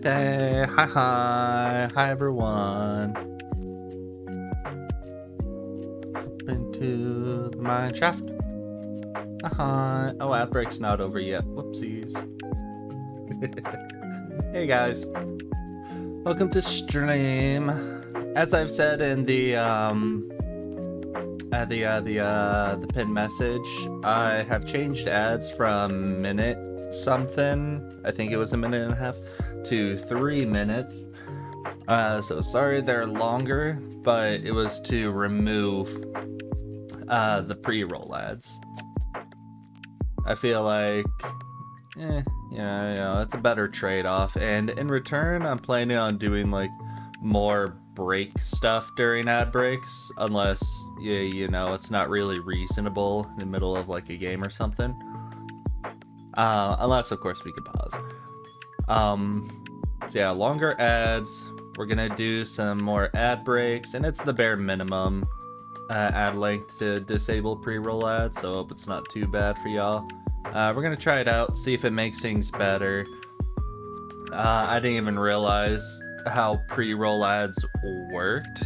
Hey, hi everyone. Up into the mine shaft. Hi. Oh, outbreak's not over yet. Whoopsies. Hey guys, welcome to stream. As I've said in the pinned message, I have changed ads from minute something, I think it was a minute and a half, to 3 minutes. So sorry they're longer, but it was to remove the pre-roll ads. I feel like, you know, it's a better trade-off. And in return, I'm planning on doing like more break stuff during ad breaks, unless you know it's not really reasonable in the middle of like a game or something. Unless of course we could pause. So yeah, longer ads. We're gonna do some more ad breaks, and it's the bare minimum ad length to disable pre-roll ads, so I hope it's not too bad for y'all. We're gonna try it out, see if it makes things better. I didn't even realize how pre-roll ads worked.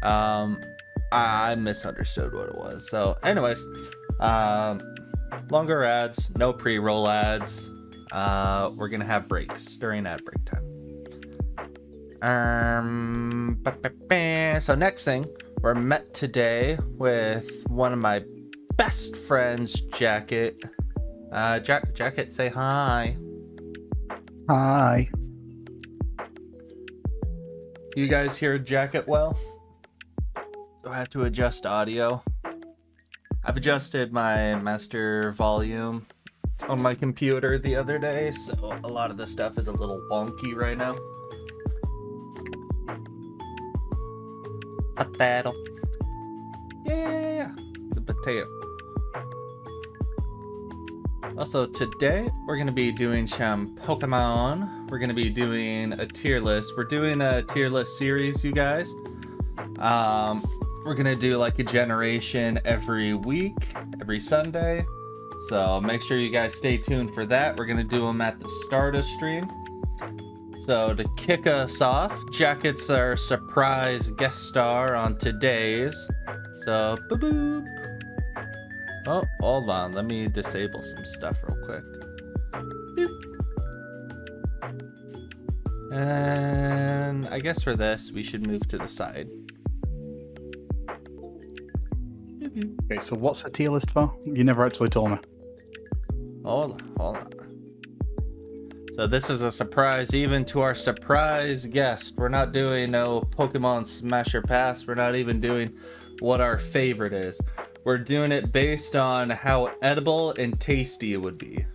I misunderstood what it was. So anyways, longer ads, no pre-roll ads. We're gonna have breaks during ad break time. So next thing, we're met today with one of my best friends, Jackit. Jackit, say hi. Hi. You guys hear Jackit well? Do I have to adjust audio? I've adjusted my master volume on my computer the other day, so a lot of the stuff is a little wonky right now. Potato. Yeah, it's a potato. Also, today we're going to be doing some Pokemon. We're going to be doing a tier list. We're doing a tier list series, you guys. We're going to do like a generation every week, every Sunday. So make sure you guys stay tuned for that. We're going to do them at the start of stream. So to kick us off, Jackit's our surprise guest star on today's. So, boop boop. Oh, hold on. Let me disable some stuff real quick. Boop. And I guess for this, we should move to the side. Okay, so what's the tier list for? You never actually told me. Hold on. So this is a surprise even to our surprise guest. We're not doing no Pokemon Smash or Pass. We're not even doing what our favorite is. We're doing it based on how edible and tasty it would be.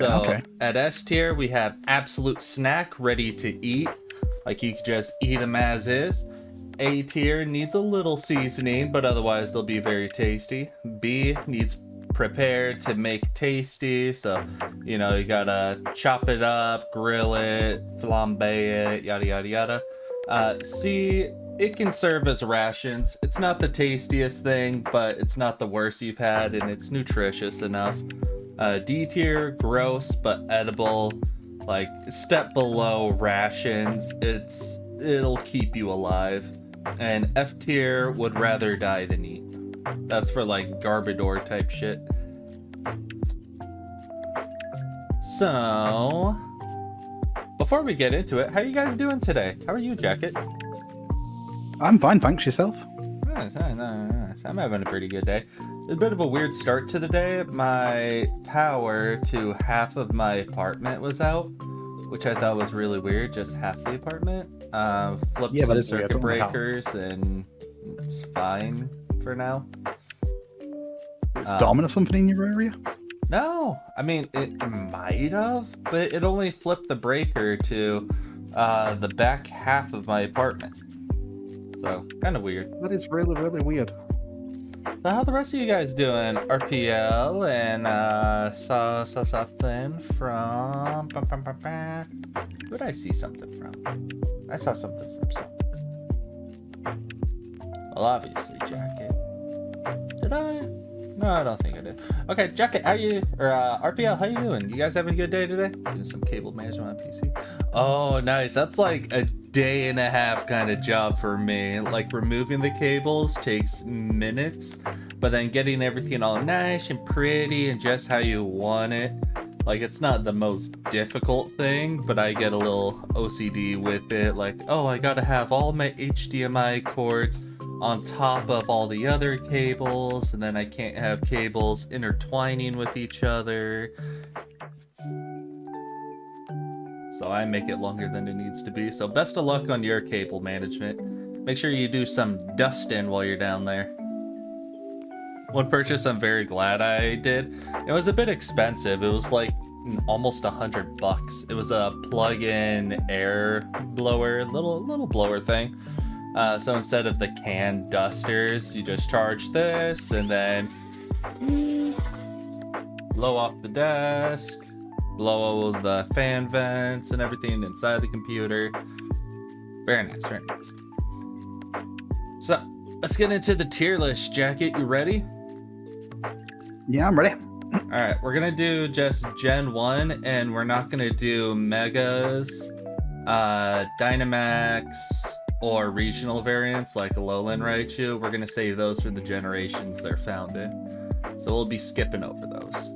Okay. At S tier, we have absolute snack ready to eat. Like you could just eat them as is. A tier needs a little seasoning, but otherwise they'll be very tasty. B needs prepared to make tasty, so you know you gotta chop it up, grill it, flambe it, yada yada yada. C, it can serve as rations. It's not the tastiest thing, but it's not the worst you've had, and it's nutritious enough. D tier, gross but edible, like step below rations. It'll keep you alive. And F tier, would rather die than eat. That's for like Garbodor type shit. So, before we get into it, how you guys doing today? How are you, Jackit? I'm fine, thanks. Yourself? Nice. I'm having a pretty good day. A bit of a weird start to the day. My power to half of my apartment was out, which I thought was really weird. Just half the apartment. Flipped some circuit breakers, and it's fine for now. Storming or something in your area? No, I mean it might have, but it only flipped the breaker to the back half of my apartment. So kind of weird. That is really, really weird. So how the rest of you guys doing? RPL and saw something from. Who did I see something from? I saw something from something. Well, obviously, Jackit. Did I? No, I don't think I did. Okay, Jackit, how you, or RPL, how you doing? You guys having a good day today? Doing some cable management on PC. Oh, nice. That's like a day and a half kind of job for me. Like removing the cables takes minutes, but then getting everything all nice and pretty and just how you want it. Like, it's not the most difficult thing, but I get a little OCD with it. Like, oh, I gotta have all my HDMI cords on top of all the other cables, and then I can't have cables intertwining with each other. So I make it longer than it needs to be. So best of luck on your cable management. Make sure you do some dusting while you're down there. One purchase I'm very glad I did. It was a bit expensive. It was like almost $100. It was a plug-in air blower, little blower thing. So instead of the can dusters, you just charge this and then blow off the desk, blow the fan vents and everything inside the computer. Very nice, very nice. So let's get into the tier list. Jackit, you ready? Yeah, I'm ready. All right, we're gonna do just Gen 1, and we're not gonna do Megas, Dynamax, or regional variants like Alolan Raichu. We're gonna save those for the generations they're found in. So we'll be skipping over those.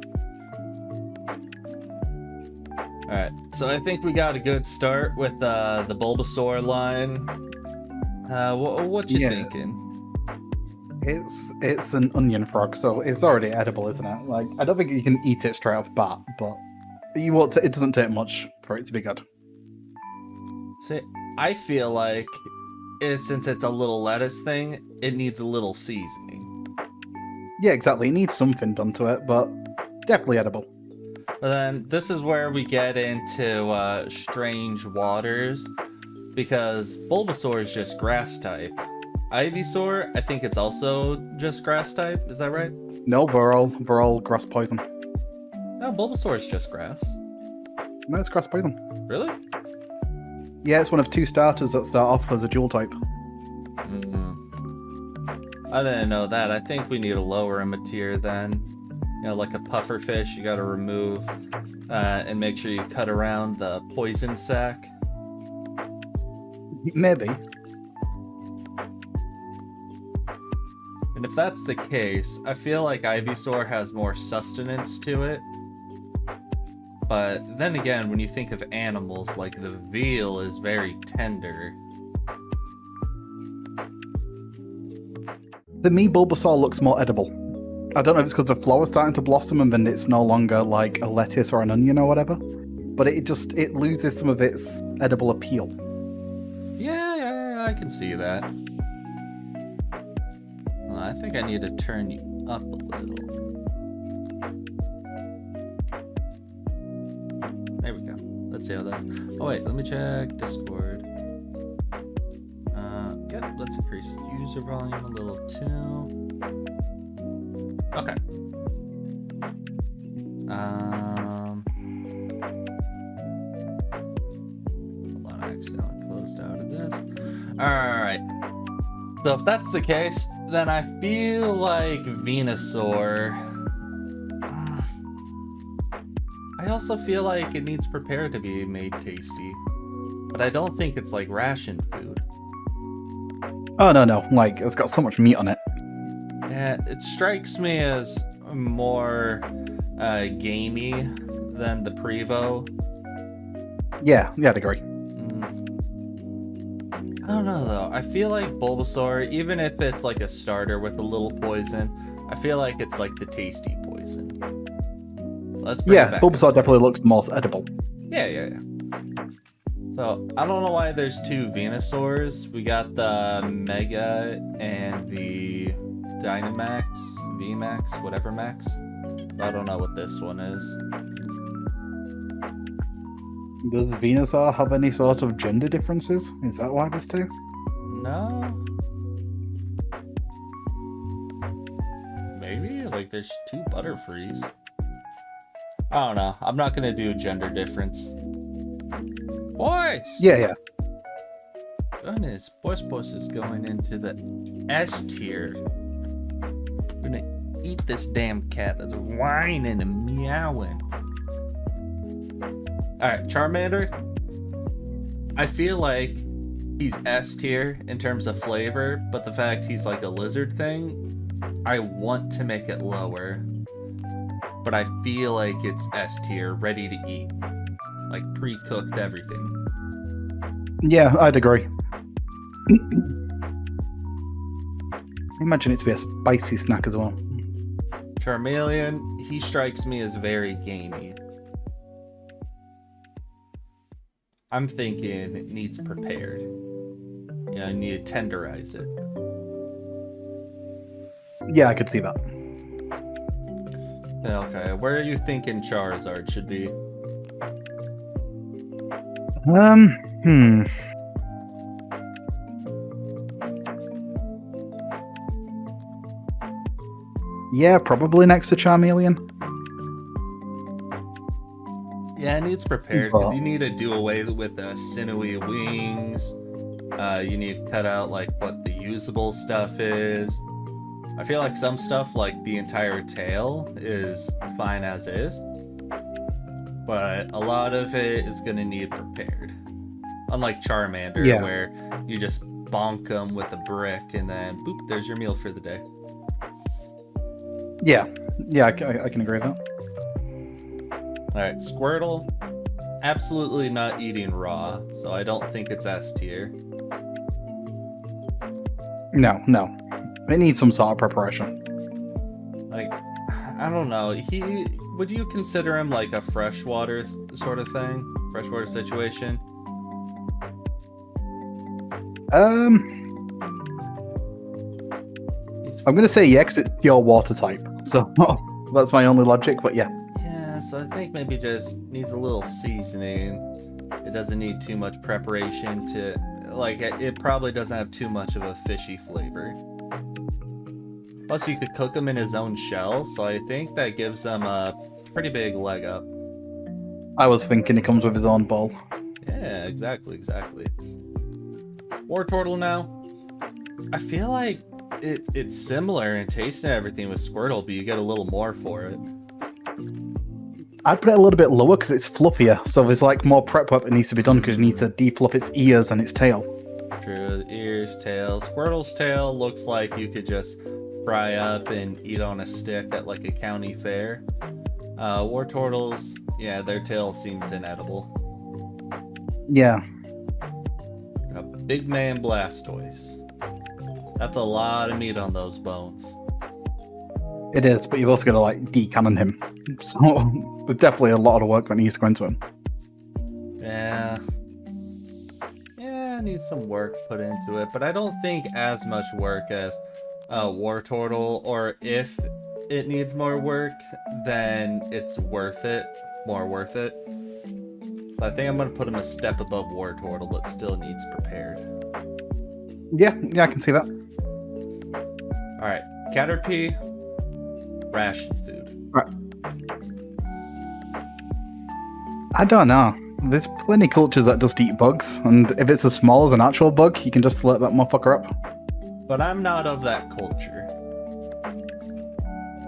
All right, so I think we got a good start with the Bulbasaur line. What you thinking? It's an onion frog, so it's already edible, isn't it? Like, I don't think you can eat it straight off bat, but you want to, it doesn't take much for it to be good. See, I feel like since it's a little lettuce thing, it needs a little seasoning. Yeah, exactly. It needs something done to it, but definitely edible. But then this is where we get into strange waters, because Bulbasaur is just grass type. Ivysaur, I think it's also just grass type. Is that right? No, they're all grass poison. No, Bulbasaur is just grass. No, it's grass poison. Really? Yeah, it's one of two starters that start off as a dual type. I didn't know that. I think we need to lower him a tier then. You know, like a puffer fish, you gotta remove and make sure you cut around the poison sac. Maybe. And if that's the case, I feel like Ivysaur has more sustenance to it. But then again, when you think of animals, like the veal is very tender. To me, Bulbasaur looks more edible. I don't know if it's because the flower's starting to blossom and then it's no longer like a lettuce or an onion or whatever. But it loses some of its edible appeal. Yeah, I can see that. Well, I think I need to turn you up a little. There we go. Let's see how that is. Oh wait, let me check Discord. Yep, let's increase user volume a little too. Okay. Hold on, I accidentally closed out of this. Alright. So if that's the case, then I feel like Venusaur. I also feel like it needs prepared to be made tasty. But I don't think it's like ration food. Oh, no. Like, it's got so much meat on it. Yeah, it strikes me as more gamey than the Prevo. Yeah, I'd agree. I don't know though. I feel like Bulbasaur, even if it's like a starter with a little poison, I feel like it's like the tasty poison. Let's bring it back. Bulbasaur definitely looks the most edible. Yeah. So, I don't know why there's two Venusaurs. We got the Mega and the Dynamax, VMAX, whatever max. So I don't know what this one is. Does Venusaur have any sort of gender differences? Is that why there's two? No. Maybe? Like there's two Butterfrees. I don't know. I'm not gonna do gender difference. Boys! Yeah. Goodness, Boys is going into the S tier. eat this damn cat that's whining and meowing. Alright, Charmander. I feel like he's S tier in terms of flavor, but the fact he's like a lizard thing, I want to make it lower. But I feel like it's S tier, ready to eat. Like pre-cooked everything. Yeah, I'd agree. Imagine it to be a spicy snack as well. Charmeleon, he strikes me as very gamey. I'm thinking it needs prepared. You know, I need to tenderize it. Yeah, I could see that. Okay, where are you thinking Charizard should be? Hmm. Yeah, probably next to Charmeleon. Yeah, it needs prepared because you need to do away with the sinewy wings. You need to cut out like what the usable stuff is. I feel like some stuff, like the entire tail, is fine as is, but a lot of it is gonna need prepared. Unlike Charmander, where you just bonk them with a brick and then boop, there's your meal for the day. Yeah, I can agree with that. Alright, Squirtle, absolutely not eating raw, so I don't think it's S tier. No. It needs some sort of preparation. Like, I don't know. Would you consider him like a freshwater sort of thing? Freshwater situation? I'm gonna say yeah, because it's pure water type. So that's my only logic, but yeah. Yeah, so I think maybe just needs a little seasoning. It doesn't need too much preparation to, like, it probably doesn't have too much of a fishy flavor. Plus, you could cook him in his own shell, so I think that gives him a pretty big leg up. I was thinking he comes with his own bowl. Yeah, exactly. Wartortle now. I feel like it's similar in taste and everything with Squirtle, but you get a little more for it. I'd put it a little bit lower because it's fluffier, so there's like more prep work that needs to be done because you need to defluff its ears and its tail. True, the ears, tail. Squirtle's tail looks like you could just fry up and eat on a stick at like a county fair. Wartortles, yeah, their tail seems inedible. Yeah. Big man Blastoise. That's a lot of meat on those bones. It is, but you've also got to like decannon him. So there's definitely a lot of work that needs to go into him. Yeah, needs some work put into it, but I don't think as much work as Wartortle, or if it needs more work, then it's worth it. More worth it. So I think I'm going to put him a step above Wartortle, but still needs prepared. Yeah, I can see that. Alright, Caterpie, ration food. Right. I don't know. There's plenty of cultures that just eat bugs, and if it's as small as an actual bug, you can just slurp that motherfucker up. But I'm not of that culture.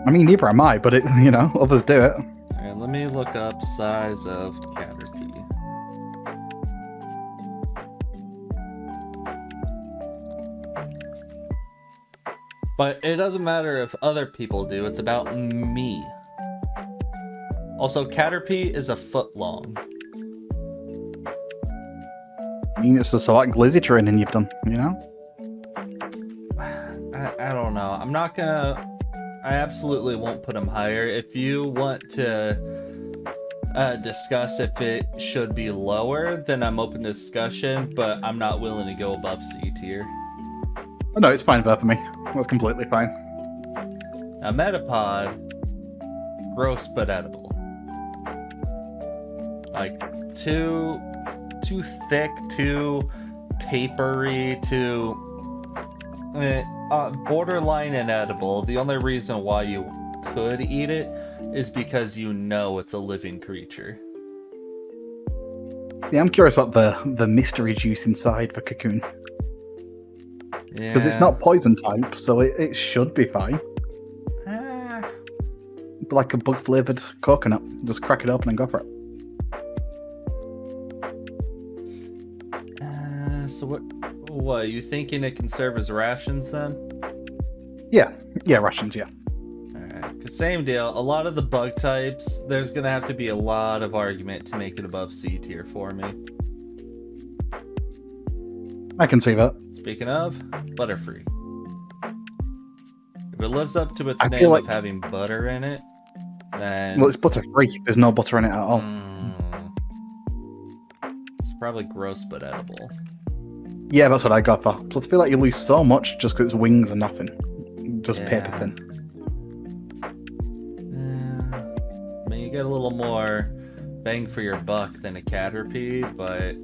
I mean, neither am I, but others do it. Alright, let me look up size of Caterpie. But it doesn't matter if other people do, it's about me. Also, Caterpie is a foot long. I mean, it's just like glizzy training you've done, I don't know. I'm not gonna... I absolutely won't put him higher. If you want to discuss if it should be lower, then I'm open to discussion, but I'm not willing to go above C tier. Oh, no, it's fine both for me. That's completely fine. Now, Metapod, gross but edible. Like, too thick, too papery, too borderline inedible. The only reason why you could eat it is because you know it's a living creature. Yeah, I'm curious about the mystery juice inside the cocoon. Because it's not poison type, so it should be fine. like a bug flavored coconut. Just crack it open and go for it. So what? Are you thinking it can serve as rations then? Yeah, rations. Yeah. Alright, cause same deal. A lot of the bug types, there's gonna have to be a lot of argument to make it above C tier for me. I can see that. Speaking of, Butterfree. If it lives up to its I name feel like- of having butter in it, then Well, it's butter free. There's no butter in it at all. It's probably gross but edible. Yeah, that's what I got for. Plus, I feel like you lose so much just because its wings are nothing. Just paper Yeah. thin. I mean, you get a little more bang for your buck than a Caterpie, but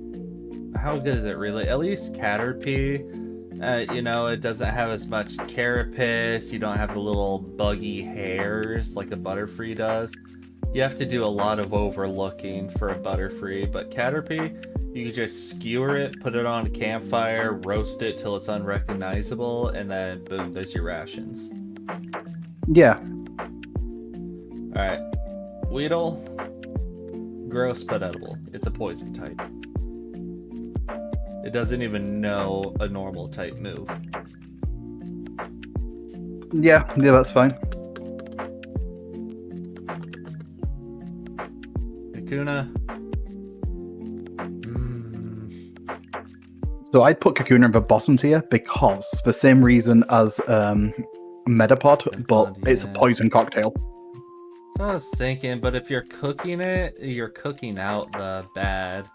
how good is it really? At least Caterpie, you know, it doesn't have as much carapace. You don't have the little buggy hairs like a Butterfree does. You have to do a lot of overlooking for a Butterfree, but Caterpie, you can just skewer it, put it on a campfire, roast it till it's unrecognizable, and then boom, there's your rations. Yeah. Alright. Weedle. Gross but edible. It's a poison type. It doesn't even know a normal type move. Yeah, that's fine. Kakuna. So I'd put Kakuna in the bottom tier because, for the same reason as Metapod, but it's a yeah. poison cocktail. So I was thinking, but if you're cooking it, you're cooking out the bad.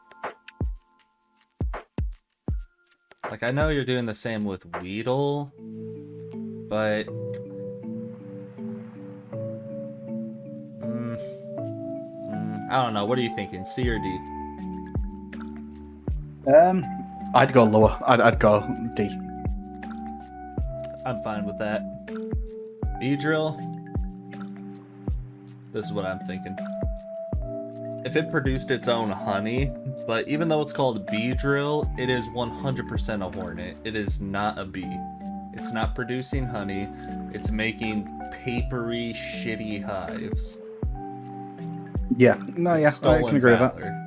Like, I know you're doing the same with Weedle, but... I don't know. What are you thinking? C or D? I'd go lower. I'd go D. I'm fine with that. Beedrill. This is what I'm thinking. If it produced its own honey, but even though it's called Beedrill, it is 100% a hornet. It is not a bee. It's not producing honey. It's making papery, shitty hives. Yeah, no, It's yeah, I stolen can agree with that. valor.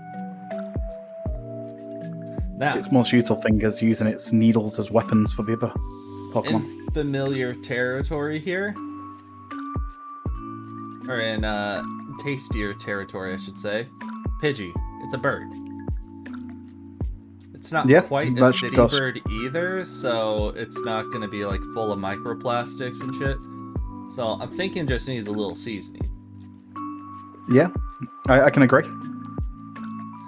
Now, Its most useful thing is using its needles as weapons for the other Pokemon. in familiar territory here, or in tastier territory, I should say, Pidgey. It's a bird. It's not Yeah, quite a that city goes- bird either, so it's not going to be like full of microplastics and shit. So I'm thinking just needs a little seasoning. Yeah, I can agree.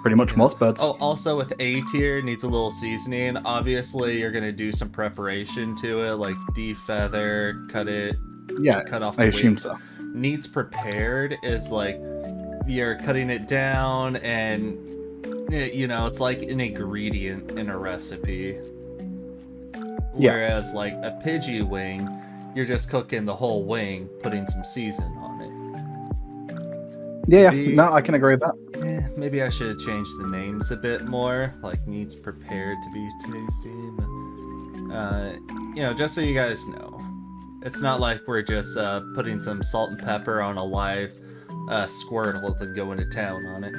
Pretty much most birds. Oh, also with A tier, needs a little seasoning. Obviously, you're going to do some preparation to it, like defeather, cut it, yeah, cut off I the assume wings. so. Needs prepared is like you're cutting it down and you know, it's like an ingredient in a recipe. Yeah. Whereas like a Pidgey wing, you're just cooking the whole wing, putting some seasoning on it. Yeah, The- no, I can agree with that. Maybe I should have changed the names a bit more, like needs prepared to be tasty. You know, just so you guys know. It's not like we're just putting some salt and pepper on a live Squirtle and going to town on it.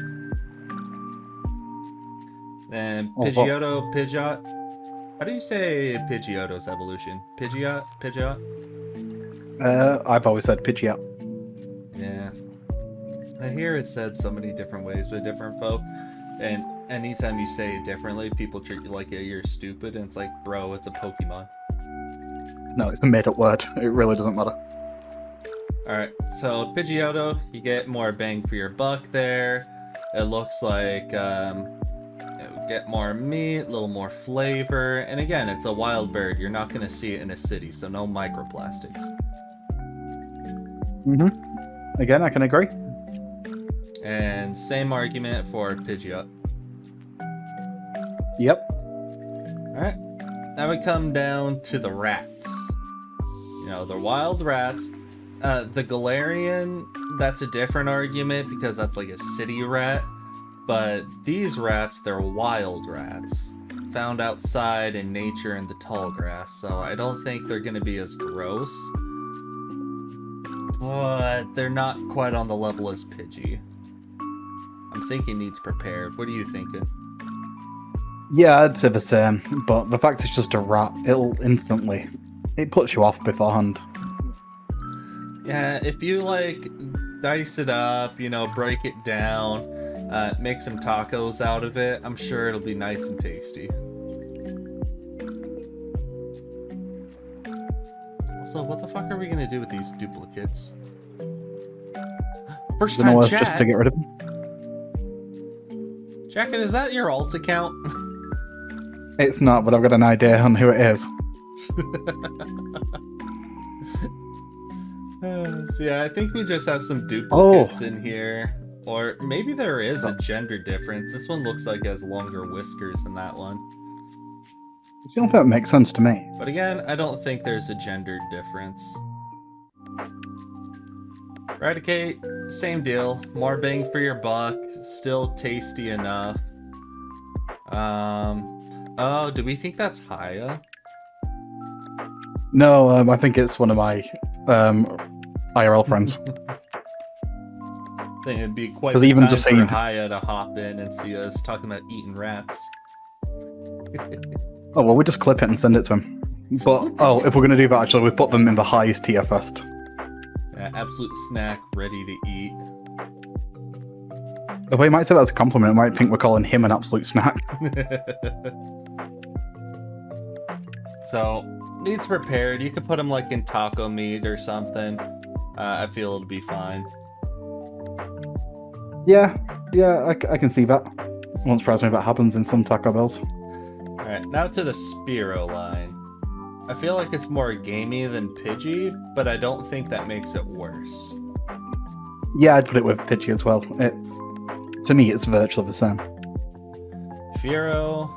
Then Pidgeotto, Pidgeot. How do you say Pidgeotto's evolution? Pidgeot? Pidgeot? I've always said Pidgeot. Yeah. I hear it said so many different ways with different folk. And anytime you say it differently, people treat you like you're stupid. And it's like, bro, it's a Pokemon. No, it's a made-up word. It really doesn't matter. Alright, so Pidgeotto, you get more bang for your buck there. It looks like you get more meat, a little more flavor. And again, it's a wild bird. You're not going to see it in a city, so no microplastics. Mm-hmm. Again, I can agree. And same argument for Pidgeot. Yep. Alright, now we come down to the rats. You know, they're wild rats. The Galarian, that's a different argument because that's like a city rat. But these rats, they're wild rats. Found outside in nature in the tall grass. So I don't think they're going to be as gross. But they're not quite on the level as Pidgey. I'm thinking needs prepared. What are you thinking? Yeah, I'd say the same, but the fact it's just a rat, it puts you off beforehand. Yeah, if you like dice it up, you know, break it down, make some tacos out of it, I'm sure it'll be nice and tasty. Also, what the fuck are we gonna do with these duplicates? First time chat. Just to get rid of them. Jackit, is that your alt account? It's not, but I've got an idea on who it is. So yeah, I think we just have some duplicates in here. Or maybe there is a gender difference. This one looks like it has longer whiskers than that one. It's the only thing that makes sense to me. But again, I don't think there's a gender difference. Eradicate, same deal. More bang for your buck. Still tasty enough. Oh, do we think that's Haya? No, I think it's one of my IRL friends. I think it'd be quite the even time just for saying Haya to hop in and see us talking about eating rats. Oh, well, we just clip it and send it to him. But, if we're going to do that, actually, we put them in the highest tier first. Yeah, absolute snack, ready to eat. If we might say that as a compliment, I might think we're calling him an absolute snack. So, needs prepared. You could put him like in taco meat or something. I feel it'll be fine. Yeah, I can see that. Won't surprise me if that happens in some Taco Bells. Alright, now to the Spearow line. I feel like it's more gamey than Pidgey, but I don't think that makes it worse. Yeah, I'd put it with Pidgey as well. To me, it's virtually the same. Spearow...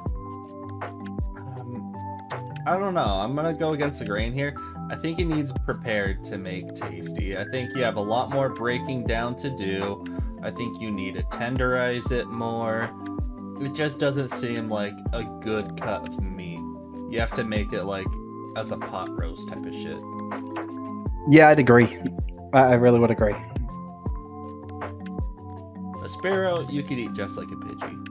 I don't know. I'm gonna go against the grain here. I think it needs prepared to make tasty. I think you have a lot more breaking down to do. I think you need to tenderize it more. It just doesn't seem like a good cut of meat. You have to make it like as a pot roast type of shit. Yeah, I'd agree. I really would agree. A Spearow, you could eat just like a Pidgey.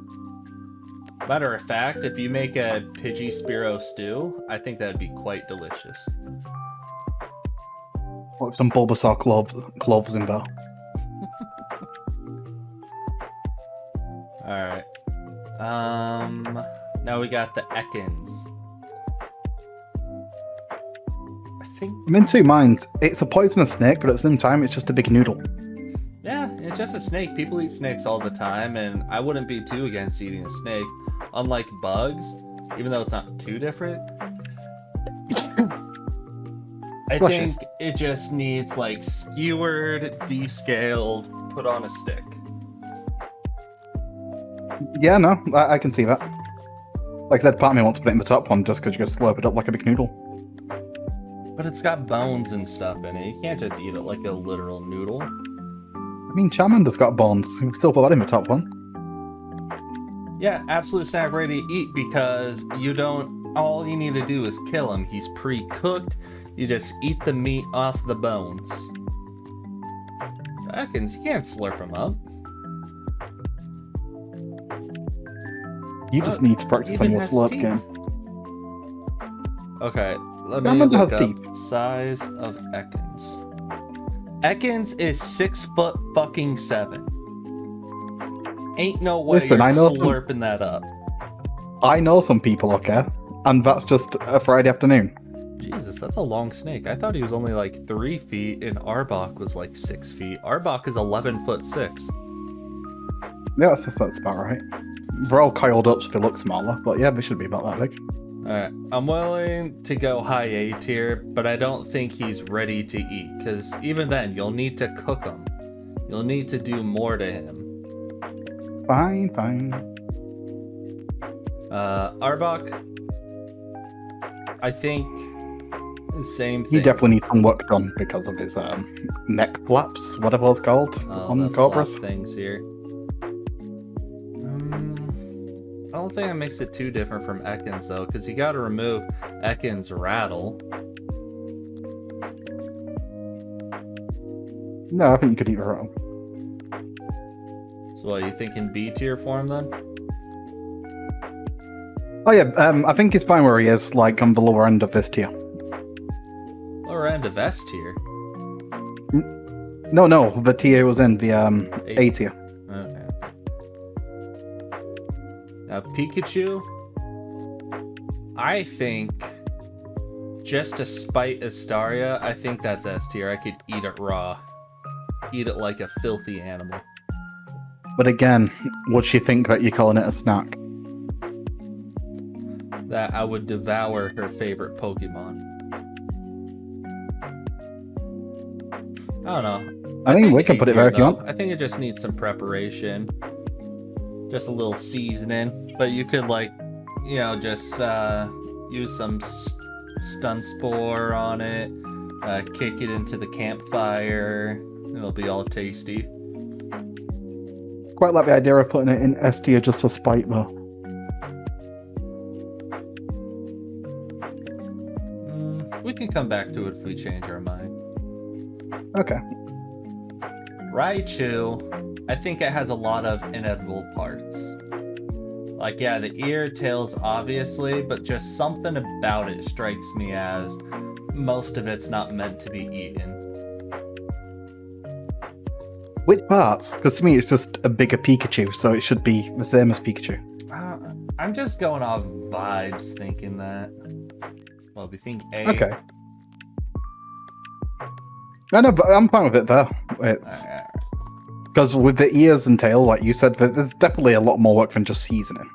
Matter of fact, if you make a Pidgey Spearow stew, I think that'd be quite delicious. What, some Bulbasaur cloves in there. Alright. Now we got the Ekans. I'm in two minds. It's a poisonous snake, but at the same time, it's just a big noodle. Yeah, it's just a snake. People eat snakes all the time, and I wouldn't be too against eating a snake. Unlike bugs, even though it's not too different. I think it just needs like skewered, descaled, put on a stick. Yeah, no, I can see that. Like I said, part of me wants to put it in the top one just because you can slurp it up like a big noodle. But it's got bones and stuff in it. You can't just eat it like a literal noodle. I mean, Charmander's got bones. We can still put that in the top one. Yeah, absolute snack ready to eat because all you need to do is kill him. He's pre-cooked. You just eat the meat off the bones. Ekans, you can't slurp him up. You just need to practice on your slurp game. Okay, let me Charmander look has up teeth. size of Ekans. Ekans is 6'7". Ain't no way Listen, you're I know slurping that up. I know some people, okay? And that's just a Friday afternoon. Jesus, that's a long snake. I thought he was only like 3 feet and Arbok was like 6 feet. Arbok is 11'6". Yeah, that's about right. They're all coiled up so they look smaller, but yeah, they should be about that big. Alright, I'm willing to go high A tier, but I don't think he's ready to eat, because even then, you'll need to cook him. You'll need to do more to him. Fine. Arbok, I think same thing. He definitely needs some work done because of his neck flaps, whatever it's called, on the Cobras. flap things here. I don't think that makes it too different from Ekans though, because you got to remove Ekans' rattle. No, I think you could eat her. So what, you thinking B tier form then? Oh yeah, I think he's fine where he is, like on the lower end of this tier. Lower end of S tier. No, the tier he was in, the A tier. Okay. Now Pikachu, I think, just to spite Astaria, I think that's S tier. I could eat it raw. Eat it like a filthy animal. But again, would she think that you're calling it a snack? That I would devour her favorite Pokemon. I don't know. I mean, think we can A put it tier, there if you though. want. I think it just needs some preparation. Just a little seasoning. But you could, like, you know, just use some stun spore on it. Kick it into the campfire. It'll be all tasty. Quite like the idea of putting it in S tier just for spite, though. We can come back to it if we change our mind. Okay. Raichu, I think it has a lot of inedible parts. Like, yeah, the ear, tails, obviously, but just something about it strikes me as most of it's not meant to be eaten. Which parts? Because to me, it's just a bigger Pikachu, so it should be the same as Pikachu. I'm just going off vibes thinking that. Well, we think A. Okay. I know, but I'm fine with it there. It's because with the ears and tail, like you said, there's definitely a lot more work than just seasoning.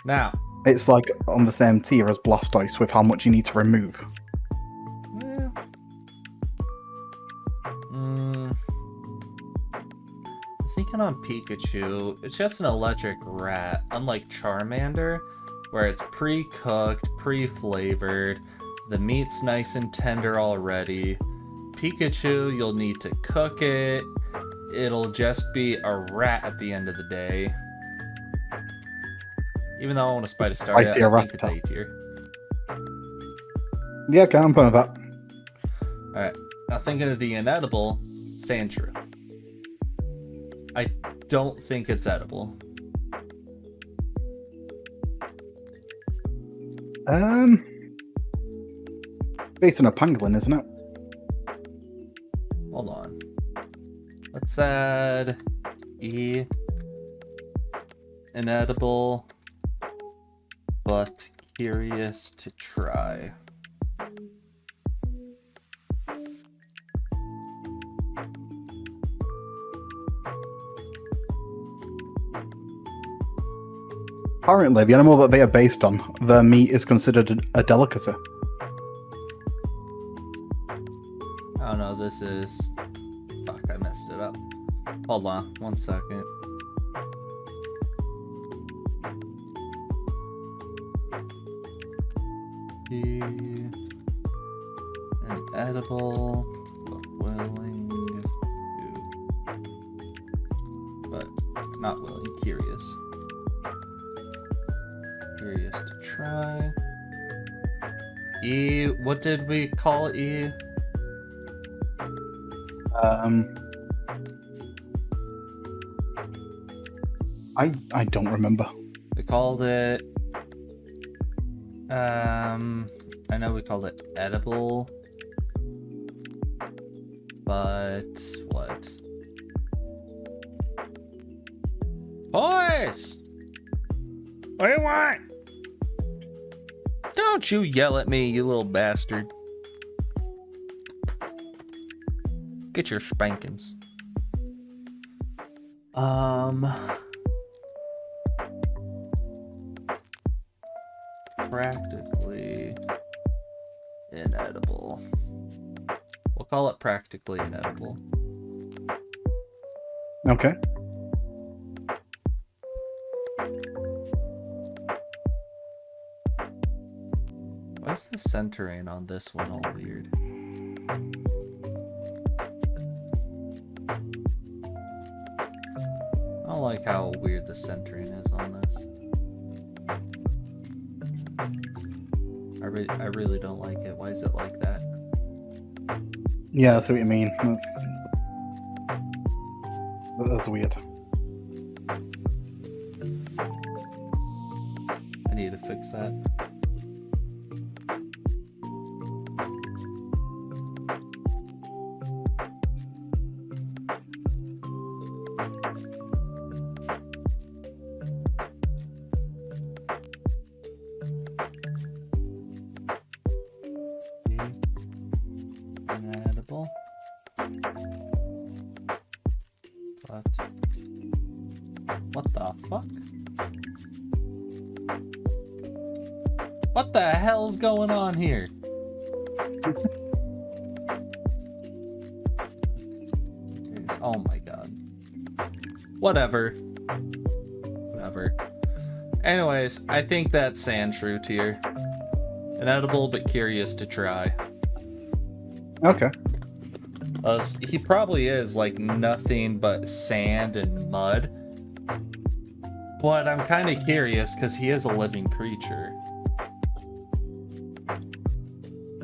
Now, It's like on the same tier as Blastoise with how much you need to remove. Thinking on Pikachu, it's just an electric rat, unlike Charmander, where it's pre-cooked, pre-flavored, the meat's nice and tender already. Pikachu, you'll need to cook it, it'll just be a rat at the end of the day. Even though I want to spite a star, I think it's A tier. Yeah, okay, I'm fine with that. Alright, now thinking of the inedible, Sandshrew. I don't think it's edible. Based on a pangolin, isn't it? Hold on. Let's add E. Inedible, but curious to try. Apparently, the animal that they are based on, their meat is considered a delicacy. I don't know, this is... Fuck, I messed it up. Hold on, 1 second. Inedible, but willing to... But not willing, curious. Curious to try. E, what did we call E? I don't remember. We called it I know we called it edible, but what? Boys! What do you want? Don't you yell at me, you little bastard. Get your spankings. Practically inedible. We'll call it practically inedible. Okay. Why is the centering on this one all weird? I don't like how weird the centering is on this. I really don't like it. Why is it like that? Yeah, I see what you mean. That's That's weird. I need to fix that. Inedible. What the fuck? What the hell's going on here? Oh my god. Whatever. Anyways, I think that's sand shrew tier. Inedible, but curious to try. Okay. He probably is like nothing but sand and mud. But I'm kind of curious because he is a living creature.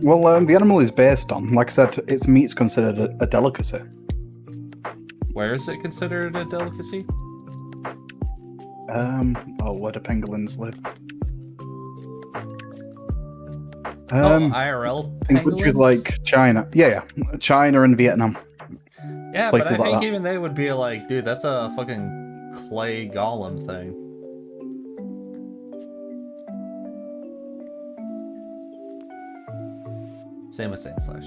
Well, the animal is based on, like I said, its meat's considered a delicacy. Where is it considered a delicacy? Where do pangolins live? IRL in pangolins? countries like China. Yeah, China and Vietnam. Yeah, but I places like think that. even they would be like, dude, that's a fucking clay golem thing. Same with Sand Slash.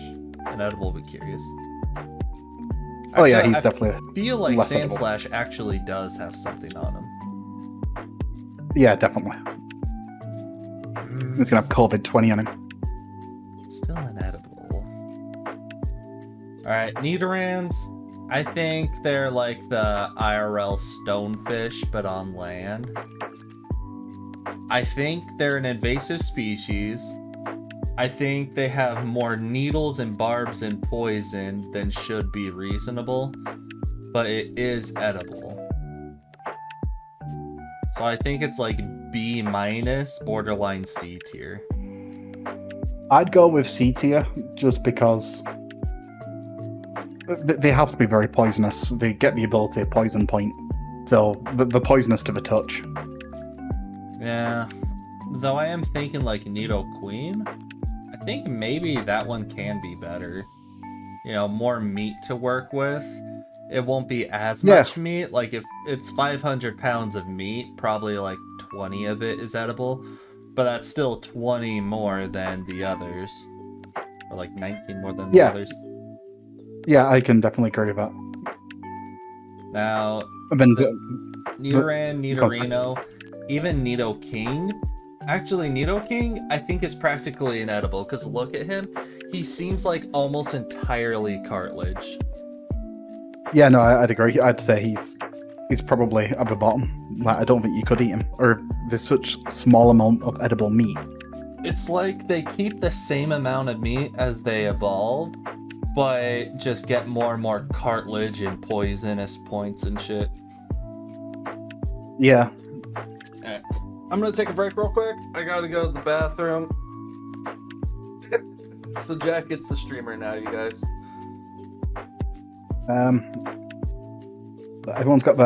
Inedible but curious. Oh yeah, Actually, he's definitely. I feel like less Sand edible. Slash actually does have something on him. Yeah, definitely. He's gonna have COVID-20 on him. Still inedible. Alright, Nidorans, I think they're like the IRL stonefish, but on land. I think they're an invasive species. I think they have more needles and barbs and poison than should be reasonable, but it is edible. So I think it's like B-, borderline C tier. I'd go with C tier just because they have to be very poisonous. They get the ability of poison point, so they're poisonous to the touch. Yeah, though I am thinking like Nidoqueen. I think maybe that one can be better. You know, more meat to work with. It won't be as much meat. Like if it's 500 pounds of meat, probably like 20 of it is edible. But that's still 20 more than the others. Or like 19 more than the others. Yeah, I can definitely agree with that. Now, Then Nidoran, Nidorino, even Nidoking. Actually, Nidoking, I think, is practically inedible, because look at him. He seems like almost entirely cartilage. Yeah, no, I'd agree. I'd say he's probably at the bottom. Like, I don't think you could eat him, or there's such small amount of edible meat. It's like they keep the same amount of meat as they evolve, but just get more and more cartilage and poisonous points and shit. Yeah. Alright. I'm gonna take a break real quick. I gotta go to the bathroom. So Jackit's the streamer now, you guys. Everyone's got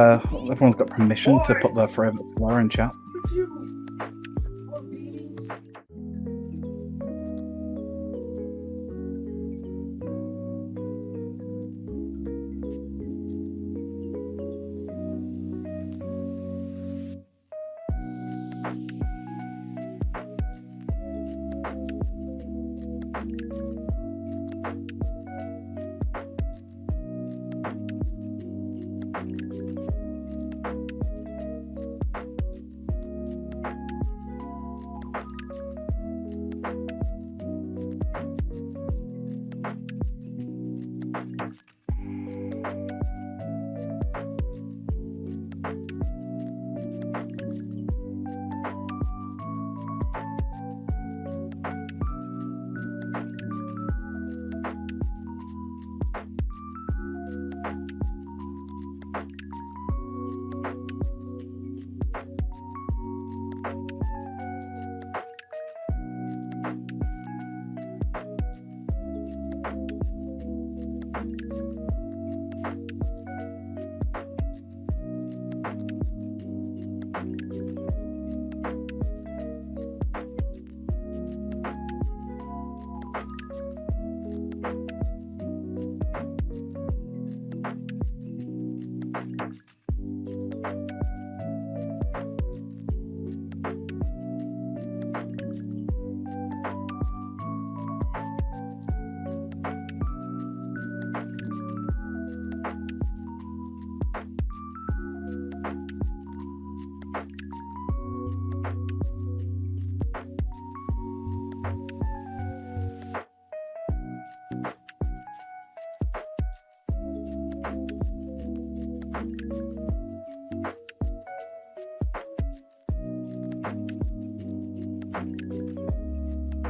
permission to put their favorite slur in chat.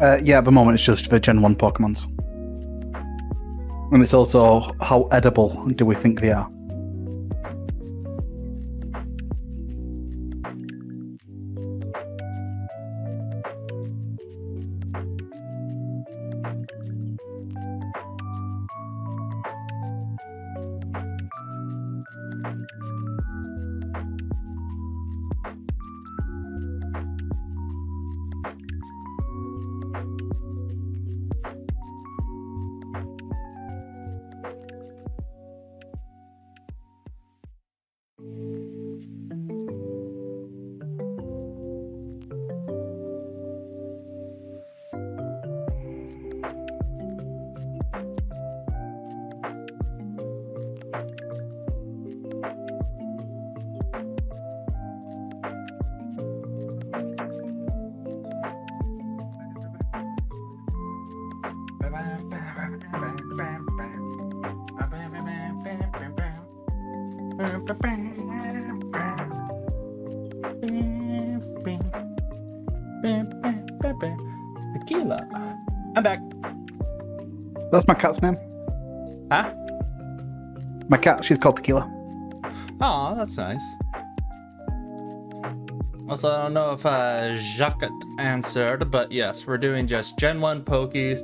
Yeah, at the moment it's just for Gen 1 Pokemons. And it's also how edible do we think they are? Tequila. I'm back. That's my cat's name. Huh? My cat, she's called Tequila. Oh, that's nice. Also, I don't know if Jackit answered, but yes, we're doing just Gen 1 Pokies.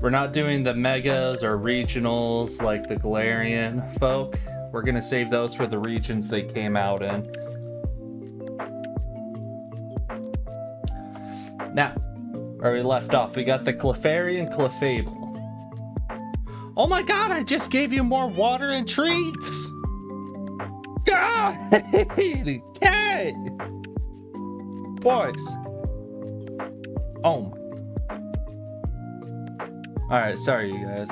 We're not doing the Megas or Regionals like the Galarian folk. We're going to save those for the regions they came out in. Now, where we left off, we got the Clefairy and Clefable. Oh my god, I just gave you more water and treats! God! Cat! Boys! Oh my... Alright, sorry you guys.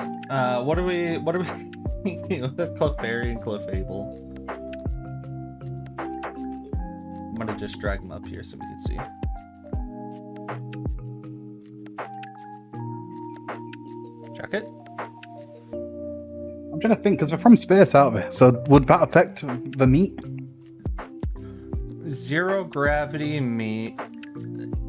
What are we the Clefairy and Clefable. I'm gonna just drag them up here so we can see. Jackit? I'm trying to think, because they're from space, aren't they? So would that affect the meat? Zero gravity meat.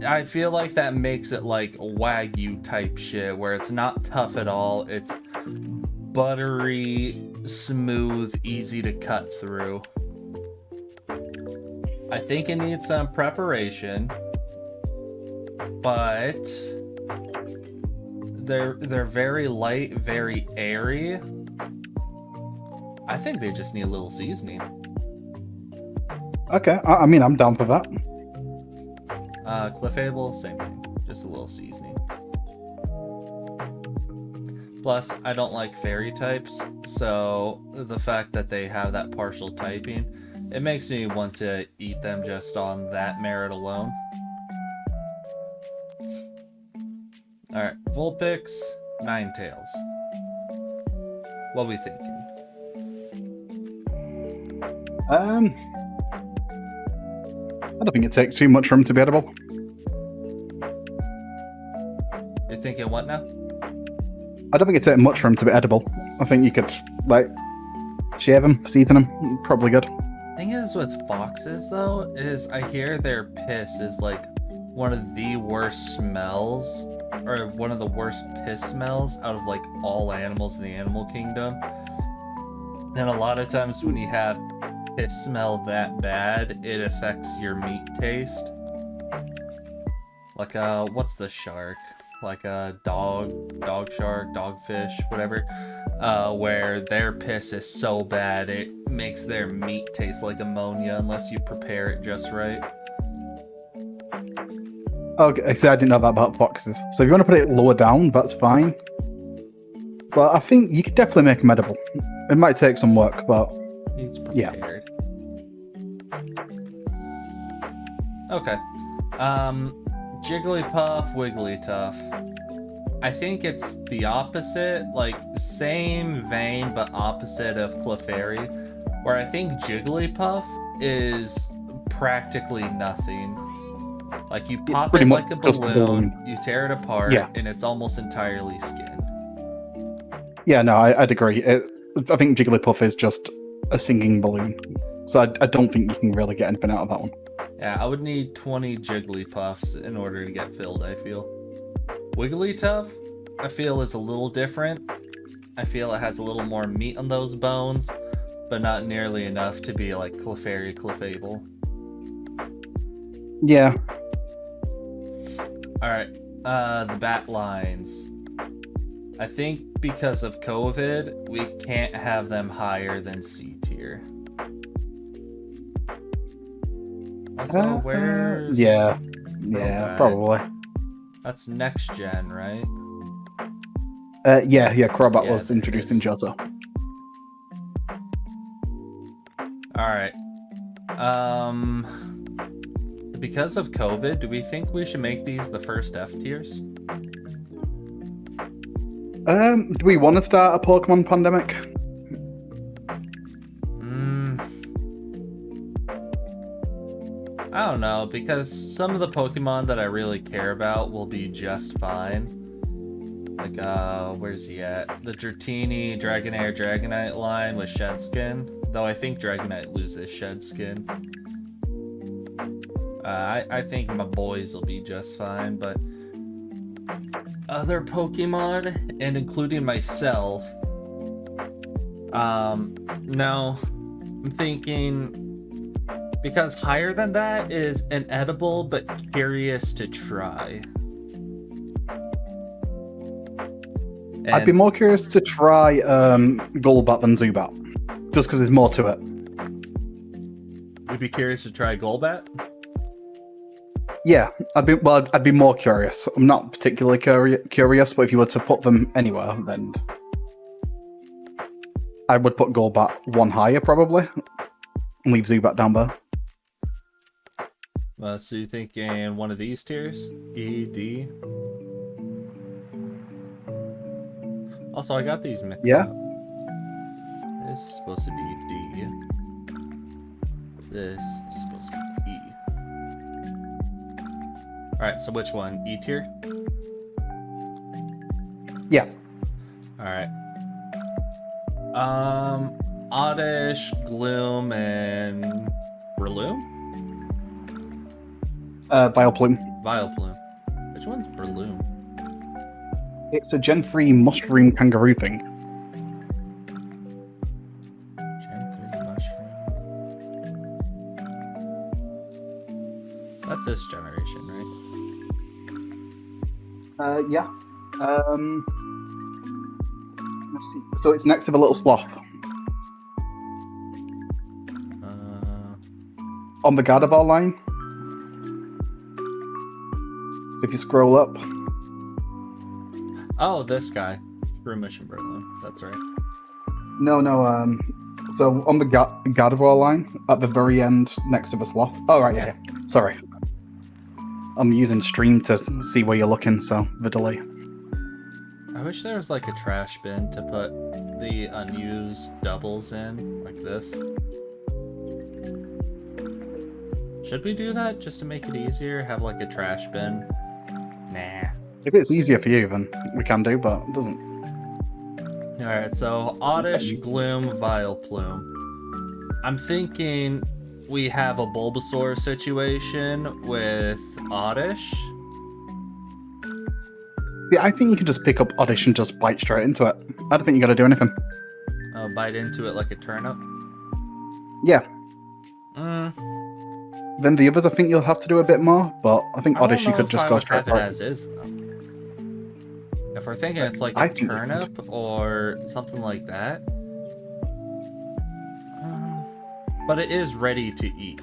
I feel like that makes it like Wagyu type shit, where it's not tough at all. It's buttery, smooth, easy to cut through. I think it needs some preparation, but they're very light, very airy. I think they just need a little seasoning. Okay, I mean, I'm down for that. Clefable, same thing, just a little seasoning. Plus, I don't like fairy types, so the fact that they have that partial typing, it makes me want to eat them just on that merit alone. Alright, Vulpix, Ninetales. What we thinking? I don't think it takes too much for him to be edible. You're thinking what now? I don't think it takes much for him to be edible. I think you could, like, shave him, season him, probably good. Thing is with foxes though, is I hear their piss is like one of the worst smells, or one of the worst piss smells out of like all animals in the animal kingdom. And a lot of times when you have piss smell that bad, it affects your meat taste. Like what's the shark? Like a dog shark, dogfish, whatever. Where their piss is so bad it makes their meat taste like ammonia unless you prepare it just right. Okay, so I didn't know that about foxes. So if you want to put it lower down, that's fine. But I think you could definitely make them edible. It might take some work, but It's prepared. yeah. Okay. Jigglypuff, Wigglytuff. I think it's the opposite, like same vein but opposite of Clefairy, where I think Jigglypuff is practically nothing. Like you pop it like a balloon, you tear it apart, Yeah. and it's almost entirely skin. Yeah, no, I'd agree. I think Jigglypuff is just a singing balloon. So I don't think you can really get anything out of that one. Yeah, I would need 20 Jigglypuffs in order to get filled, I feel. Wigglytuff, I feel, is a little different. I feel it has a little more meat on those bones, but not nearly enough to be like Clefairy Clefable. Yeah. Alright, the bat lines. I think because of COVID, we can't have them higher than C tier. Also, where's... Yeah, Crobat? probably. That's next gen, right? Yeah, Crobat Yeah, was there it introduced in is. Johto. Alright. Because of COVID, do we think we should make these the first F tiers? Do we want to start a Pokemon pandemic? I don't know, because some of the Pokemon that I really care about will be just fine. Like, where's he at? The Dratini, Dragonair, Dragonite line with Shed Skin. Though I think Dragonite loses Shed Skin. I think my boys will be just fine, but other Pokemon, and including myself, no. I'm thinking, because higher than that is an edible but curious to try. I'd be more curious to try Golbat than Zubat, just because there's more to it. You'd be curious to try Golbat? Yeah, I'd be more curious. I'm not particularly curious, but if you were to put them anywhere, then I would put Golbat one higher probably, and leave Zubat down there. So you thinking one of these tiers? E, D? Also, I got these mixed up. This is supposed to be D. This is supposed to be E. Alright, so which one? E tier? Yeah. Alright. Oddish, Gloom, and Breloom? Vileplume. Vileplume. Which one's Breloom? It's a Gen 3 mushroom kangaroo thing. Gen 3 mushroom. That's this generation, right? Yeah. Let's see. So it's next to the little sloth. On the Gardevoir line. So if you scroll up. Oh, this guy. Broomish and Breloom. That's right. No. So on the Gardevoir line, at the very end, next to the sloth. Oh, right, yeah. Sorry. I'm using stream to see where you're looking, so the delay. I wish there was like a trash bin to put the unused doubles in, like this. Should we do that just to make it easier? Have like a trash bin? Nah. If it's easier for you, then we can do, but it doesn't. Alright, so Oddish, Gloom, Vileplume. I'm thinking we have a Bulbasaur situation with Oddish. Yeah, I think you can just pick up Oddish and just bite straight into it. I don't think you got to do anything. Oh, bite into it like a turnip? Yeah. Then the others, I think you'll have to do a bit more, but I think Oddish you could just go straight for it. As is, though. If we're thinking it's like a turnip or something like that. But it is ready to eat.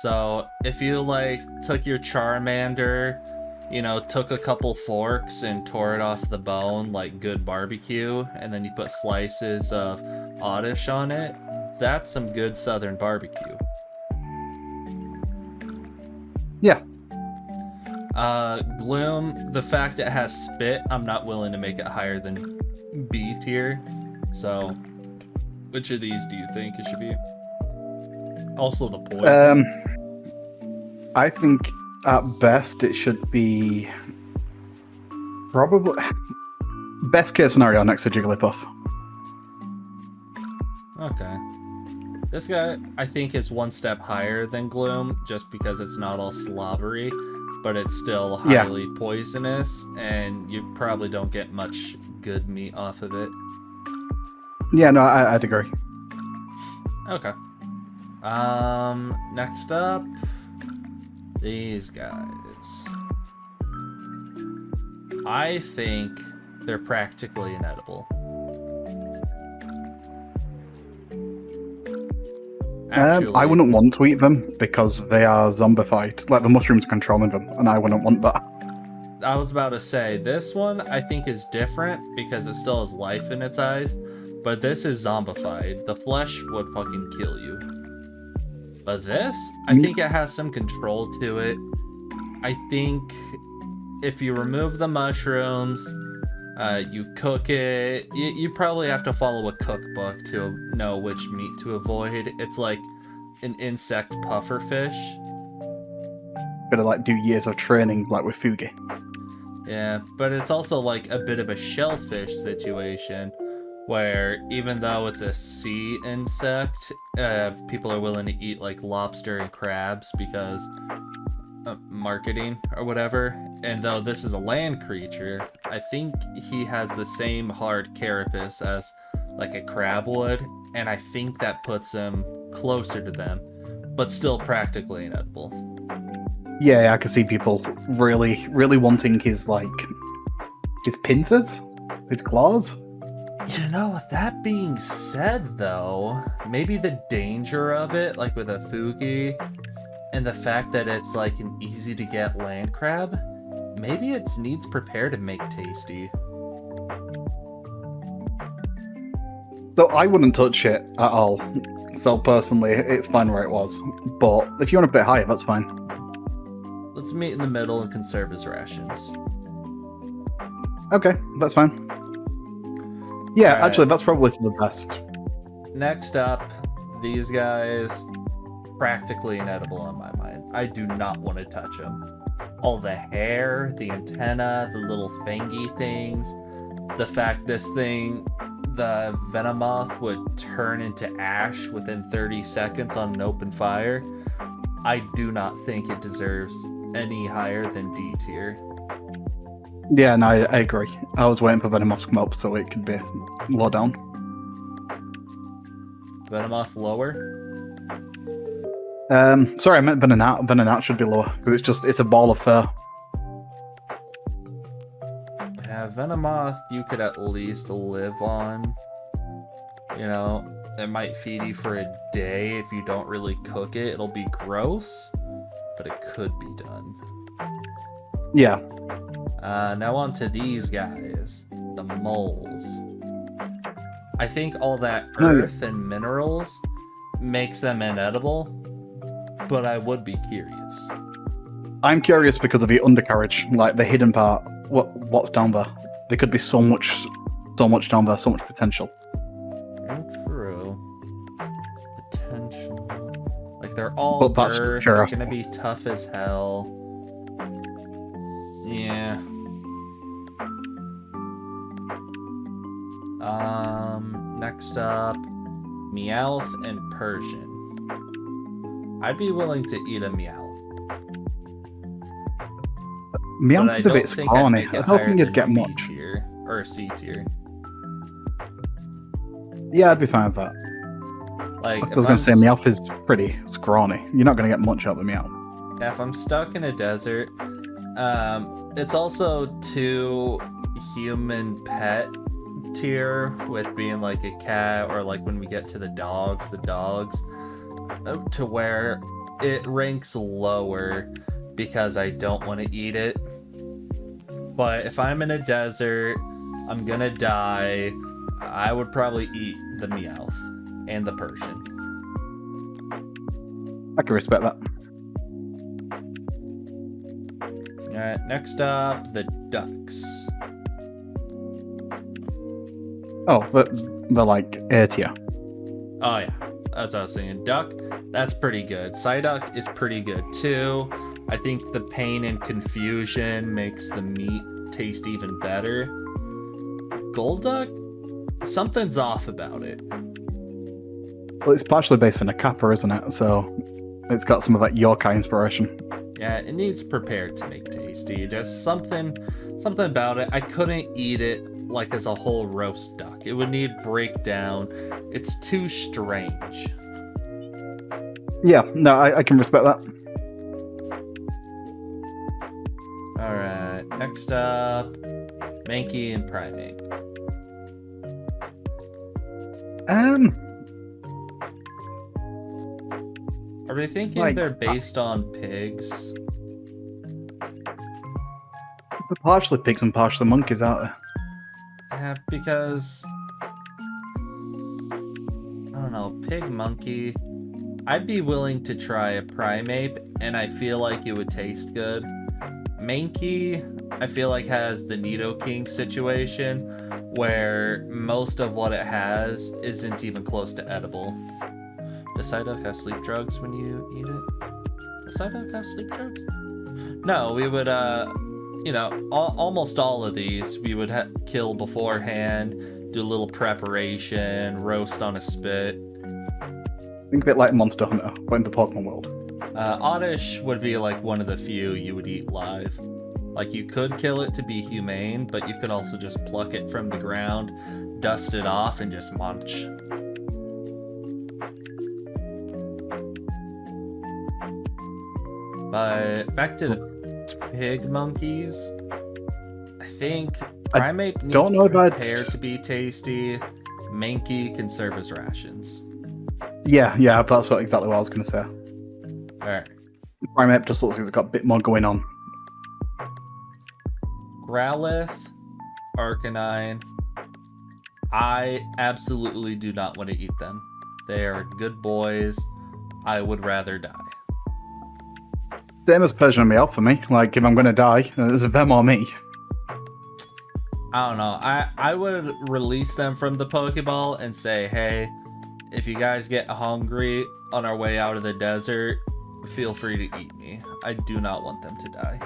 So if you like took your Charmander, you know, took a couple forks and tore it off the bone like good barbecue, and then you put slices of Oddish on it, that's some good southern barbecue. Yeah. Gloom, the fact it has spit, I'm not willing to make it higher than B tier. So, which of these do you think it should be? Also the poison. I think at best it should be probably best case scenario next to Jigglypuff. Okay. This guy, I think, is one step higher than Gloom, just because it's not all slobbery. but it's still Yeah. highly poisonous, and you probably don't get much good meat off of it. Yeah, no, I'd agree. Okay. Next up, these guys. I think they're practically inedible. Actually, I wouldn't want to eat them because they are zombified. Like the mushrooms controlling them, and I wouldn't want that. I was about to say, this one I think is different because it still has life in its eyes, but this is zombified. The flesh would fucking kill you. But this, I think it has some control to it. I think if you remove the mushrooms, you cook it, you probably have to follow a cookbook to know which meat to avoid. It's like an insect puffer fish. Gotta like do years of training, like with fugi. Yeah, but it's also like a bit of a shellfish situation where even though it's a sea insect, people are willing to eat like lobster and crabs because marketing or whatever. And though this is a land creature, I think he has the same hard carapace as like a crab would, and I think that puts him closer to them, but still practically inedible. Yeah, I can see people really, really wanting his pincers, his claws. You know, that being said, though, maybe the danger of it, like with a fugi, and the fact that it's like an easy to get land crab, maybe it needs prepared to make tasty. So I wouldn't touch it at all. So personally, it's fine where it was. But if you want to put it higher, that's fine. Let's meet in the middle and conserve his rations. Okay, that's fine. Yeah, Alright. actually, that's probably for the best. Next up, these guys, practically inedible in my mind. I do not want to touch them. All the hair, the antenna, the little fangy things, the fact this thing, the Venomoth would turn into ash within 30 seconds on an open fire. I do not think it deserves any higher than D tier. Yeah, no, I agree. I was waiting for Venomoth to come up so it could be low down. Venomoth lower? Sorry, I meant Venonat. Venonat should be lower because it's a ball of fur. Yeah, Venomoth you could at least live on. You know, it might feed you for a day if you don't really cook it. It'll be gross, but it could be done. Yeah. Now on to these guys, the moles. I think all that earth and minerals makes them inedible, but I would be curious. I'm curious because of the undercarriage, like the hidden part. What's down there? There could be so much down there, so much potential. Very true. Potential. Like they're all But that's earth, they're curiosity. gonna be tough as hell. Yeah. Next up, Meowth and Persian. I'd be willing to eat a Meowth. Meowth is a bit think I'd scrawny. make it I don't higher think you'd than get B much. tier or C tier. Yeah, I'd be fine with that. Like, I was going to say Meowth is pretty scrawny. You're not going to get much out of the Meowth. Yeah, if I'm stuck in a desert, it's also too human pet tier with being like a cat, or like when we get to the dogs, to where it ranks lower because I don't want to eat it. But if I'm in a desert, I'm gonna die, I would probably eat the Meowth and the Persian. I can respect that. Alright, next up, the ducks. Oh, they're like A tier. Oh yeah, that's what I was saying. Duck, that's pretty good. Psyduck is pretty good too. I think the pain and confusion makes the meat taste even better. Golduck, something's off about it. Well, it's partially based on a Kappa, isn't it? So it's got some of that Yokai inspiration. Yeah, it needs prepared to make tasty. Just something about it. I couldn't eat it like as a whole roast duck. It would need breakdown. It's too strange. Yeah, no, I can respect that. Alright, next up, Mankey and Primate. Are we thinking Like, they're based on pigs? Partially pigs and partially monkeys, aren't they? Yeah, because I don't know, pig monkey. I'd be willing to try a primate, and I feel like it would taste good. Mankey, I feel like has the Nidoking situation, where most of what it has isn't even close to edible. Does Psyduck have sleep drugs when you eat it? Does Psyduck have sleep drugs? No, we would, almost all of these we would kill beforehand, do a little preparation, roast on a spit. Think a bit like Monster Hunter, but in the Pokemon world. Oddish would be like one of the few you would eat live. Like, you could kill it to be humane, but you could also just pluck it from the ground, dust it off, and just munch. But back to the pig monkeys. I think primate needs to prepare to be tasty. Mankey can serve as rations. Yeah, that's exactly what I was going to say. Alright. Primate just looks like it's got a bit more going on. Growlithe, Arcanine. I absolutely do not want to eat them. They are good boys. I would rather die. Same as Persian and Meowth for me. Like, if I'm going to die, it's them or me. I don't know. I would release them from the Pokeball and say, hey, if you guys get hungry on our way out of the desert, feel free to eat me. I do not want them to die.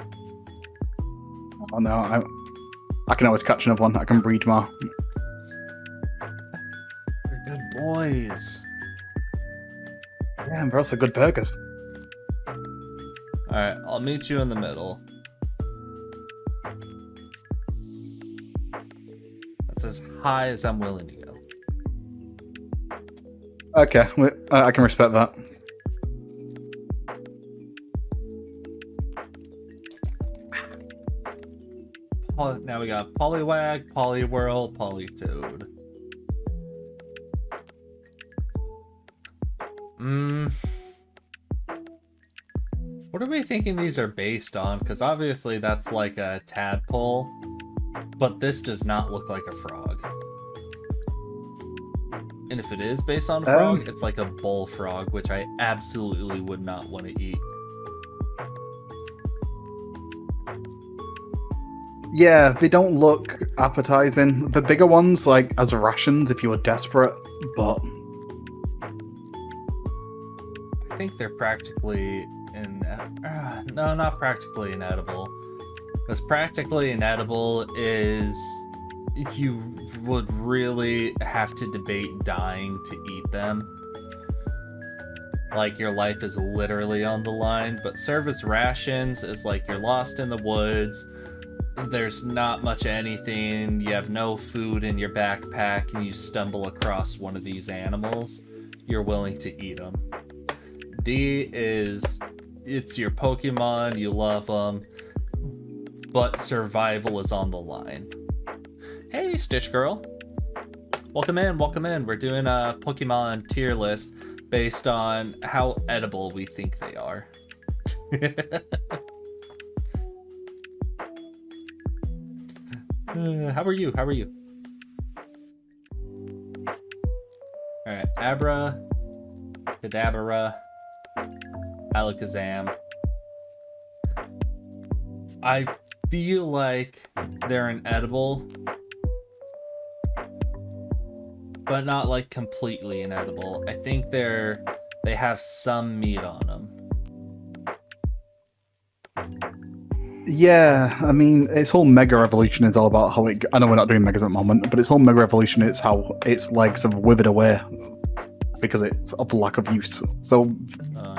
Oh no, I can always catch another one. I can breed more. They're good boys. Yeah, and they're also good burgers. Alright, I'll meet you in the middle. That's as high as I'm willing to go. Okay, I can respect that. Now we got Poliwag, Poliwhirl, Politoed. What are we thinking these are based on? Because obviously that's like a tadpole, but this does not look like a frog. And if it is based on a frog, it's like a bullfrog, which I absolutely would not want to eat. Yeah, they don't look appetizing. The bigger ones, like, as rations if you were desperate, but... I think they're practically no, not practically inedible. Because practically inedible is... you would really have to debate dying to eat them. Like, your life is literally on the line. But service rations is like you're lost in the woods. There's not much anything. You have no food in your backpack, and you stumble across one of these animals. You're willing to eat them. D is, it's your Pokemon, you love them, but survival is on the line. Hey, Stitch Girl. Welcome in, welcome in. We're doing a Pokemon tier list based on how edible we think they are. How are you? How are you? Alright, Abra, Kadabra, Alakazam. I feel like they're inedible, but not like completely inedible. I think they have some meat on them. Yeah, I mean, its whole Mega Evolution is all about how it... I know we're not doing Megas at the moment, but its whole Mega Evolution is how its legs have withered away because it's of lack of use. So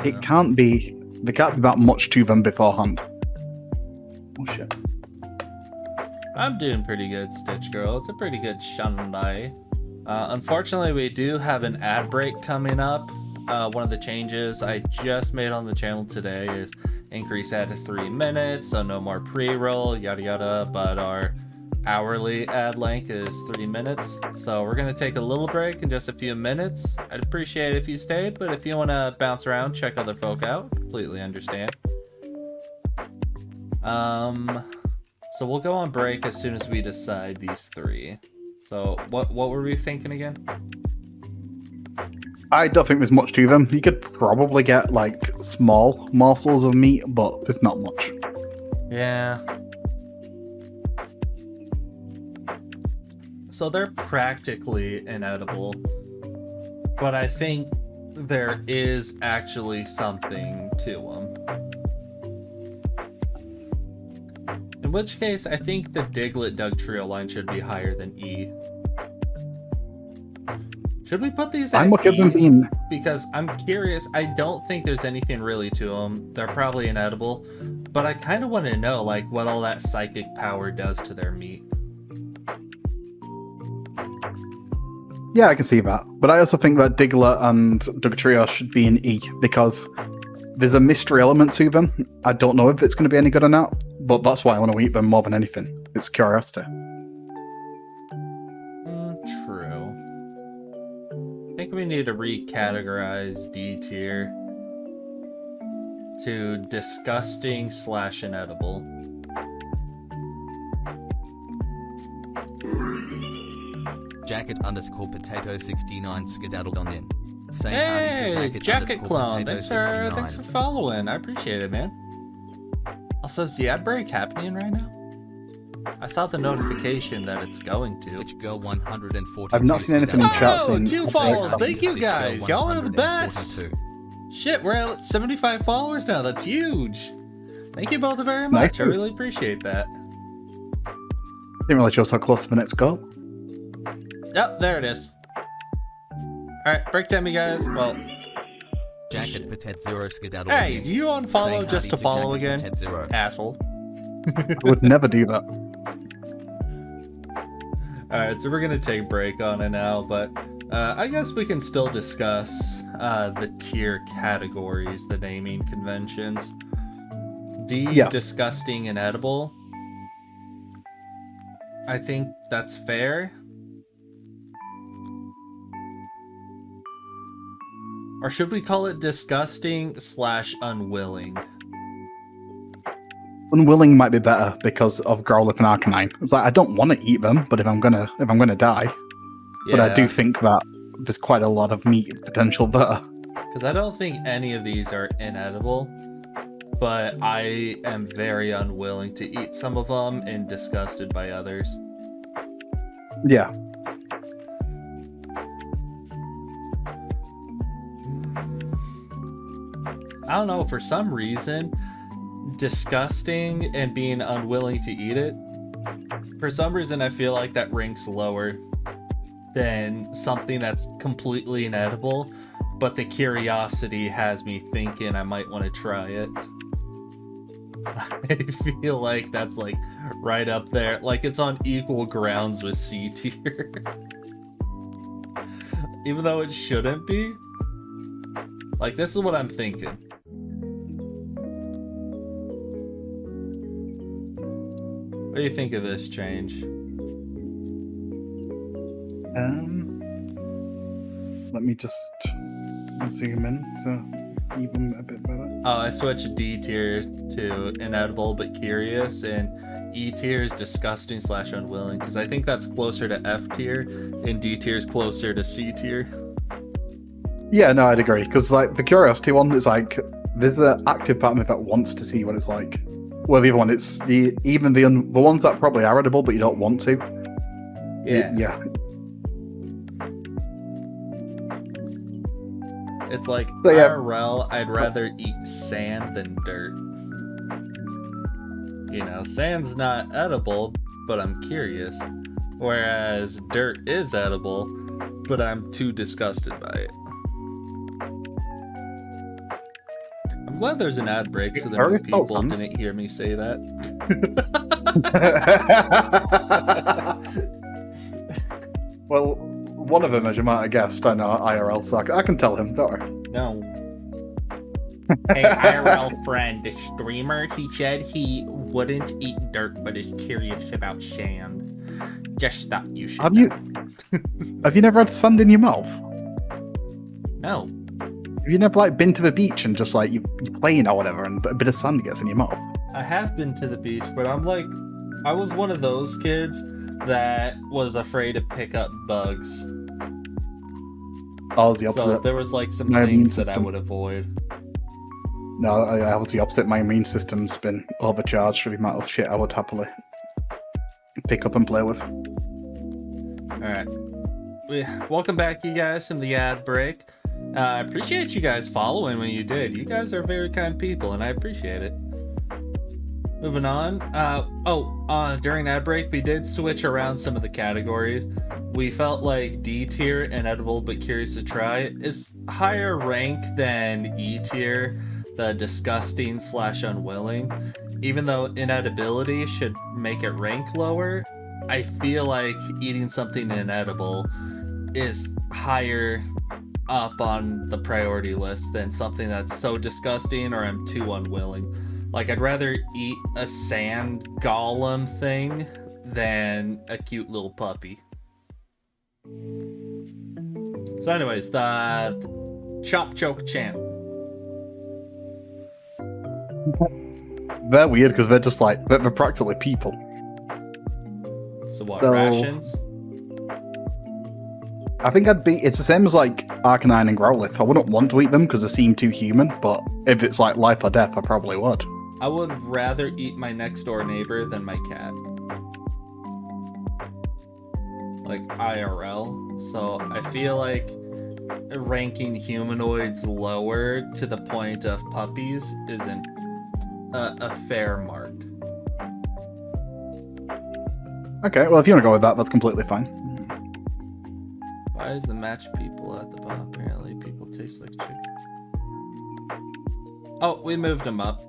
it can't be there can't be that much to them beforehand. Oh shit. I'm doing pretty good, Stitch Girl. It's a pretty good Sunday. Unfortunately, we do have an ad break coming up. One of the changes I just made on the channel today is increase ad to 3 minutes, so no more pre-roll, yada yada, but our hourly ad length is 3 minutes. So we're gonna take a little break in just a few minutes. I'd appreciate it if you stayed, but if you wanna bounce around, check other folk out, completely understand. So we'll go on break as soon as we decide these 3. So what were we thinking again? I don't think there's much to them. You could probably get like small morsels of meat, but there's not much. Yeah. So they're practically inedible, but I think there is actually something to them. In which case, I think the Diglett Doug trio line should be higher than E. Should we put these at I'm okay E? with them being... Because I'm curious, I don't think there's anything really to them. They're probably inedible, but I kind of want to know like what all that psychic power does to their meat. Yeah, I can see that. But I also think that Diglett and Dugtrio should be in E, because there's a mystery element to them. I don't know if it's going to be any good or not, but that's why I want to eat them more than anything. It's curiosity. True. I think we need to recategorize D tier to disgusting / inedible. Jackit _ potato 69 skedaddled on in. Say Hey, Jackit clone, thanks for 69. following. I appreciate it, man. Also, is the ad break happening right now? I saw the notification that it's going to. Stitch Girl 140. I've not seen anything in chat Oh, saying... 2 follows. Thank you guys. Y'all are the best. Shit, we're at 75 followers now. That's huge. Thank you both very much. Nice. I really appreciate that. Didn't really show us how close to the next goal. Yep, there it is. Alright, break time, you guys. Well, Jackit Potet 0 skedaddled. hey, do you unfollow Saying just to howdy follow Jackit again? Potet 0. Asshole. I would never do that. Alright, so we're gonna take a break on it now, but I guess we can still discuss the tier categories, the naming conventions. D, Yeah. disgusting and edible. I think that's fair. Or should we call it disgusting / unwilling? Unwilling might be better because of Growlithe and Arcanine. It's like I don't want to eat them, but if I'm gonna die. But I do think that there's quite a lot of meat potential there. Because I don't think any of these are inedible, but I am very unwilling to eat some of them and disgusted by others. Yeah. I don't know, for some reason, disgusting and being unwilling to eat it, for some reason I feel like that ranks lower than something that's completely inedible, but the curiosity has me thinking I might want to try it. I feel like that's like right up there, like it's on equal grounds with C tier. Even though it shouldn't be. Like, this is what I'm thinking. What do you think of this change? Let me just zoom in to see them a bit better. Oh, I switched D tier to inedible but curious, and E tier is disgusting / unwilling, because I think that's closer to F tier, and D tier is closer to C tier. Yeah, no, I'd agree. Because like the curiosity one is like there's an active part of me that wants to see what it's like. Well, the other one, it's the ones that probably are edible, but you don't want to. Yeah. It's like, So, yeah. IRL, I'd rather eat sand than dirt. You know, sand's not edible, but I'm curious. Whereas dirt is edible, but I'm too disgusted by it. I'm I'm glad there's an ad break so the Very new still people sand. didn't hear me say that. Well, one of them, as you might have guessed, I know IRL, so I can tell him, don't worry. No. Hey, IRL friend, streamer, he said he wouldn't eat dirt but is curious about sand. Just thought you should Have know. Have you never had sand in your mouth? No. Have you never like been to the beach and just like you're playing or whatever and a bit of sand gets in your mouth? I have been to the beach, but I'm like, I was one of those kids that was afraid to pick up bugs. I was the opposite. So there was like some My immune things that I system. would avoid. No, I was the opposite. My immune system's been overcharged for the amount of shit I would happily pick up and play with. Alright. Welcome back, you guys, from the ad break. I appreciate you guys following when you did. You guys are very kind people, and I appreciate it. Moving on. During ad break, we did switch around some of the categories. We felt like D tier, inedible but curious to try, is higher rank than E tier, the disgusting / unwilling. Even though inedibility should make it rank lower, I feel like eating something inedible is higher up on the priority list than something that's so disgusting or I'm too unwilling. Like, I'd rather eat a sand golem thing than a cute little puppy. So anyways, the Chop Choke Champ. They're weird because they're just like, they're practically people. So what, So- rations? I think it's the same as like Arcanine and Growlithe. I wouldn't want to eat them because they seem too human, but if it's like life or death, I probably would. I would rather eat my next door neighbor than my cat. Like IRL. So I feel like ranking humanoids lower to the point of puppies isn't a fair mark. Okay, well if you want to go with that, that's completely fine. Why is the match people at the bottom? Apparently people taste like chicken. Oh, we moved them up.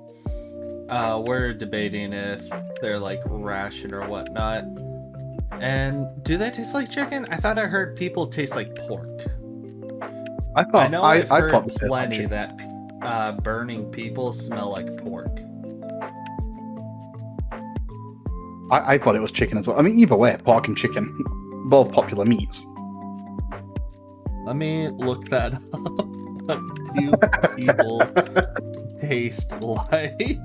We're debating if they're like ration or whatnot. And do they taste like chicken? I thought I heard people taste like pork. I know I've heard thought they tasted like plenty chicken. that burning people smell like pork. I thought it was chicken as well. I mean, either way, pork and chicken, both popular meats. Let me look that up. What do people taste like?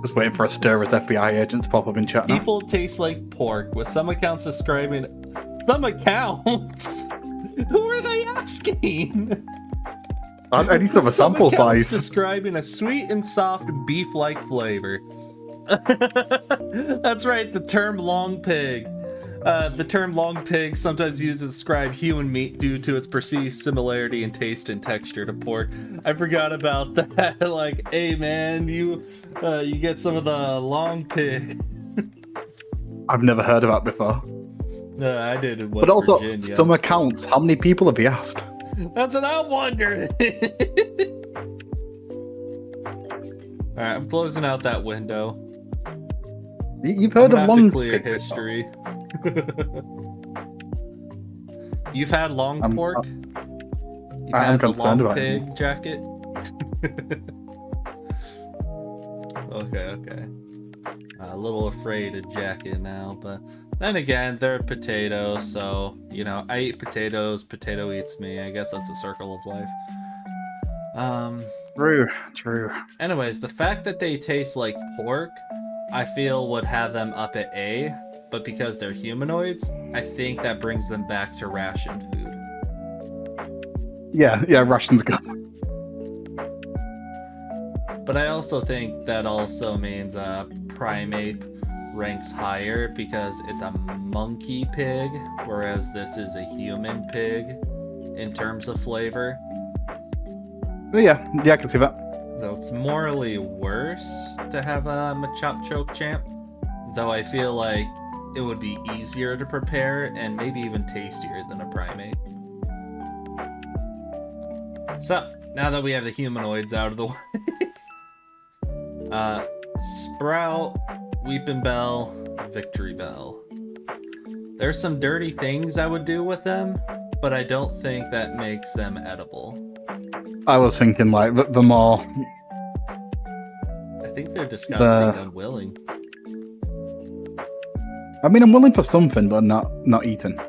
Just waiting for a stir as FBI agents pop up in chat now. People taste like pork, with some accounts describing... Some accounts? Who are they asking? I need to have a Some sample accounts size. describing a sweet and soft beef-like flavor. That's right, the term long pig. The term long pig sometimes used to describe human meat due to its perceived similarity in taste and texture to pork. I forgot about that. Like, hey man, you get some of the long pig. I've never heard of that before. I did in West But also, Virginia. some accounts, how many people have you asked? That's what I'm wondering. Alright, I'm closing out that window. You've I'm heard gonna of have long to clear pig before? history. You've had long I'm- pork? You've I'm had the concerned long about it. pig jacket? Okay. A little afraid of jacket now, but then again, they're potatoes, so, you know, I eat potatoes, potato eats me. I guess that's a circle of life. True. Anyways, the fact that they taste like pork, I feel would have them up at A, but because they're humanoids, I think that brings them back to rationed food. Yeah, rations good. But I also think that also means primate ranks higher because it's a monkey pig, whereas this is a human pig in terms of flavor. But yeah, I can see that. So it's morally worse to have a Machop Choke Champ, though I feel like it would be easier to prepare and maybe even tastier than a primate. So, now that we have the humanoids out of the way. Sprout, Weeping Bell, Victory Bell. There's some dirty things I would do with them, but I don't think that makes them edible. I was thinking like the more. I think they're disgusting, unwilling. I mean, I'm willing for something, but not eating.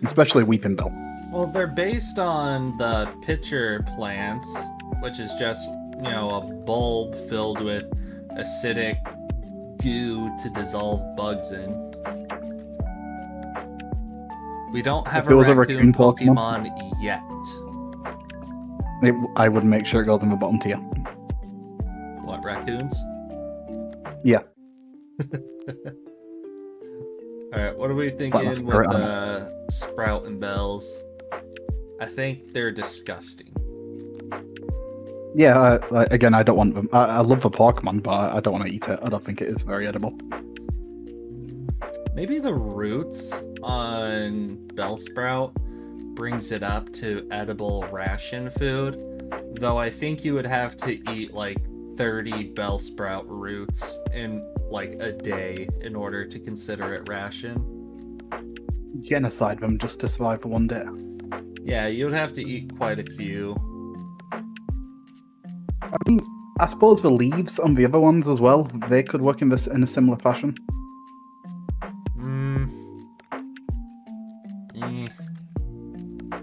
Especially Weeping Bell. Well, they're based on the pitcher plants, which is just, you know, a bulb filled with acidic goo to dissolve bugs in. We don't have If it was a a raccoon raccoon Pokemon yet. I would make sure it goes in the bottom tier. What, raccoons? Yeah. Alright, what are we thinking with Sprout and Bells? I think they're disgusting. Yeah, again, I don't want them. I love the Pokemon, but I don't want to eat it. I don't think it is very edible. Maybe the roots on Bellsprout brings it up to edible ration food, though I think you would have to eat like 30 Bellsprout roots in like a day in order to consider it ration. Genocide them just to survive for one day. Yeah, you would have to eat quite a few. I mean, I suppose the leaves on the other ones as well, they could work in a similar fashion.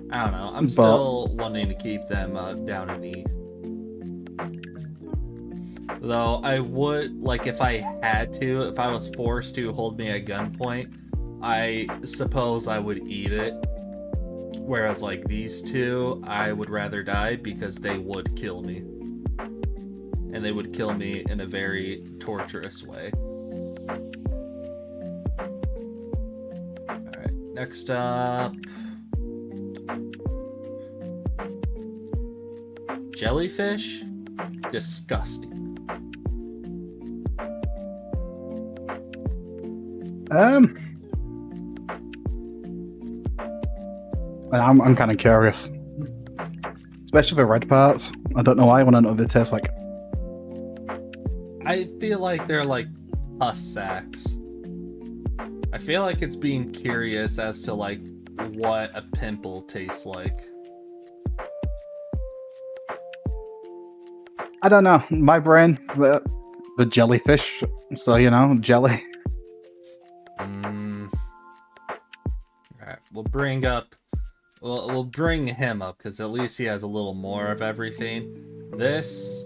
I don't know. I'm still wanting to keep them down in E. Though I would, like, if I had to, if I was forced to hold me at gunpoint, I suppose I would eat it. Whereas, like, these two, I would rather die because they would kill me. And they would kill me in a very torturous way. Alright, next up... Jellyfish? Disgusting. I'm kind of curious. Especially the red parts. I don't know why. I want to know what they taste like. I feel like they're like pus sacks. I feel like it's being curious as to like what a pimple tastes like. I don't know. My brain, the jellyfish. So, you know, jelly. Alright, we'll bring him up because at least he has a little more of everything. This,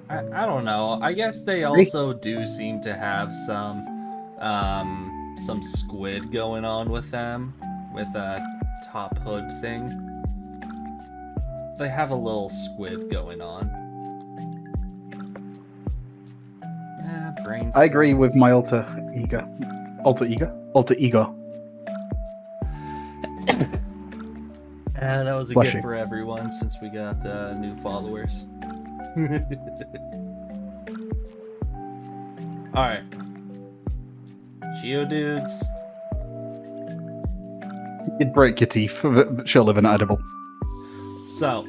I don't know. I guess they also do seem to have some squid going on with them, with a top hood thing. They have a little squid going on. Brains. I agree with my alter ego. That was a gift for everyone since we got new followers. Alright. Geodudes. You'd break your teeth, but she'll live in edible. So,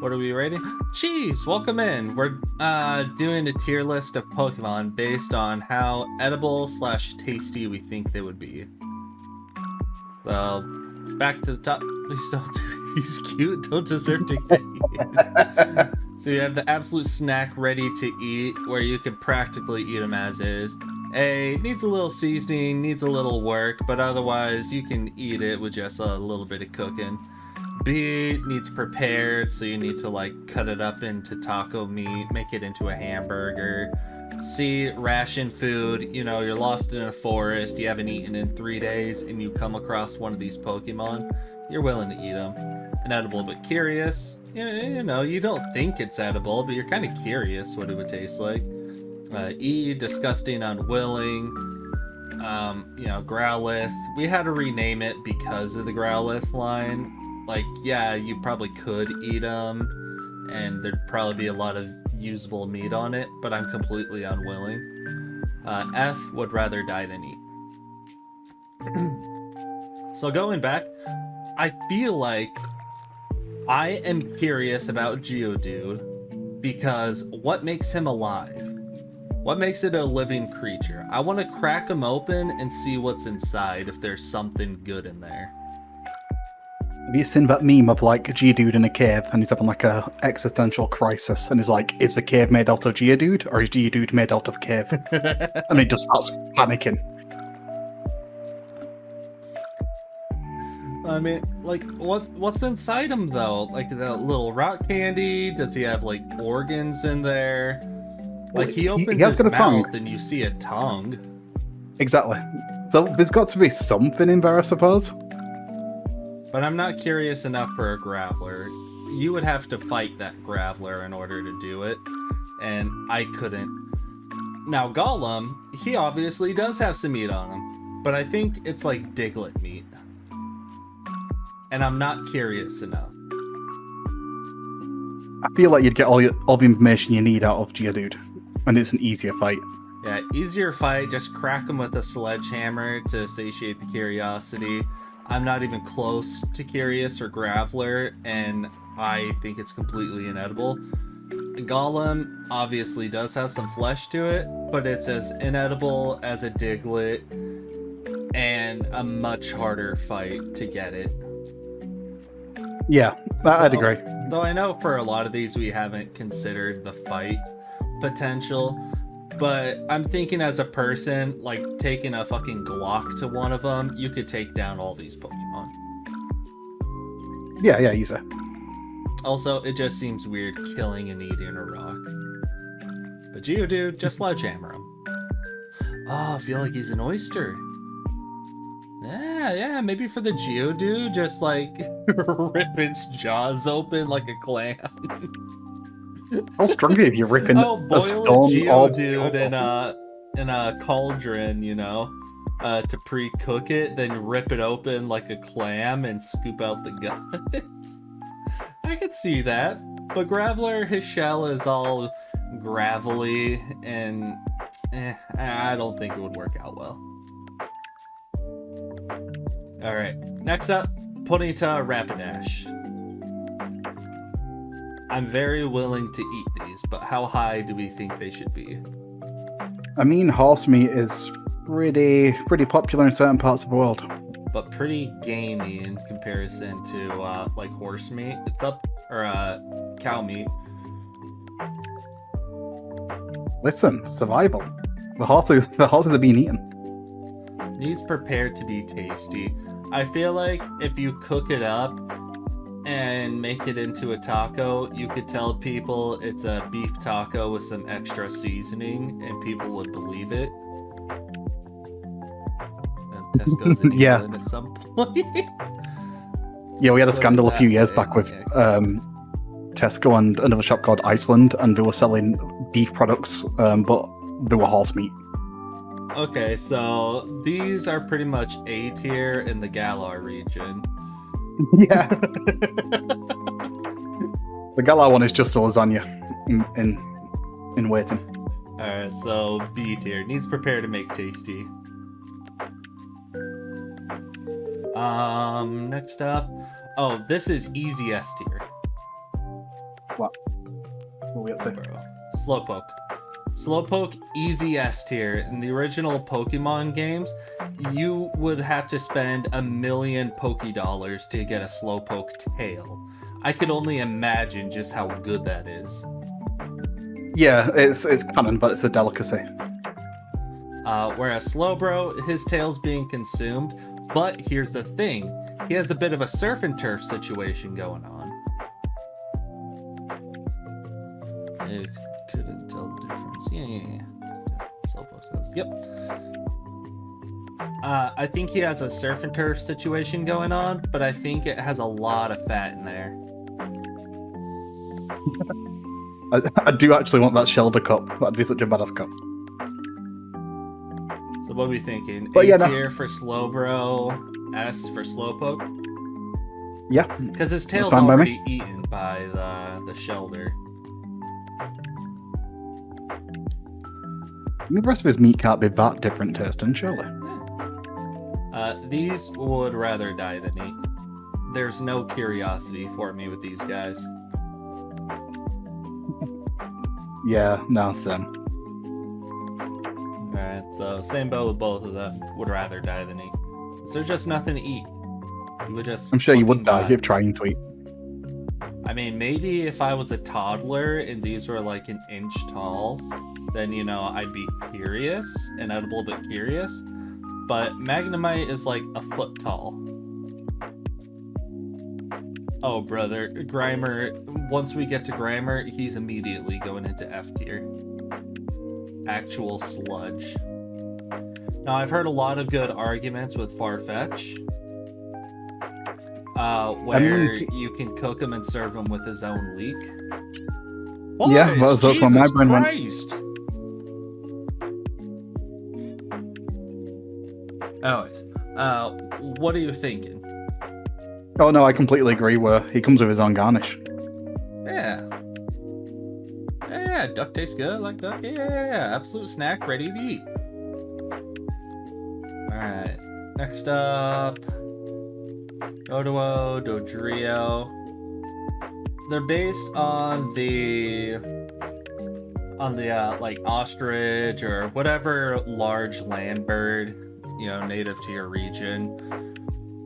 what are we rating? Jeez, welcome in. We're doing a tier list of Pokemon based on how edible / tasty we think they would be. So, back to the top. Please don't. He's cute. Don't deserve to get eaten. So you have the absolute snack ready to eat, where you could practically eat them as is. A, needs a little seasoning, needs a little work, but otherwise you can eat it with just a little bit of cooking. B, needs prepared, so you need to like cut it up into taco meat, make it into a hamburger. C, ration food. You know, you're lost in a forest, you haven't eaten in 3 days, and you come across one of these Pokemon, you're willing to eat them. Inedible but curious. You know, you don't think it's edible, but you're kind of curious what it would taste like. E, disgusting, unwilling. You know, Growlithe. We had to rename it because of the Growlithe line. Like, yeah, you probably could eat them, and there'd probably be a lot of usable meat on it, but I'm completely unwilling. F, would rather die than eat. So going back, I feel like I am curious about Geodude because what makes him alive? What makes it a living creature? I want to crack him open and see what's inside, if there's something good in there. Have you seen that meme of like Geodude in a cave and he's having like a existential crisis and he's like, is the cave made out of Geodude or is Geodude made out of cave? And he just starts panicking. I mean, like, what's inside him though? Like that little rock candy? Does he have like organs in there? Like he opens has his got a tongue. mouth and you see a tongue. Exactly. So there's got to be something in there, I suppose. But I'm not curious enough for a Graveler. You would have to fight that Graveler in order to do it, and I couldn't. Now Golem, he obviously does have some meat on him, but I think it's like Diglett meat. And I'm not curious enough. I feel like you'd get all the information you need out of Geodude, and it's an easier fight. Yeah, easier fight, just crack him with a sledgehammer to satiate the curiosity. I'm not even close to Curious or Graveler, and I think it's completely inedible. Golem obviously does have some flesh to it, but it's as inedible as a Diglett, and a much harder fight to get it. Yeah, I'd agree. Though I know for a lot of these we haven't considered the fight potential, but I'm thinking as a person, like taking a fucking Glock to one of them, you could take down all these Pokemon. Yeah, easy. Also, it just seems weird killing and eating a rock. But Geodude, just sledgehammer him. Oh, I feel like he's an oyster. Yeah, maybe for the Geodude, just like rip its jaws open like a clam. How strong are you if you're ripping boil a stone Geodude in a cauldron, you know, to pre-cook it, then rip it open like a clam and scoop out the guts. I could see that, but Graveler, his shell is all gravelly, and I don't think it would work out well. Alright, next up, Ponyta Rapidash. I'm very willing to eat these, but how high do we think they should be? I mean, horse meat is pretty popular in certain parts of the world. But pretty gamey in comparison to like horse meat. It's up, or cow meat. Listen, survival. The horses are being eaten. Needs prepared to be tasty. I feel like if you cook it up and make it into a taco, you could tell people it's a beef taco with some extra seasoning, and people would believe it. And Tesco's in Yeah. England at some point. Yeah, we had a scandal a few years back with Tesco and another shop called Iceland, and they were selling beef products, but they were horse meat. Okay, so these are pretty much A tier in the Galar region. Yeah. The Galar one is just a lasagna in waiting. Alright, so B tier. Needs prepared to make tasty. Next up. Oh, this is easy S tier. What are we up to? Slowpoke. Slowpoke, easy S tier. In the original Pokemon games, you would have to spend $1 million Poké-Dollars to get a Slowpoke tail. I could only imagine just how good that is. Yeah, it's canon, but it's a delicacy. Whereas Slowbro, his tail's being consumed, but here's the thing. He has a bit of a surf and turf situation going on. I couldn't tell the difference. Yeah. Slowpoke says, yep. I think he has a surf and turf situation going on, but I think it has a lot of fat in there. I do actually want that Shelder cup. That'd be such a badass cup. So what are we thinking? But A yeah, tier for Slowbro, S for Slowpoke? Yeah. Because his tail's fine by me. already eaten by the Shelder. The rest of his meat can't be that different tasting, surely. These would rather die than eat. there's no curiosity for me with these guys. Yeah, no, same. Alright, so same boat with both of them. Would rather die than eat. So there's just nothing to eat. You would just I'm sure you would fucking die if trying to eat. I mean, maybe if I was a toddler and these were like an inch tall, then, you know, I'd be curious, and I'd be a little bit curious. But Magnemite is like a foot tall. Oh, brother. Grimer, once we get to Grimer, he's immediately going into F tier. Actual sludge. Now, I've heard a lot of good arguments with Farfetch. Where you can cook him and serve him with his own leek. Boys, Yeah, well, that's what my Jesus brain went. Christ! Anyways, what are you thinking? Oh no, I completely agree. Where he comes with his own garnish. Yeah. Yeah, duck tastes good like duck. Yeah, absolute snack ready to eat. Alright, next up. Doduo, Dodrio. They're based on the like ostrich or whatever large land bird, you know, native to your region,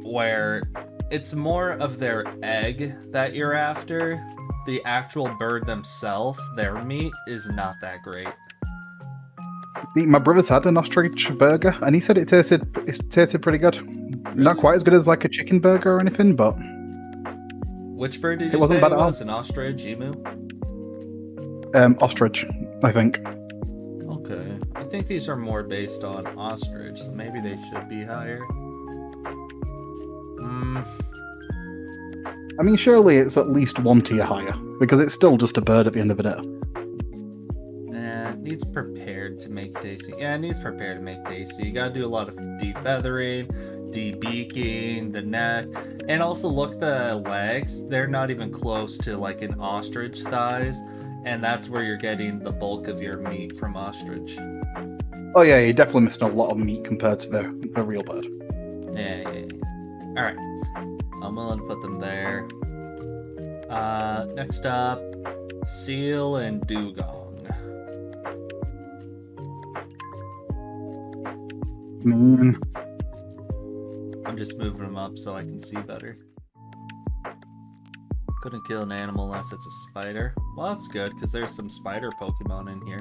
where it's more of their egg that you're after. The actual bird themselves, their meat is not that great. My brother's had an ostrich burger, and he said it tasted pretty good. Not quite as good as like a chicken burger or anything, but Which bird did It you wasn't say bad it at all. was? An ostrich, emu? ostrich, I think. Okay. I think these are more based on ostrich, so maybe they should be higher. I mean, surely it's at least one tier higher, because it's still just a bird at the end of the day. It needs prepared to make tasty. Yeah, it needs prepared to make tasty. You gotta do a lot of defeathering, debeaking, the neck, and also look the legs. They're not even close to like an ostrich thighs, and that's where you're getting the bulk of your meat from ostrich. Oh yeah, you're definitely missing a lot of meat compared to the real bird. Yeah. All right, I'm willing to put them there. Next up, seal and dugong. Mm, I'm just moving them up so I can see better. Couldn't kill an animal unless it's a spider. Well, that's good, because there's some spider Pokemon in here.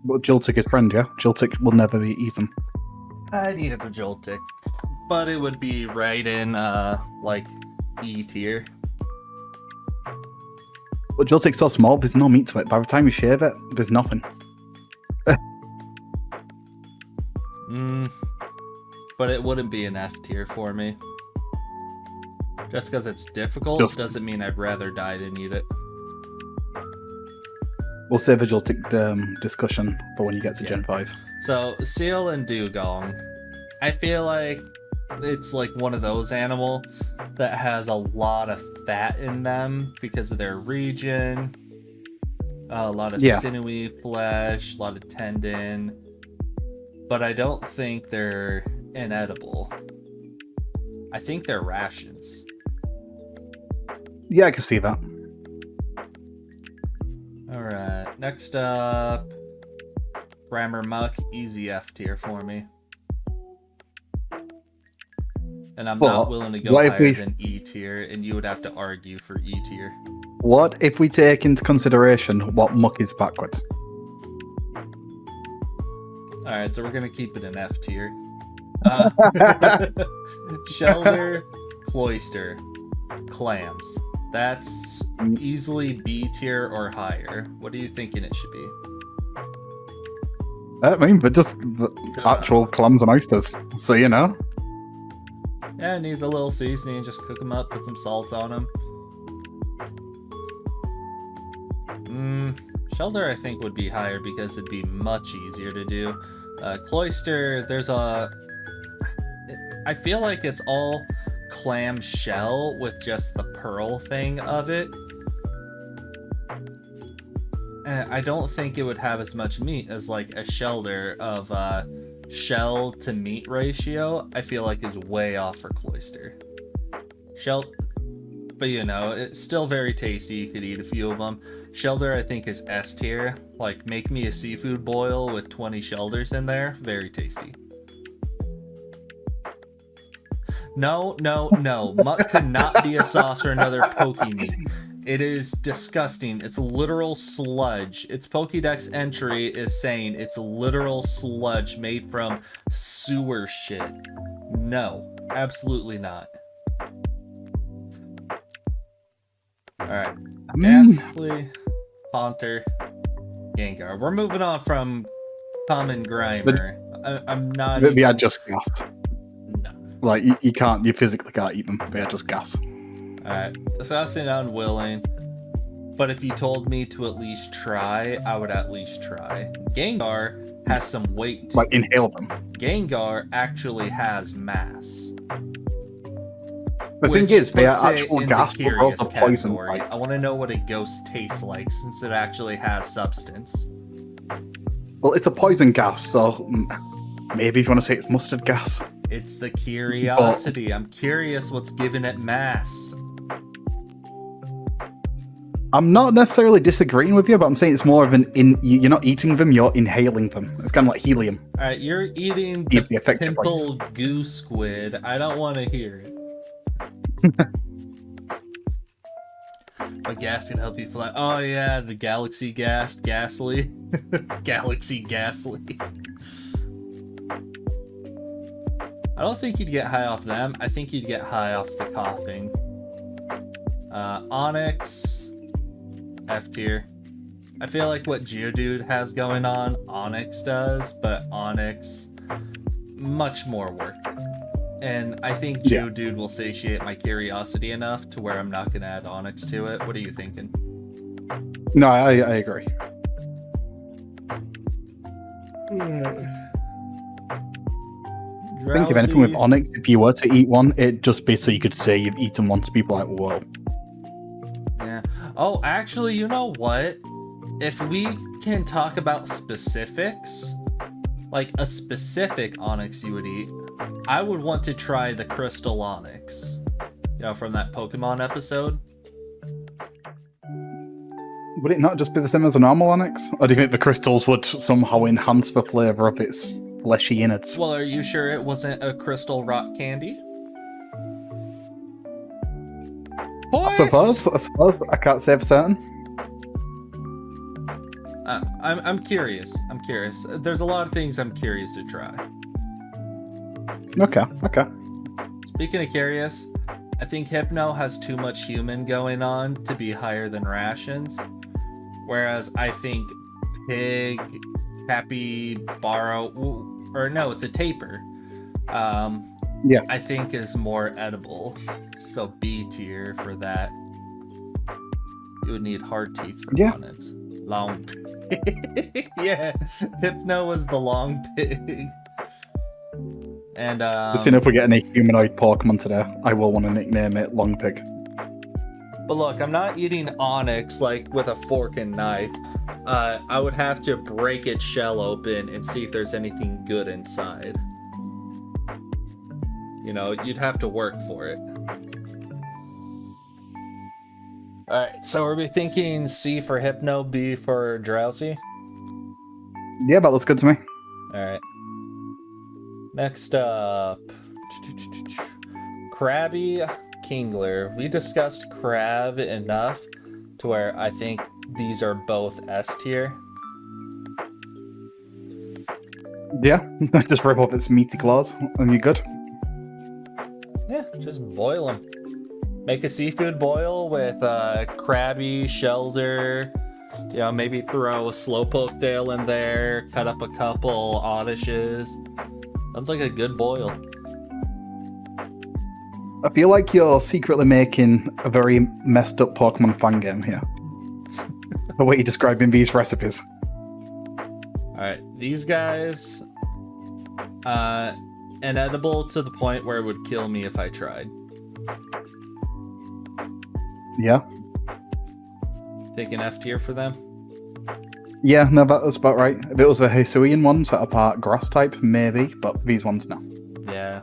but Jiltic is friend, yeah? Jiltic will never be eaten. I needed a Joltik, but it would be right in, like, E tier. But Jiltic's so small, there's no meat to it. By the time you shave it, there's nothing. But it wouldn't be an F tier for me. Just because it's difficult doesn't mean I'd rather die than eat it. We'll save a Jiltic discussion for when you get to Gen 5. So, seal and dugong. I feel like it's like one of those animal that has a lot of fat in them because of their region. A lot of sinewy flesh, a lot of tendon. But I don't think they're inedible. I think they're rations. Yeah, I can see that. Alright, next up, Grammar Muck, easy F tier for me. And I'm not willing to go higher than E tier, and you would have to argue for E tier. What if we take into consideration what muck is backwards? Alright, so we're gonna keep it an F tier. Shelter, cloister, clams. That's easily B tier or higher. What are you thinking it should be? I mean, but just the actual clams and oysters. So, you know. Yeah, it needs a little seasoning. Just cook them up, put some salt on them. Shelter, I think, would be higher because it'd be much easier to do. Cloister, there's a... I feel like it's all clam shell with just the pearl thing of it. I don't think it would have as much meat as like a shelter of shell to meat ratio, I feel like is way off for Cloyster. Shell, but you know, it's still very tasty. You could eat a few of them. Shelder, I think, is S tier. Like, make me a seafood boil with 20 shelders in there. Very tasty. No. Mutt could not be a sauce or another Pokemeat. It is disgusting. It's literal sludge. Its Pokédex entry is saying it's literal sludge made from sewer shit. No, absolutely not. Alright. Ghastly, Haunter, Gengar. We're moving on from Common Grimer. I'm not They are just gas. No. Like, you physically can't eat them. They are just gas. Alright, disgusting, unwilling. But if you told me to at least try, I would at least try. Gengar has some weight. Like, inhale them. Gengar actually has mass. The thing is, they are actual gas, but they're also poison. Category. I want to know what a ghost tastes like, since it actually has substance. Well, it's a poison gas, so maybe if you want to say it's mustard gas. It's the curiosity. I'm curious what's giving it mass. I'm not necessarily disagreeing with you, but I'm saying it's more of you're not eating them, you're inhaling them. It's kind of like helium. Alright, you're eating the the pimple goo squid. I don't want to hear it. But gas can help you fly. Oh yeah, the Galaxy Ghastly. Galaxy Ghastly. I don't think you'd get high off them. I think you'd get high off the coughing. Onyx, F tier. I feel like what Geodude has going on, Onyx does, but Onyx, much more work. And I think Geodude will satiate my curiosity enough to where I'm not going to add Onyx to it. What are you thinking? No, I agree. I think if anything with Onyx, if you were to eat one, it'd just be so you could say you've eaten one, so people are like, whoa. Yeah. Oh, actually, you know what? If we can talk about specifics, like a specific Onyx you would eat, I would want to try the Crystal Onyx. You know, from that Pokemon episode. Would it not just be the same as a normal Onyx? Or do you think the crystals would somehow enhance the flavour of its fleshy innards? Well, are you sure it wasn't a crystal rock candy? I suppose. I can't say for certain. I'm curious. There's a lot of things I'm curious to try. Okay. Speaking of curious, I think Hypno has too much human going on to be higher than Rations. Whereas I think Pig, Capybara, or no, it's a Taper. I think is more edible. So B tier for that. You would need hard teeth for Onyx. Long Pig. Yeah, Hypno was the long pig. And just seeing if we get any humanoid Pokemon today, I will want to nickname it Long Pig. But look, I'm not eating Onyx like with a fork and knife. I would have to break its shell open and see if there's anything good inside. You know, you'd have to work for it. Alright, so are we thinking C for Hypno, B for Drowsy? Yeah, that looks good to me. Alright. Next up, Krabby, Kingler. We discussed Crab enough to where I think these are both S tier. Yeah, just rip off its meaty claws and you're good. Yeah, just boil them. Make a seafood boil with Krabby, Shelder. You know, maybe throw a Slowpoke Dale in there. Cut up a couple Oddishes. Sounds like a good boil. I feel like you're secretly making a very messed up Pokemon fan game here. The way you're describing these recipes. Alright, these guys, inedible to the point where it would kill me if I tried. Yeah. Think an F tier for them? Yeah, no, that's about right. If it was the Hisuian ones that are part grass type, maybe, but these ones, no. Yeah.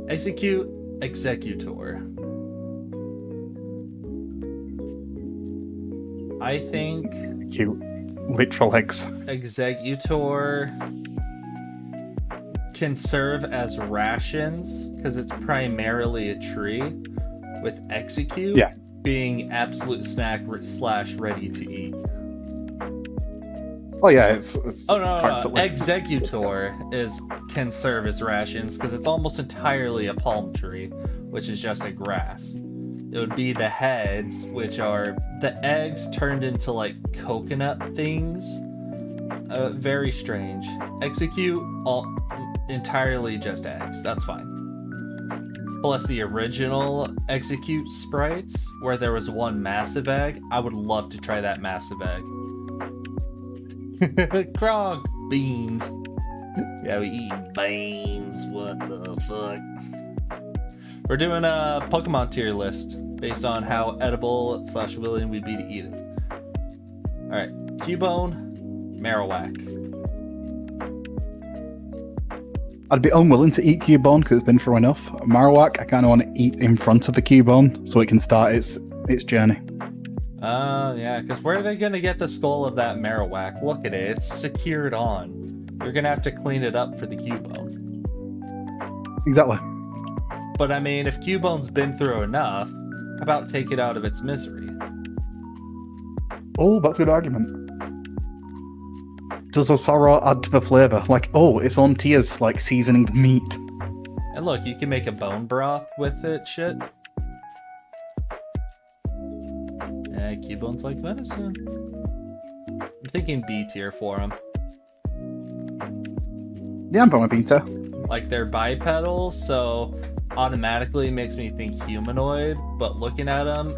Execute Executor. I think Cute. Literal eggs. Executor can serve as rations because it's primarily a tree, with Execute being absolute snack slash ready to eat. Oh yeah, it's Oh no. Executor can serve as rations because it's almost entirely a palm tree, which is just a grass. It would be the heads, which are the eggs turned into like coconut things. Very strange. Execute entirely just eggs. That's fine. Plus the original Execute sprites, where there was one massive egg. I would love to try that massive egg. Krog beans. Yeah, we eat beans. What the fuck? We're doing a Pokemon tier list based on how edible / willing we'd be to eat it. Alright, Cubone, Marowak. I'd be unwilling to eat Cubone because it's been through enough. Marowak, I kind of want to eat in front of the Cubone so it can start its journey. Yeah, because where are they going to get the skull of that Marowak? Look at it, it's secured on. You're going to have to clean it up for the Cubone. Exactly. But I mean, if Cubone's been through enough, how about take it out of its misery? Oh, that's a good argument. Does a sorrow add to the flavor? Like, oh, it's on tiers, like seasoning the meat. And look, you can make a bone broth with it, shit. Yeah, Cubone's like venison. I'm thinking B tier for them. Yeah, I'm fine with Peter. Like, they're bipedal, so automatically makes me think humanoid, but looking at them,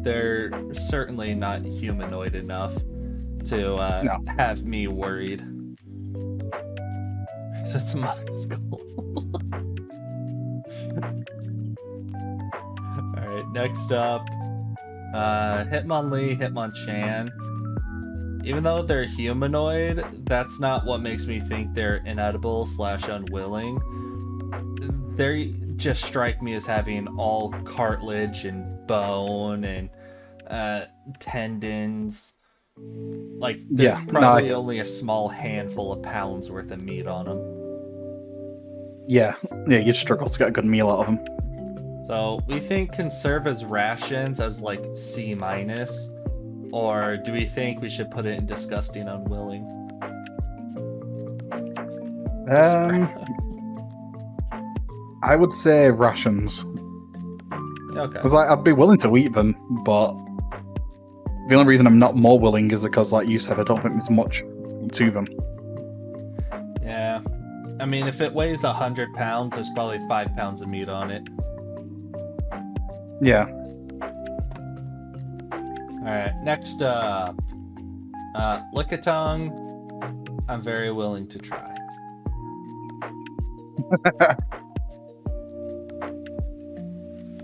they're certainly not humanoid enough to have me worried. Is that some other skull? Alright, next up, Hitmonlee, Hitmonchan. Even though they're humanoid, that's not what makes me think they're inedible / unwilling. They just strike me as having all cartilage and bone and tendons. Like, there's probably only a small handful of pounds worth of meat on them. Yeah, you'd struggle to get a good meal out of them. So, we think can serve as rations as like C-, or do we think we should put it in disgusting unwilling? I would say rations. Okay. Because I'd be willing to eat them, but the only reason I'm not more willing is because, like you said, I don't think there's much to them. Yeah. I mean, if it weighs 100 pounds, there's probably 5 pounds of meat on it. Yeah. Alright, next up. Lickitung, I'm very willing to try.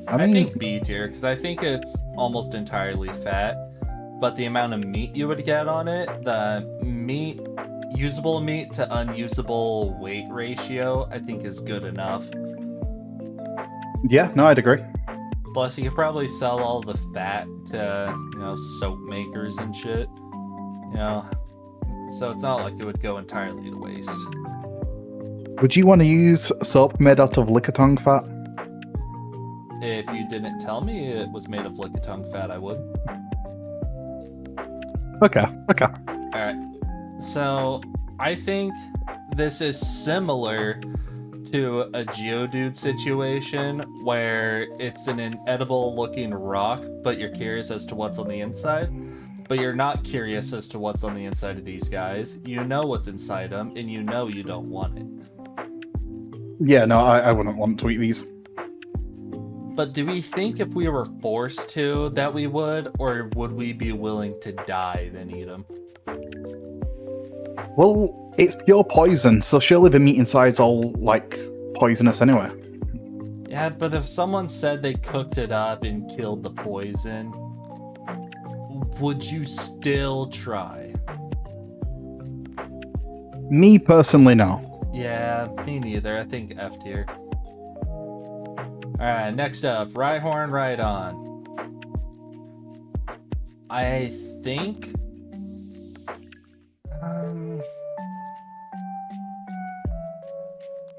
I think B tier, because I think it's almost entirely fat, but the amount of meat you would get on it, the usable meat to unusable weight ratio, I think is good enough. Yeah, no, I'd agree. Plus, you could probably sell all the fat to, soap makers and shit. So it's not like it would go entirely to waste. Would you want to use soap made out of Lickitung fat? If you didn't tell me it was made of Lickitung fat, I would. Okay. Alright. So, I think this is similar to a Geodude situation where it's an inedible looking rock, but you're curious as to what's on the inside. But you're not curious as to what's on the inside of these guys. You know what's inside them, and you know you don't want it. Yeah, no, I wouldn't want to eat these. But do we think if we were forced to that we would, or would we be willing to die then eat them? Well, it's pure poison, so surely the meat inside's all, like, poisonous anyway. Yeah, but if someone said they cooked it up and killed the poison, would you still try? Me personally, no. Yeah, me neither. I think F tier. Alright, next up, Rhyhorn Rhydon. I think...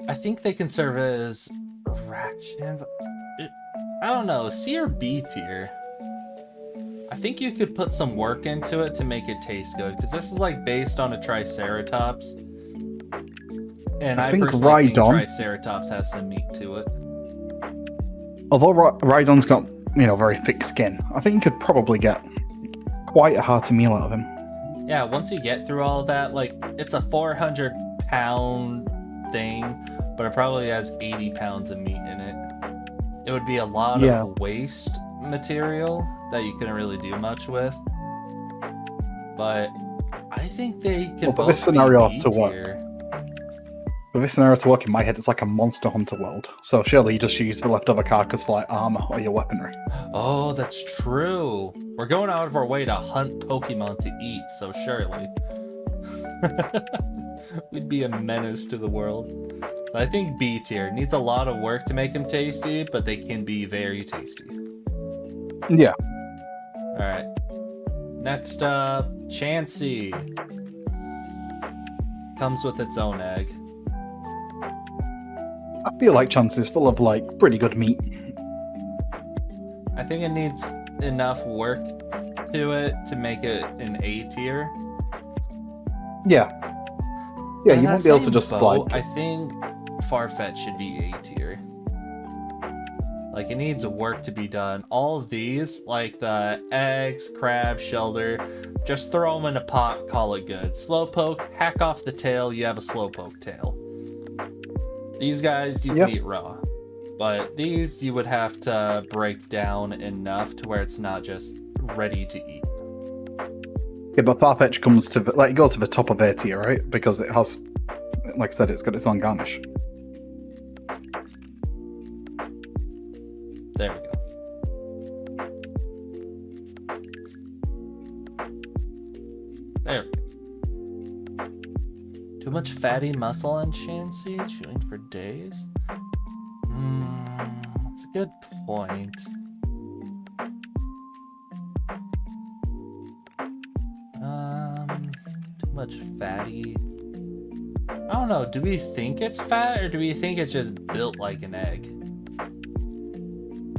I think they can serve as rations. I don't know, C or B tier. I think you could put some work into it to make it taste good, because this is like based on a Triceratops. And I think personally think Rhydon, Triceratops has some meat to it. although Rhydon's got, very thick skin, I think you could probably get quite a hearty meal out of him. Yeah, once you get through all of that, like, it's a 400-pound thing, but it probably has 80 pounds of meat in it. It would be a lot of waste material that you couldn't really do much with. But I think they could both this scenario be to B work. tier. For this scenario to work in my head, it's like a Monster Hunter world. So surely you just use the leftover carcass for like armor or your weaponry. Oh, that's true. We're going out of our way to hunt Pokemon to eat, so surely. We'd be a menace to the world. So I think B tier. Needs a lot of work to make them tasty, but they can be very tasty. Yeah. Alright. Next up, Chansey. Comes with its own egg. I feel like Chance is full of like pretty good meat. I think it needs enough work to it to make it an A tier. Yeah. Yeah, In you that won't be able to same just boat, like... I think Farfetch should be A tier. Like, it needs work to be done. All of these, like the eggs, crab, shelter, just throw them in a pot, call it good. Slowpoke, hack off the tail, you have a Slowpoke tail. These guys you can eat raw. But these you would have to break down enough to where it's not just ready to eat. Yeah, but Farfetch comes to it goes to the top of A tier, right? Because it has, like I said, it's got its own garnish. There we go. There we go. Too much fatty muscle on Chansey, chewing for days? That's a good point. Too much fatty. I don't know, do we think it's fat or do we think it's just built like an egg?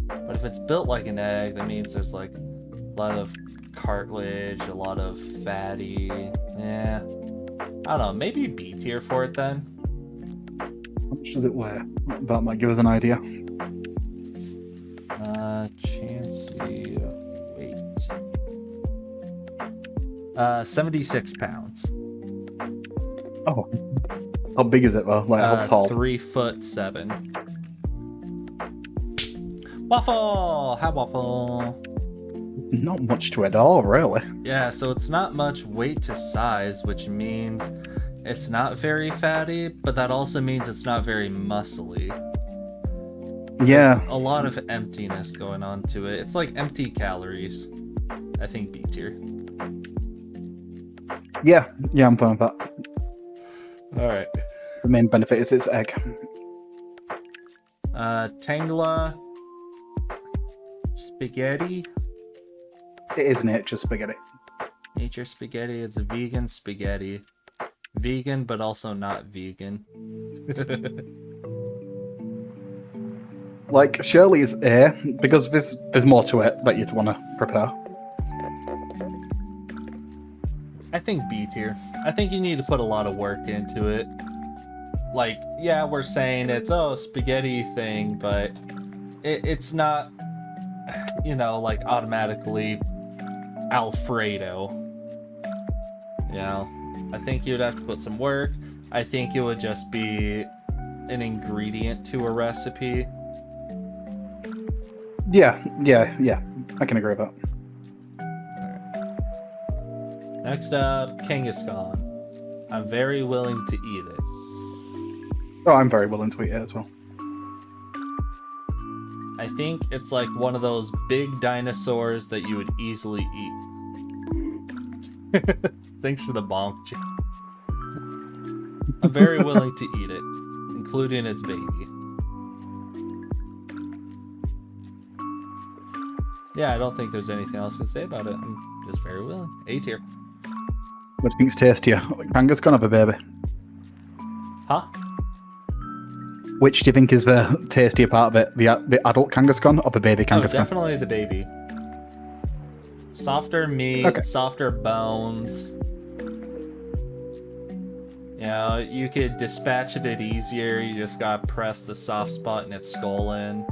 But if it's built like an egg, that means there's like a lot of cartilage, a lot of fatty. Yeah. I don't know, maybe B tier for it then. How much does it weigh? That might give us an idea. Chansey weight. 76 pounds. Oh. How big is it though? Like how tall? 3'7". Waffle! Hi, Waffle. It's not much to it at all, really. Yeah, so it's not much weight to size, which means it's not very fatty, but that also means it's not very muscly. Yeah. There's a lot of emptiness going on to it. It's like empty calories. I think B tier. Yeah, I'm fine with that. Alright. The main benefit is its egg. Tangela. Spaghetti. It is nature's spaghetti. Nature spaghetti. It's vegan spaghetti. Vegan, but also not vegan. Like, Shirley's A, because there's more to it that you'd want to prepare. I think B tier. I think you need to put a lot of work into it. Like, yeah, we're saying it's, spaghetti thing, but it's not, like automatically Alfredo. I think you'd have to put some work. I think it would just be an ingredient to a recipe. Yeah. I can agree with that. Next up, Kangaskhan. I'm very willing to eat it. Oh, I'm very willing to eat it as well. I think it's like one of those big dinosaurs that you would easily eat. Thanks to the bonk. I'm very willing to eat it, including its baby. Yeah, I don't think there's anything else to say about it. I'm just very willing. A tier. What do you think's tastier? Kangaskhan or the baby? Huh? Which do you think is the tastier part of it? The adult Kangaskhan or the baby Oh, Kangaskhan? definitely the baby. Softer meat, Okay. softer bones. You know, you could dispatch of it easier. You just gotta press the soft spot in its skull in.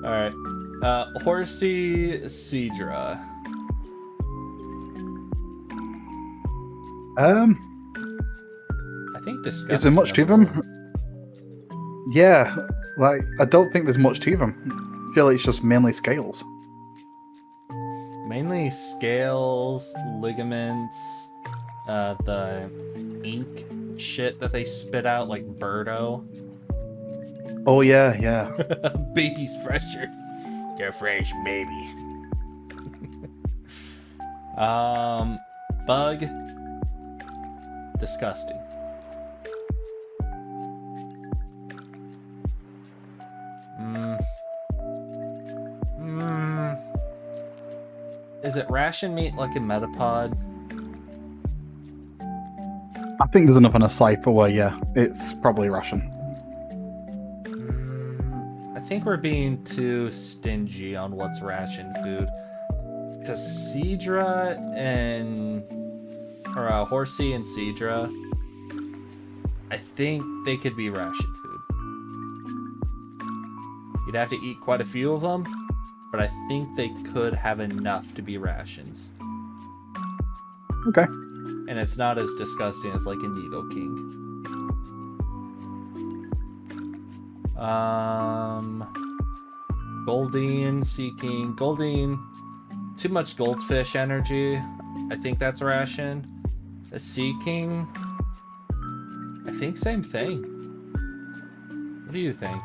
Alright. Horsey Cedra. I think disgusting. Is there much to them? Yeah, like, I don't think there's much to them. I feel like it's just mainly scales. Mainly scales, ligaments, the ink shit that they spit out like Birdo. Oh, yeah. Baby's fresher. They're fresh, baby. Bug. Disgusting. Is it ration meat like a metapod? I think there's enough on a cipher where, yeah, it's probably ration. I think we're being too stingy on what's ration food. Because Cedra and... Or Horsey and Cedra, I think they could be ration food. You'd have to eat quite a few of them, but I think they could have enough to be rations. Okay. And it's not as disgusting as like a Nido King. Goldine, Sea King. Goldine, too much goldfish energy. I think that's ration. A Sea King, I think same thing. What do you think?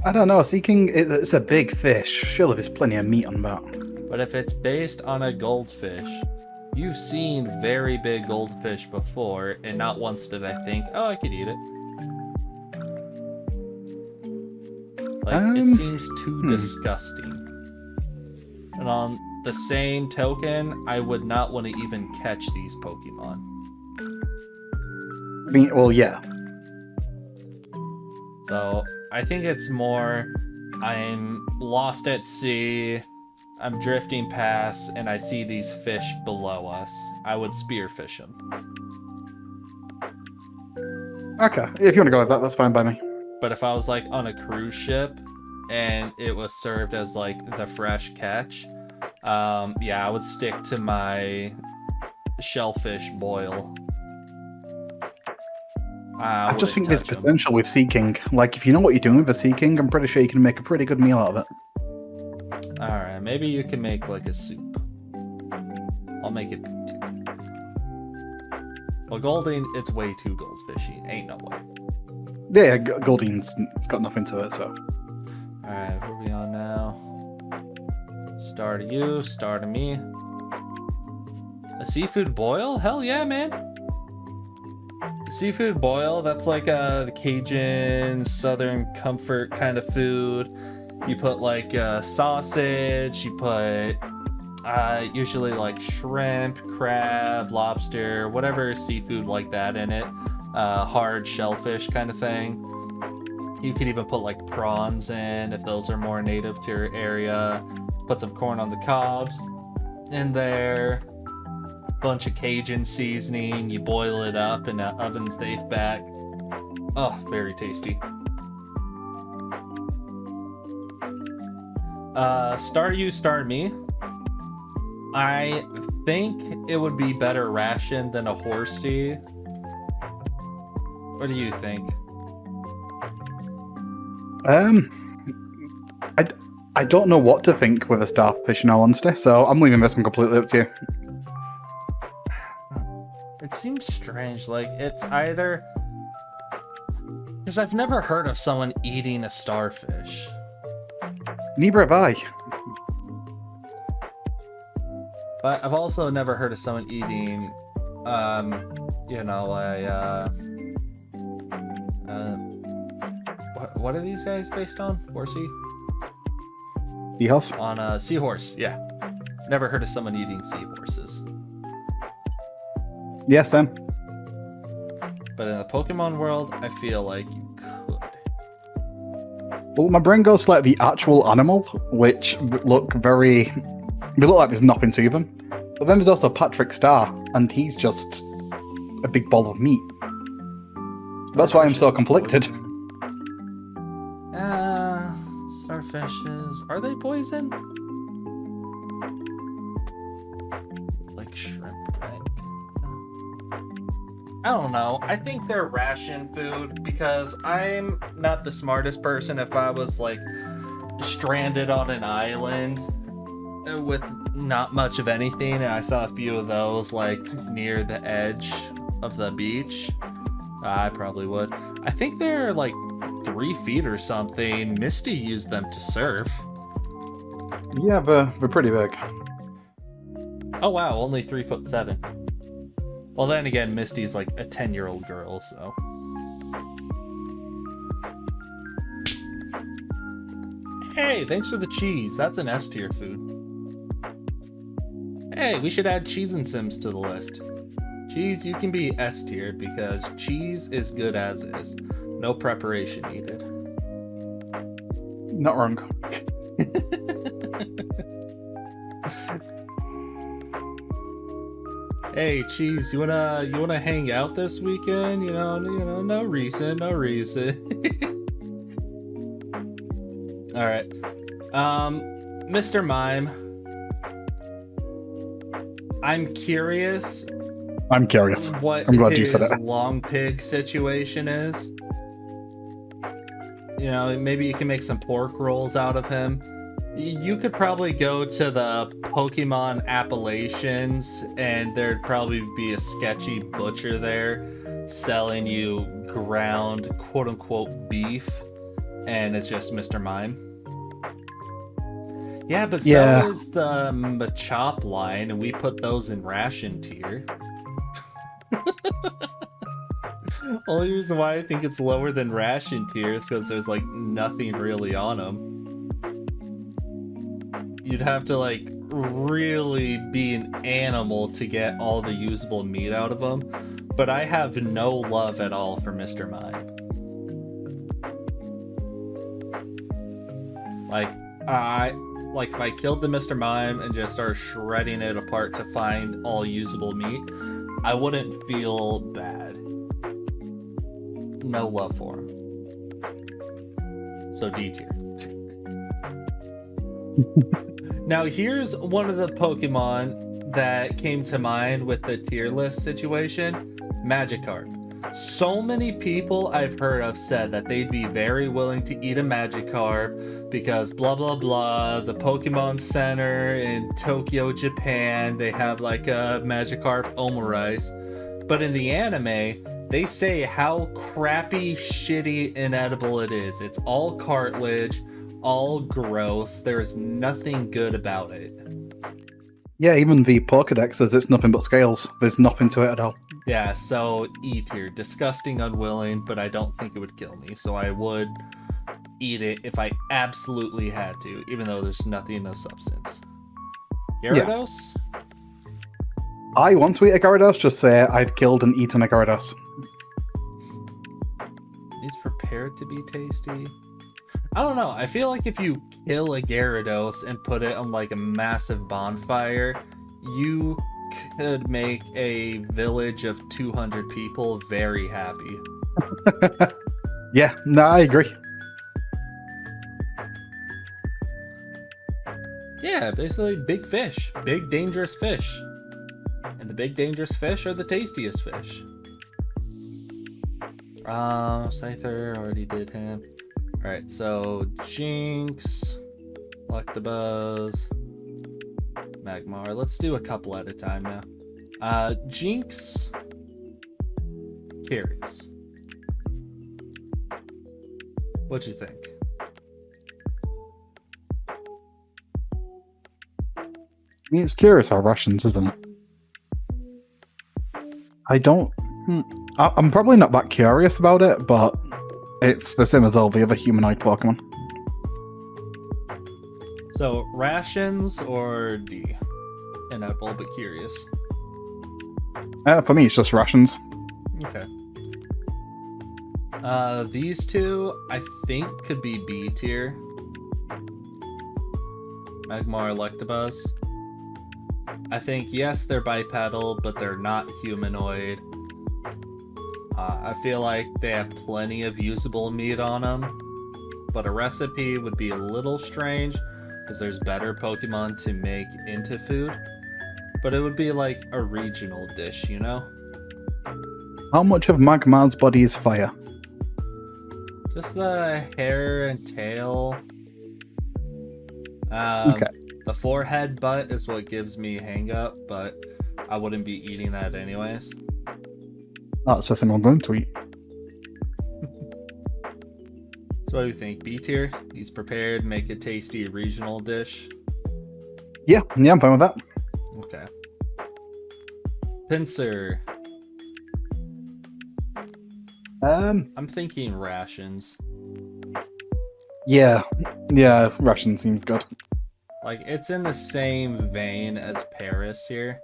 I don't know, Sea King, it's a big fish. Surely there's plenty of meat on that. But if it's based on a goldfish, you've seen very big goldfish before, and not once did I think, oh, I could eat it. Like, it seems too disgusting. And on the same token, I would not want to even catch these Pokemon. I mean, well, yeah. So, I think it's more, I'm lost at sea, I'm drifting past, and I see these fish below us. I would spearfish them. Okay, if you want to go like that, that's fine by me. But if I was like on a cruise ship and it was served as like the fresh catch, yeah, I would stick to my shellfish boil. I just think there's touch 'em. potential with Sea King. Like, if you know what you're doing with a Sea King, I'm pretty sure you can make a pretty good meal out of it. Alright, maybe you can make like a soup. I'll make it too. Well, Golding, it's way too goldfishy. Ain't no way. Yeah, Goldine's it's got nothing to it, so. Alright, where are we on now? Star to you, star to me. A seafood boil? Hell yeah, man. Seafood boil, that's like the Cajun Southern comfort kind of food. You put like sausage, you put usually like shrimp, crab, lobster, whatever seafood like that in it. Hard shellfish kind of thing. You could even put like prawns in if those are more native to your area. Put some corn on the cobs in there. Bunch of Cajun seasoning. You boil it up in an oven safe bag. Oh, very tasty. Star you, star me. I think it would be better ration than a horsey. What do you think? I don't know what to think with a starfish in all honesty, so I'm leaving this one completely up to you. It seems strange, like it's either... Because I've never heard of someone eating a starfish. Neither have I. But I've also never heard of someone eating, you know, what are these guys based on? Horsey? Seahorse? On a seahorse, yeah. Never heard of someone eating seahorses. Yeah, Sam. But in the Pokemon world, I feel like you could. Well, my brain goes to like the actual animal, which look very... They look like there's nothing to them. But then there's also Patrick Star, and he's just a big ball of meat. That's why I'm so conflicted. Starfishes. Are they poison? Like shrimp, right? I don't know. I think they're ration food because I'm not the smartest person. If I was like stranded on an island with not much of anything and I saw a few of those like near the edge of the beach, I probably would. I think they're like 3 feet or something. Misty used them to surf. Yeah, they're pretty big. Oh wow, only 3'7". Well then again, Misty's like a 10-year-old girl, so. Hey, thanks for the cheese. That's an S tier food. Hey, we should add cheese and Sims to the list. Cheese, you can be S tier because cheese is good as is. No preparation needed. Not wrong. Hey, cheese, you wanna hang out this weekend? You know, no reason. All right. Mr. Mime. I'm curious. I'm curious. What I'm glad you said his it. long pig situation is. You know, maybe you can make some pork rolls out of him. You could probably go to the Pokemon Appalachians and there'd probably be a sketchy butcher there selling you ground quote-unquote beef, and it's just Mr. Mime. Yeah, but Yeah. so is the Machop line, and we put those in ration tier. Only reason why I think it's lower than ration tier is because there's like nothing really on them. You'd have to like really be an animal to get all the usable meat out of them. But I have no love at all for Mr. Mime. Like if I killed the Mr. Mime and just started shredding it apart to find all usable meat, I wouldn't feel bad. No love for him. So D tier. Now here's one of the Pokemon that came to mind with the tier list situation. Magikarp. So many people I've heard of said that they'd be very willing to eat a Magikarp because blah blah blah, the Pokemon Center in Tokyo, Japan, they have like a Magikarp omurice. But in the anime, they say how crappy, shitty, inedible it is. It's all cartilage, all gross. There's nothing good about it. Yeah, even the Pokedex says it's nothing but scales. There's nothing to it at all. Yeah, so E tier. Disgusting, unwilling, but I don't think it would kill me. So I would eat it if I absolutely had to, even though there's nothing of substance. Gyarados? Yeah. I want to eat a Gyarados, just say I've killed and eaten a Gyarados. He's prepared to be tasty. I don't know. I feel like if you kill a Gyarados and put it on like a massive bonfire, you could make a village of 200 people very happy. Yeah, no, I agree. Yeah, basically big fish. Big dangerous fish. And the big dangerous fish are the tastiest fish. Scyther, already did him. Alright, so Jinx, Electabuzz, Magmar. Let's do a couple at a time now. Jinx, Curious. What'd you think? mean, it's curious how rations, isn't it? I don't. I'm probably not that curious about it, but it's the same as all the other humanoid Pokemon. So, rations or D? Inedible but curious. For me, it's just rations. Okay. These two, I think, could be B tier. Magmar Electabuzz. I think, yes, they're bipedal, but they're not humanoid. I feel like they have plenty of usable meat on them, but a recipe would be a little strange because there's better Pokemon to make into food. But it would be like a regional dish, you know? How much of Magmar's body is fire? Just the hair and tail. Okay. The forehead butt is what gives me hang up, but I wouldn't be eating that anyways. That's the thing I'm going to eat. So what do you think? B tier? He's prepared, make a tasty regional dish. Yeah, I'm fine with that. Okay. Pinsir. I'm thinking rations. Yeah, ration seems good. Like, it's in the same vein as Paris here,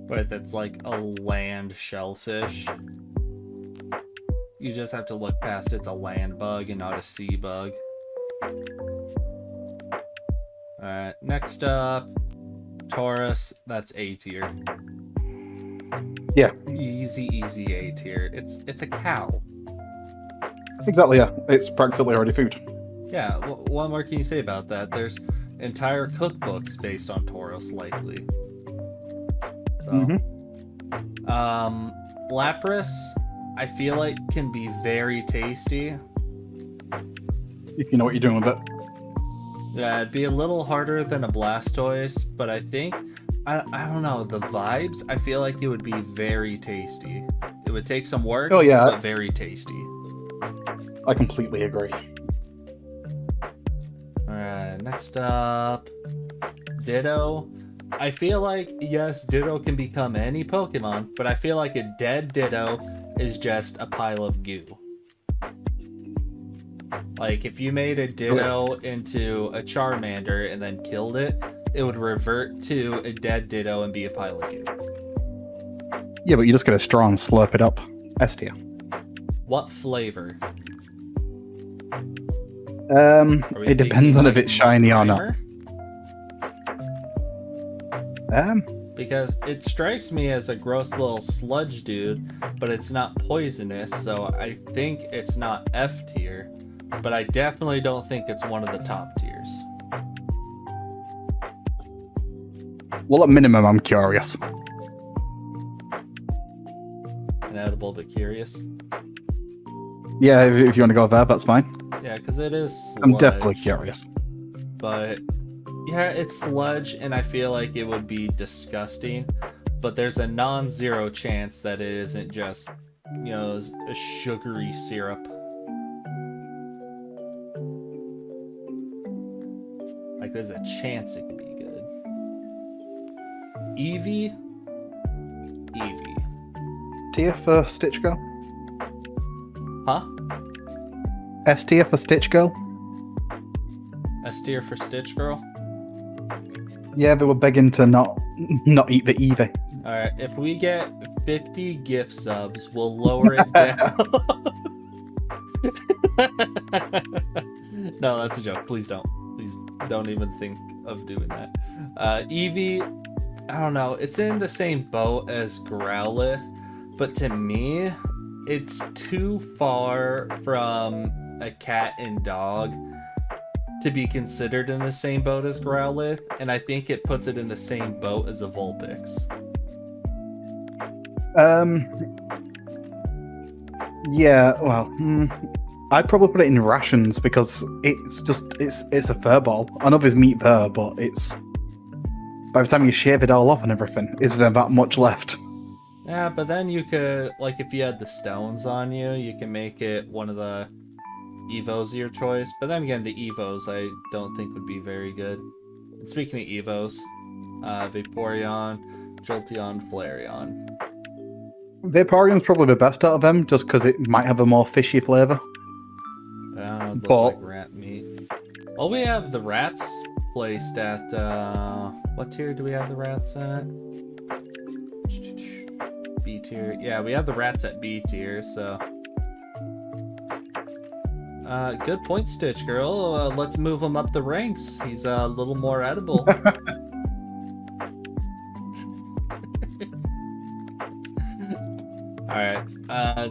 but it's like a land shellfish. You just have to look past it's a land bug and not a sea bug. Alright, next up, Taurus. That's A tier. Yeah. Easy A tier. It's a cow. Exactly, yeah. It's practically already food. Yeah, what more can you say about that? There's entire cookbooks based on Taurus, likely. So, Lapras, I feel like can be very tasty. If you know what you're doing with it. Yeah, it'd be a little harder than a Blastoise, but I think, I don't know, the vibes, I feel like it would be very tasty. It would take some work, but very tasty. I completely agree. Alright, next up, Ditto. I feel like, yes, Ditto can become any Pokemon, but I feel like a dead Ditto is just a pile of goo. Like, if you made a Ditto into a Charmander and then killed it, it would revert to a dead Ditto and be a pile of goo. Yeah, but you just get a straw and slurp it up. S tier. What flavor? It depends on if it's shiny or not. Because it strikes me as a gross little sludge dude, but it's not poisonous, so I think it's not F tier. But I definitely don't think it's one of the top tiers. Well, at minimum, I'm curious. Inedible but curious. Yeah, if you want to go there, that's fine. Yeah, because it is sludge. I'm definitely curious. But yeah, it's sludge, and I feel like it would be disgusting. But there's a non-zero chance that it isn't just, you know, a sugary syrup. Like, there's a chance it could be good. Eevee. Tier for Stitch Girl? Huh? S tier for Stitch Girl? S tier for Stitch Girl? Yeah, they were begging to not eat the Eevee. Alright, if we get 50 gift subs, we'll lower it down. No, that's a joke. Please don't. Please don't even think of doing that. Eevee, I don't know. It's in the same boat as Growlithe, but to me, it's too far from a cat and dog to be considered in the same boat as Growlithe, and I think it puts it in the same boat as a Vulpix. Yeah, well, I'd probably put it in rations because it's a fur ball. I know there's meat there, but it's by the time you shave it all off and everything, is there that much left? Yeah, but then you could, like, if you had the stones on you, you can make it one of the Evos of your choice. But then again, the Evos I don't think would be very good. And speaking of Evos, Vaporeon, Jolteon, Flareon. Vaporeon's probably the best out of them, just because it might have a more fishy flavor. It looks But- like rat meat. Well, we have the rats placed at, what tier do we have the rats at? B tier. Yeah, we have the rats at B tier, so. Good point, Stitch Girl. Let's move him up the ranks. He's a little more edible. Alright,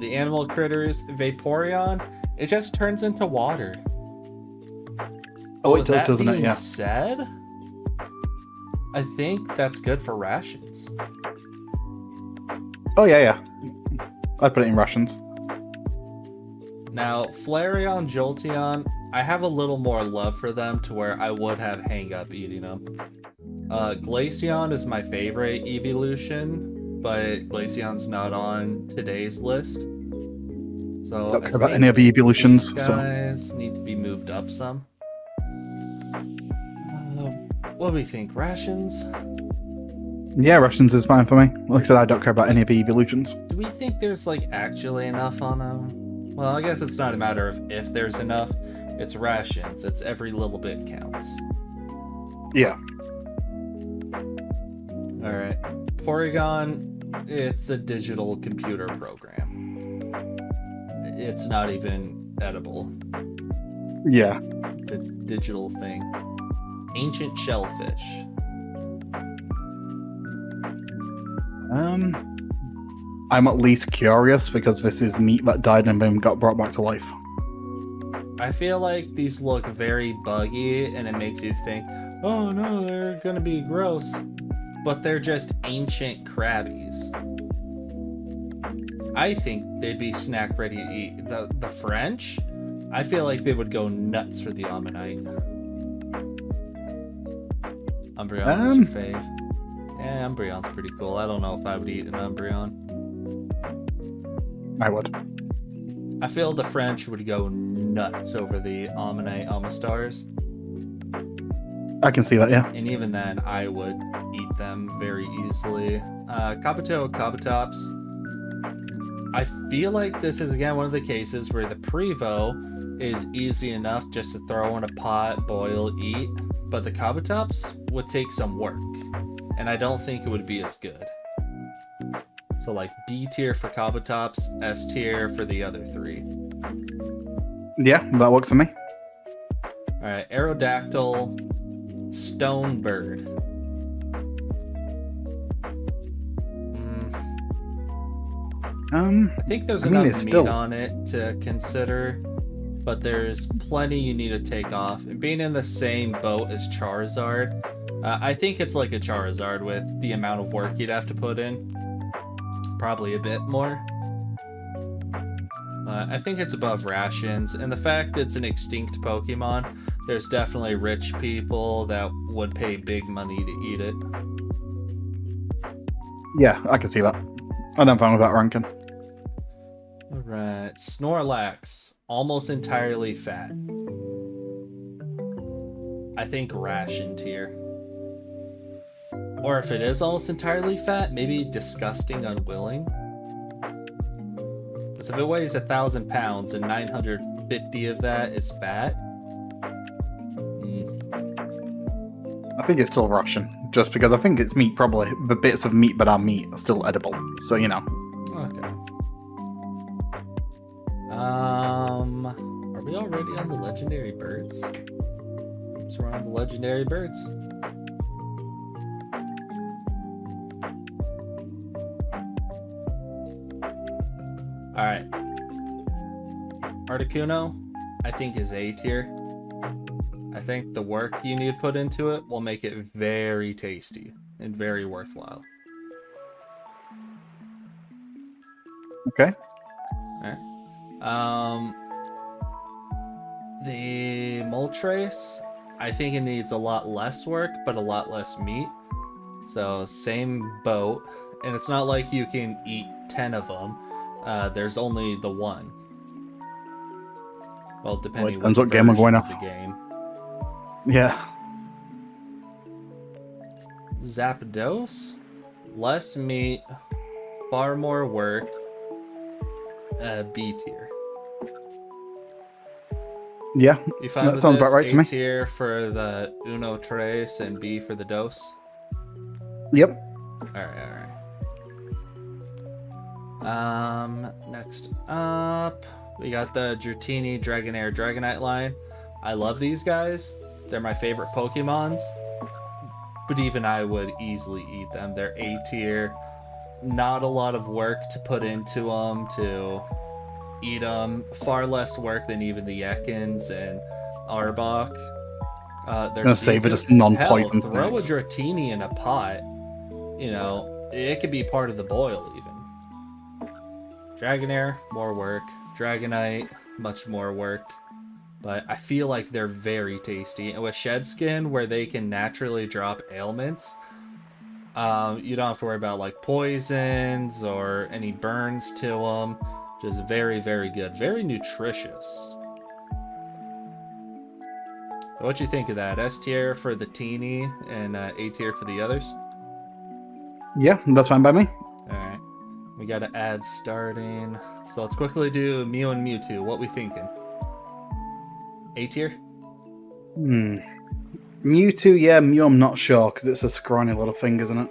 the animal critters, Vaporeon, it just turns into water. Oh, it does, that doesn't it? being Yeah. said, I think that's good for rations. Oh, yeah. I'd put it in rations. Now, Flareon, Jolteon, I have a little more love for them to where I would have hang up eating them. Glaceon is my favorite evolution, but Glaceon's not on today's list. So Don't I care about think any of the evolutions, these so. guys need to be moved up some. What do we think? Rations? Yeah, rations is fine for me. Like I said, I don't care about any of the evolutions. Do we think there's like actually enough on them? Well, I guess it's not a matter of if there's enough. It's rations. It's every little bit counts. Yeah. All right. Porygon, it's a digital computer program. It's not even edible. Yeah. The digital thing. Ancient shellfish. I'm at least curious because this is meat that died and then got brought back to life. I feel like these look very buggy and it makes you think, oh no, they're gonna be gross. But they're just ancient crabbies. I think they'd be snack ready to eat. The French, I feel like they would go nuts for the Ammonite. Umbreon is your fave. Yeah, Umbreon's pretty cool. I don't know if I would eat an Umbreon. I would. I feel the French would go nuts over the Ammonite Amistars. I can see that, yeah. And even then, I would eat them very easily. Kabuto, Kabutops. I feel like this is, again, one of the cases where the Prevo is easy enough just to throw in a pot, boil, eat. But the Kabutops would take some work. And I don't think it would be as good. So like B tier for Kabutops, S tier for the other three. Yeah, that works for me. Alright, Aerodactyl, Stonebird. I think there's enough it's meat still- on it to consider, but there's plenty you need to take off. And being in the same boat as Charizard, I think it's like a Charizard with the amount of work you'd have to put in. Probably a bit more. I think it's above rations, and the fact it's an extinct Pokemon, there's definitely rich people that would pay big money to eat it. Yeah, I can see that. I don't fine with that ranking. Alright, Snorlax, almost entirely fat. I think ration tier. Or if it is almost entirely fat, maybe disgusting unwilling. Because if it weighs 1,000 pounds and 950 of that is fat, I think it's still ration, just because I think it's meat, probably. The bits of meat that are meat are still edible, so you know. okay. Are we already on the legendary birds? So we're on the legendary birds. Alright. Articuno, I think is A tier. I think the work you need to put into it will make it very tasty and very worthwhile. Okay. The Moltres, I think it needs a lot less work, but a lot less meat. So same boat, and it's not like you can eat 10 of them. There's only the one. Well, depending depends which what game we're version going of off. the game. Yeah. Zapdos, less meat, far more work, B tier. Yeah, You find that sounds about right to A me. tier for the Uno Trace and B for the Dose? Yep. Alright. Next up, we got the Dratini Dragonair Dragonite line. I love these guys. They're my favorite Pokemons. But even I would easily eat them. They're A tier. Not a lot of work to put into them to eat them. Far less work than even the Ekans and Arbok. They're Gonna say they're just Hell, non-poison throw a snakes. Dratini in a pot. You know, it could be part of the boil even. Dragonair, more work. Dragonite, much more work. But I feel like they're very tasty. And with Shed Skin, where they can naturally drop ailments, you don't have to worry about like poisons or any burns to them. Just very, very good. Very nutritious. What you think of that? S tier for the teeny and A tier for the others? Yeah, that's fine by me. Alright. We got an ad starting. So let's quickly do Mew and Mewtwo. What we thinking? A tier? Mewtwo, yeah. Mew, I'm not sure, because it's a scrawny little thing, isn't it?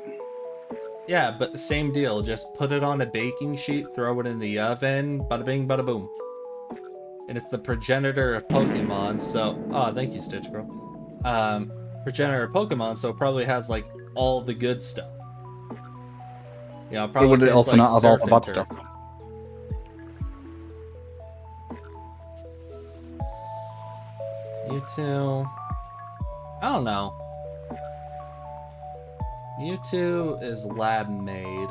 Yeah, but the same deal. Just put it on a baking sheet, throw it in the oven, bada bing, bada boom. And it's the progenitor of Pokemon, so... Oh, thank you, Stitch Girl. Progenitor of Pokemon, so it probably has, like, all the good stuff. You know, But probably would it tastes also like not have all surf the and bad turf. stuff? Mewtwo... I don't know. Mewtwo is lab made,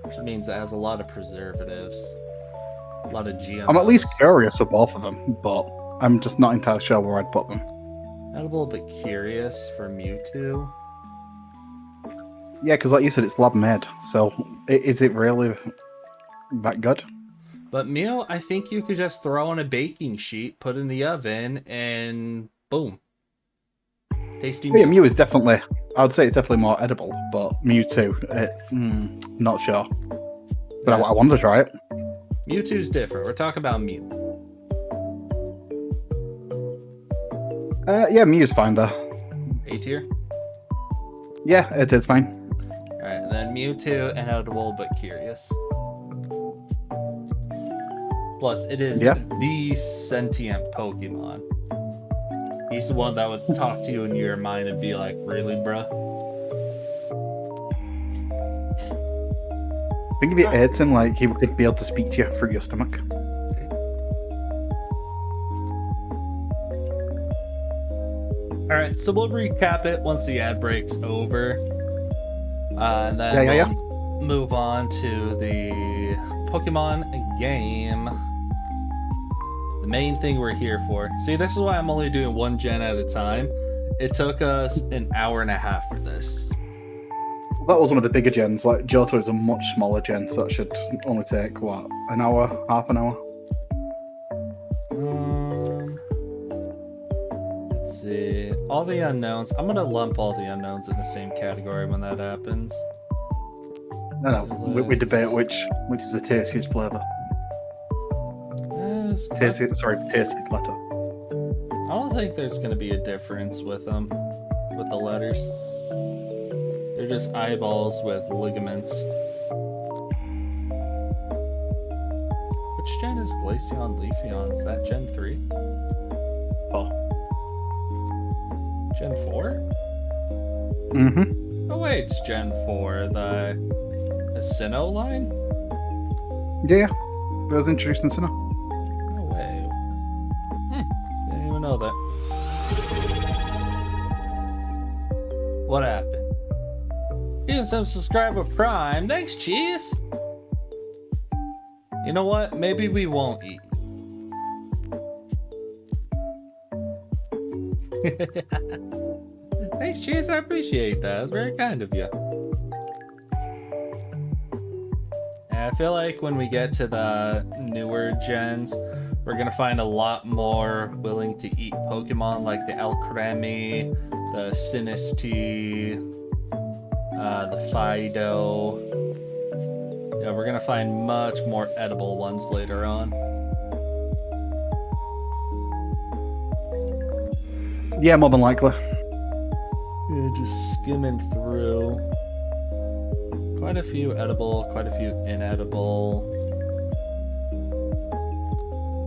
which means it has a lot of preservatives, a lot of GMOs. I'm at least curious for both of them, but I'm just not entirely sure where I'd put them. I'm a little bit curious for Mewtwo. Yeah, because like you said, it's lab made, so is it really that good? But Mew, I think you could just throw on a baking sheet, put in the oven, and boom. Tasty Yeah, Mew. Mew is definitely, I would say it's definitely more edible, but Mewtwo, it's not sure. But Yeah. I want to try it. Mewtwo's different. We're talking about Mew. Yeah, Mew's fine there. A tier? Yeah, it is fine. Alright, then Mewtwo, inedible but curious. Plus, it is the sentient Pokemon. He's the one that would talk to you in your mind and be like, really, bruh? I think if you ate him, like, he would be able to speak to you through your stomach. Alright, so we'll recap it once the ad break's over. And then we'll move on to the Pokemon game. The main thing we're here for. See, this is why I'm only doing one gen at a time. It took us an hour and a half for this. That was one of the bigger gens. Like, Johto is a much smaller gen, so it should only take, what, an hour, half an hour? Let's see. All the unknowns. I'm gonna lump all the unknowns in the same category when that happens. No, we debate which is the tastiest flavour. Tastiest letter. I don't think there's gonna be a difference with them, with the letters. They're just eyeballs with ligaments. Which gen is Glaceon Leafeon? Is that Gen 3? Oh. Gen 4? Mm-hmm. Oh wait, it's Gen 4. The Sinnoh line? Yeah, it was introduced in Sinnoh. No way. Didn't even know that. What happened? Getting some subscriber Prime. Thanks, Cheese. You know what? Maybe we won't eat. Thanks, Cheese. I appreciate that. It's very kind of you. And I feel like when we get to the newer gens. We're gonna find a lot more willing to eat Pokemon like the Alcremie, the Sinistea, the Fido. Yeah, we're gonna find much more edible ones later on. Yeah, more than likely. Yeah, just skimming through. Quite a few edible, quite a few inedible.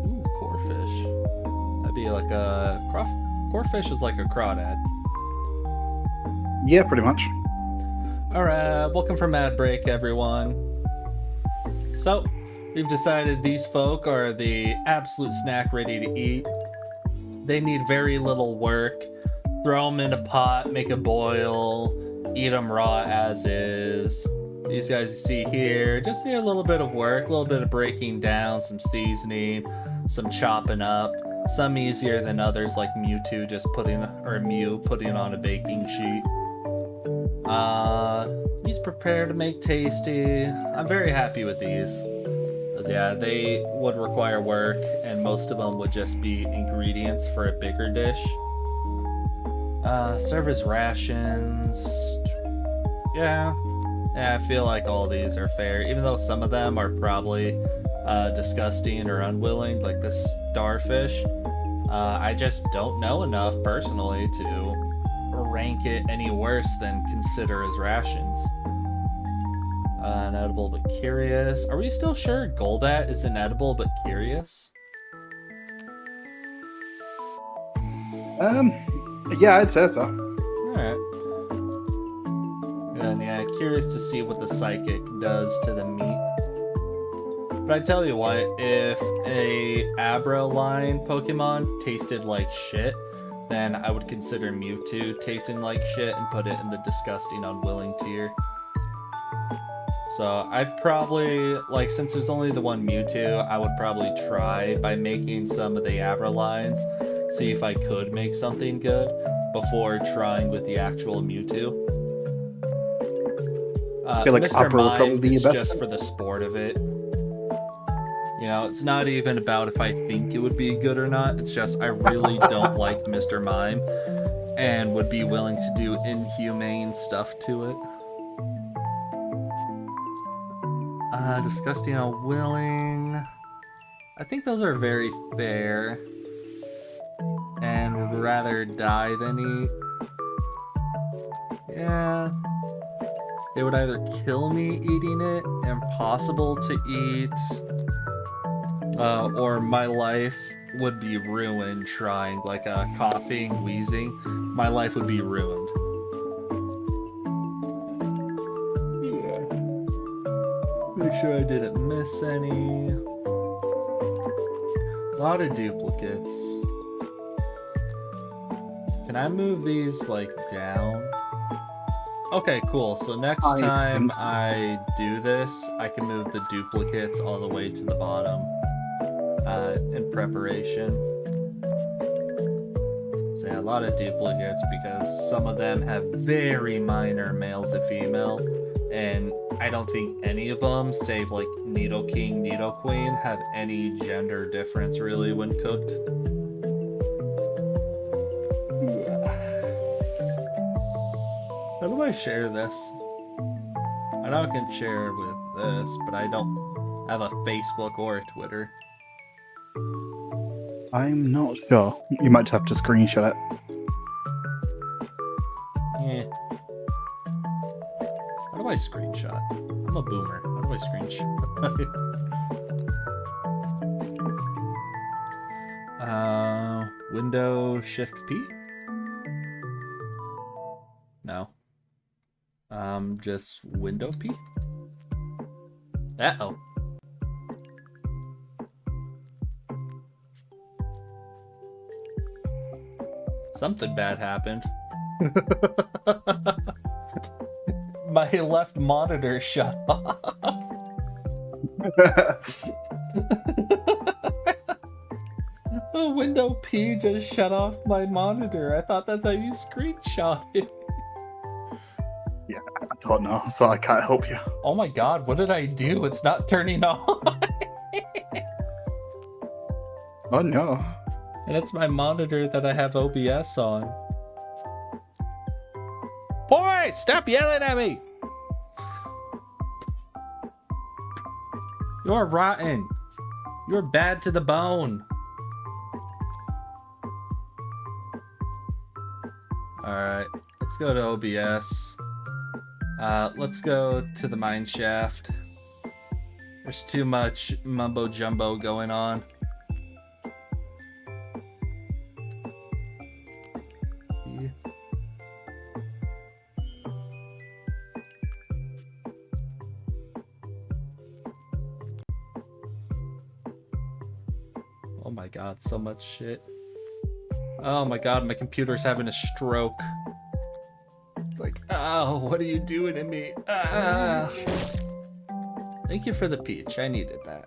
Ooh, corefish. That'd be like a corefish is like a crawdad. Yeah, pretty much. All right, welcome from Ad Break, everyone. So, we've decided these folk are the absolute snack ready to eat. They need very little work. Throw them in a pot, make a boil, eat them raw as is. These guys you see here just need a little bit of work, a little bit of breaking down, some seasoning, some chopping up. Some easier than others, like Mewtwo Mew putting on a baking sheet. These prepare to make tasty. I'm very happy with these. Because yeah, they would require work, and most of them would just be ingredients for a bigger dish. Serve as rations. Yeah, I feel like all these are fair, even though some of them are probably disgusting or unwilling, like this starfish. I just don't know enough personally to rank it any worse than consider as rations. Inedible but curious. Are we still sure Golbat is inedible but curious? Yeah, I'd say so. Alright. And yeah, curious to see what the psychic does to the meat. But I tell you what, if a Abra line Pokemon tasted like shit, then I would consider Mewtwo tasting like shit and put it in the disgusting unwilling tier. So I'd probably, like, since there's only the one Mewtwo, I would probably try by making some of the Abra lines, see if I could make something good before trying with the actual Mewtwo. I feel like Mr. Abra would probably Mime be your is best just bet. for the sport of it. You know, it's not even about if I think it would be good or not. It's just I really don't like Mr. Mime and would be willing to do inhumane stuff to it. Disgusting unwilling. I think those are very fair. And would rather die than eat. Yeah. It would either kill me eating it, impossible to eat, or my life would be ruined trying, like coughing, wheezing. My life would be ruined. Yeah. Make sure I didn't miss any. A lot of duplicates. Can I move these, like, down? Okay, cool. So next time I do this, I can move the duplicates all the way to the bottom in preparation. So yeah, a lot of duplicates because some of them have very minor male to female, and I don't think any of them, save like Nidoking, Nidoqueen, have any gender difference really when cooked. How do I share this? I know I can share with this, but I don't have a Facebook or a Twitter. I'm not sure. You might have to screenshot it. Eh. How do I screenshot? I'm a boomer. How do I screenshot? Window Shift P? No. Just Window P? Uh-oh. Something bad happened. My left monitor shut off. Window P just shut off my monitor. I thought that's how you screenshot it. Yeah, I don't know, so I can't help you. Oh my god, what did I do? It's not turning on. Oh no. And it's my monitor that I have OBS on. Boy, stop yelling at me! You're rotten. You're bad to the bone. Alright, let's go to OBS. Let's go to the mine shaft. There's too much mumbo jumbo going on. Oh my god, so much shit. Oh my god, my computer's having a stroke. It's like, oh, what are you doing to me? Ah. Thank you for the peach. I needed that.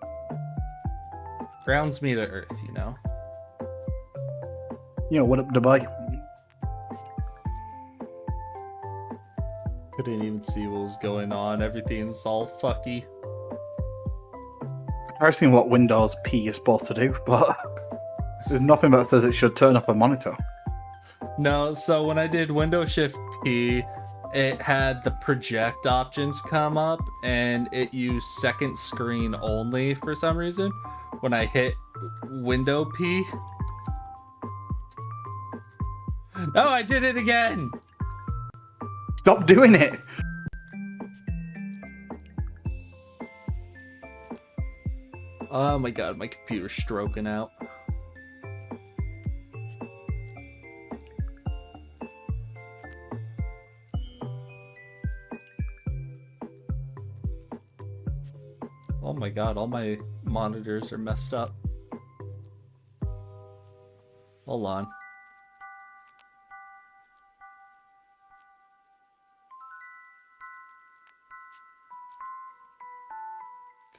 Grounds me to earth, you know? Yeah, what up, Dubai? Couldn't even see what was going on. Everything's all fucky. I've seen what Windows P is supposed to do, but there's nothing that says it should turn off a monitor. No, so when I did Windows Shift P, it had the project options come up and it used second screen only for some reason. When I hit Window P. No, I did it again! Stop doing it! Oh my god, my computer's stroking out. Oh my god, all my monitors are messed up. Hold on.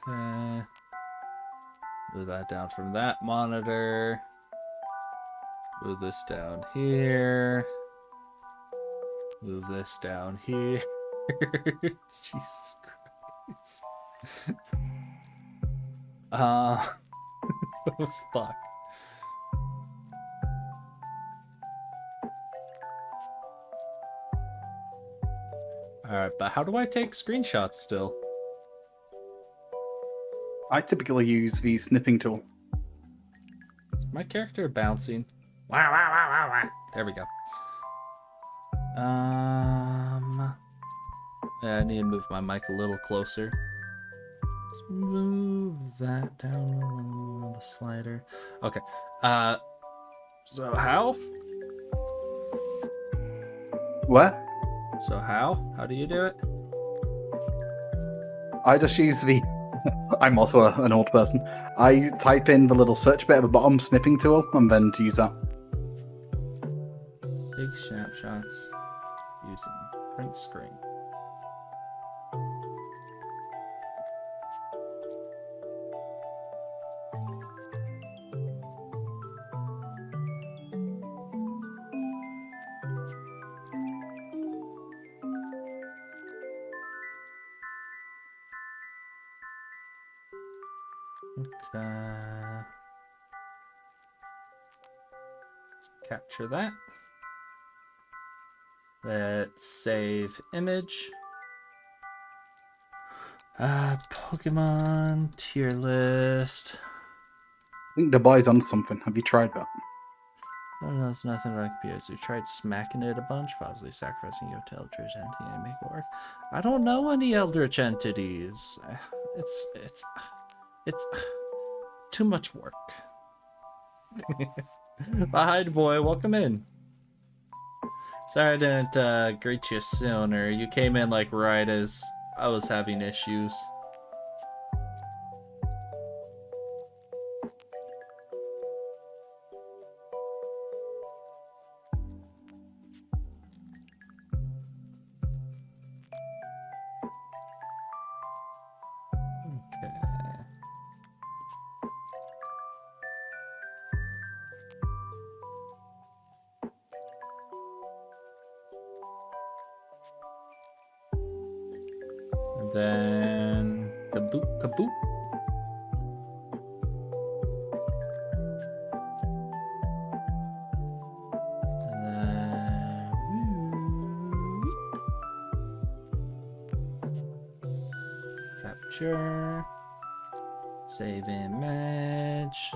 Okay. Move that down from that monitor. Move this down here. Move this down here. Jesus Christ. Oh, fuck. Alright, but how do I take screenshots still? I typically use the snipping tool. Is my character bouncing? Wow, wow, wow, wow, wow. There we go. Yeah, I need to move my mic a little closer. Just move that down on the slider. Okay. So how? What? So how? How do you do it? I just use the... I'm also an old person. I type in the little search bit at the bottom, snipping tool, and then to use that. Big snapshots using print screen. Okay. Let's capture that. Let's save image. Pokemon tier list. I think the boy's on something. Have you tried that? Oh, no, it's nothing like computers. We've tried smacking it a bunch, possibly sacrificing your to Eldritch entity and make it work. I don't know any Eldritch entities. It's too much work. Hi, boy. Welcome in. Sorry I didn't greet you sooner. You came in like right as I was having issues. Okay. And then kaboop kaboop. picture. Save image.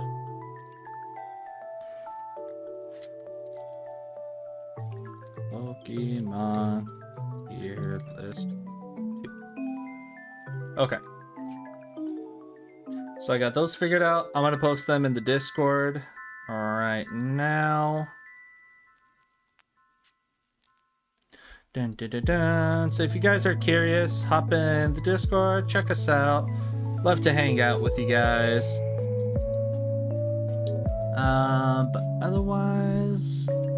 Pokemon tier list 2. Okay. So I got those figured out. I'm gonna post them in the Discord right now. Dun, dun, dun, dun. So if you guys are curious, hop in the Discord, check us out. Love to hang out with you guys. But otherwise, let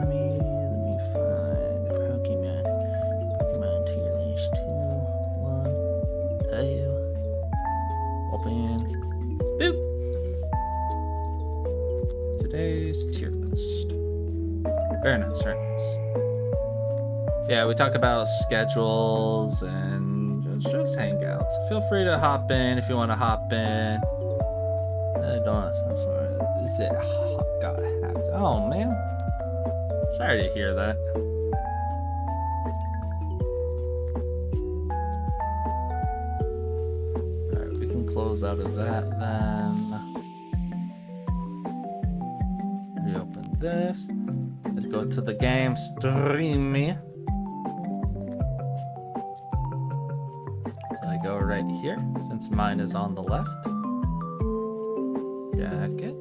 me find the Pokemon tier list 2, 1, 2, open, boop. Today's tier list. Very nice, very nice. Yeah, we talk about schedules and just hangouts. Feel free to hop in if you want to hop in. Is it got hacked? Oh man, sorry to hear that. All right, we can close out of that then. Reopen this. Let's go to the game streamy. So I go right here since mine is on the left. Jackit,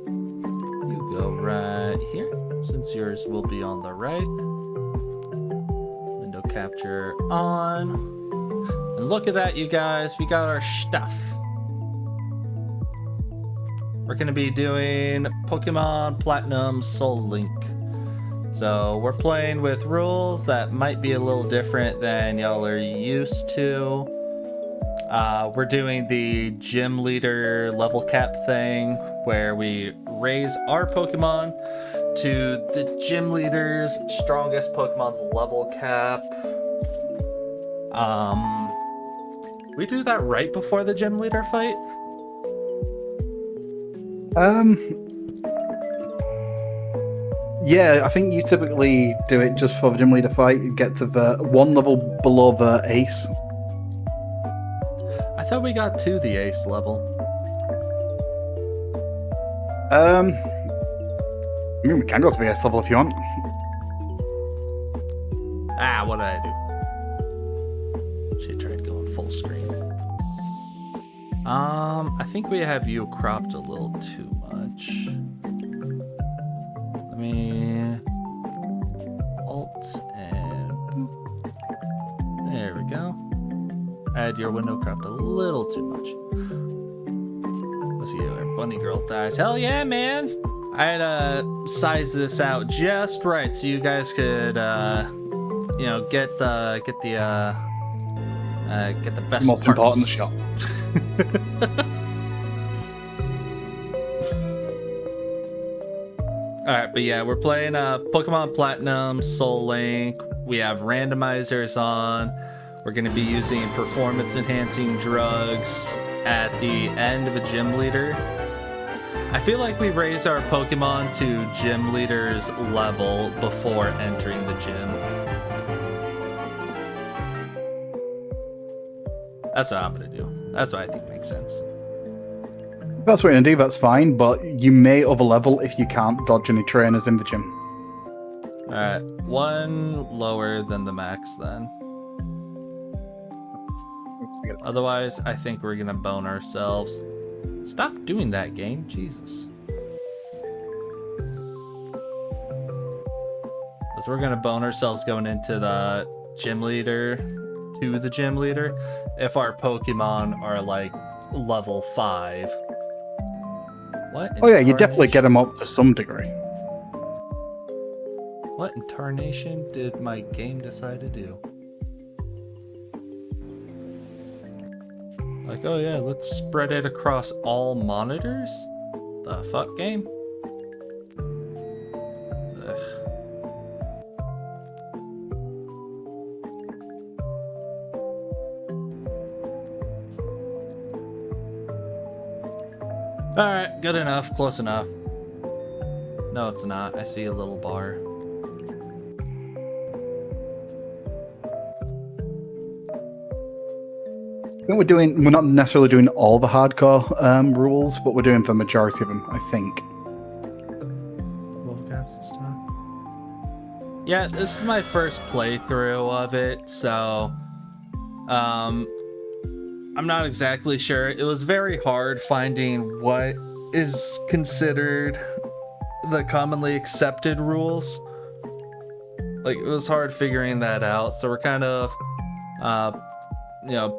you go right here since yours will be on the right. Window capture on. And look at that, you guys, we got our stuff. We're gonna be doing Pokemon Platinum Soul Link. So we're playing with rules that might be a little different than y'all are used to. We're doing the gym leader level cap thing where we raise our Pokemon to the gym leader's strongest Pokemon's level cap. We do that right before the gym leader fight? Yeah, I think you typically do it just for the gym leader fight. You get to the one level below the ace. I thought we got to the ace level. I mean, we can go to the ace level if you want. Ah, what did I do? She tried going full screen. I think we have you cropped a little too much. Let me Alt and boop. There we go. Add your window cropped a little too much. Let's see where Bunny Girl dies. Hell yeah, man! I had to size this out just right so you guys could, you know, get the best Most parts. important shot. Alright, but yeah, we're playing Pokemon Platinum Soul Link. We have randomizers on. We're going to be using performance enhancing drugs at the end of a gym leader. I feel like we raise our Pokemon to gym leader's level before entering the gym. That's what I'm going to do. That's what I think makes sense. That's what you're gonna do, that's fine, but you may overlevel if you can't dodge any trainers in the gym. Alright, one lower than the max then. Otherwise, I think we're gonna bone ourselves. Stop doing that, game. Jesus. Because we're gonna bone ourselves going into the gym leader, to the gym leader, if our Pokemon are like level 5. What? Oh yeah, you definitely get them up to some degree. What in tarnation did my game decide to do? Like, oh yeah, let's spread it across all monitors? The fuck, game? Ugh. Alright, good enough, close enough. No, it's not. I see a little bar. think we're not necessarily doing all the hardcore rules, but we're doing the majority of them, I think. Yeah, this is my first playthrough of it, so I'm not exactly sure. It was very hard finding what is considered the commonly accepted rules. Like, it was hard figuring that out, so we're kind of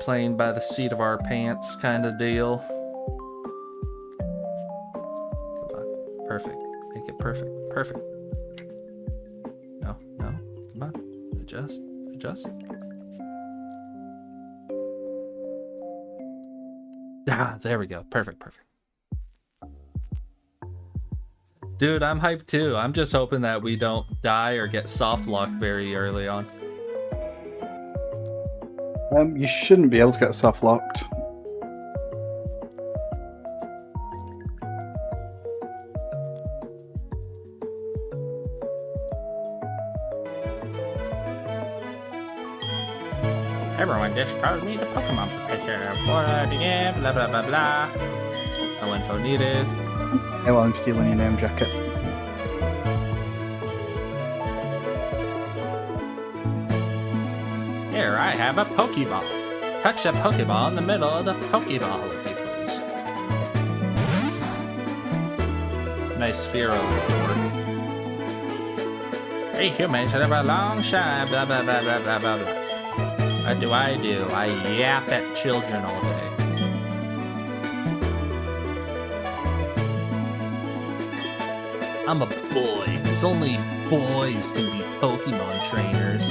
playing by the seat of our pants kind of deal. Come on. Perfect. Make it perfect. Perfect. No. Come on. Adjust. Ah, there we go. Perfect. Dude, I'm hyped too. I'm just hoping that we don't die or get soft locked very early on. You shouldn't be able to get soft locked. Everyone just called me the Pokemon professor before I began, blah blah blah blah. No info needed. Hey, well, I'm stealing your name, Jackit. Here, I have a Pokeball. Touch the Pokeball in the middle of the Pokeball, if you please. Nice sphere over here. Hey, humans live a long time, blah blah blah blah blah blah blah. What do? I yap at children all day. I'm a boy. There's only boys can be Pokemon trainers.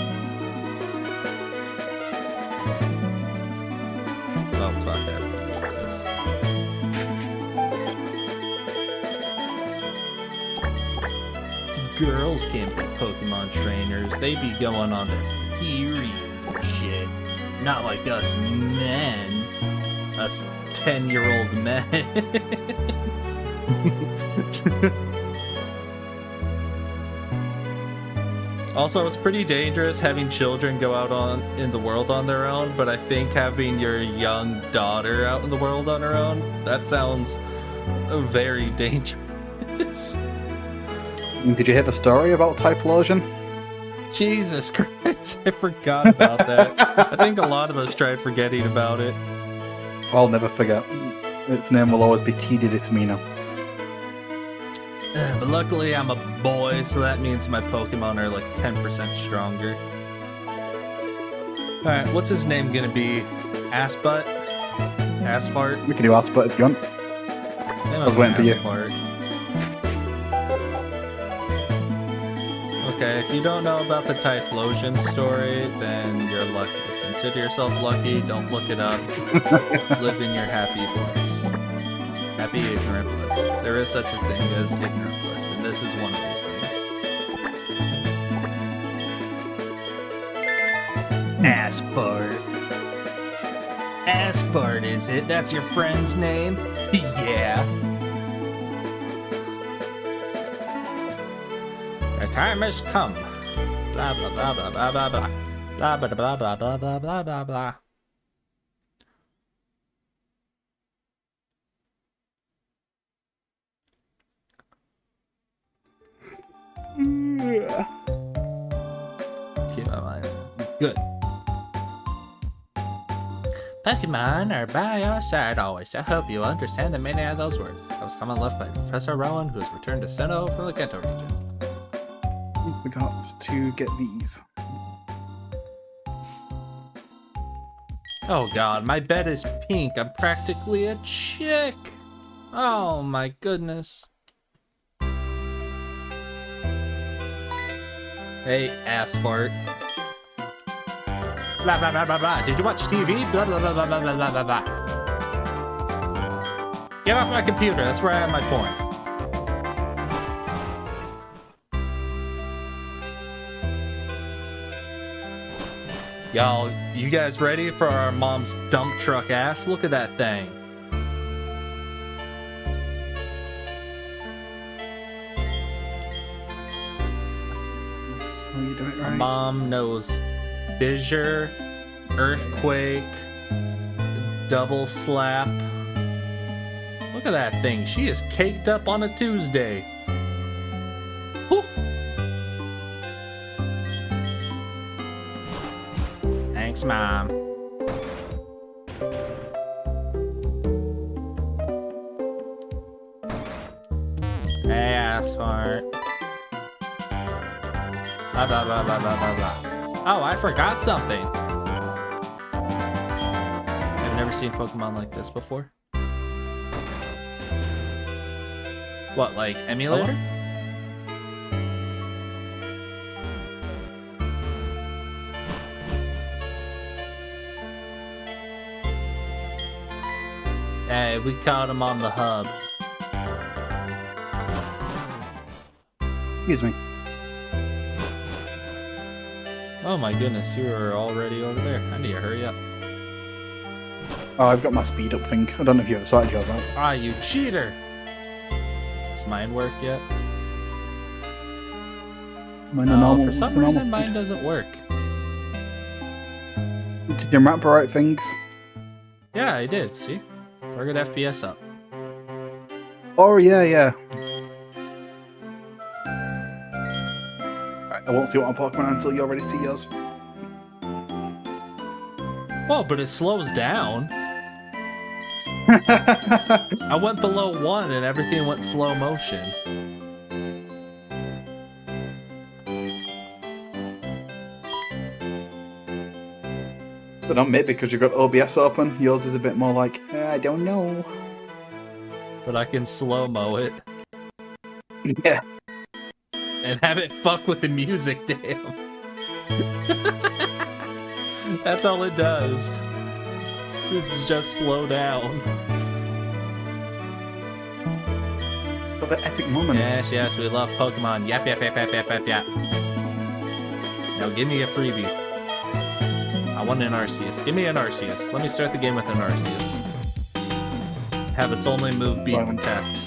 Oh fuck, I have to use this. Girls can't be Pokemon trainers. They be going on their periods and shit. Not like us men. Us 10-year-old men. Also, it's pretty dangerous having children go out in the world on their own, but I think having your young daughter out in the world on her own, that sounds very dangerous. Did you hear the story about Typhlosion? Jesus Christ, I forgot about that. I think a lot of us tried forgetting about it. I'll never forget. Its name will always be T-Diditamino. But luckily I'm a boy, so that means my Pokemon are like 10% stronger. Alright, what's his name gonna be? Assbutt? Assfart? We can do Assbutt if you want. I was waiting for you. Okay, if you don't know about the Typhlosion story, then you're lucky. Consider yourself lucky, don't look it up. Live in your happy bliss. Happy ignorant bliss. There is such a thing as ignorant bliss, and this is one of these things. Assfart. Assfart, is it? That's your friend's name? Yeah. The time has come. Blah blah blah blah blah blah blah. Blah blah blah blah blah blah blah blah blah. Keep my mind. Good. Pokemon are by your side always. I hope you understand the meaning of those words. That was comment left by Professor Rowan, who has returned to Sinnoh from the Kanto region. We got to get these. Oh god, my bed is pink. I'm practically a chick. Oh my goodness. Hey, ass fart. Blah blah blah blah blah. Did you watch TV? Blah blah blah blah blah blah blah blah. Get off my computer. That's where I have my porn. Y'all, you guys ready for our mom's dump truck ass? Look at that thing. So you do it My right. mom knows fissure, earthquake, double slap. Look at that thing. She is caked up on a Tuesday. Whew. Thanks, Mom. Hey, asshole. Blah, blah, blah, blah, blah, blah, blah. Oh, I forgot something. I've never seen Pokemon like this before. What, like emulator? Hey, we caught him on the hub. Excuse me. Oh my goodness, you are already over there. I need to hurry up. Oh, I've got my speed up thing. I don't know if you ever sorted yours out. Ah, you cheater! Does mine work yet? Mine No, for some reason mine doesn't work. Did you map the right things? Yeah, I did, see? Target FPS up. Oh, yeah. Right, I won't see what I'm Pokemon until you already see yours. Well, but it slows down. I went below 1 and everything went slow motion. But not maybe because you've got OBS open. Yours is a bit more like, I don't know. But I can slow-mo it. Yeah. And have it fuck with the music, damn. That's all it does. It's just slow down. Got the epic moments. Yes, we love Pokemon. Yap. Now give me a freebie. I want an Arceus. Give me an Arceus. Let me start the game with an Arceus. Have its only move be attacked.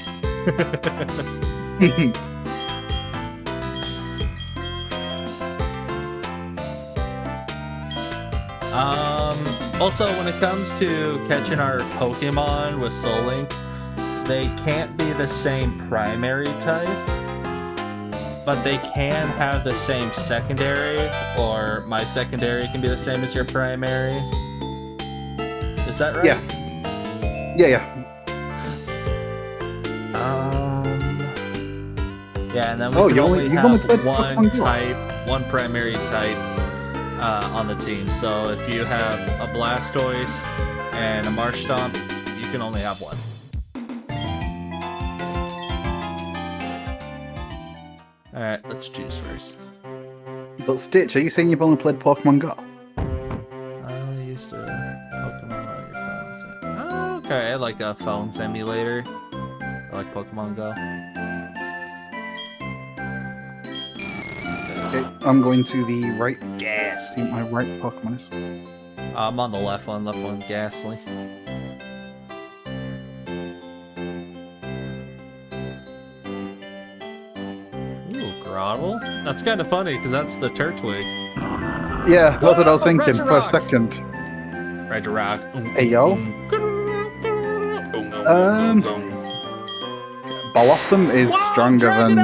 Also, when it comes to catching our Pokemon with Soul Link, they can't be the same primary type, but they can have the same secondary, or my secondary can be the same as your primary. Is that right? Yeah. Yeah. Yeah, and then we can only have one Pokemon type, one primary type on the team. So if you have a Blastoise and a Marshtomp, you can only have one. Alright, let's choose first. But Stitch, are you saying you've only played Pokemon Go? I used to Pokemon on your phones. Oh, okay, I like a phone simulator. I like Pokemon Go. Okay, I'm going to the right. Gas. See what my right Pokemon is. I'm on the left one, Ghastly. Ooh, Groddle? That's kind of funny, because that's the Turtwig. Yeah, that's what I was thinking for a second. Regirock. Hey, yo. Blossom is stronger than...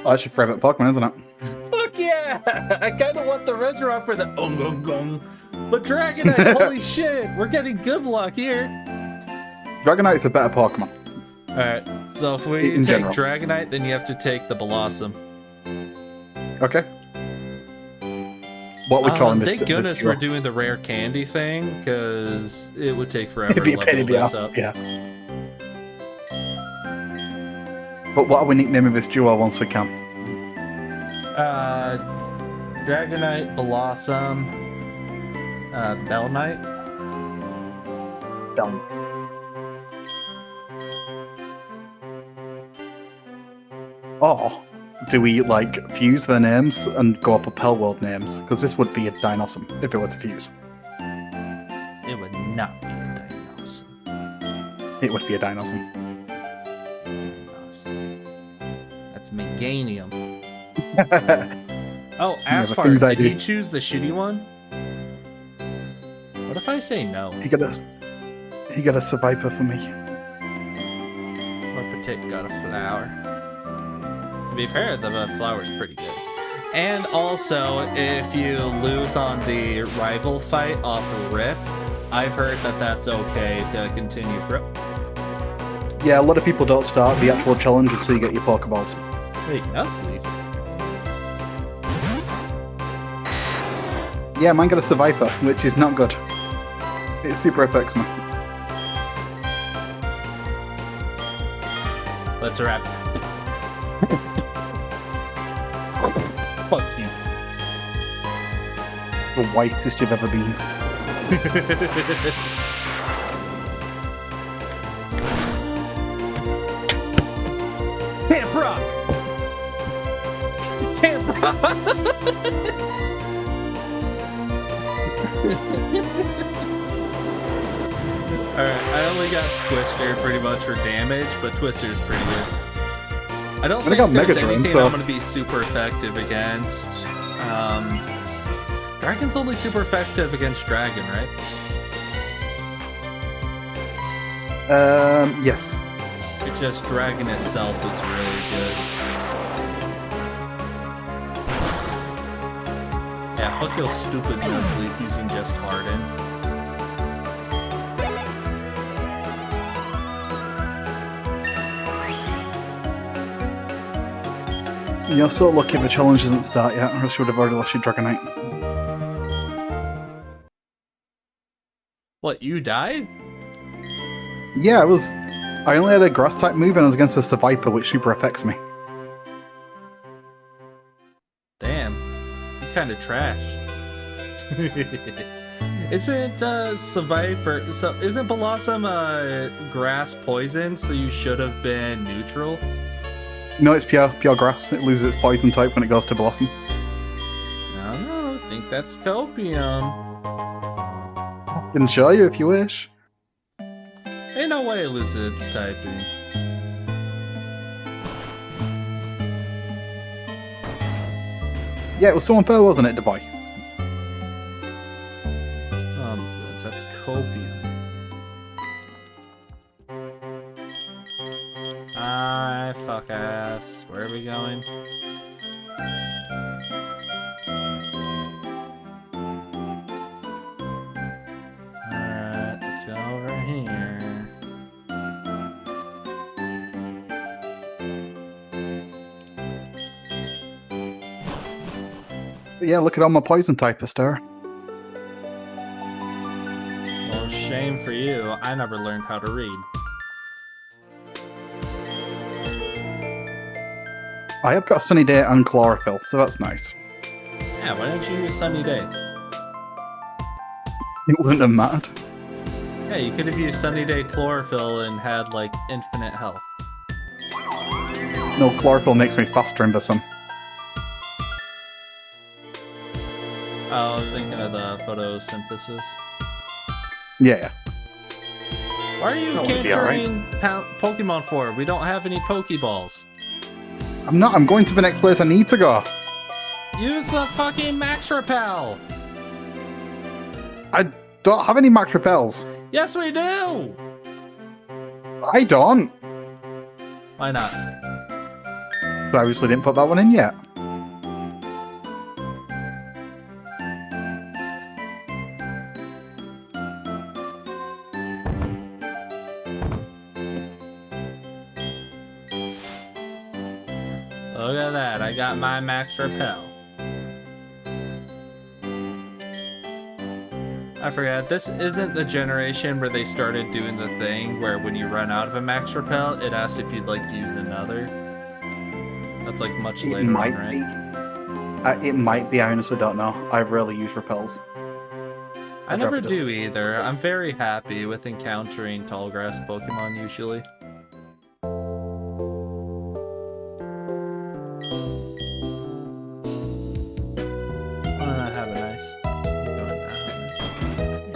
Oh, that's your favorite Pokemon, isn't it? Fuck yeah! I kind of want the Regirock for the But Dragonite, holy shit! We're getting good luck here. Dragonite's a better Pokemon. Alright, so if we take general. Dragonite, then you have to take the Blossom. Okay. What we calling this? Thank goodness this we're doing the rare candy thing, because it would take forever It'd be to a pain in level the this ass, up. yeah. But what are we nicknaming this duo once we can? Dragonite, Blossom, Bell Knight. Done. Or do we like fuse their names and go for Pell World names? Because this would be a Dinosaur if it were to fuse. It would not be a Dinosaur. It would be a Dinosaur. That's Meganium. Oh, Yeah, the Asphalt, things I did he do. choose the shitty one? What if I I say no? He got a survivor for me. Or Petit got a flower. To be fair, the flower's pretty good. And also, if you lose on the rival fight off of Rip, I've heard that that's okay to continue for. Yeah, a lot of people don't start the actual challenge until you get your Pokeballs. Wait, that's lethal. Yeah, mine got a survivor, which is not good. It super affects me. Let's wrap. Fuck you. The whitest you've ever been. Camp Rock! Camp Rock! Alright, I only got Twister pretty much for damage, but Twister's pretty good. I don't think there's anything I'm going to be super effective against. Dragon's only super effective against Dragon, right? Yes. It's just Dragon itself is really good. Yeah, fuck your stupid Nuzleaf using just Harden. You're so lucky the challenge doesn't start yet, or else you would have already lost your Dragonite. What, you died? Yeah, I only had a grass type move and I was against a Survivor, which super affects me. Damn. You kinda trash. Isn't Survivor, so isn't Blossom grass poison, so you should have been neutral? No, it's pure grass. It loses its poison type when it goes to Blossom. No, I think that's copium. I can show you if you wish. Ain't no way it loses its typing. Yeah, it was so unfair, wasn't it, Dubai? That's copium. Fuck ass. Where are we going? Alright, let's go over here. Yeah, look at all my poison type, Esther. Well, shame for you. I never learned how to read. I have got Sunny Day and Chlorophyll, so that's nice. Yeah, why don't you use Sunny Day? It wouldn't have mattered. Yeah, you could have used Sunny Day Chlorophyll and had, like, infinite health. No, Chlorophyll makes me faster in the sun. Oh, I was thinking of the photosynthesis. Yeah. Why are you That would be alright. capturing Pokemon for? We don't have any Pokeballs. I'm not. I'm going to the next place I need to go. Use the fucking Max Repel! I don't have any Max Repels. Yes, we do! I don't. Why not? I obviously didn't put that one in yet. Look at that, I got my Max Repel. I forgot, this isn't the generation where they started doing the thing where when you run out of a Max Repel, it asks if you'd like to use another. That's like much It later might on, right? be. It might be. I honestly don't know. I rarely use repels. I never do Just- either. I'm very happy with encountering tall grass Pokemon usually.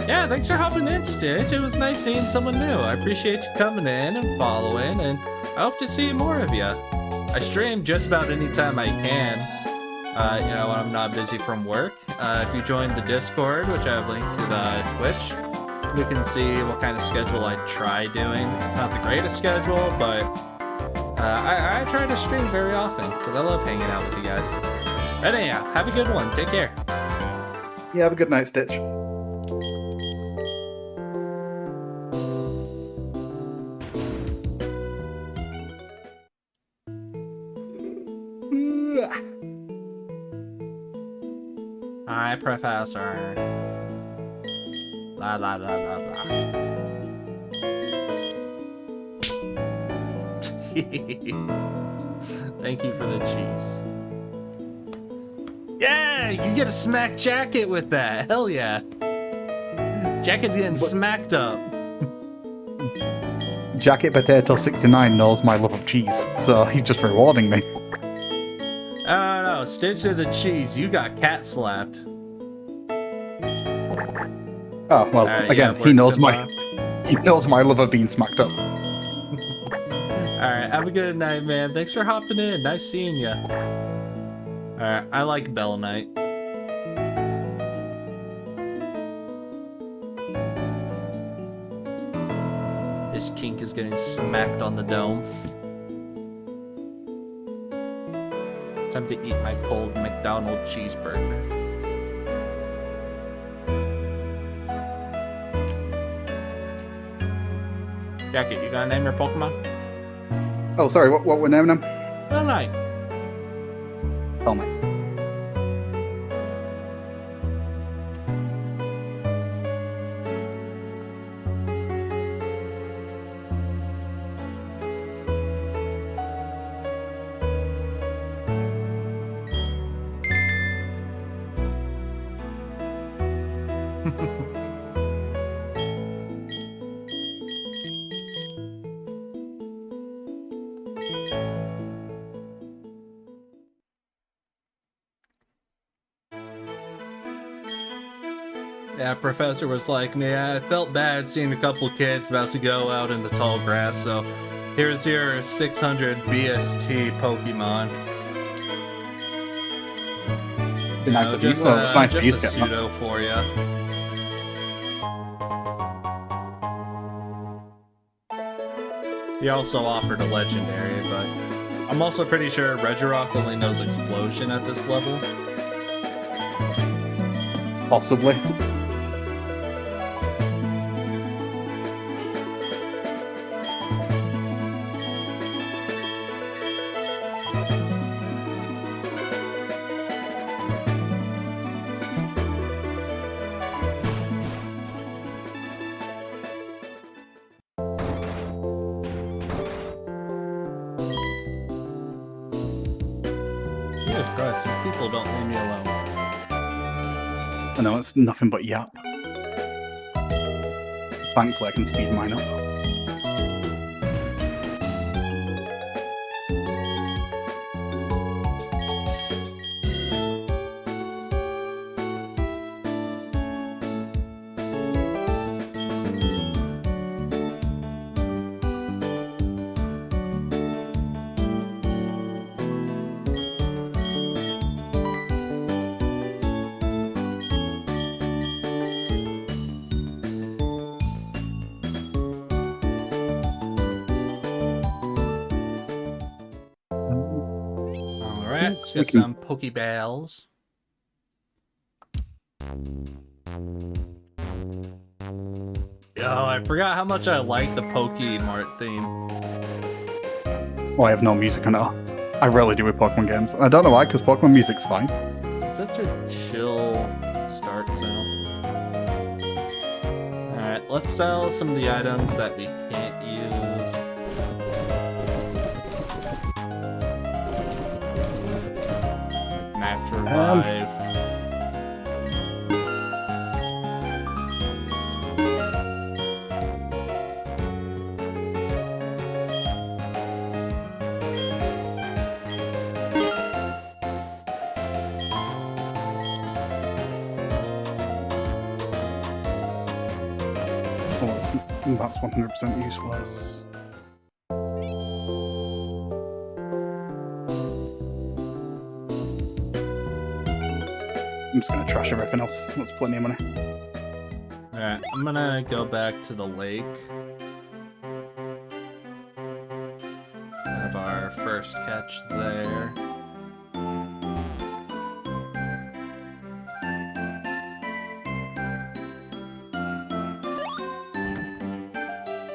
Yeah, thanks for hopping in, Stitch. It was nice seeing someone new. I appreciate you coming in and following, and I hope to see more of you. I stream just about any time I can, when I'm not busy from work. If you join the Discord, which I have linked to the Twitch, we can see what kind of schedule I try doing. It's not the greatest schedule, but I try to stream very often because I love hanging out with you guys. But anyhow, have a good one. Take care. Yeah, have a good night, Stitch. Hi, Professor. La la la la la. Thank you for the cheese. Yeah, you get a smack Jackit with that. Hell yeah. Jackit's getting smacked up. Jackit Potato 69 knows my love of cheese, so he's just rewarding me. Oh no, Stitch to the cheese. You got cat slapped. Oh well, again, yeah, he knows my love of being smacked up. Alright, have a good night, man. Thanks for hopping in. Nice seeing you. Alright, I like Bell Knight. This kink is getting smacked on the dome. Time to eat my cold McDonald's cheeseburger. Jackit, you gonna name your Pokemon? Oh, sorry, what were naming him? Bell Knight. Tell me. Yeah, Professor was like me. I felt bad seeing a couple kids about to go out in the tall grass, so here's your 600 BST Pokemon. Be nice of you. Just, Well, it's nice for you just to a get that. pseudo for you. He also offered a legendary, but I'm also pretty sure Regirock only knows Explosion at this level. Possibly. Jesus Christ, these people don't leave me alone. I know, it's nothing but yap. Thankfully, I can speed mine up. Alright, let's we get can- some Pokeballs. Yo, I forgot how much I like the Pokemart theme. Oh, I have no music on all. I rarely do with Pokemon games. I don't know why, because Pokemon music's fine. It's such a chill start sound. Alright, let's sell some of the items that we can't use. Match Revive. Oh, that's 100% useless. I'm just gonna trash everything else. That's plenty of money. Alright, I'm gonna go back to the lake. Have our first catch there.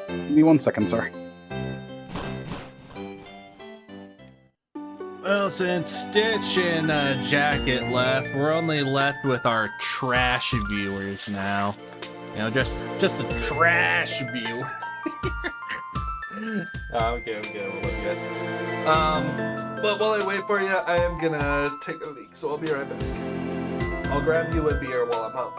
Give me 1 second, sorry. Well, since Stitch and Jackit left, we're only left with our trash viewers now. You know, just the trash view. Okay, we'll love you guys. But while I wait for you, I am gonna take a leak, so I'll be right back. I'll grab you a beer while I'm out.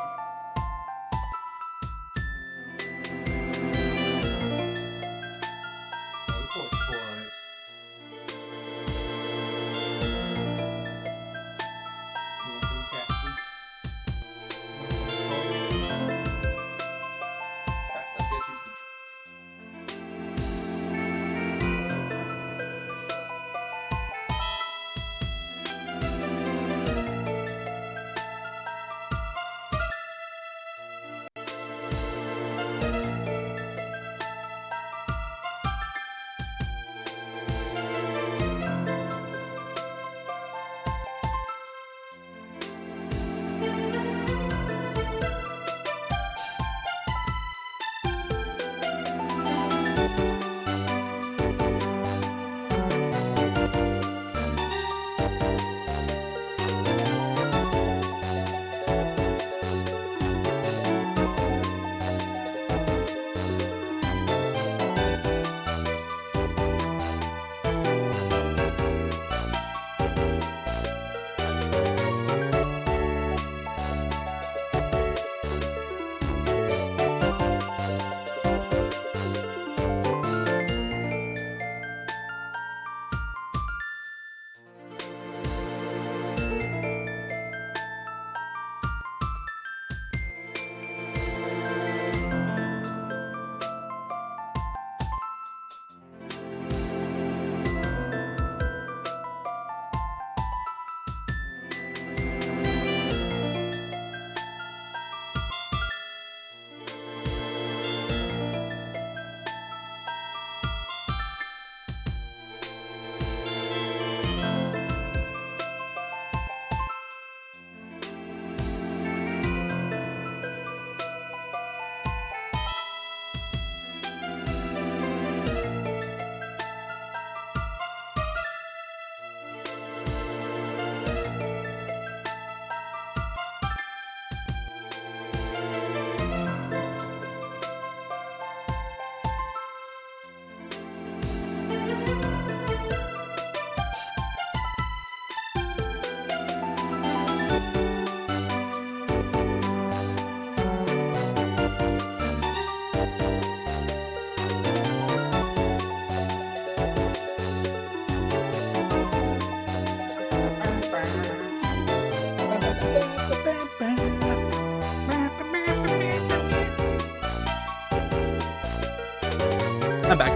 I'm back.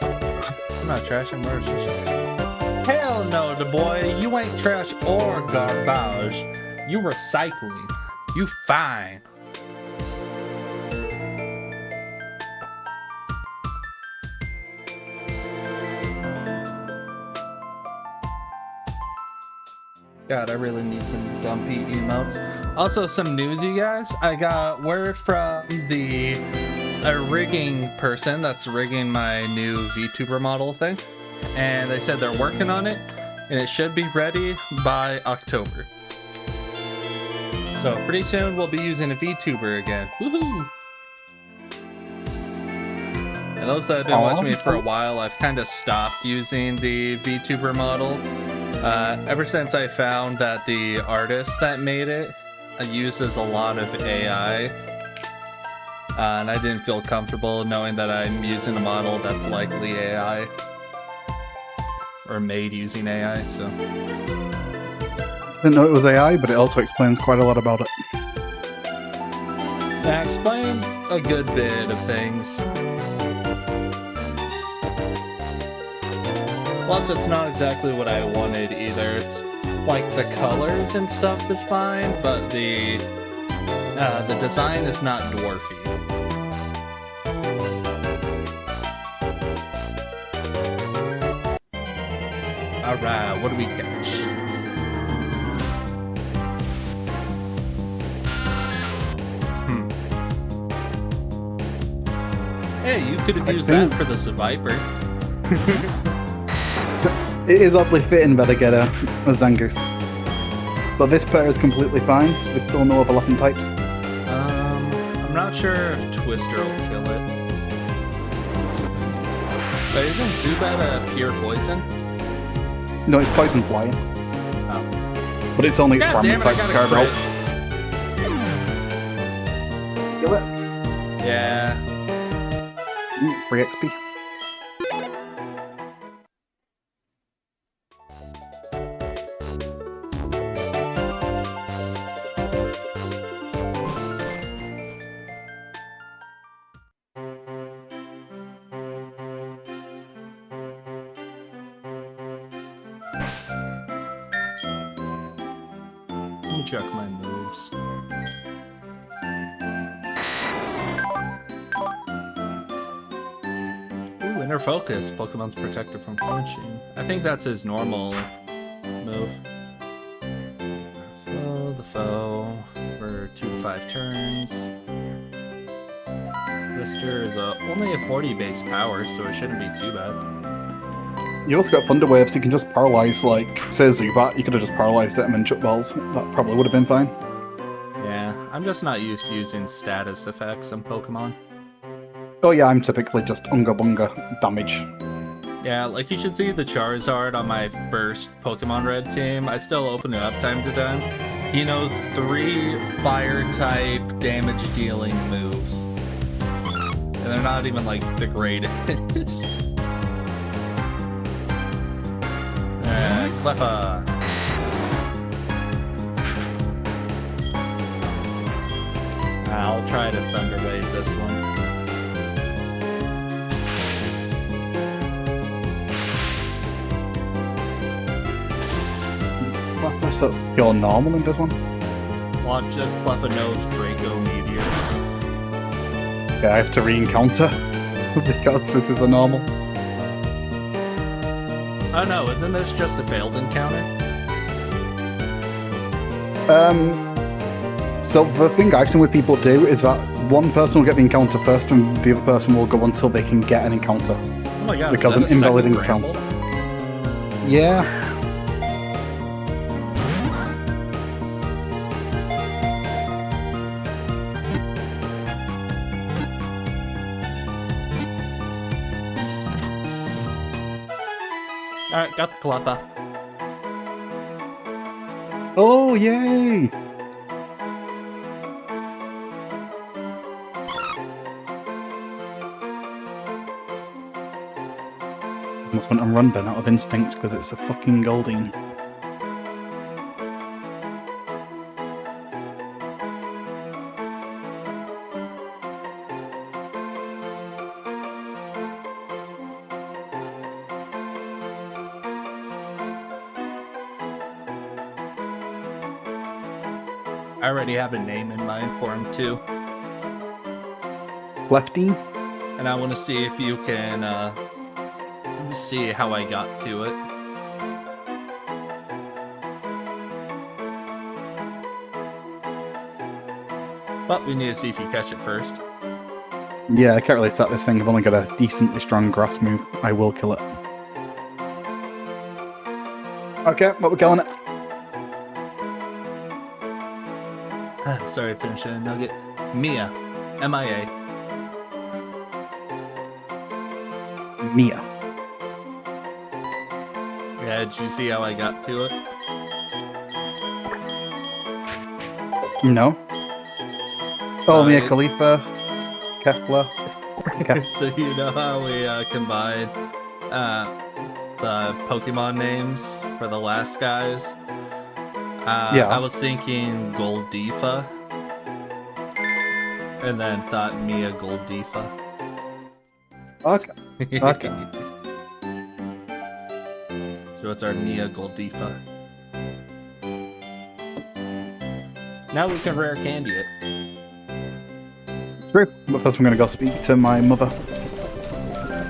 I'm not trash, I'm worse. Hell no, the boy. You ain't trash or garbage. You recycling. You fine. God, I really need some dumpy emotes. Also, some news, you guys. I got word from a rigging person that's rigging my new Vtuber model thing, and they said they're working on it, and it should be ready by October. So pretty soon we'll be using a Vtuber again. Woohoo! And those that have been watching me for a while, I've kind of stopped using the Vtuber model. Ever since I found that the artist that made it uses a lot of AI, and I didn't feel comfortable knowing that I'm using a model that's likely AI, or made using AI, so. Didn't know it was AI, but it also explains quite a lot about it. That explains a good bit of things. Plus, it's not exactly what I wanted either. It's like the colors and stuff is fine, but the The design is not dwarfy. Alright, what do we catch? Hey, you could have used that for the Survivor. It is oddly fitting better get a Zangus. But this pair is completely fine. There's still no overlapping types. I'm not sure if Twister will kill it. But isn't Zubat a pure poison? No, it's poison flying. Oh. But it's only its God primary damn it, I type. got a Care about. crit. Kill it. Yeah. Free XP. Let me check my moves. Ooh, Inner Focus. Pokemon's protected from punching. I think that's his normal move. Foe, the foe, for 2 to 5 turns. Twister is only a 40 base power, so it shouldn't be too bad. You also got Thunder Waves, so you can just paralyze, like, say Zubat, you could have just paralyzed it and then chuck balls. That probably would have been fine. Yeah, I'm just not used to using status effects on Pokemon. Oh yeah, I'm typically just Unga Bunga damage. Yeah, like you should see the Charizard on my first Pokemon Red team. I still open it up time to time. He knows 3 fire-type damage-dealing moves. And they're not even, like, the greatest. Cleffa. I'll try to Thunder Wave this one. Cleffa, so that's pure normal in this one. Watch just Cleffa knows Draco Meteor. Yeah, I have to re-encounter because this is a normal. Oh no, isn't this just a failed encounter? So the thing I've seen with people do is that one person will get the encounter first and the other person will go until they can get an encounter. Oh my god, Because is an that a invalid second encounter. Bramble? Yeah. Alright, got the Cleffa. Oh, yay! Almost went and run then out of instinct because it's a fucking Goldeen. I already have a name in mind for him too. Lefty? And I want to see if you can see how I got to it. But we need to see if you catch it first. Yeah, I can't really set this thing. I've only got a decently strong grass move. I will kill it. Okay, what we're killing it? Sorry, finishing a nugget. Mia. M-I-A. Mia. Yeah, did you see how I got to it? No. Oh, So Mia Khalifa. Kefla. So you know how we combined the Pokemon names for the last guys? Yeah. I was thinking Goldifa. And then thought Mia Goldifa. Okay. Okay. So it's our Mia Goldifa. Now we can rare candy it. True. But first I'm gonna go speak to my mother.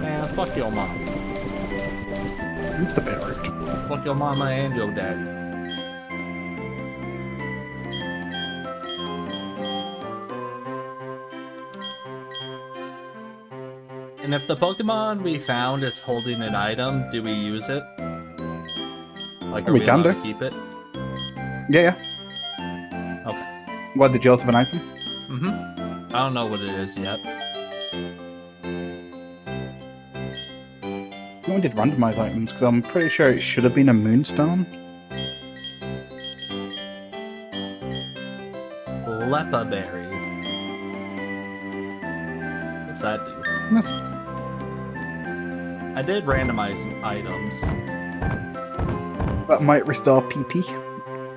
Man, fuck your mom. It's a bit rude. Fuck your mama and your daddy. And if the Pokemon we found is holding an item, do we use it? Like, are We we can allowed do. to keep it? Yeah. Okay. Why did yours have an item? Mm-hmm. I don't know what it is yet. No one did randomize items because I'm pretty sure it should have been a moonstone. Lepa berry. What's that do? That's- I did randomize items. That might restore PP.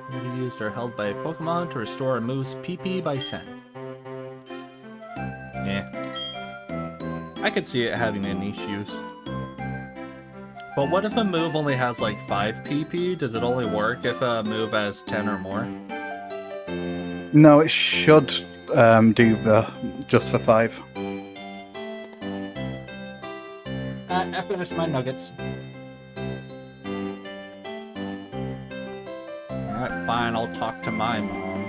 Can be used or held by a Pokemon to restore a move's PP by 10. Yeah. I could see it having a niche use. But what if a move only has like 5 PP? Does it only work if a move has 10 or more? No, it should do the just for 5. I finished my nuggets. Alright, fine, I'll talk to my mom.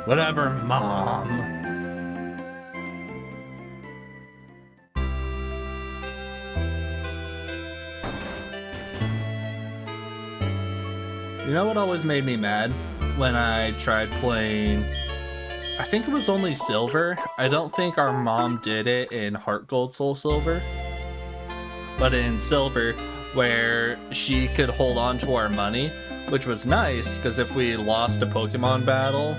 Whatever, mom. You know what always made me mad? When I tried playing, I think it was only Silver. I don't think our mom did it in Heart Gold Soul Silver. But in Silver, where she could hold on to our money, which was nice, because if we lost a Pokemon battle,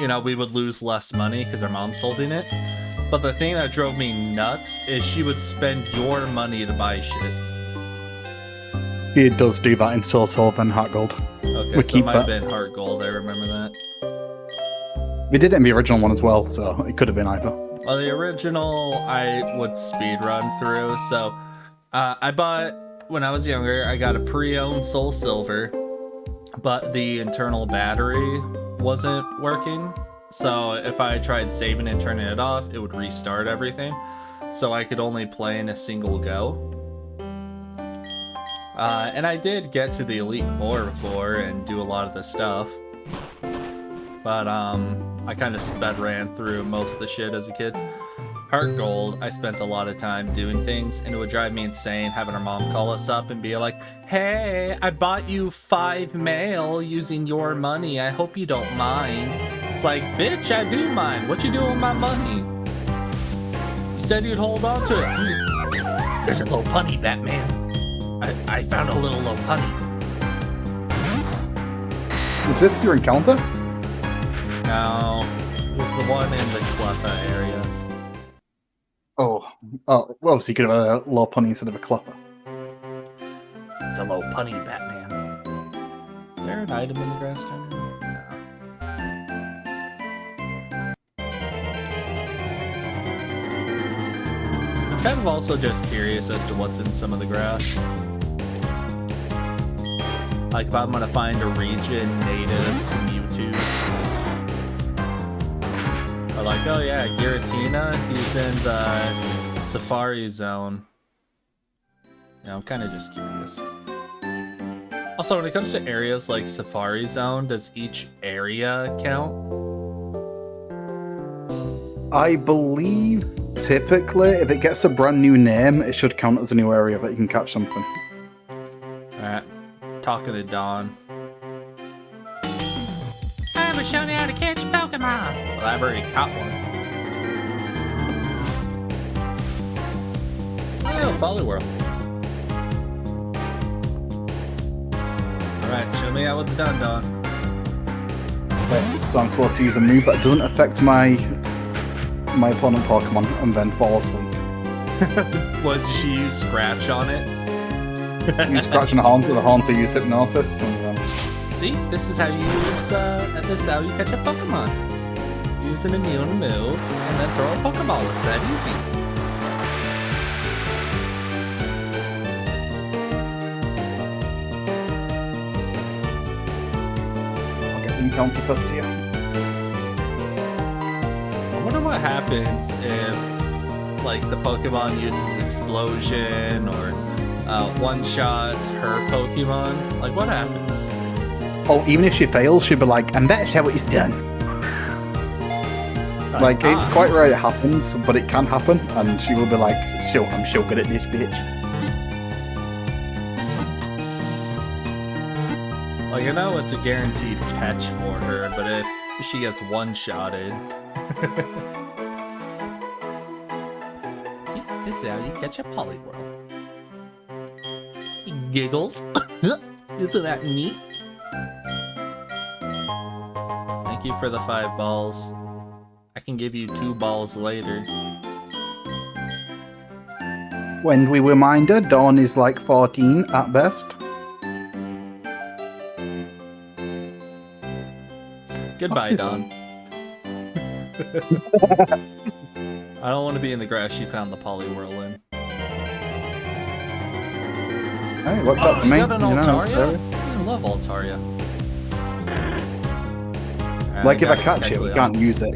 you know, we would lose less money because our mom's holding it. But the thing that drove me nuts is she would spend your money to buy shit. It does do that in Soul Silver and Heart Gold. Okay, We so keep it might have that. been Heart Gold, I remember that. We did it in the original one as well, so it could have been either. Well, the original I would speed run through, so I bought, when I was younger, I got a pre-owned Soul Silver, but the internal battery wasn't working, so if I tried saving and turning it off, it would restart everything, so I could only play in a single go. And I did get to the Elite Four before and do a lot of the stuff, but I kind of sped ran through most of the shit as a kid. Heart Gold, I spent a lot of time doing things, and it would drive me insane having our mom call us up and be like, "Hey, I bought you 5 mail using your money. I hope you don't mind." It's like, bitch, I do mind. What you doing with my money? You said you'd hold on to it. There's a little punny, Batman. I found a little punny. Is this your encounter? No, it was the one in the Cleffa area. Oh, well, so you could have a low punny instead of a clapper. It's a low punny, Batman. Is there an item in the grass down here? No. I'm kind of also just curious as to what's in some of the grass. Like if I'm gonna find a region native to Mewtwo. Or like, oh yeah, Giratina, he's in the Safari Zone. Yeah, I'm kind of just curious. Also, when it comes to areas like Safari Zone, does each area count? I believe typically, if it gets a brand new name, it should count as a new area that you can catch something. Alright, talking to Dawn. I was showing you how to catch Pokemon! Well, I've already caught one. Oh, Poliwhirl. Alright, show me how it's done, Dawn. Okay, so I'm supposed to use a move that doesn't affect my opponent Pokemon and then fall asleep. What, did she use Scratch on it? You scratch on a Haunter, the Haunter use Hypnosis, and See, this is how you use, this is how you catch a Pokemon. Use an immune move, and then throw a Pokeball. It's that easy. I'll get the encounter first here. I wonder what happens if, like, the Pokemon uses explosion or one-shots her Pokemon. Like, what happens? Oh, even if she fails, she'll be like, and that's how it's done. Like, it's quite rare it happens, but it can happen, and she will be like, I'm sure good at this, bitch. Like, I know it's a guaranteed catch for her, but if she gets one-shotted... See, this is how you catch a Poliwhirl. He giggles. Isn't that neat? Thank you for the 5 balls. I can give you 2 balls later. When we remind her, Dawn is like 14 at best. Goodbye, Dawn. I don't want to be in the grass you found the Poliwhirl in. Hey, what's up, mate? You got an Altaria? I love Altaria. Like, if I catch it, we can't use it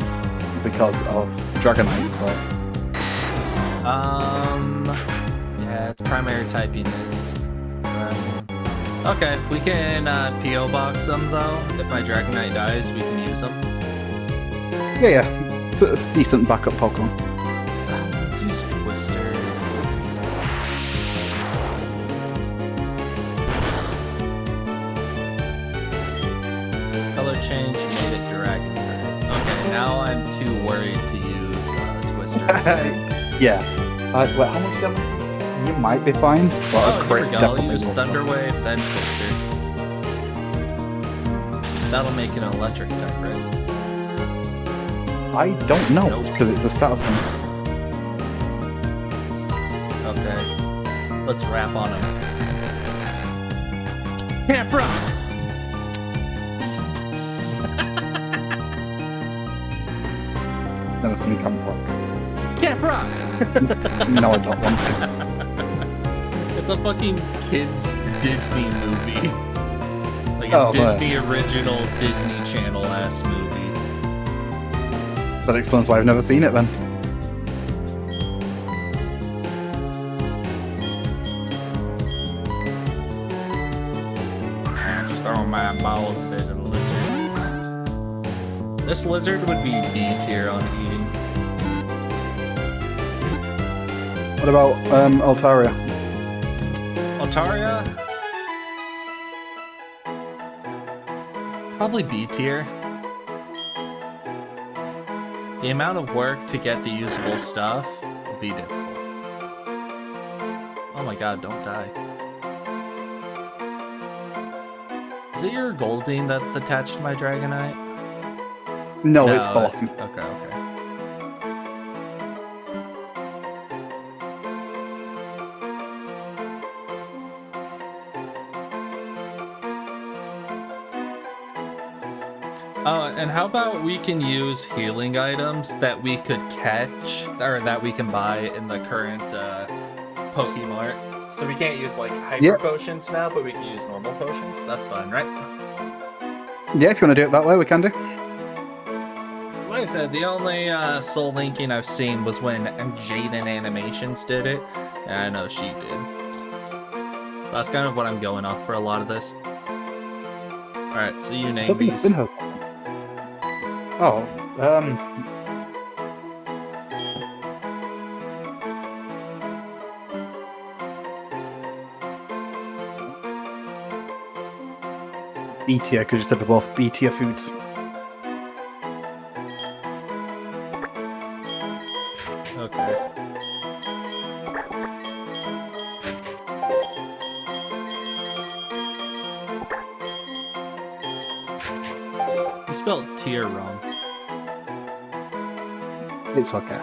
because of Dragonite, but... Yeah, its primary typing is... Okay, we can P.O. box them, though. If my Dragonite dies, we can use them. Yeah. It's a decent backup Pokemon. Let's use Twister. Color change made it Dragon type. Okay, now I'm too worried to use Twister. Yeah. Wait, how much damage? You might be fine, but a Here crit we go. I'll definitely use will. Thunder Wave, then Twister. That'll make it an electric type, right? I don't know, Nope. because it's a status one. Okay. Let's wrap on him. Camp Rock! Never seen Camp Rock. Camp Rock! No, I don't want to. It's a fucking kids Disney movie. Like a Oh, Disney original Disney Channel ass movie. That explains why I've never seen it then. Just throw my balls, there's a lizard. This lizard would be B tier on eating. What about Altaria? Altaria? Probably B tier. The amount of work to get the usable stuff will be difficult. Oh my god, don't die. Is it your Goldeen that's attached to my Dragonite? No, it's Blossom. Okay, okay. And how about we can use healing items that we could catch, or that we can buy in the current Pokemart. So we can't use like hyper potions now, but we can use normal potions. That's fine, right? Yeah, if you want to do it that way, we can do. Like I said, the only soul linking I've seen was when Jaden Animations did it, and I know she did. That's kind of what I'm going off for a lot of this. Alright, so you name these. Oh, B tier, because you said they're both B tier foods. Okay. You spelled tier wrong. It's okay.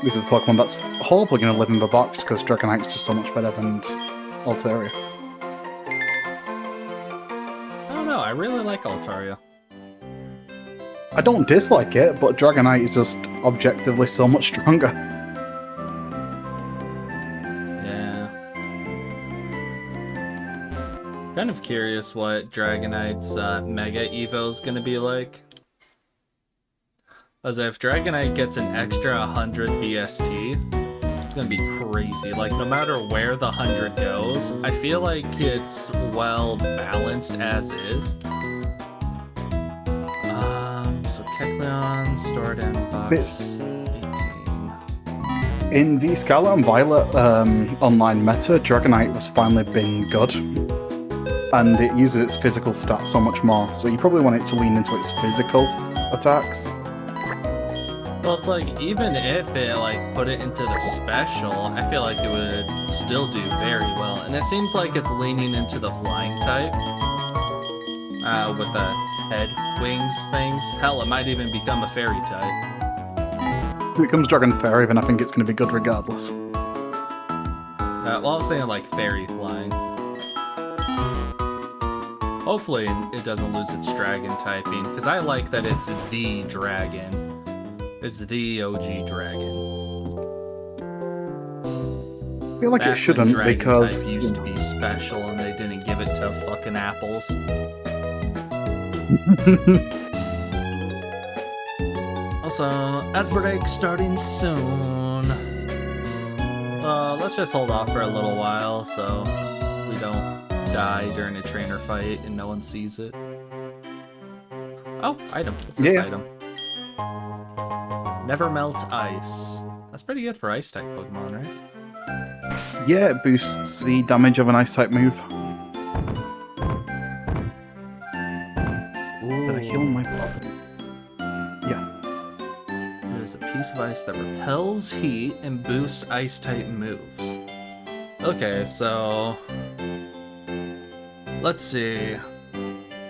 This is a Pokemon that's hopefully going to live in the box, because Dragonite's just so much better than Altaria. I don't know, I really like Altaria. I don't dislike it, but Dragonite is just objectively so much stronger. Yeah. Kind kind of curious what Dragonite's Mega Evo is going to be like. As if Dragonite gets an extra 100 BST, it's going to be crazy. Like, no matter where the 100 goes, I feel like it's well balanced as is. So Kecleon, stored in box 18. In the Scarlet and Violet online meta, Dragonite has finally been good. And it uses its physical stats so much more, so you probably want it to lean into its physical attacks. Well, it's like, even if it, like, put it into the special, I feel like it would still do very well. And it seems like it's leaning into the flying type. With the head wings things. Hell, it might even become a fairy type. If it becomes Dragon Fairy, then I think it's going to be good regardless. Well, I was saying, like, fairy flying. Hopefully it doesn't lose its dragon typing, because I like that it's the dragon. It's the OG dragon. I feel like Back it shouldn't, when dragon because type used to be special and they didn't give it to fucking apples. Also, ad break starting soon. Let's just hold off for a little while so we don't die during a trainer fight and no one sees it. Oh, item. What's this item? Never Melt Ice. That's pretty good for Ice-type Pokemon, right? yeah, it boosts the damage of an Ice-type move. Did I heal my body? Yeah. There's a piece of ice that repels heat and boosts Ice-type moves. Okay, so... let's see.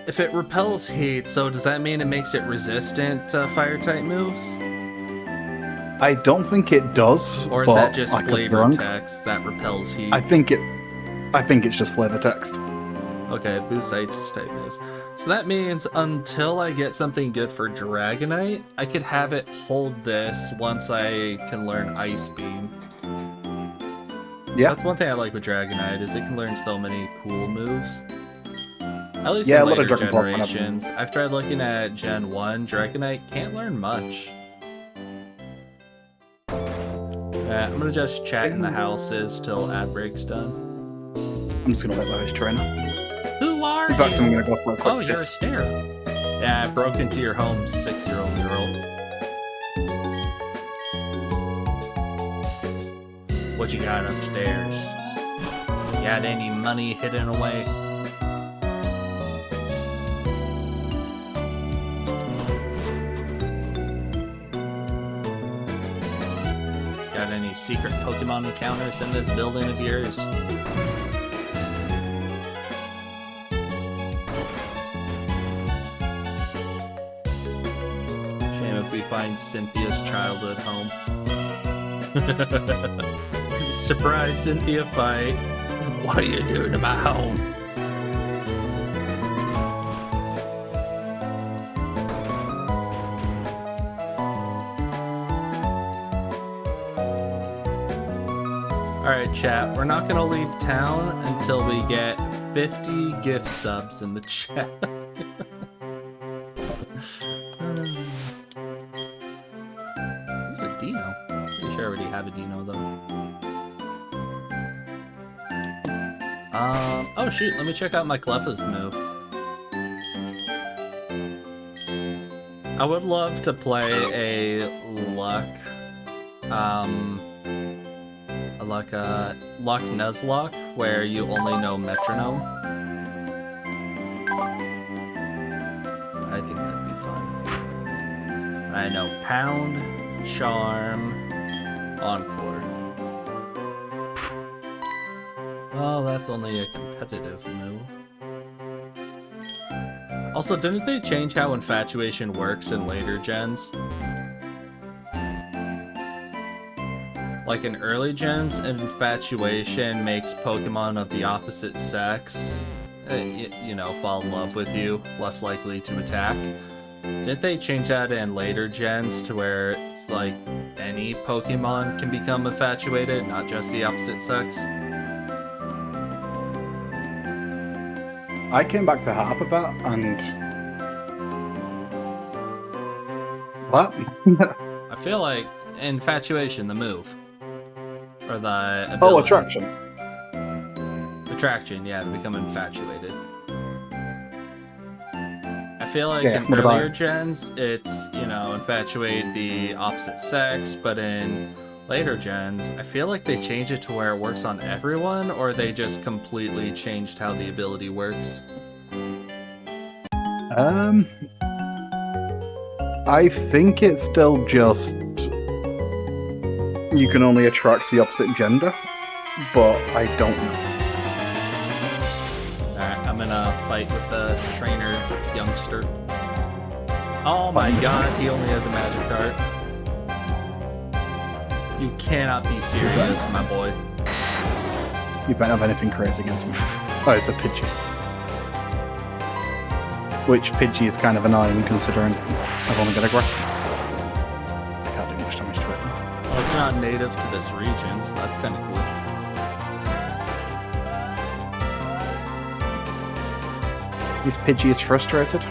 If it repels heat, so does that mean it makes it resistant to Fire-type moves? I don't think it does. Or is that just I could be flavor wrong. text that repels heat? I think it's just flavor text. Okay, boost ice type moves. So that means until I get something good for Dragonite, I could have it hold this once I can learn Ice Beam. Yeah. That's one thing I like with Dragonite, is it can learn so many cool moves. At least Yeah, in a lot of later Dragon Ball kind of- generations. I've tried looking at Gen 1, Dragonite can't learn much. I'm gonna just chat in the houses till ad break's done. I'm just gonna let go of his trainer. Who are In fact, you? I'm gonna go for a quick Oh, you're a piss. stare. Yeah, I broke into your home, 6-year-old girl. What you got upstairs? Got any money hidden away? Got any secret Pokemon encounters in this building of yours? Shame if we find Cynthia's childhood home. Surprise, Cynthia fight. What are you doing to my home? Alright, chat, we're not gonna leave town until we get 50 gift subs in the chat. A Dino. Pretty sure I already have a Dino though. Oh shoot, let me check out my Cleffa's move. I would love to play a Luck, Luck Nuzlocke, where you only know Metronome. I think that'd be fun. I know Pound, Charm, Encore. Oh, that's only a competitive move. Also, didn't they change how Infatuation works in later gens? Like in early gens, Infatuation makes Pokemon of the opposite sex, you know, fall in love with you, less likely to attack. Didn't they change that in later gens to where it's like any Pokemon can become infatuated, not just the opposite sex? I came back to half of that and what? I feel like infatuation, the move. Or the ability. Oh, attraction. Attraction, yeah, to become infatuated. I feel like Yeah, in what about earlier it? gens, it's, you know, infatuate the opposite sex, but in later gens, I feel like they change it to where it works on everyone, or they just completely changed how the ability works. I think it's still just you can only attract the opposite gender, but I don't know. Alright, I'm gonna fight with the trainer youngster. Oh my god, he only has a magic card. You cannot be serious, my boy. You better have anything crazy against me. Oh, it's a Pidgey. Which Pidgey is kind of annoying considering I've only got a grass. I can't do much damage to it. Well, it's not native to this region, so that's kind of cool. This Pidgey is frustrated.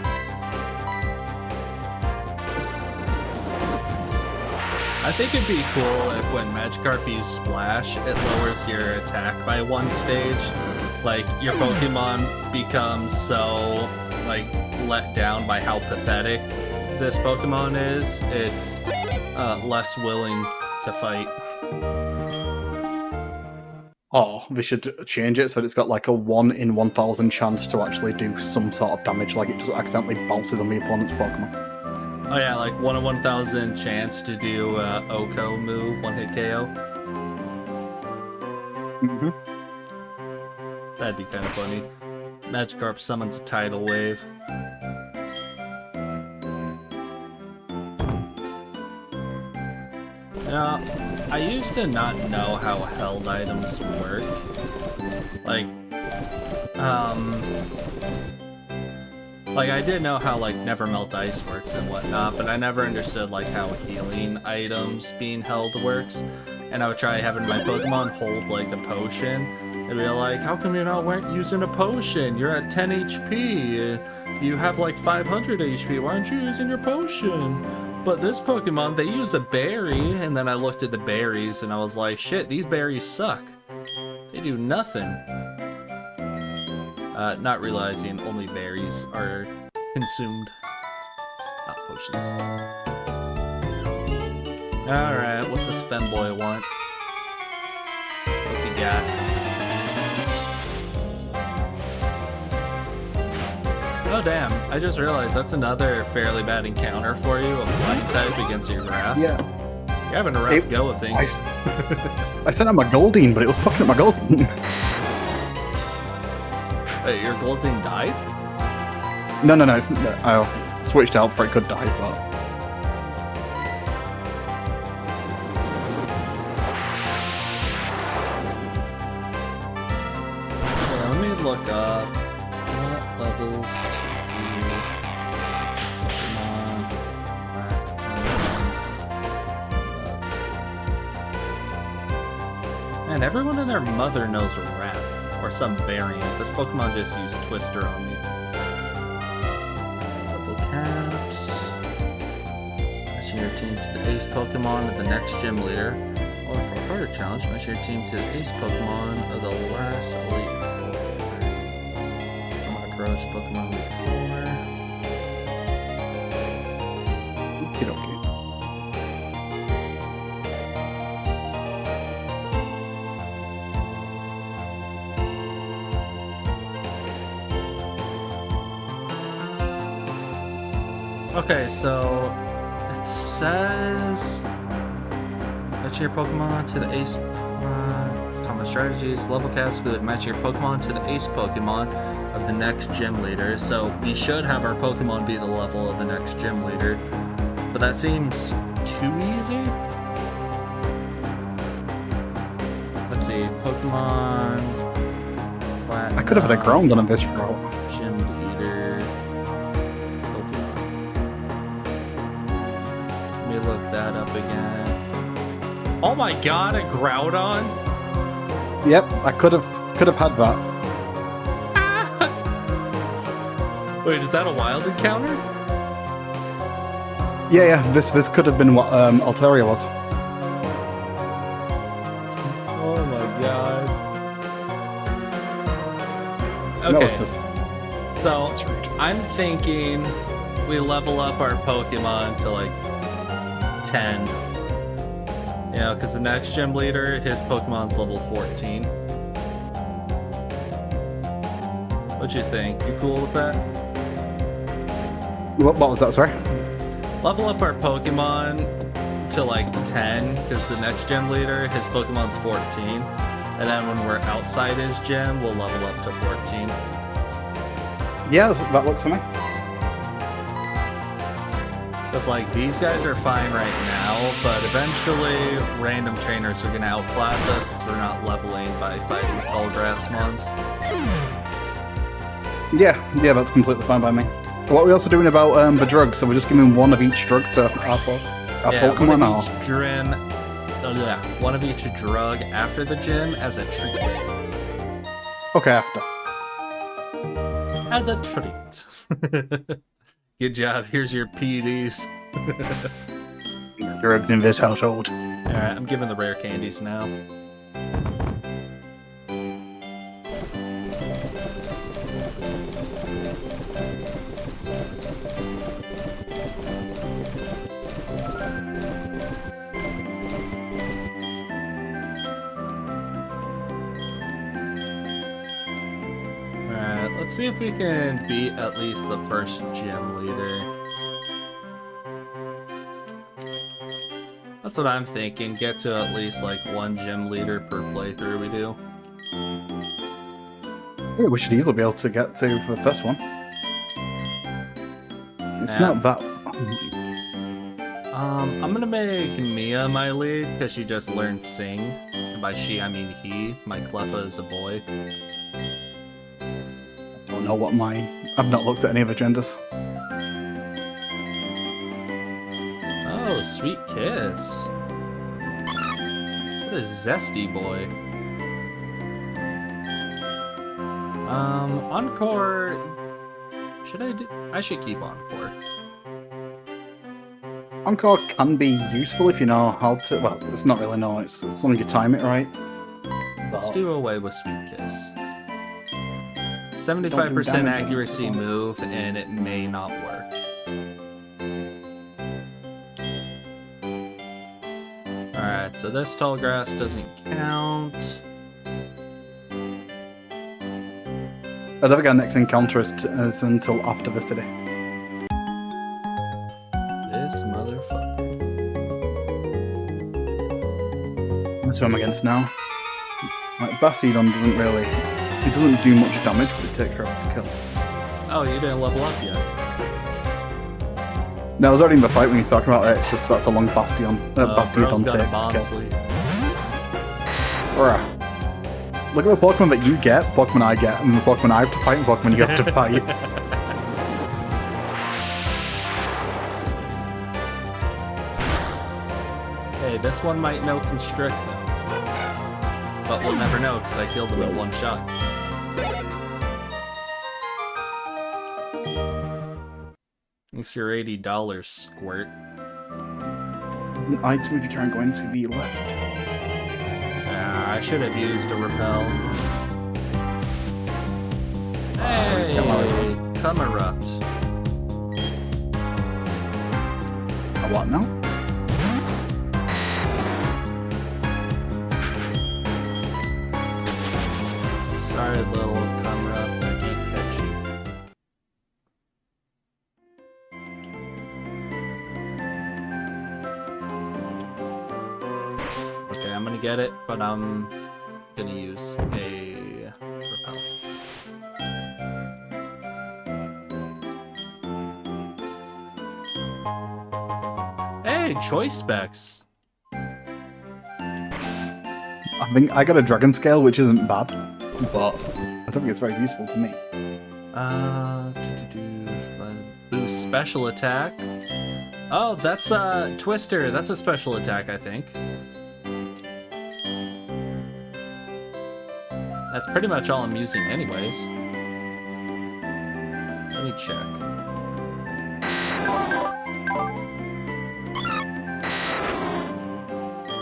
I think it'd be cool if when Magikarp use Splash, it lowers your attack by one stage. Like, your Pokemon becomes so, like, let down by how pathetic this Pokemon is, it's less willing to fight. Oh, they should change it so that it's got like a 1 in 1,000 chance to actually do some sort of damage, like it just accidentally bounces on the opponent's Pokemon. Oh yeah, like 1 in 1,000 chance to do Oko move, one-hit KO. Mm-hmm. That'd be kind of funny. Magikarp summons a tidal wave. Now, I used to not know how held items work. Like I did know how, like, Never Melt Ice works and whatnot, but I never understood, like, how healing items being held works. And I would try having my Pokemon hold, like, a potion. And be like, how come you're not using a potion? You're at 10 HP. You have, like, 500 HP. Why aren't you using your potion? But this Pokemon, they use a berry, and then I looked at the berries, and I was like, shit, these berries suck. They do nothing. Not realizing only berries are consumed, not potions. Alright, what's this femboy want? What's he got? Oh damn, I just realized that's another fairly bad encounter for you, a fight type against your grass. Yeah. You're having a rough go of things. I sent out my Goldeen, but it was fucking up my Goldeen. Wait, your Goldeen died? No, I switched out before it could die, but... Okay, let me look up what levels Pokemon Man, everyone and their mother knows rap, or some variant. This Pokemon just used Twister on me. Double caps. Matching your team to the ace Pokemon of the next gym leader. Or for a harder challenge, match your team to the ace Pokemon of the last elite four. I'm gonna approach Pokemon with 4. Okie dokie. Okay, so it says match your Pokemon to the ace common strategies, level caps good, match your Pokemon to the ace Pokemon of the next gym leader. So we should have our Pokemon be the level of the next gym leader. But that seems too easy. Let's see, Pokemon Platinum, I could have had a ground on this roll. gym leader. Let me look that up again. Oh my god, a Groudon? Yep, I could have had that. Wait, is that a wild encounter? Yeah. This could have been what Altaria was. Oh my god. That was Okay, just so I'm thinking we level up our Pokemon to like 10. You know, because the next gym leader, his Pokemon's level 14. What you think? You cool with that? what was that? Sorry. Level up our Pokemon to like 10, because the next gym leader, his Pokemon's 14. And then when we're outside his gym, we'll level up to 14. Yeah, that works for me. Because like these guys are fine right now, but eventually random trainers are going to outclass us because we're not leveling by fighting tall grass mons. Yeah, that's completely fine by me. What are we also doing about the drugs? So we're just giving one of each drug to our Pokemon, one of each gym. Yeah, one of each drug after the gym as a treat. Okay, after. As a treat. Good job. Here's your PEDs. Drugs in this household. Alright, I'm giving the rare candies now. Alright, let's see if we can beat at least the first gym leader. That's what I'm thinking. Get to at least like one gym leader per playthrough we do. Yeah, we should easily be able to get to the first one. It's not that. I'm gonna make Mia my lead because she just learned Sing. And by she, I mean he. My Cleffa is a boy. I don't know what mine. I've not looked at any of the genders. Oh, sweet kiss. What a zesty boy. Encore. Should I do? I should keep Encore. Encore can be useful if you know how to. Well, it's not really no. It's as long as you time it right. Let's do away with Sweet Kiss. 75% accuracy move, and it may not work. Alright, so this tall grass doesn't count. I don't think our next encounter is until after the city. This motherfucker. That's who I'm against now. Like, Bastiodon doesn't really. It doesn't do much damage, but it takes forever to kill. Oh, you didn't level up yet. No, I was already in the fight when you talk about it. It's just that's a long Bastiodon Bro's got a take. bond Okay. sleep. Alright. Look at the Pokemon that you get, Pokemon I get, and the Pokemon I have to fight, and Pokemon you have to fight. Hey, this one might know Constrict, though. But we'll never know, because I killed him at one shot. It's your $80, Squirt. An item if you try and go into the left. I should have used a Repel. Hey, come erupt. A what now? Sorry, little come erupt, I can't catch you. Okay, I'm gonna get it, but I'm gonna use a Repel. Hey, choice specs. I think I got a Dragon Scale, which isn't bad, but I don't think it's very useful to me. Boost special attack. Oh, that's Twister. That's a special attack, I think. That's pretty much all I'm using anyways. Let me check.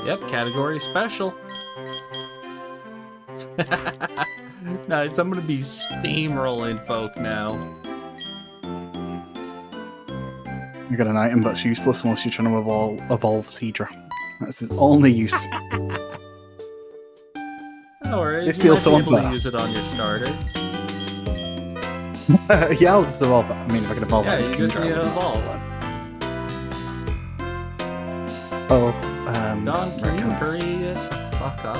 Yep, category special. Nice, I'm gonna be steamrolling folk now. You got an item that's useless unless you're trying to evolve Seadra. That's its only use. No worries, It you might feels be so able to unfair. use it on your starter. Yeah, I'll just evolve it. I mean, if I can evolve Yeah, it, you just need to evolve. Oh, Don, right, can you can I just- hurry it the fuck up?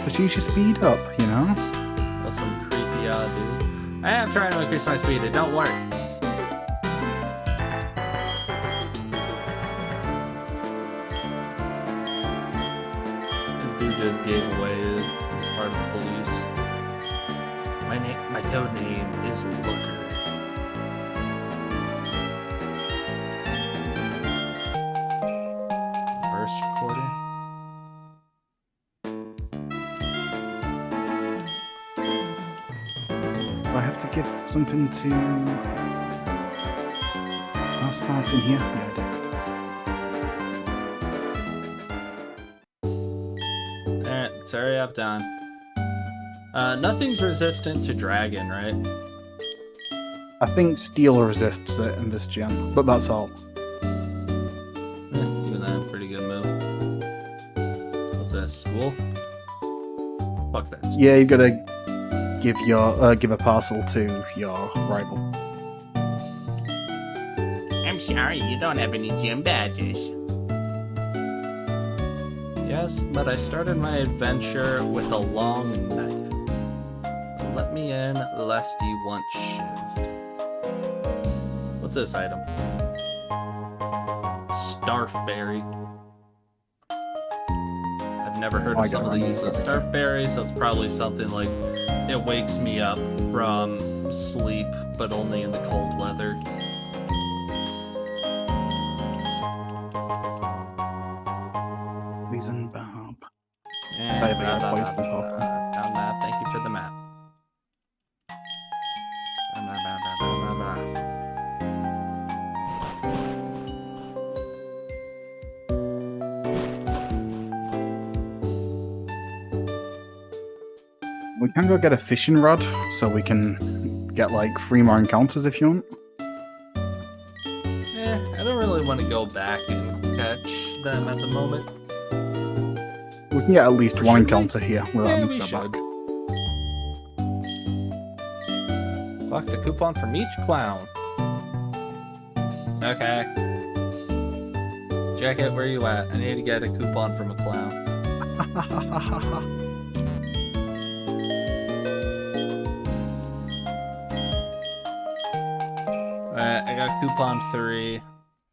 Just use your speed up, you know? That's some creepy dude. I am trying to increase my speed, it don't work. This dude just gave away as part of the police. My code name is Looker. Verse recording. Do I have to give something to... I'll start in here. Yeah, I do. Alright, sorry up, Don. Nothing's resistant to dragon, right? I think steel resists it in this gen, but that's all. Even that's a pretty good move. What's that, school? Fuck that school. Yeah, you gotta give your give a parcel to your rival. I'm sorry, you don't have any gym badges. Yes, but I started my adventure with a long knife. Let me in, lest you want shift. What's this item? Starfberry. I've never heard of some of the use of Starfberry, so it's probably something like it wakes me up from sleep, but only in the cold weather. Poison Bob. And I have a poison bob. Found that. Thank you for the map. Blah, blah, blah, blah, blah, blah, blah. We can go get a fishing rod, so we can get like 3 more encounters if you want. I don't really want to go back and catch them at the moment. We can get at least Or one should we? encounter here without Yeah, having we to go should. back. Collect a coupon from each clown. Okay. Jackit, where you at? I need to get a coupon from a clown. Alright, I got coupon 3.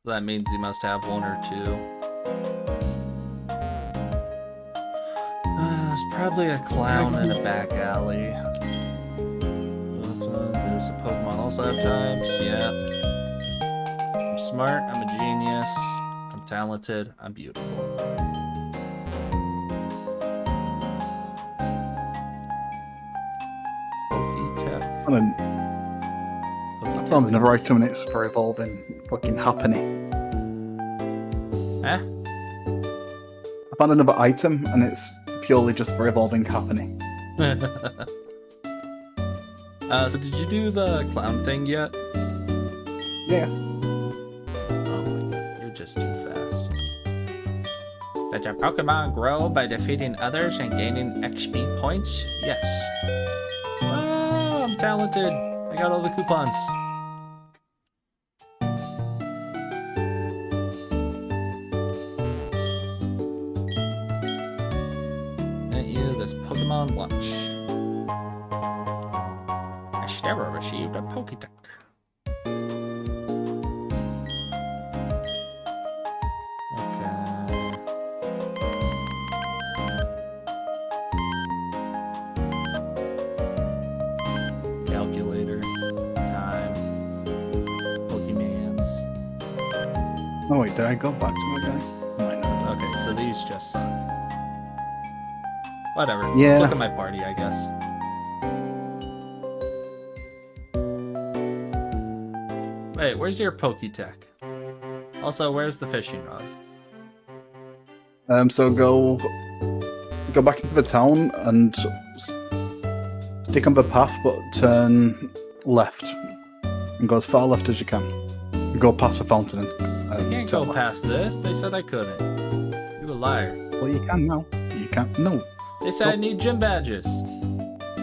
That means you must have 1 or 2. There's probably a clown in a back alley. There's a Pokemon also have types, yeah. I'm smart, I'm a genius, I'm talented, I'm beautiful. Poketech. I found another item and it's for evolving fucking Happiny. Eh? I found another item and it's purely just for evolving Happiny. So did you do the clown thing yet? Yeah. Oh my god, you're just too fast. Does your Pokemon grow by defeating others and gaining XP points? Yes. Oh, I'm talented. I got all the coupons. Sent you this Pokemon Watch. Astera received a Pokétech. Okay. Calculator. Time. Pokemans. Oh wait, did I go back to my guy? Might not. Okay, so these just suck. Whatever. Yeah. Let's look at my party, I guess. Wait, where's your Poketech? Also, where's the fishing rod? So go back into the town and stick on the path, but turn left and go as far left as you can. Go past the fountain. And Can't turn go left. past this. They said I couldn't. You a liar. Well, you can now. You can't. No. They said I need gym badges.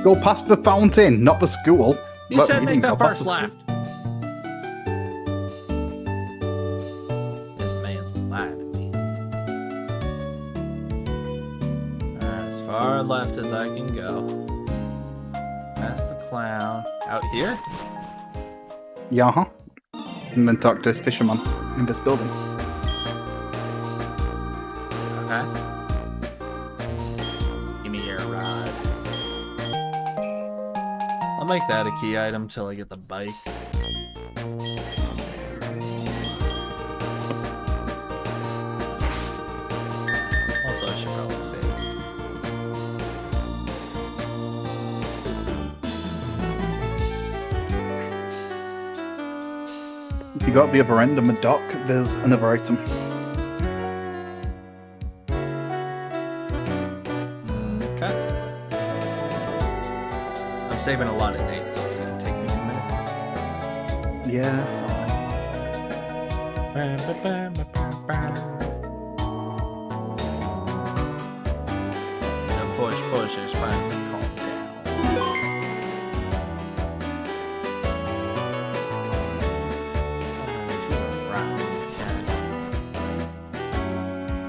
Go past the fountain, not the school. You But said make didn't the go past first the left. This man's lying to me. Alright, as far left as I can go. Past the clown. Out here? Yeah, huh? And then talk to this fisherman in this building. Okay. Give me your rod. I'll make that a key item till I get the bike. Also, I should probably save. If you go at the other end of the dock, there's another item. Okay. I'm saving a lot of names, so it's gonna take me a minute. Yeah, it's alright. The push is finally calmed down.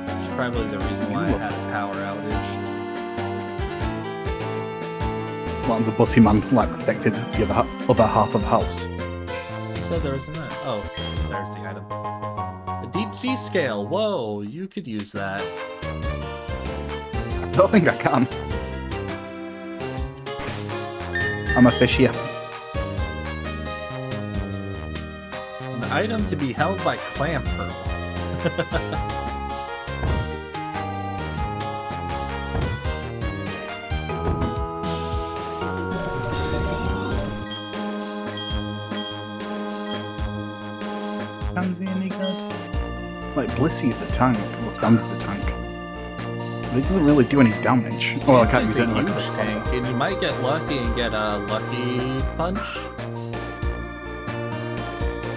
It's probably the reason why I had a power outage. Well, the bussy man like protected the other half of the house. You said there was an item. Oh, there's the item. A deep sea scale. Whoa, you could use that. I don't think I can. I'm a fish here. An item to be held by clam pearl. Stanzy any good? Like Blissey is a tank, well Stanzy's a tank. But it doesn't really do any damage. Well, I can't It's use a it like huge this. tank, and you might get lucky and get a lucky punch.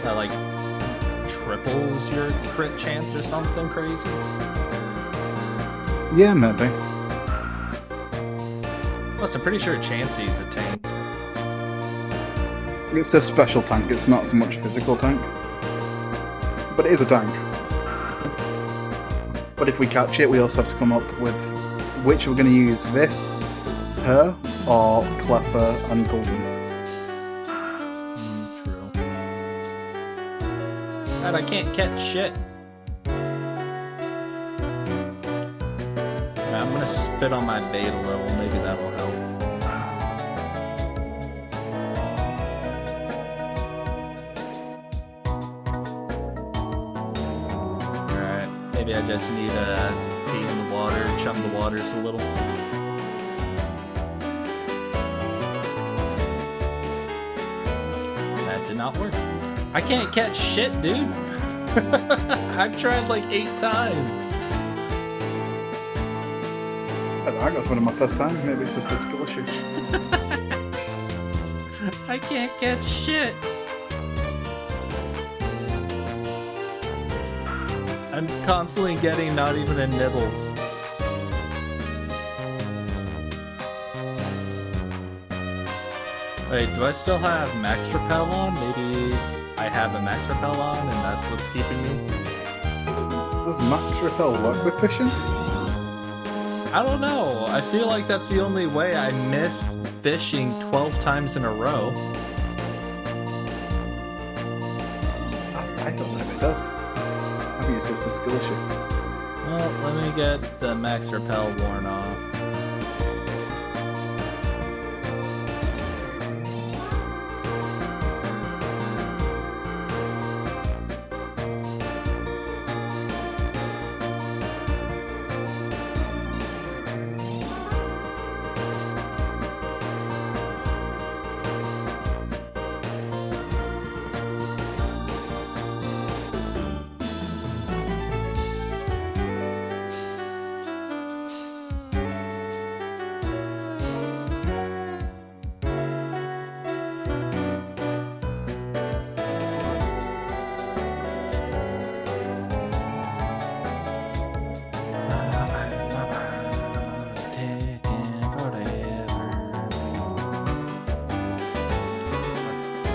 That like triples your crit chance or something crazy. Yeah, maybe. Plus, I'm pretty sure Chansey's a tank. It's a special tank, it's not so much physical tank. But it is a tank. But if we catch it, we also have to come up with which we're going to use, this, her, or Cleffer and Golden. True. God, I can't catch shit. Alright, I'm gonna spit on my bait a little, maybe that'll help. Maybe I just need to pee in the water, chum the waters a little. That did not work. I can't catch shit, dude. I've tried like 8 times. I don't know, I got one of my first time. Maybe it's just a skill issue. I can't catch shit. I'm constantly getting not even a nibbles. Wait, do I still have max repel on? Maybe I have a max repel on and that's what's keeping me? Does Max Repel work with fishing? I don't know. I feel like that's the only way I missed fishing 12 times in a row. I don't know if it does. I think it's just a skill issue. Well, let me get the max repel worn off.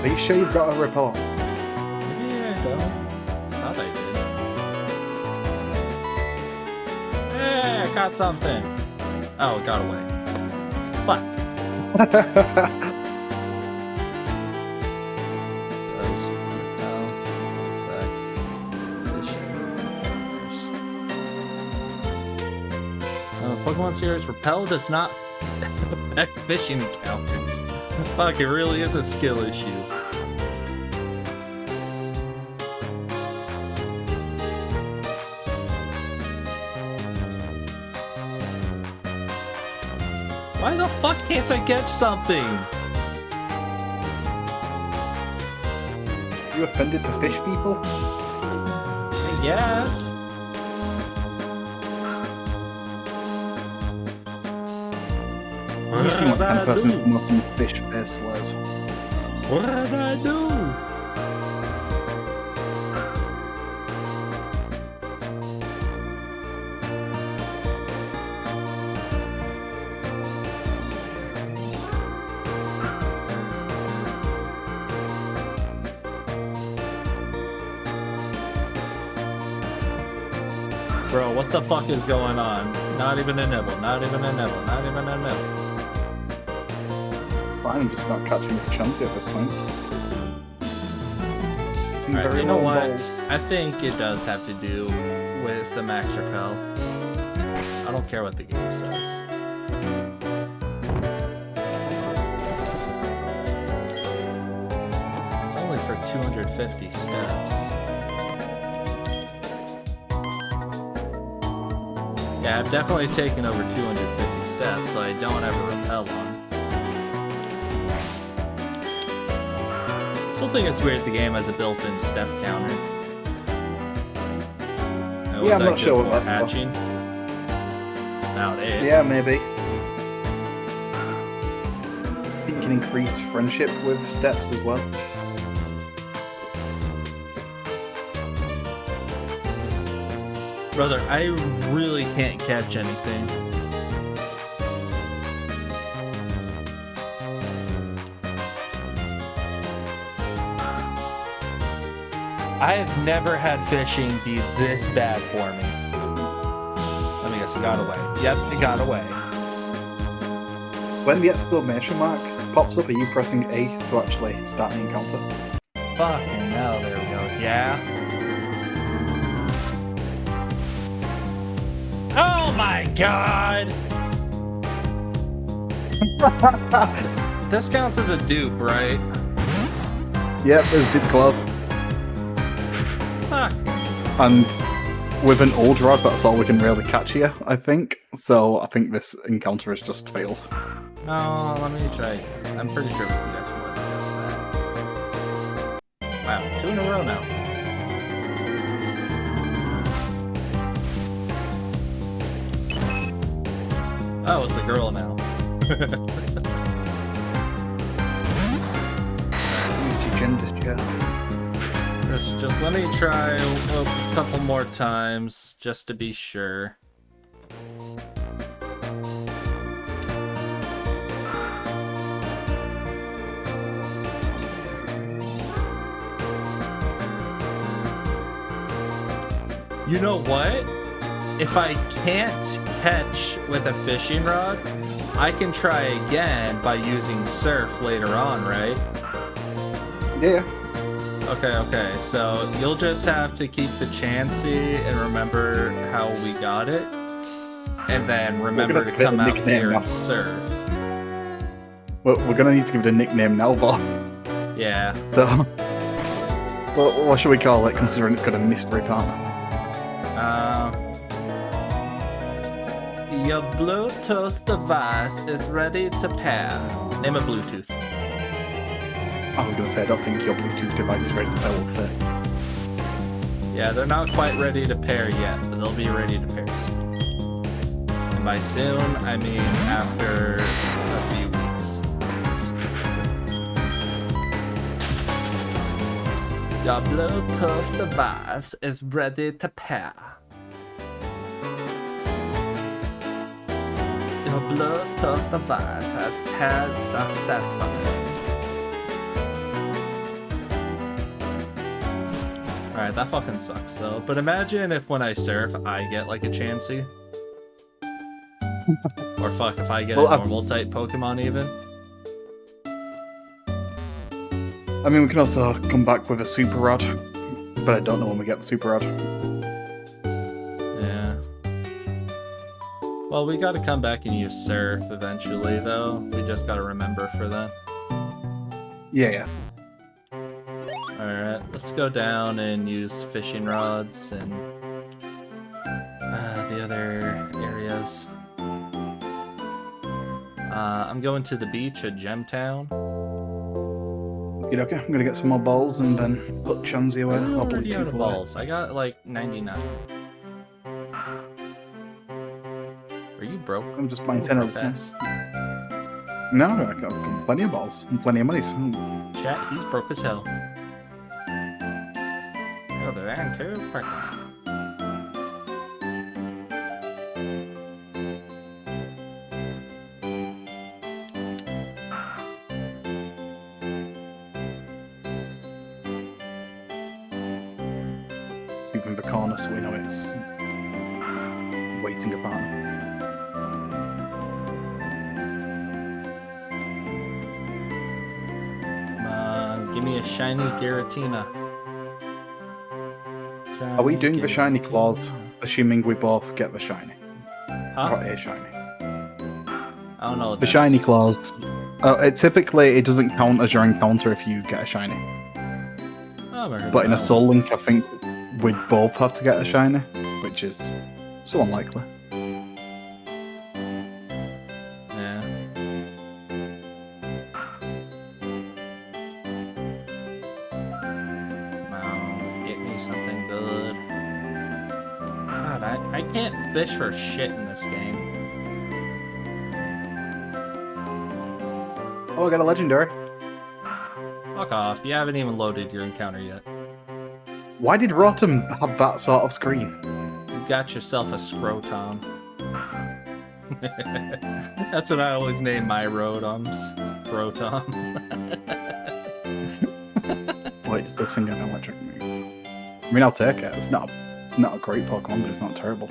Are you sure you've got a repel on? Maybe I don't. Thought I did. Hey, I got something. Oh, it got away. Fuck. Pokemon series Repel does not affect fishing encounters. Fuck, it really is a skill issue. Why the fuck can't I catch something? You offended the fish people? I guess. You seem like the kind of person who wants some fish bear slurs. What did I do? Bro, what the fuck is going on? Not even a nibble, not even a nibble, not even a nibble. Fine, I'm just not catching this chance at this point. Alright, you know what? I think it does have to do with the max repel. I don't care what the game says. It's only for 250 steps. Yeah, I've definitely taken over 250 steps, so I don't have a repel on. Still think it's weird the game has a built-in step counter. Yeah, I'm not sure what that's hatching. About it. Yeah, maybe. You can increase friendship with steps as well. Brother, I really can't catch anything. I have never had fishing be this bad for me. Let me guess, it got away. Yep, it got away. When the exclamation mark pops up, are you pressing A to actually start the encounter? Fucking hell, there we go. Yeah. Oh my god! This counts as a dupe, right? Yep, there's dip claws. Fuck. And with an old rod, that's all we can really catch here, I think. So I think this encounter has just failed. No, let me try. I'm pretty sure we can catch more than just that. Wow, 2 in a row now. Oh, it's a girl now. Use your gender chair. Just let me try a couple more times, just to be sure. You know what? If I can't catch with a fishing rod, I can try again by using surf later on, right? Yeah. Okay, so you'll just have to keep the Chansey and remember how we got it. And then remember to come out here and surf. Well, we're gonna need to give it a nickname now, but... Yeah. So... what should we call it, considering it's got a mystery partner? Your Bluetooth device is ready to pair. Name a Bluetooth. I was going to say, I don't think your Bluetooth device is ready to pair with it. Yeah, they're not quite ready to pair yet, but they'll be ready to pair soon. And by soon, I mean after a few weeks. Your Bluetooth device is ready to pair. Your Bluetooth device has paired successfully. Alright, that fucking sucks though. But imagine if when I surf, I get like a Chansey. Or fuck, if I get a normal type Pokemon even. I mean, we can also come back with a Super Rod, but I don't know when we get the Super Rod. Yeah. Well, we gotta come back and use Surf eventually though. We just gotta remember for that. Yeah. Alright, let's go down and use fishing rods and the other areas. I'm going to the beach at Gemtown. Okay, I'm gonna get some more balls and then put Chansey away. I'm I'll already bleed out of away. balls. I got like 99. Are you broke? I'm just buying 10 of Ass? No, I got plenty of balls and plenty of money. So Chat, he's broke as hell. Oh, they're on too? in the corner so we know it's waiting a partner. Come on, give me a shiny Giratina. Are we doing the shiny claws, assuming we both get the shiny? Huh? Or a shiny? I don't know what The that shiny is. claws. Typically, it doesn't count as your encounter if you get a shiny. Oh, I've heard But in a of that Soul Link, I think we'd both have to get a shiny, which is so unlikely. one. Yeah. Come on, get me something good. God, I can't fish for shit in this game. Oh, I got a legendary. Fuck off, you haven't even loaded your encounter yet. Why did Rotom have that sort of screen? You got yourself a Scrotom. That's what I always name my Rotoms. Scrotom. Wait, does this thing get an electric move? I mean, I'll take it. It's not a great Pokemon, but it's not terrible.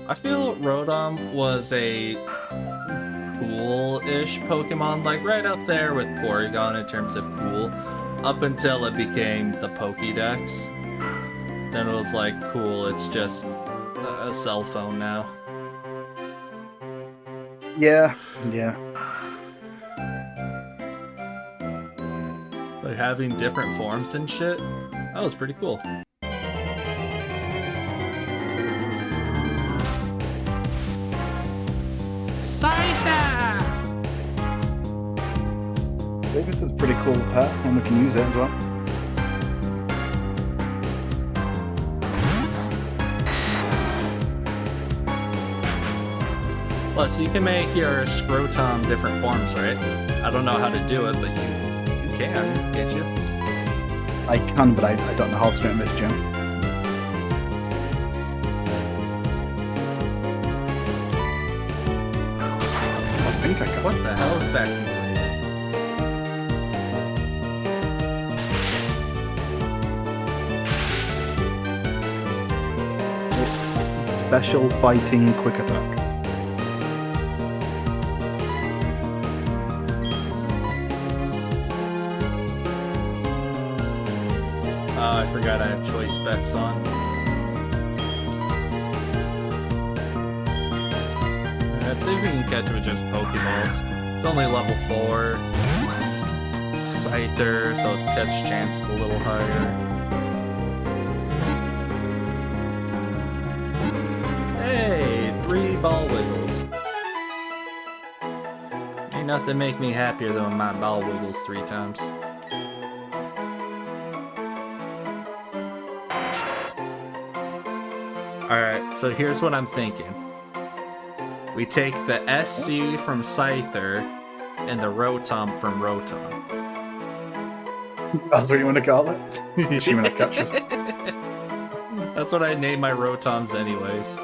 I feel Rotom was a cool-ish Pokemon, like right up there with Porygon in terms of cool, up until it became the Pokédex. Then it was like, cool, it's just a cell phone now. Yeah. Like having different forms and shit, that was pretty cool. I think this is a pretty cool pet, and we can use it as well. Plus, you can make your Scrotom different forms, right? I don't know how to do it, but you can, can't you? I can, but I don't know how to do it in this gym. I think I can. What the hell is that noise? It's special fighting quick attack. Oh, I forgot I have choice specs on. Let's see if we can catch it with just Pokeballs. It's only level 4. Scyther, so its catch chance is a little higher. Hey, 3 ball wiggles. Ain't nothing make me happier than when my ball wiggles 3 times. Alright, so here's what I'm thinking. We take the SC from Scyther and the Rotom from Rotom. That's what you want to call it? Assuming I catch it. That's what I name my Rotoms anyways.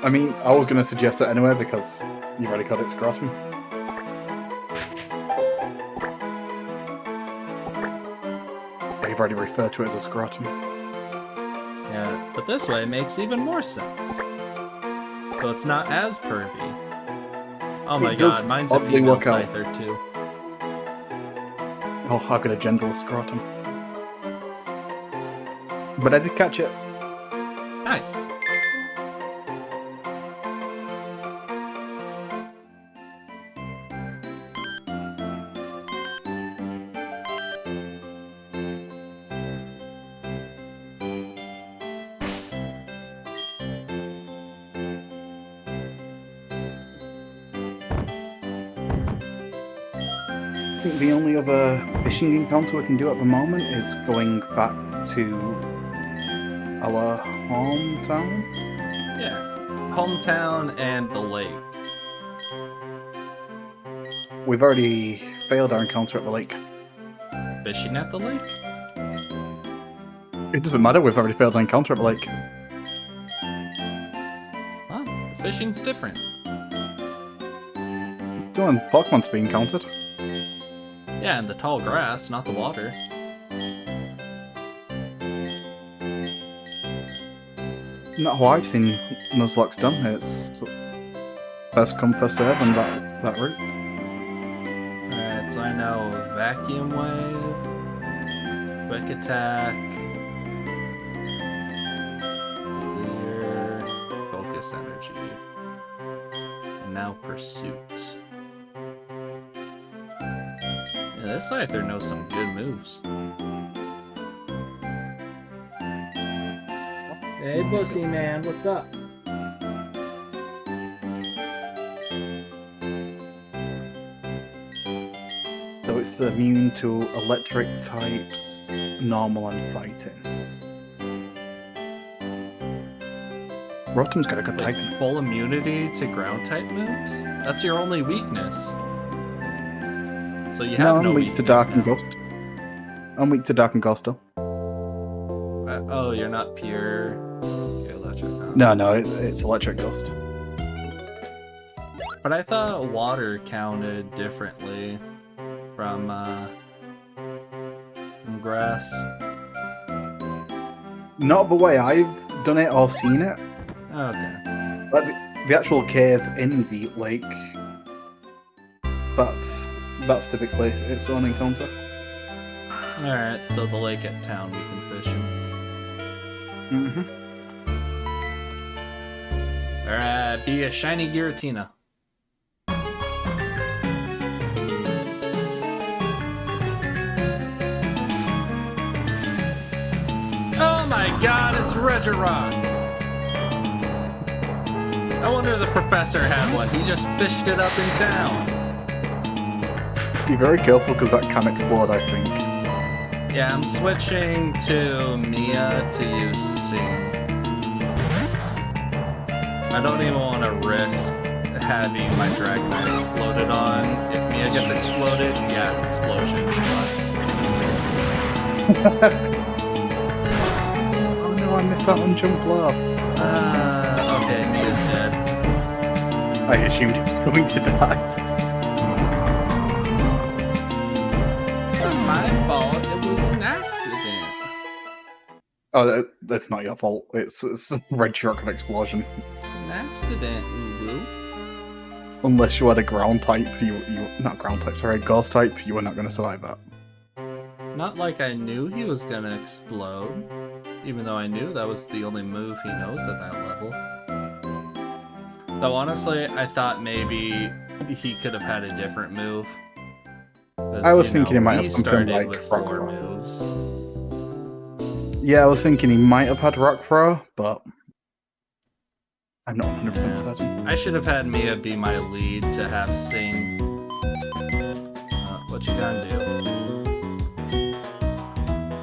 I mean, I was going to suggest it anyway because you've already got its Scrotum. you've already referred to it as a scrotum. Yeah, but this way makes even more sense. So it's not as pervy. Oh my It does god, mine's a oddly female work out. scyther too. Oh, how could a gentle scrotum? But I did catch it. Nice. I think the only other fishing encounter we can do at the moment is going back to our hometown. Yeah. Hometown and the lake. We've already failed our encounter at the lake. Fishing at the lake? It doesn't matter, we've already failed our encounter at the lake. Huh? Fishing's different. It's still in Pokemon to be encountered. Yeah, and the tall grass, not the water. Not how I've seen Nuzlocke's done. It's first come, first serve on that route. Alright, so I know Vacuum Wave, Quick Attack, Clear, Focus Energy, and now Pursuit. Yeah, this Scyther knows some good moves. Hey, Bussy Man, what's up? So it's immune to electric types, normal and fighting. Rotom's got a good Like, typing. full immunity to ground type moves? That's your only weakness. So you have No, no I'm weak to Dark and now. Ghost. I'm weak to Dark and Ghost though. Oh, you're not pure. You're electric now. No, it's electric Ghost. But I thought water counted differently from grass. Not the way I've done it or seen it. Okay. Like the actual cave in the lake. That's typically its own encounter. Alright, so the lake at town we can fish in. Mm-hmm. Alright, be a shiny Giratina. Oh my god, it's Regirock! I wonder if the professor had one. He just fished it up in town. Be very careful because that can explode, I think. Yeah, I'm switching to Mia to use Sing. I don't even want to risk having my Dragonite exploded on. If Mia gets exploded, yeah, explosion. Oh no, I missed out on Jump Bluff. Okay, Mia's dead. I assumed he was going to die. It's not my fault, it was an accident. Oh, that's not your fault. It's Red Shark of Explosion. It's an accident, woo-woo. Unless you had a ground type, you not ground type, sorry, ghost type, you were not going to survive that. Not like I knew he was gonna explode, even though I knew that was the only move he knows at that level. Though honestly, I thought maybe he could have had a different move. 'Cause, I was you thinking know, he might we have something started like with Rock 4 Throw. moves. Yeah, I was thinking he might have had Rock Throw, but I'm not 100% certain. I should have had Mia be my lead to have Sing. What you gonna do?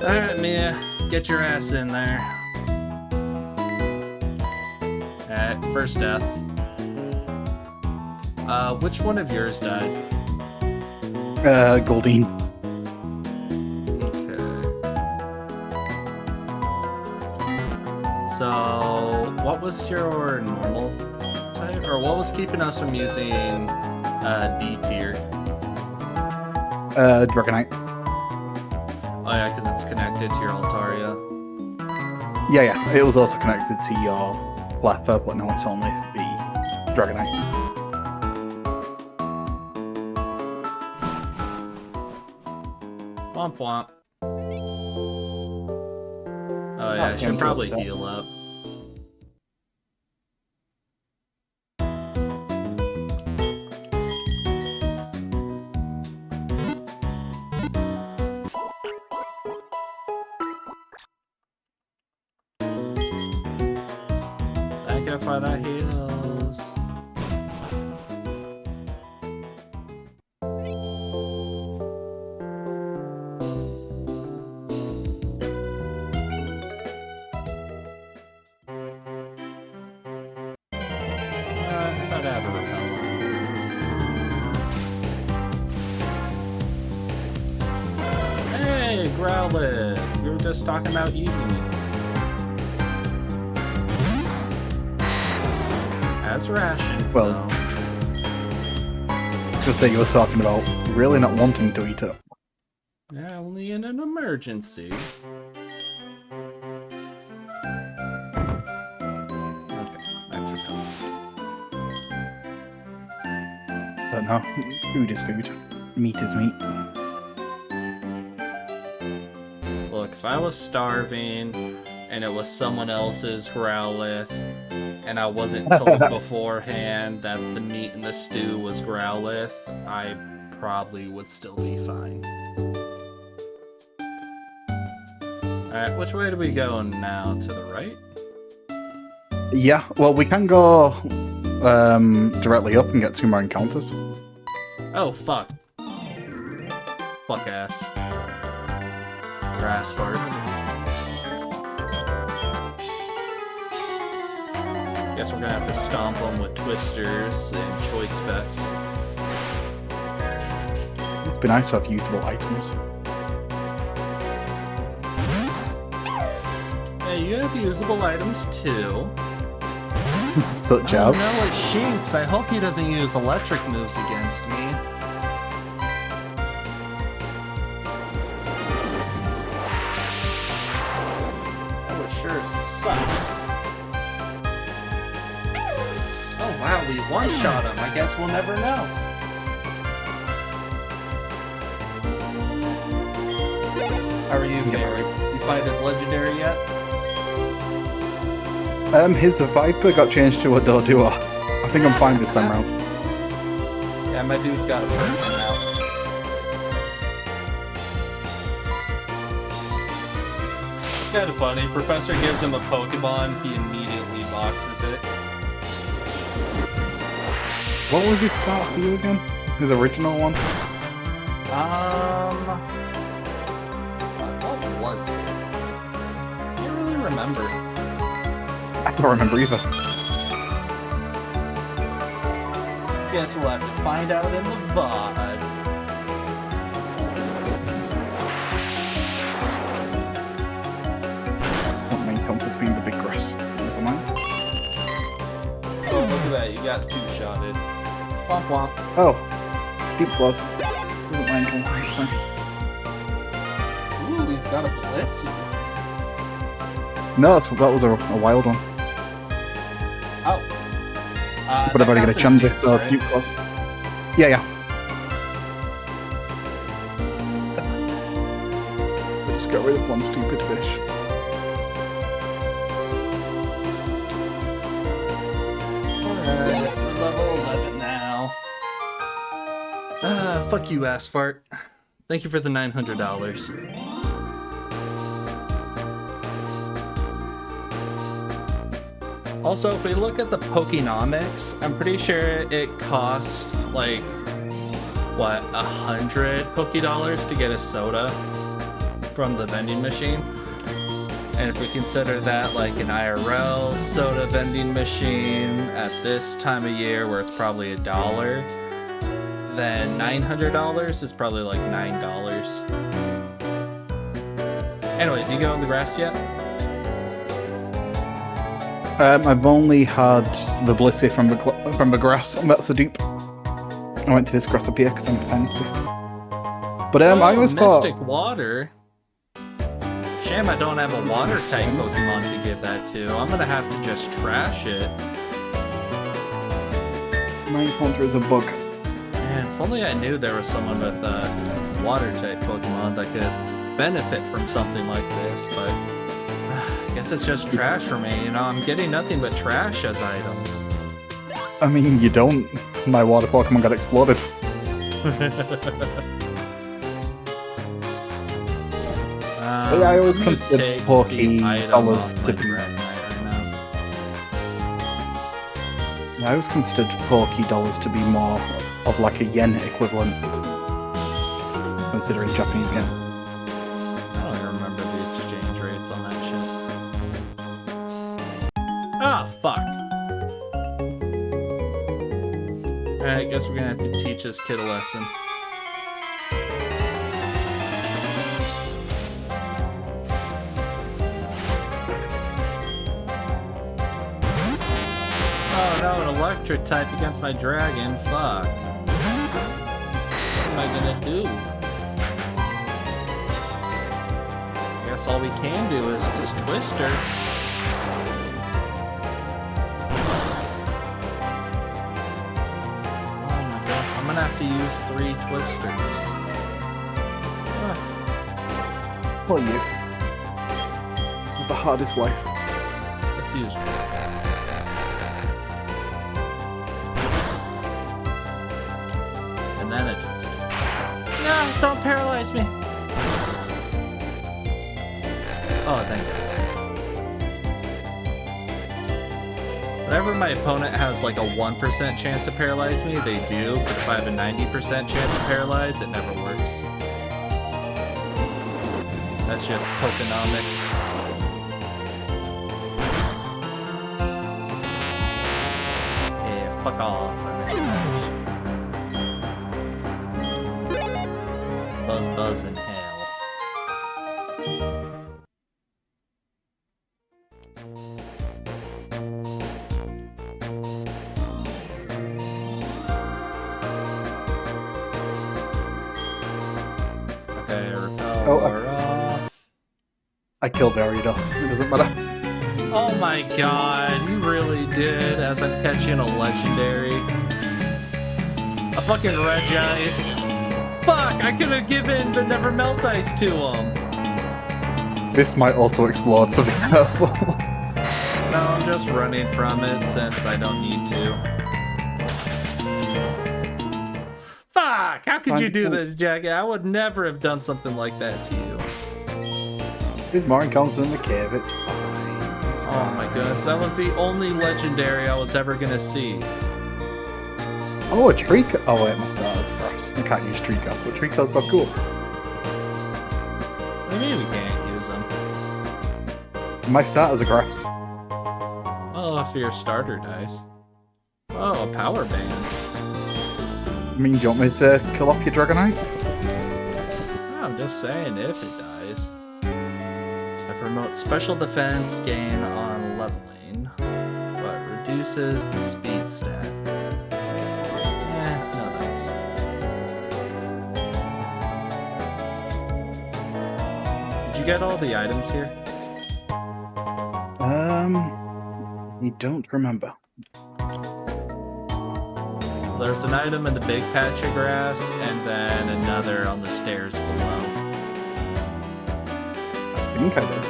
Alright, Mia, get your ass in there. Alright, first death. Which one of yours died? Goldeen. Okay. So, what was your normal type? Or what was keeping us from using D tier? Dragonite. Oh yeah, because it's connected to your Altaria. Yeah. It was also connected to your Cleffa, but now it's only the Dragonite. Womp womp. Oh yeah, I see, should I'm probably upset. heal up. I can find our heals. I thought I have a repellent. Hey, Growlithe! We were just talking about eating you. As rations, Well, though. Just say you were talking about really not wanting to eat it. Yeah, only in an emergency. Okay, back to Don't know. Food is food. Meat is meat. Look, if I was starving and it was someone else's Growlithe and I wasn't told beforehand that the meat in the stew was Growlithe, I probably would still be fine. Alright, which way do we go now? To the right? Yeah, well, we can go directly up and get 2 more encounters. Oh, fuck. Fuck ass. Grass fart. Guess we're gonna have to stomp them with twisters and choice specs. It's been nice to have usable items. Yeah, you have usable items too. Such Oh as. no, it's Shinx. I hope he doesn't use electric moves against me. That would sure suck. Oh wow, we one-shot him. I guess we'll never know. How are you, Fairy? You fight as legendary yet? His Viper got changed to a Doduo. I think I'm fine this time round. Yeah, my dude's got a version now. It's kind of funny. Professor gives him a Pokemon, he immediately boxes it. What was his start for you again? His original one? What was it? I can't really remember. I don't remember either. Guess we'll have to find out in the VOD. What main comfort's being the big grass? Never mind. Oh, look at that, you got two-shotted. Womp womp. Oh, deep claws. It's not main comfort, it's fine. Ooh, he's got a Blitz. No, that was a wild one. Oh. But I've already got a chance Dukes, so right? deep claws. Yeah. I just got rid of one stupid fish. Alright, we're level 11 now. Fuck you, ass fart. Thank you for the $900. Also, if we look at the Pokenomics, I'm pretty sure it cost like, what, 100 Pokedollars to get a soda from the vending machine? And if we consider that like an IRL soda vending machine at this time of year where it's probably $1, then $900 is probably like $9. Anyways, you go on the grass yet? I've only had the Blissey from the grass, and that's a dupe. I went to this grass up here because I'm fancy. But I always thought... Mystic Water. shame I don't have a water-type Pokemon to give that to. I'm gonna have to just trash it. My encounter is a bug. Man, if only I knew there was someone with a water-type Pokemon that could benefit from something like this, but I guess it's just trash for me. You know, I'm getting nothing but trash as items. I mean, you don't. My water Pokemon got exploded. But yeah, I always consider Poké dollars to be. I always considered Poké dollars to be more of like a yen equivalent, considering Japanese yen. I don't even remember the exchange rates on that shit. Ah, fuck. Alright, I guess we're gonna have to teach this kid a lesson. Oh no, an electric type against my dragon. Fuck. What am I gonna do? I guess all we can do is Twister. Oh my gosh, I'm gonna have to use 3 Twisters. Well, you. With the hardest life. Let's use. And then a Twister. No, don't paralyze me. Oh, thank you. Whenever my opponent has like a 1% chance to paralyze me, they do. But if I have a 90% chance to paralyze, it never works. That's just Pokenomics. Yeah, fuck off. Buzz in hell. Okay, repel off. I killed Ariados. It doesn't matter. Oh my god, you really did, as I'm catching a legendary. A fucking Regice. Fuck, I could have given the Never Melt Ice to him. This might also explode, so be careful. No, I'm just running from it since I don't need to. Fuck, how could you do this, Jackit? I would never have done something like that to you. There's more encounters in the cave, it's fine. It's Oh my goodness, that was the only legendary I was ever gonna see. Oh, a Treecko. Oh wait, my starter's grass. I can't use Treecko, but Treecko's so cool. What do you mean we can't use them? My starter's a grass. Oh, if your starter dies. Oh, a power band. I mean, do you want me to kill off your Dragonite? I'm just saying, if it dies. I promote special defense gain on leveling, but reduces the speed stat. No thanks. Did you get all the items here? You don't remember. There's an item in the big patch of grass, and then another on the stairs below. I think I did.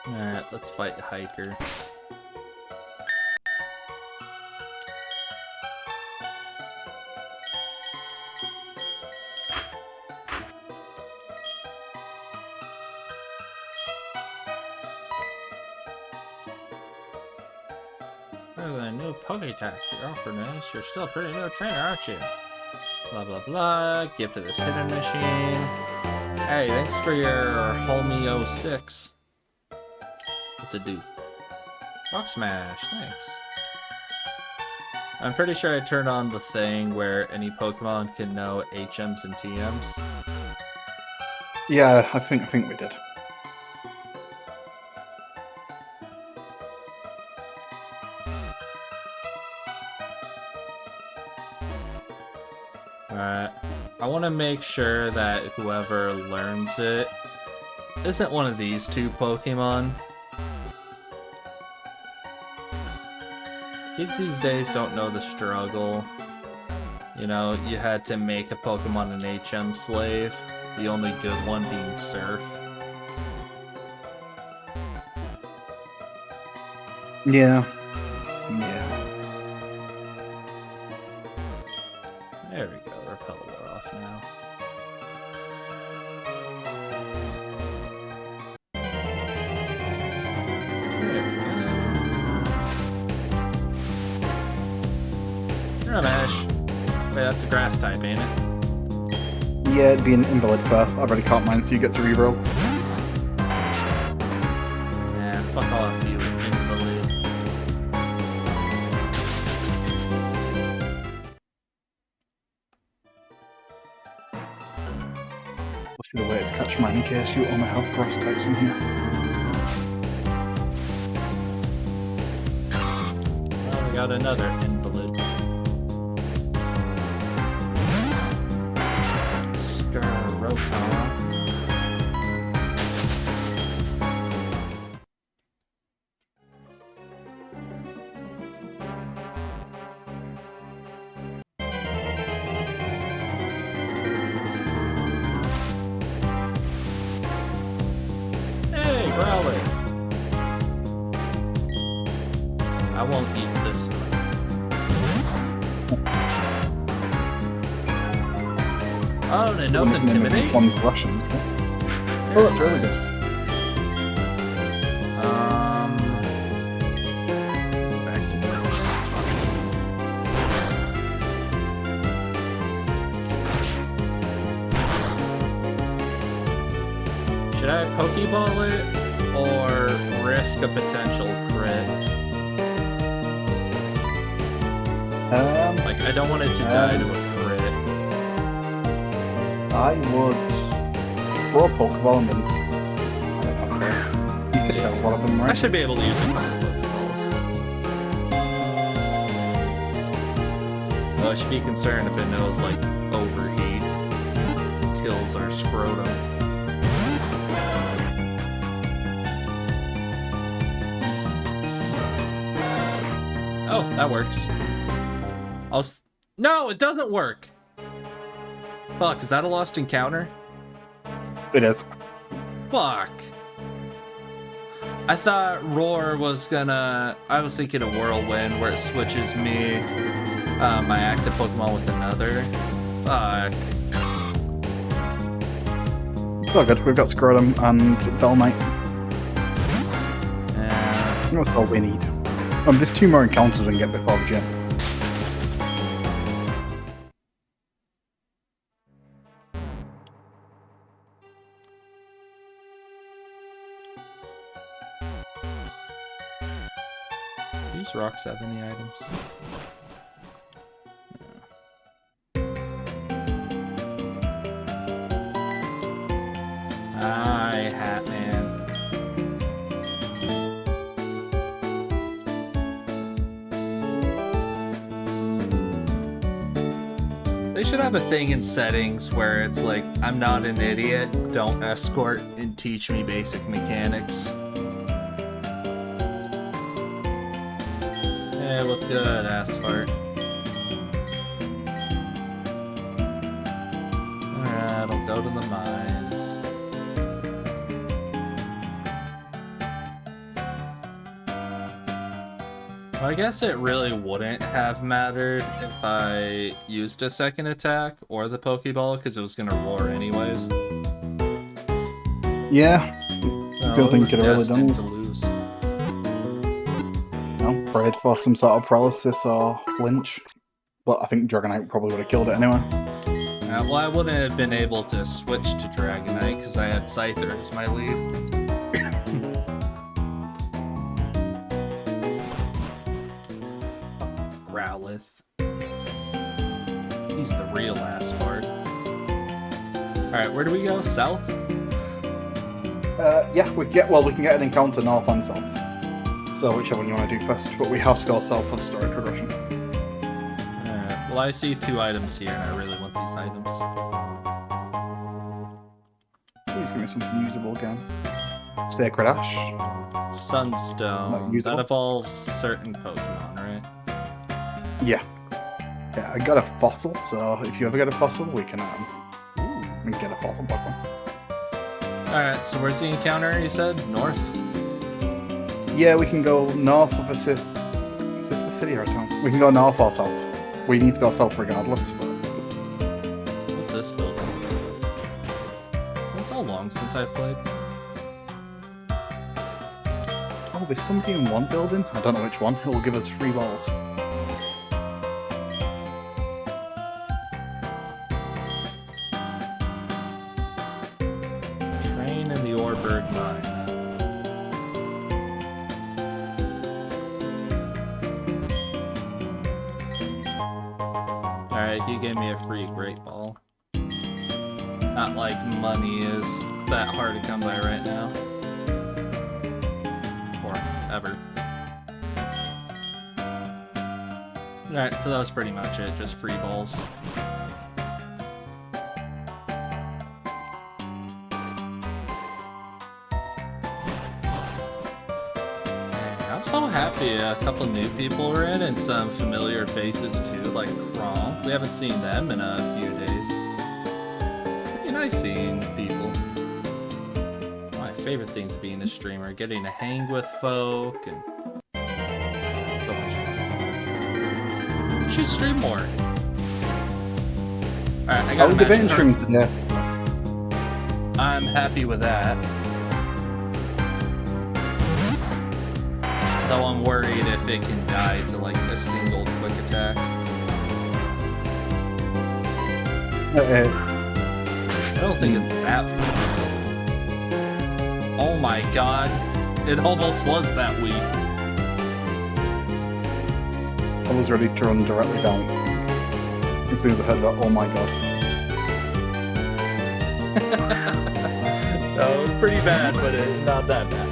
Alright, let's fight the hiker. A new Pokétech you're offering us. You're still a pretty new trainer, aren't you? Blah blah blah. Give to this hidden machine. Hey, thanks for your Homie 06. What's it do? Rock Smash, thanks. I'm pretty sure I turned on the thing where any Pokemon can know HMs and TMs. Yeah, I think we did. Alright. I want to make sure that whoever learns it isn't one of these two Pokemon. Kids these days don't know the struggle. You know, you had to make a Pokemon an HM slave, the only good one being Surf. Yeah. Yeah. There we go, Repel wore off now. There we go. Sure, Ash. Wait, that's a grass type, ain't it? Yeah, it'd be an invalid pair. I already can't mine, so you get to reroll. Yeah, fuck off, you invalid. I should have waited to catch mine in case you only have grass types in here. Well, we got another invalid. Scarroton. Hey, Growly! I won't eat this one. Oh, and it knows Intimidate? One Russian. Oh, that's really good. Back to Should I Pokeball it or risk a potential crit? Like, I don't want it to die to a crit. I would throw a Pokeball and then... I don't know. You said you have a lot of them, I right? should be able to use a couple Pokeballs. Though I should be concerned if it knows, like, overheat. Kills our scrotum. Oh, that works. No, it doesn't work! Fuck, is that a lost encounter? It is. Fuck. I thought Roar was gonna... I was thinking of Whirlwind, where it switches me, my active Pokemon with another. Fuck. Oh, good. We've got Scrotum and Bell Knight. Yeah. That's all we need. There's 2 more encounters we can get before the gym. Use rocks have any items? Hi, Hatman. They should have a thing in settings where it's like, I'm not an idiot, don't escort and teach me basic mechanics. Hey, what's good, Asphalt? Alright, I'll go to the mines. Well, I guess it really wouldn't have mattered if I used a second attack or the Pokeball, because it was gonna roar anyways. Yeah. No, Good thing you it could have was really done destined this. to lose. No, prayed for some sort of paralysis or flinch. But I think Dragonite probably would have killed it anyway. Well, I wouldn't have been able to switch to Dragonite because I had Scyther as my lead. Growlithe. He's the real ass fart. Alright, where do we go? South? Yeah, we can get an encounter north and south. So whichever one you want to do first, but we have to go south for the story progression. Alright, Well, I see 2 items here, and I really want these items. Please give me something usable again. Sacred Ash. Sunstone. Usable? That evolves certain Pokemon, right? Yeah. Yeah, I got a fossil, so if you ever get a fossil, we can get a fossil Pokemon. Alright, so where's the encounter, you said? North? Yeah, we can go north of the city. Is this the city or a town? We can go north or south. We need to go south regardless, but... What's this building? It's so long since I've played. Oh, there's somebody in one building. I don't know which one. It will give us 3 balls. Train in the Orebird Mine. Alright, he gave me a free Great Ball. Not like money is that hard to come by right now. Or ever. Alright, so that was pretty much it, just free balls. I'm so happy a couple new people were in and some familiar faces too, like Kronk. We haven't seen them in a few days. Pretty nice seeing people. My favorite things being a streamer, getting to hang with folk and so much fun. You should stream more. Alright, I got I'll a debate match. streaming today. I'm happy with that. Though I'm worried if it can die to like a single quick attack. Uh, I don't think it's that weak. Oh my god. It almost was that weak. I was ready to run directly down. As soon as I heard that, oh my god. No, it was pretty bad, but it's not that bad.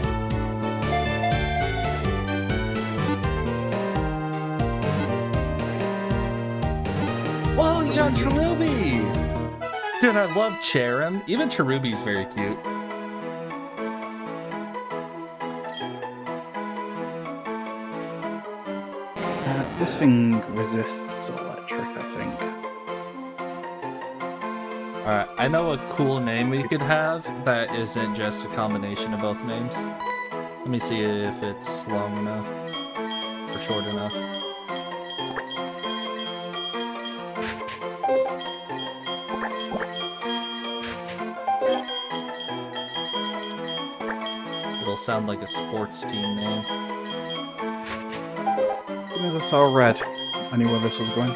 Whoa, you got Cherubi! Dude, I love Cherim. Even Cherubi's very cute. This thing resists electric, I think. Alright, I know a cool name we could have that isn't just a combination of both names. Let me see if it's long enough. Or short enough. It'll sound like a sports team name. As I saw red, I knew where this was going.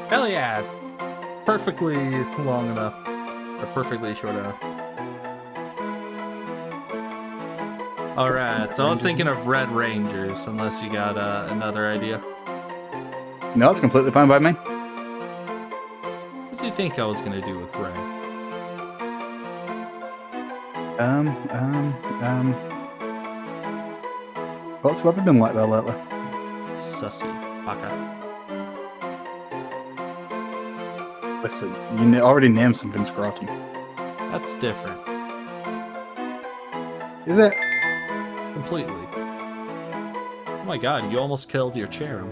Hell yeah! Perfectly long enough. Or perfectly short enough. Alright, so I was thinking of Red Rangers, unless you got another idea. No, it's completely fine by me. What do you think I was gonna do with Red? What's the weather been like there lately? Sussy. Baka. Listen, you already named something scrotum. That's different. Is it? Completely. Oh my god, you almost killed your Cherim.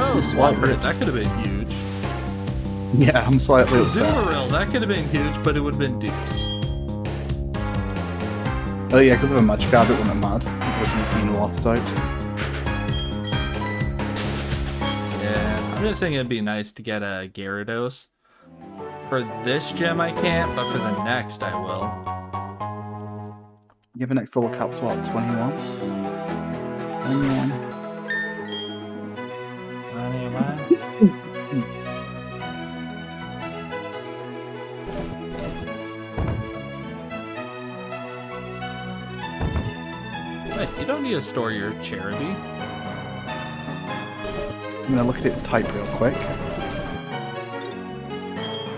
Oh, Swampert, that could have been huge. Yeah, I'm slightly upset. Azumarill, that could have been huge, but it would have been dupes. Oh yeah, because of a magic card, it wouldn't have mattered. Which has been water types. Yeah, I'm just thinking it'd be nice to get a Gyarados. For this gem I can't, but for the next I will. You have a next full caps, what, 21? 21. Wait, you don't need to store your Cherubi. I'm gonna look at its type real quick.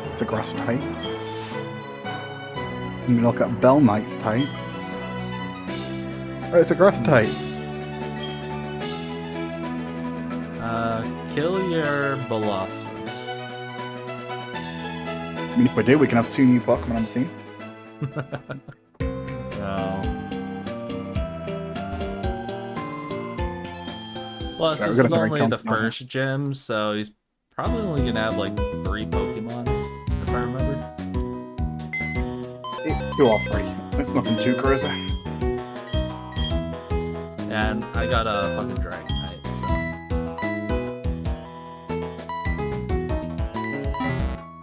It's a grass type. I'm gonna look at Bell Knight's type. Oh, it's a grass type. Kill your Blossom. I mean, if we do, we can have 2 new Pokemon on the team. No. Plus, Sorry, this we're is gonna only carry the Conk now. first gym, so he's probably only gonna have like 3 Pokemon, if I remember. It's 2 or 3. It's nothing too crazy. And I got a fucking Dragonite, so.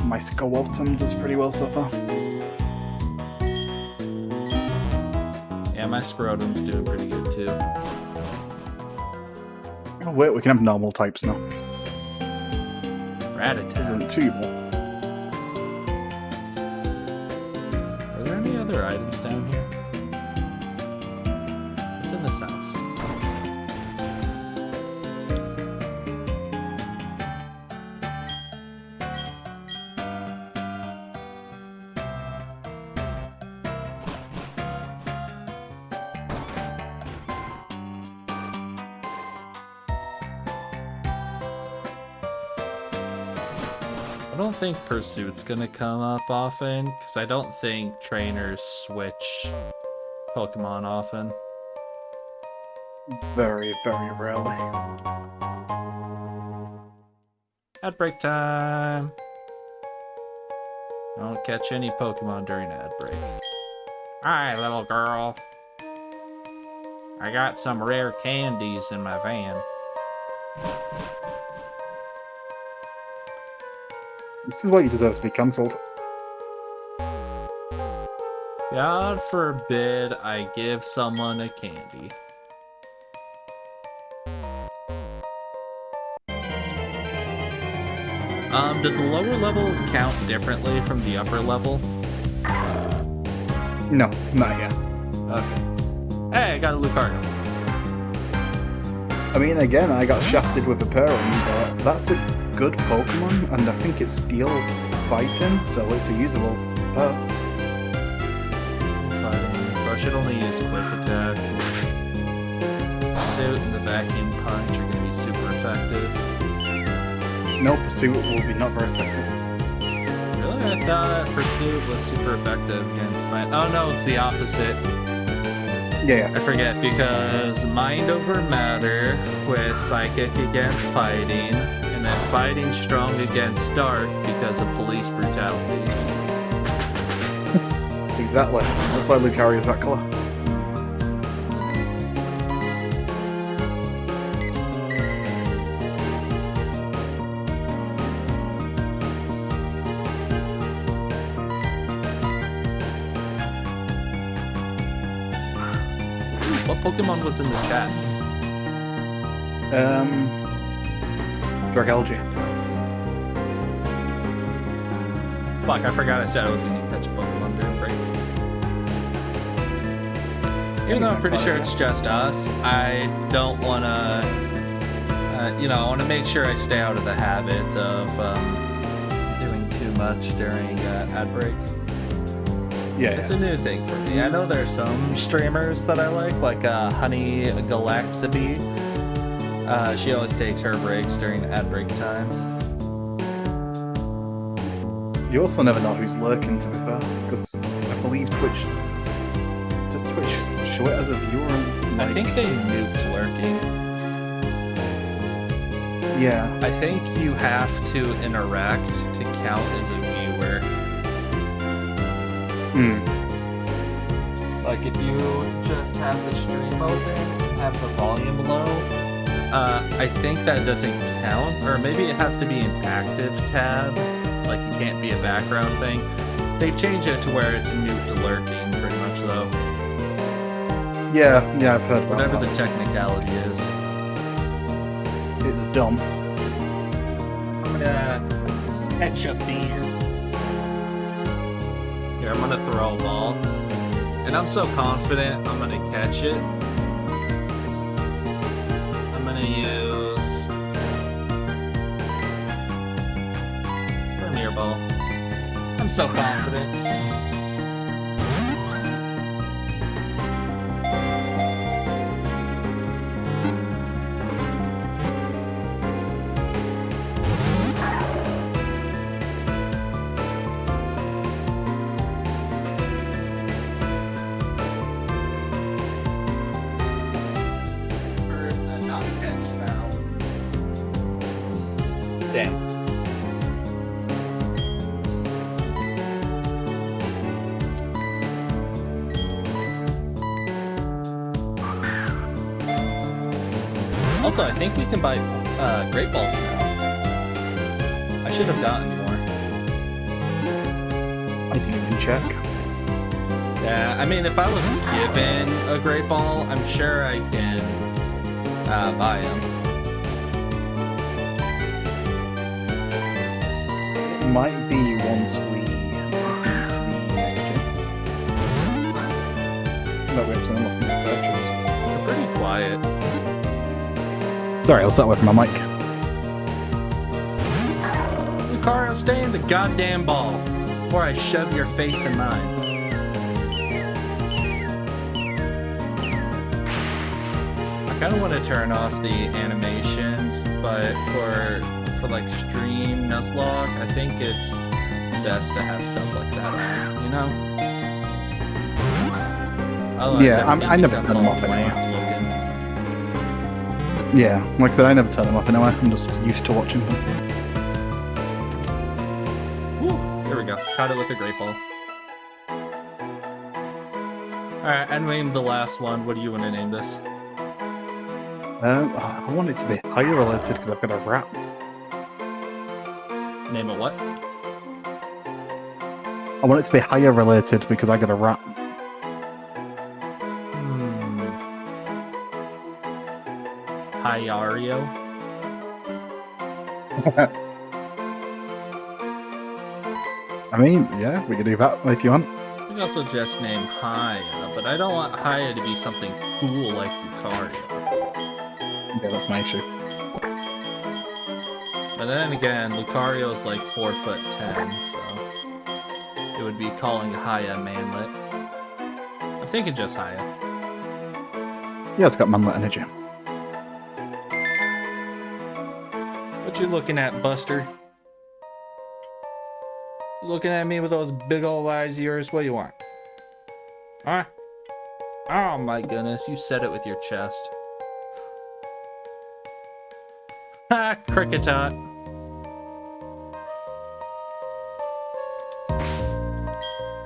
My Scoultum does pretty well so far. Yeah, my Scrotum's doing pretty good too. Oh wait, we can have normal types now. This Rattata. isn't too evil. Are there any other items down here? What's in this house? I don't think Pursuit's gonna come up often, because I don't think trainers switch Pokemon often. Very, very rarely. Ad break time! Don't catch any Pokemon during ad break. Hi, little girl. I got some rare candies in my van. This is why you deserve to be cancelled. God forbid I give someone a candy. Does the lower level count differently from the upper level? No, not yet. Okay. Hey, I got a Lucario. I mean, again, I got shafted with a Perrin, but that's a good Pokemon, and I think it's Steel Fighting, so it's a usable Purr. Fighting, so I should only use Quick Attack. Pursuit and the Vacuum Punch are going to be super effective. No, Pursuit will be not very effective. Really? I thought Pursuit was super effective against Fight. Oh no, it's the opposite. Yeah, I forget, because Mind Over Matter with Psychic against Fighting, and then Fighting Strong against Dark because of Police Brutality. exactly. That's why Lucario is that colour. What Pokemon was in the chat? Dragalge. Fuck, I forgot I said I was going to catch a Pokemon during break. Even though I'm pretty sure it's just us, I don't want to, I want to make sure I stay out of the habit of doing too much during ad break. Yeah, It's a new thing for me. I know there's some streamers that I like Honey Galaxaby. She always takes her breaks during ad break time. You also never know who's lurking, to be fair, because I believe Twitch... Does Twitch show it as a viewer? I think they nuked lurking. Yeah. I think you have to interact to count as a viewer. Like if you just have the stream open and have the volume low, I think that doesn't count, or maybe it has to be an active tab, like it can't be a background thing. They've changed it to where it's nuked lurking, pretty much though. Yeah, I've heard about Whatever that. the technicality is. It's dumb. I'm gonna catch a beer. Here, I'm gonna throw a ball. And I'm so confident I'm gonna catch it gonna use Premier Ball. I'm so confident. Damn. Also, I think we can buy Great Balls now. I should have gotten more. I didn't even check. Yeah, I mean, if I was given a Great Ball, I'm sure I can buy them. It might be once we beat the exit. No, we actually unlocked the purchase. They're pretty quiet. Sorry, I was sat away from my mic. Lucario, stay in the goddamn ball, or I shove your face in mine. I kind of want to turn off the animations, but for like stream Nuzlocke, I think it's best to have stuff like that on, you know? Otherwise, Yeah, I everything never becomes turn them all off anyway. bland looking. Yeah, like I said, I never turn them off anyway. I'm just used to watching them. Woo, there we go. Caught it with a great ball. Alright, and name the last one. What do you want to name this? I want it to be higher related because I've got a rap. Name it what? I want it to be higher related because I got a rap. Hyario? I mean, yeah, we can do that if you want. You can also just name Haya, but I don't want Haya to be something cool like Lucario. Yeah, that's my issue. But then again, Lucario's like 4'10", so it would be calling Haya manlet. I'm thinking just Haya. Yeah, it's got manlet energy. What you looking at, Buster? You looking at me with those big old eyes of yours? What do you want? Huh? Oh my goodness, you said it with your chest. Ha! Cricketot.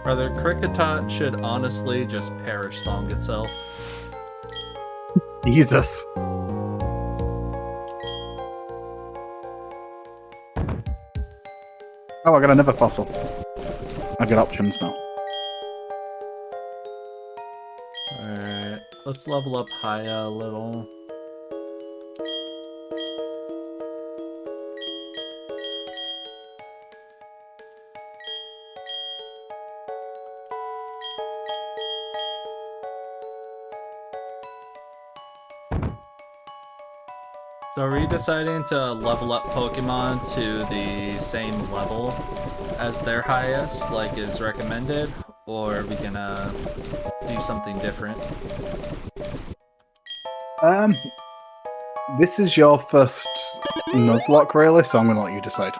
Brother, Cricketot should honestly just perish song itself. Jesus. Oh, I got another fossil. I got options now. Alright, let's level up Haya a little. So are we deciding to level up Pokemon to the same level as their highest, like is recommended, or are we gonna do something different? This is your first Nuzlocke, really, so I'm gonna let you decide.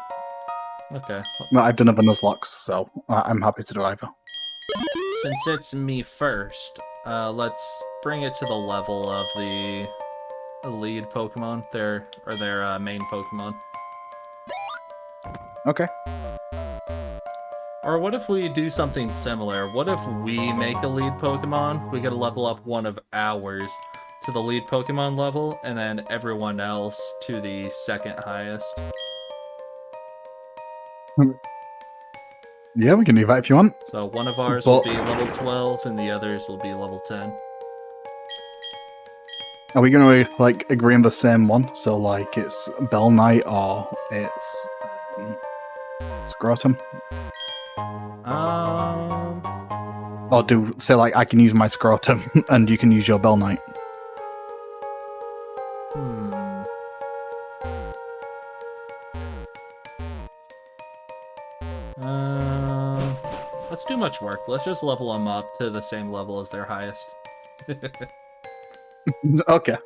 Okay. No, I've done other Nuzlocks, so I'm happy to do either. Since it's me first, let's bring it to the level of the lead Pokemon, their main Pokemon. Okay. Or what if we do something similar? What if we make a lead Pokemon? We gotta level up one of ours to the lead Pokemon level, and then everyone else to the second highest. Yeah, we can do that if you want. So one of ours will be level 12, and the others will be level 10. Are we going to like agree on the same one? So like it's Bell Knight or it's Scrotum? Or do say like I can use my Scrotum and you can use your Bell Knight? Let's just level them up to the same level as their highest. Okay.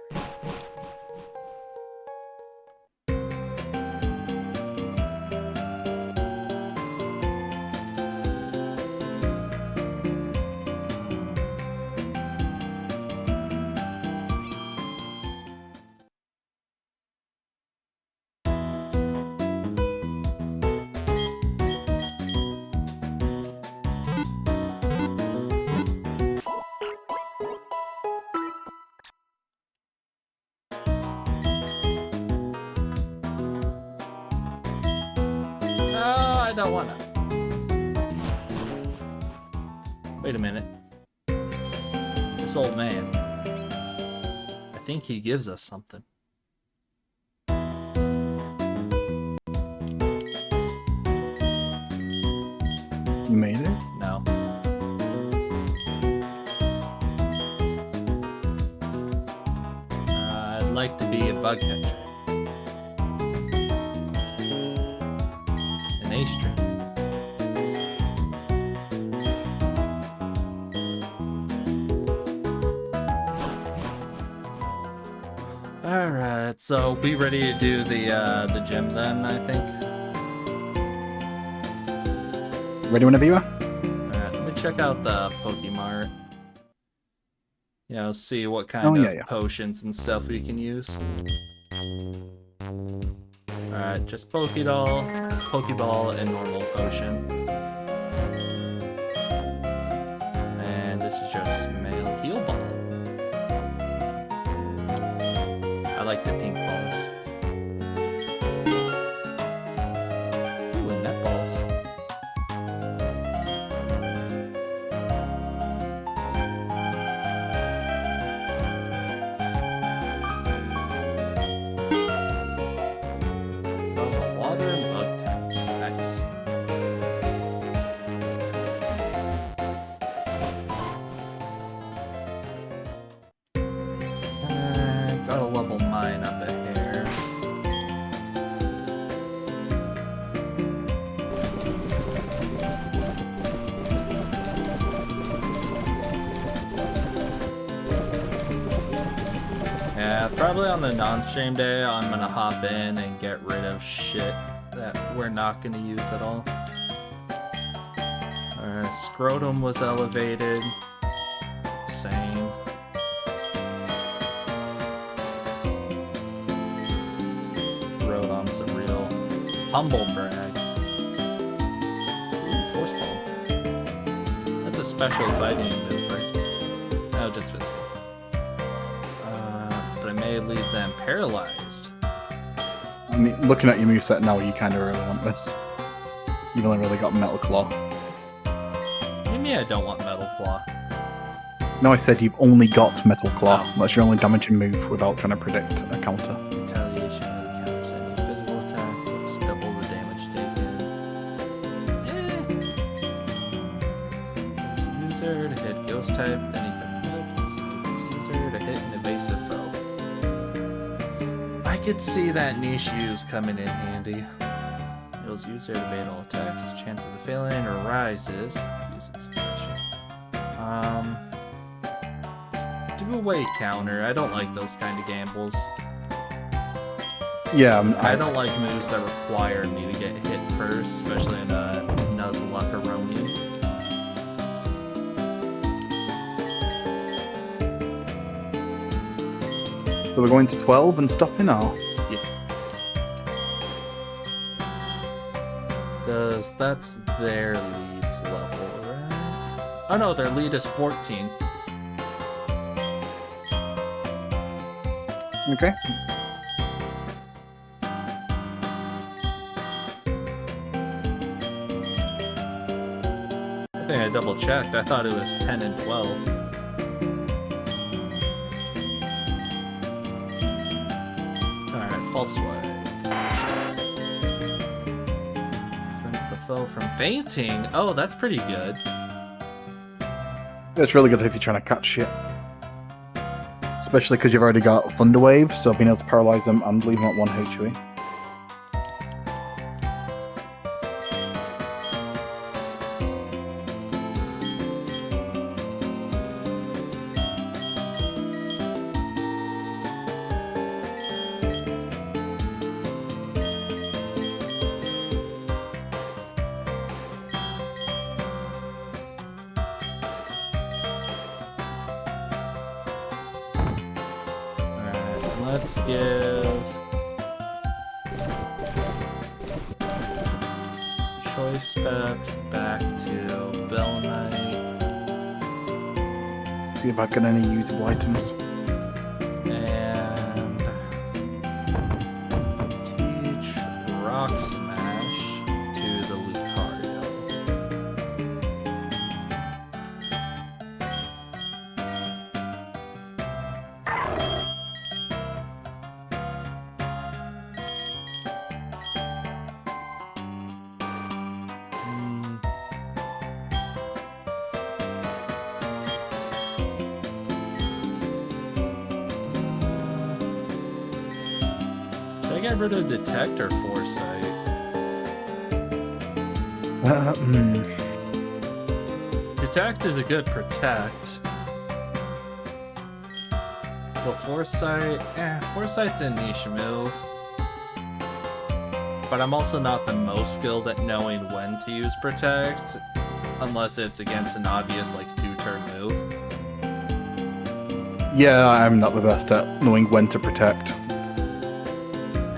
No, I don't wanna. Wait a minute. This old man. I think he gives us something. You made it? No. I'd like to be a bug catcher. An astron. Alright, so be ready to do the gym then, I think. Ready whenever you are? Alright, let me check out the Pokemart. You know, see what kind of yeah. potions and stuff we can use. Alright, just Pokeball, and normal potion. And this is just male heal ball. I like the pink balls. Ooh, and net balls. Oh, water and bug types. Nice. Gotta level mine up a hair. Yeah, probably on the non-stream day, I'm gonna hop in and get rid of shit that we're not gonna use at all. Alright, Scrotum was elevated. Same. Rotom's a real humble brag. Ooh, Force Ball. That's a special fighting move, right? No, just physical. But I may leave them paralyzed. I mean, looking at your moveset now, you kind of really want this. You've only really got Metal Claw. What do you mean I don't want Metal Claw? No, I said you've only got Metal Claw. Oh. That's your only damaging move without trying to predict a counter. Retaliation really counters any physical attack. It's double the damage taken. Use the user to hit ghost type, then he took use user to hit an evasive foe. I could see that niche use coming in handy. Heals user to evade all attacks. Chance of the failing rises. Use in succession. Let's do a wave counter. I don't like those kind of gambles. Yeah, I don't like moves that require me to get hit first, especially in a Nuzlocke-a-Roni. So we're going to 12 and stopping now. Yeah. Because that's their lead's level, right? Oh no, their lead is 14. Okay. I think I double checked. I thought it was 10 and 12. Alright, false swipe. Prevents the foe from fainting. Oh, that's pretty good. It's really good if you're trying to catch shit. Especially because you've already got Thunder Wave, so being able to paralyze them and leave them at 1 HP. Let's give choice specs back to Bell Knight See if I got any usable items. and teach Rock Smash to the Lucario. Should I get rid of Detect or Foresight? Detect is a good protect. But Foresight, Foresight's a niche move. But I'm also not the most skilled at knowing when to use protect, unless it's against an obvious like 2-turn move. Yeah, I'm not the best at knowing when to protect.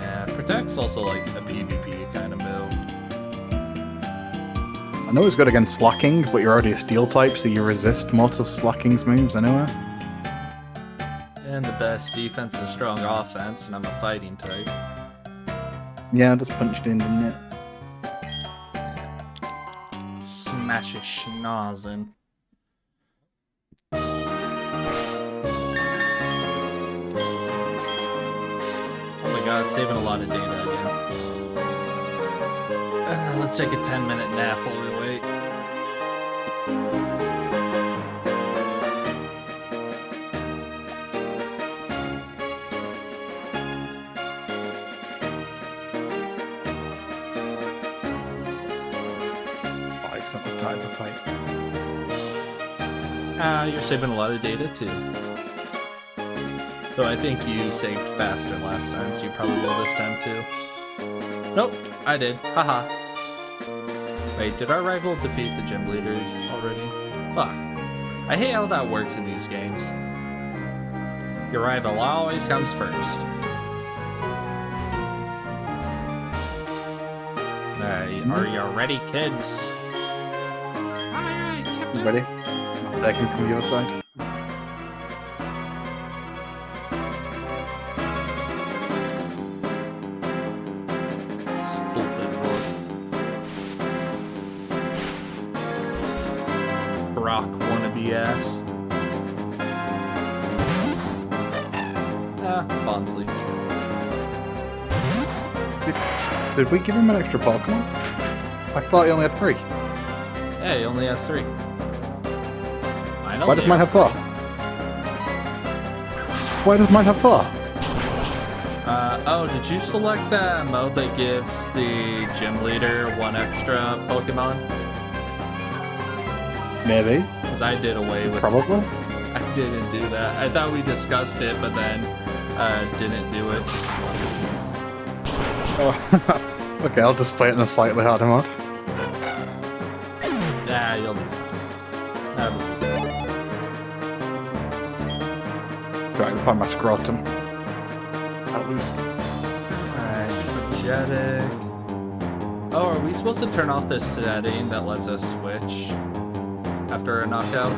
Yeah, protect's also like a PvP kind of move. I know it's good against slacking, but you're already a steel type, so you resist most of slacking's moves anyway. And the best defense is strong offense, and I'm a fighting type. Yeah, I just punched in, didn't it? Smash his schnozzin'. Oh my god, saving a lot of data again. Let's take a 10-minute nap while we wait. I accidentally started the fight. You're saving a lot of data too. Though I think you saved faster last time, so you probably will this time too. Nope, I did. Haha. Wait, did our rival defeat the gym leaders already? Fuck. I hate how that works in these games. Your rival always comes first. Alright, are you ready, kids? You ready? I'll take him from the other side. Stupid Rook. Brock wannabe ass. Bonsley. Did we give him an extra Pokemon? I thought he only had 3. Yeah, he only has 3. Why does mine have 4? Why does mine have 4? Oh, did you select that mode that gives the gym leader 1 extra Pokemon? Maybe. Because I did away with Probably. I didn't do that. I thought we discussed it, but then didn't do it. Oh. Okay, I'll just play it in a slightly harder mode. Yeah, you'll be fine. Right, I'll find my scrotum. I'll lose. Alright, Jackit. Oh, are we supposed to turn off this setting that lets us switch after a knockout?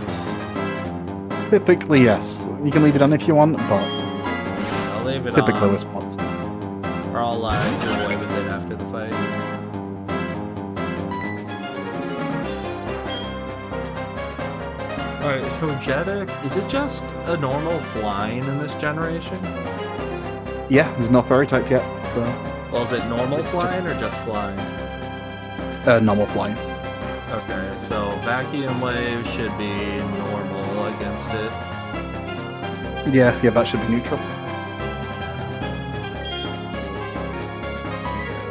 Typically, yes. You can leave it on if you want, but I'll leave it typically on. we're supposed to. Or I'll do away with it after the fight. Alright, so Jackit, is it just a normal flying in this generation? Yeah, there's no fairy type yet, so Well, is it normal It's flying or just flying? normal flying. Okay, so Vacuum Wave should be normal against it. Yeah, that should be neutral.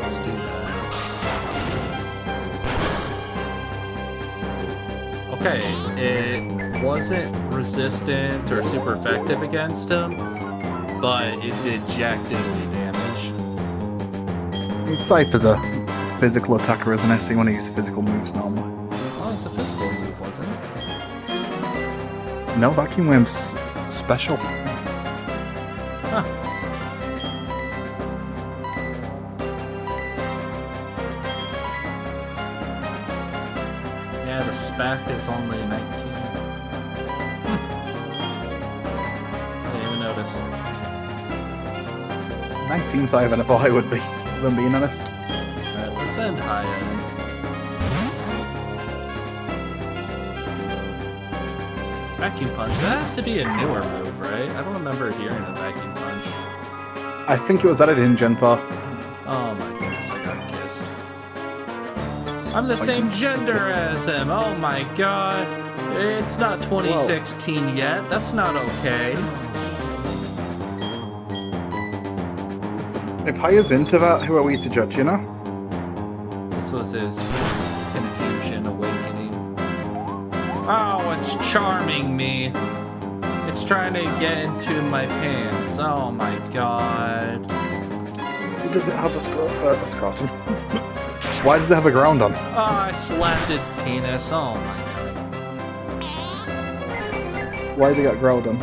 Let's do that. Okay, it wasn't resistant or super effective against him, but it did jack diddly damage. Scythe is a physical attacker, isn't it? So you want to use physical moves normally. Oh, it's a physical move, wasn't it? No, Vacuum Wave's special. Huh. 19's higher than I thought I would be, if I'm being honest. Alright, let's end high end. Vacuum punch. That has to be a newer move, right? I don't remember hearing a vacuum punch. I think it was added in Gen 4. Oh my goodness, I got kissed. I'm the same gender as him. Oh my god. It's not 2016 yet. That's not okay. If Haya's into that, who are we to judge, you know? This was his confusion awakening. Oh, it's charming me. It's trying to get into my pants. Oh my god. Does it have a scrotum? Why does it have a ground on? Oh, I slapped its penis. Oh my god. Why has it got Groudon?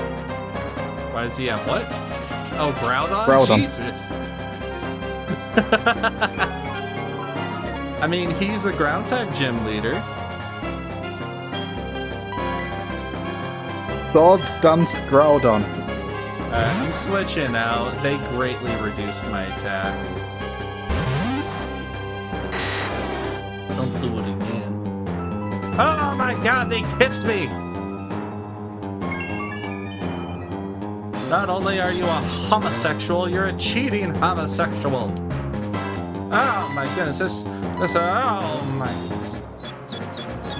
Why does he have what? Oh, Groudon? Groudon. Jesus. I mean, he's a ground type gym leader. Swords Dance Groudon. I'm switching out. They greatly reduced my attack. Don't do it again. Oh my god, they kissed me! Not only are you a homosexual, you're a cheating homosexual. Oh my goodness, this, oh my.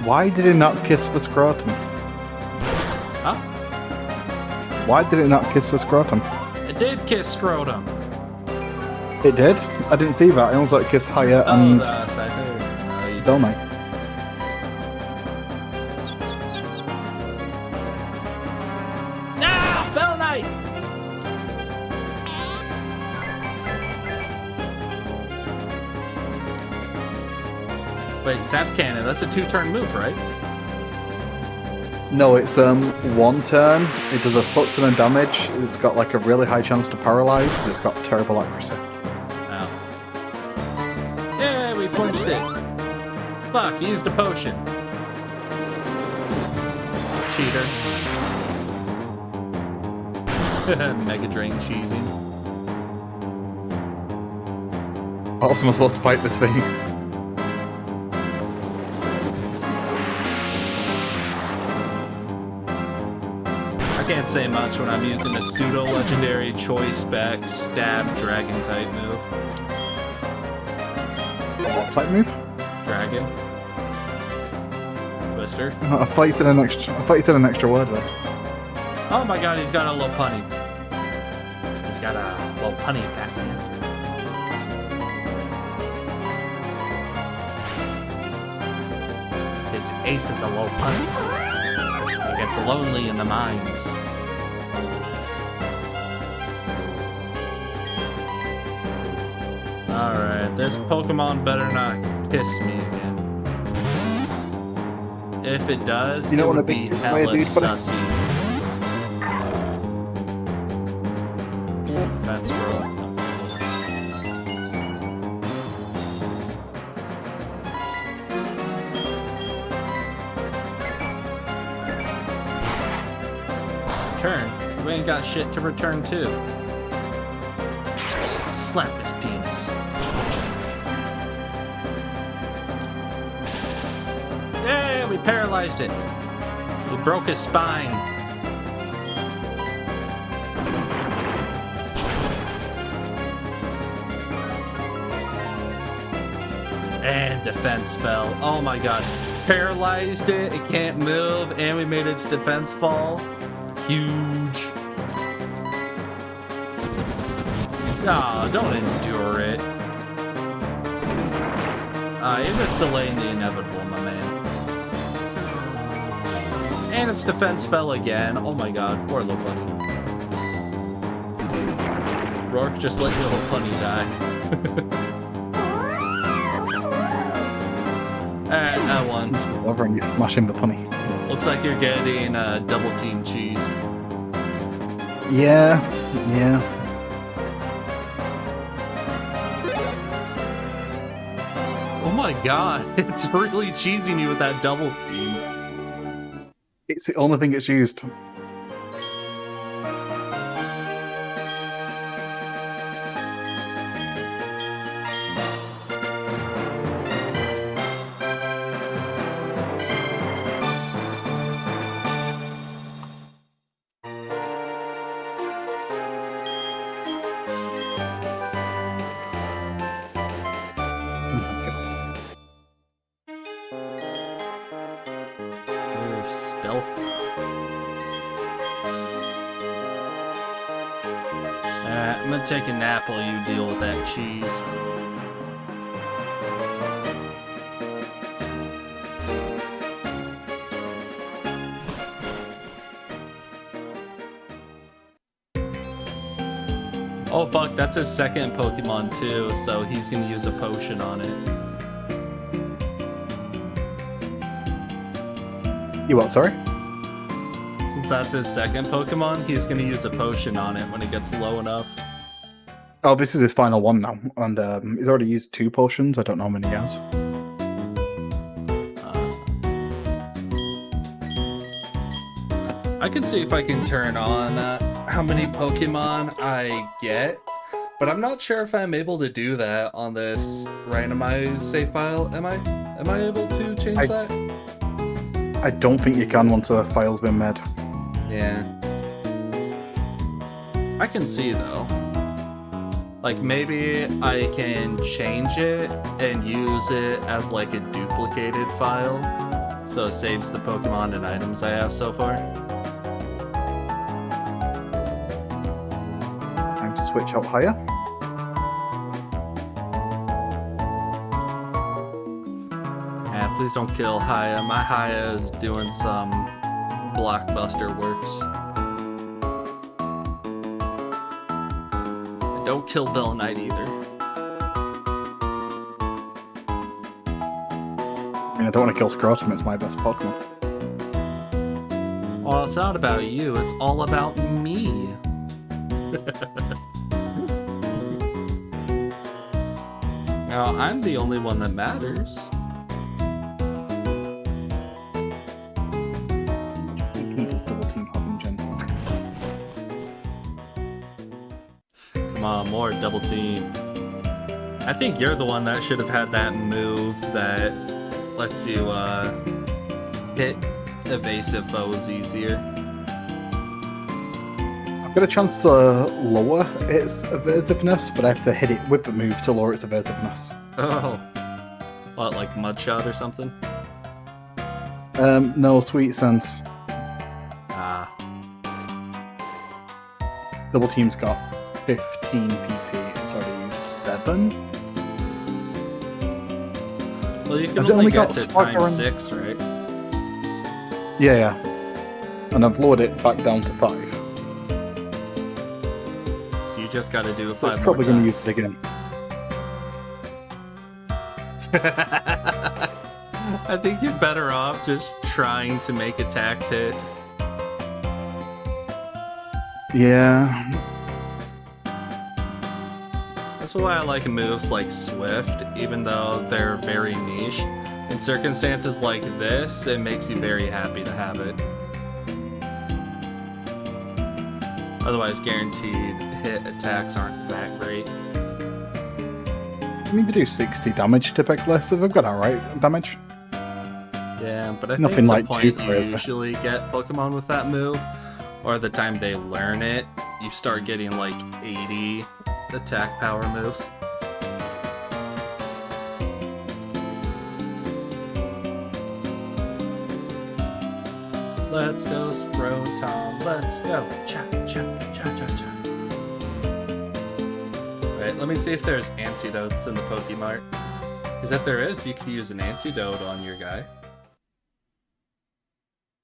Why did it not kiss the scrotum? Huh? Why did it not kiss the scrotum? It did kiss scrotum. It did? I didn't see that. I almost like kiss Haya and that's I think. No, you Bell Knight. Ah, Bell Knight! Wait, Zap Cannon, that's a 2-turn move, right? No, it's one turn. It does a fuck ton of damage. It's got like a really high chance to paralyze, but it's got terrible accuracy. Oh. Yeah, we flinched it. Fuck, used a potion. Cheater. Mega Drain cheesing. How else am I supposed to fight this thing? I can't say much when I'm using a pseudo-legendary choice spec stab dragon type move. What type move? Dragon. Twister. I thought you said an extra word there. Oh my god, he's got a low punny. He's got a low punny, Batman. His ace is a low punny. He gets lonely in the mines. Alright, this Pokemon better not kiss me again. If it does, You don't it wanna would be be kissed by a hella dude, buddy? sussy. Fat squirrel. Return? We ain't got shit to return to. Slap his penis. Yeah, we paralyzed it. We broke his spine. And defense fell. Oh my god. Paralyzed it, it can't move, and we made its defense fall. Huge. Aw, don't endure it. You're just delaying the inevitable, my man. And its defense fell again. Oh my god, poor little bunny. Rourke, just let your little bunny die. Alright, I won. It's over and you smash him the punny. Looks like you're getting double team cheese. Yeah, yeah. Oh my god, it's really cheesing you with that double team. It's the only thing it's used. Alright, I'm gonna take a nap while you deal with that cheese. Oh fuck, that's his second Pokemon too, so he's gonna use a potion on it. You what, sorry? Since that's his second Pokemon, he's gonna use a potion on it when it gets low enough. Oh, this is his final one now, and he's already used 2 potions. I don't know how many he has. I can see if I can turn on how many Pokemon I get, but I'm not sure if I'm able to do that on this randomized save file. Am I able to change that? I don't think you can once a file's been made. Yeah. I can see though. Like maybe I can change it and use it as like a duplicated file, so it saves the Pokemon and items I have so far. Time to switch out higher. Yeah, please don't kill Haya. My Haya is doing some blockbuster works. And don't kill Bell Knight either. I mean, I don't want to kill Scrotum, it's my best Pokemon. Well, it's not about you, it's all about me. Now, I'm the only one that matters. He does double team Hopping Gen. Come on, more double team. I think you're the one that should have had that move that lets you hit evasive foes easier. I've got a chance to lower its evasiveness, but I have to hit it with the move to lower its evasiveness. Oh. What, like Mudshot or something? No, Sweet Sense. Ah. Double team's got 15 PP, it's already used 7. Well, you can Has it only only get got to Spark times Run? 6, right? Yeah. And I've lowered it back down to 5. So you just gotta do it So 5 it's more probably going to times. use it again. I think you're better off just trying to make attacks hit. Yeah. That's why I like moves like Swift, even though they're very niche. In circumstances like this, it makes you very happy to have it. Otherwise, guaranteed hit attacks aren't that great. I mean, they do 60 damage typically, so they've got alright damage. Yeah, but I Nothing think like the too point you crazy. usually get Pokemon with that move, or the time they learn it, you start getting like 80 attack power moves. Let's go, Scrotum. Let's go. Cha, cha, cha, cha, cha. Wait, let me see if there's antidotes in the Pokemart. Because if there is, you could use an antidote on your guy.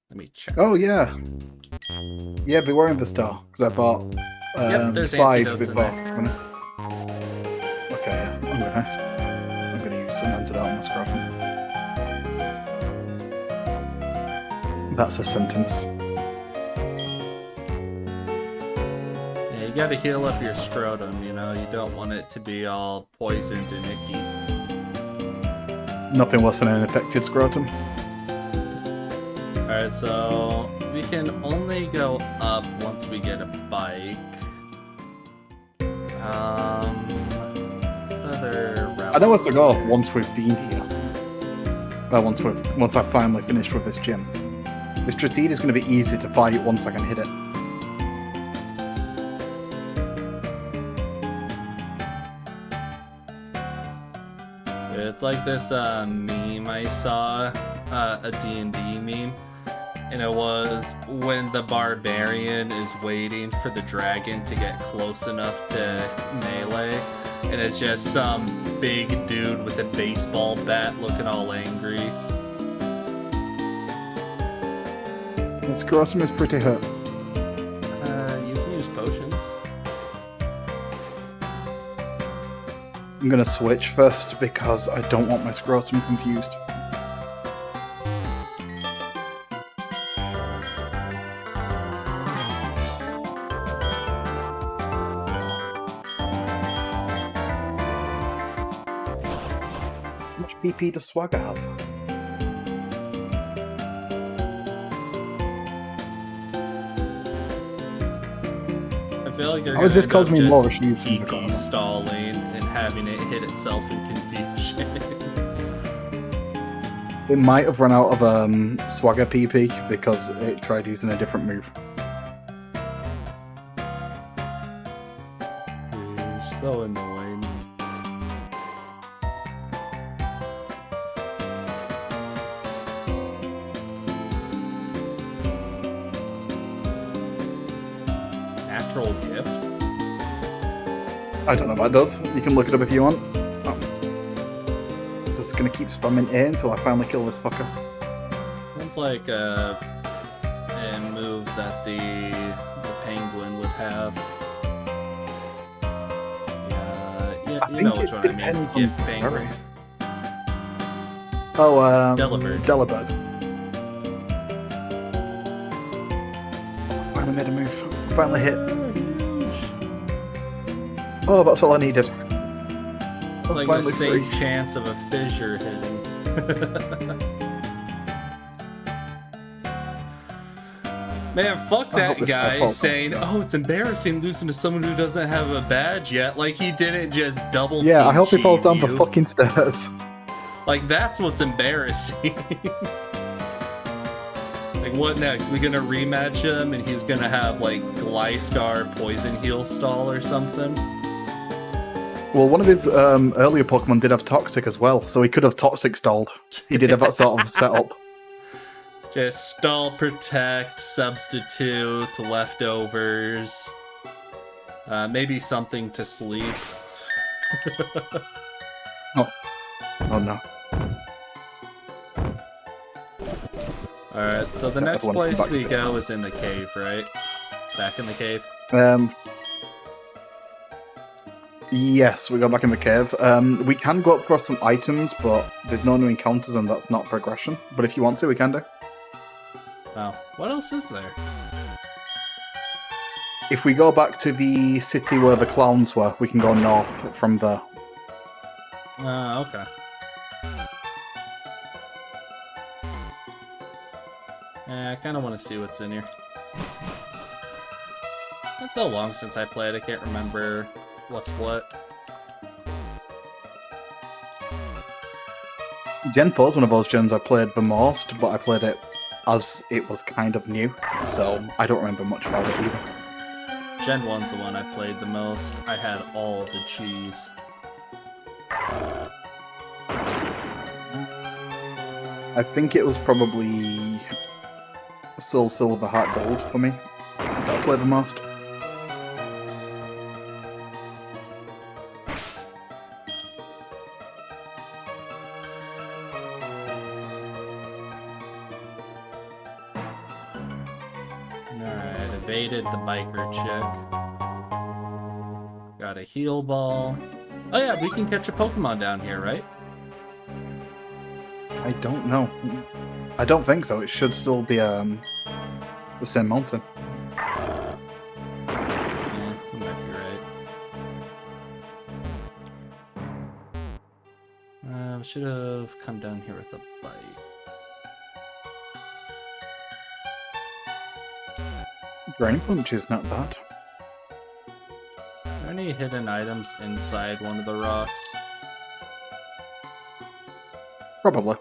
Let me check. Oh, yeah. Yeah, they were in the store, because I bought there's 5 antidotes in before. there. Okay, yeah, I'm gonna use some antidote on my Scrotum. That's a sentence. Yeah, you gotta heal up your scrotum, you know? You don't want it to be all poisoned and icky. Nothing worse than an infected Scrotum. Alright, so we can only go up once we get a bike. Other routes. I know where to go once we've been here. Well, once I've finally finished with this gym. This Dratini is going to be easy to fight once I can hit it. It's like this meme I saw, a D&D meme, and it was when the barbarian is waiting for the dragon to get close enough to melee, and it's just some big dude with a baseball bat looking all angry. The scrotum is pretty hurt. You can use potions. I'm gonna switch first because I don't want my scrotum confused. How much PP does Swagger have? I feel like you're How is gonna this end causing up me more just issues than the PP corner? stalling and having it hit itself in confusion. It might have run out of Swagger PP because it tried using a different move. You're so annoying. Natural gift? I don't know what that does. You can look it up if you want. Oh. Just gonna keep spamming A until I finally kill this fucker. Sounds like a move that the penguin would have. Yeah, I you think know which it one depends I mean. on Gift penguin. Oh, Delibird. Delibird. Finally made a move. Finally hit. Oh, that's all I needed. It's like a finally safe free. chance of a fissure hitting. Man, fuck I hope that this guy falls saying, off. "Oh, it's embarrassing losing to someone who doesn't have a badge yet." Like he didn't just double. Yeah, team I hope he falls down cheese the you. fucking stairs. Like that's what's embarrassing. Like what next? We gonna rematch him and he's gonna have like Gliscor Poison Heal stall or something? Well, one of his earlier Pokemon did have Toxic as well, so he could have Toxic stalled. He did have that sort of setup. Just stall, protect, substitute, leftovers. Maybe something to sleep. Oh no. Alright, so the Yeah, next everyone come place back we to go is in the cave, right? Back in the cave. Yes, we go back in the cave. We can go up for some items, but there's no new encounters and that's not progression. But if you want to, we can do. Oh, what else is there? If we go back to the city where the clowns were, we can go north from there. Okay. I kind of want to see what's in here. It's so long since I played, I can't remember what's what. Genpo is one of those gens I played the most, but I played it as it was kind of new, so I don't remember much about it either. Gen 1's the one I played the most. I had all the cheese. I think it was probably Soul Silver Heart Gold for me that I played the most. Alright, evaded the biker chick. Got a heal ball. Oh yeah, we can catch a Pokemon down here, right? I don't know. I don't think so. It should still be the same mountain. Yeah, you might be right. We should have come down here with a bite. Drain Punch is not bad. Are there any hidden items inside one of the rocks? Probably.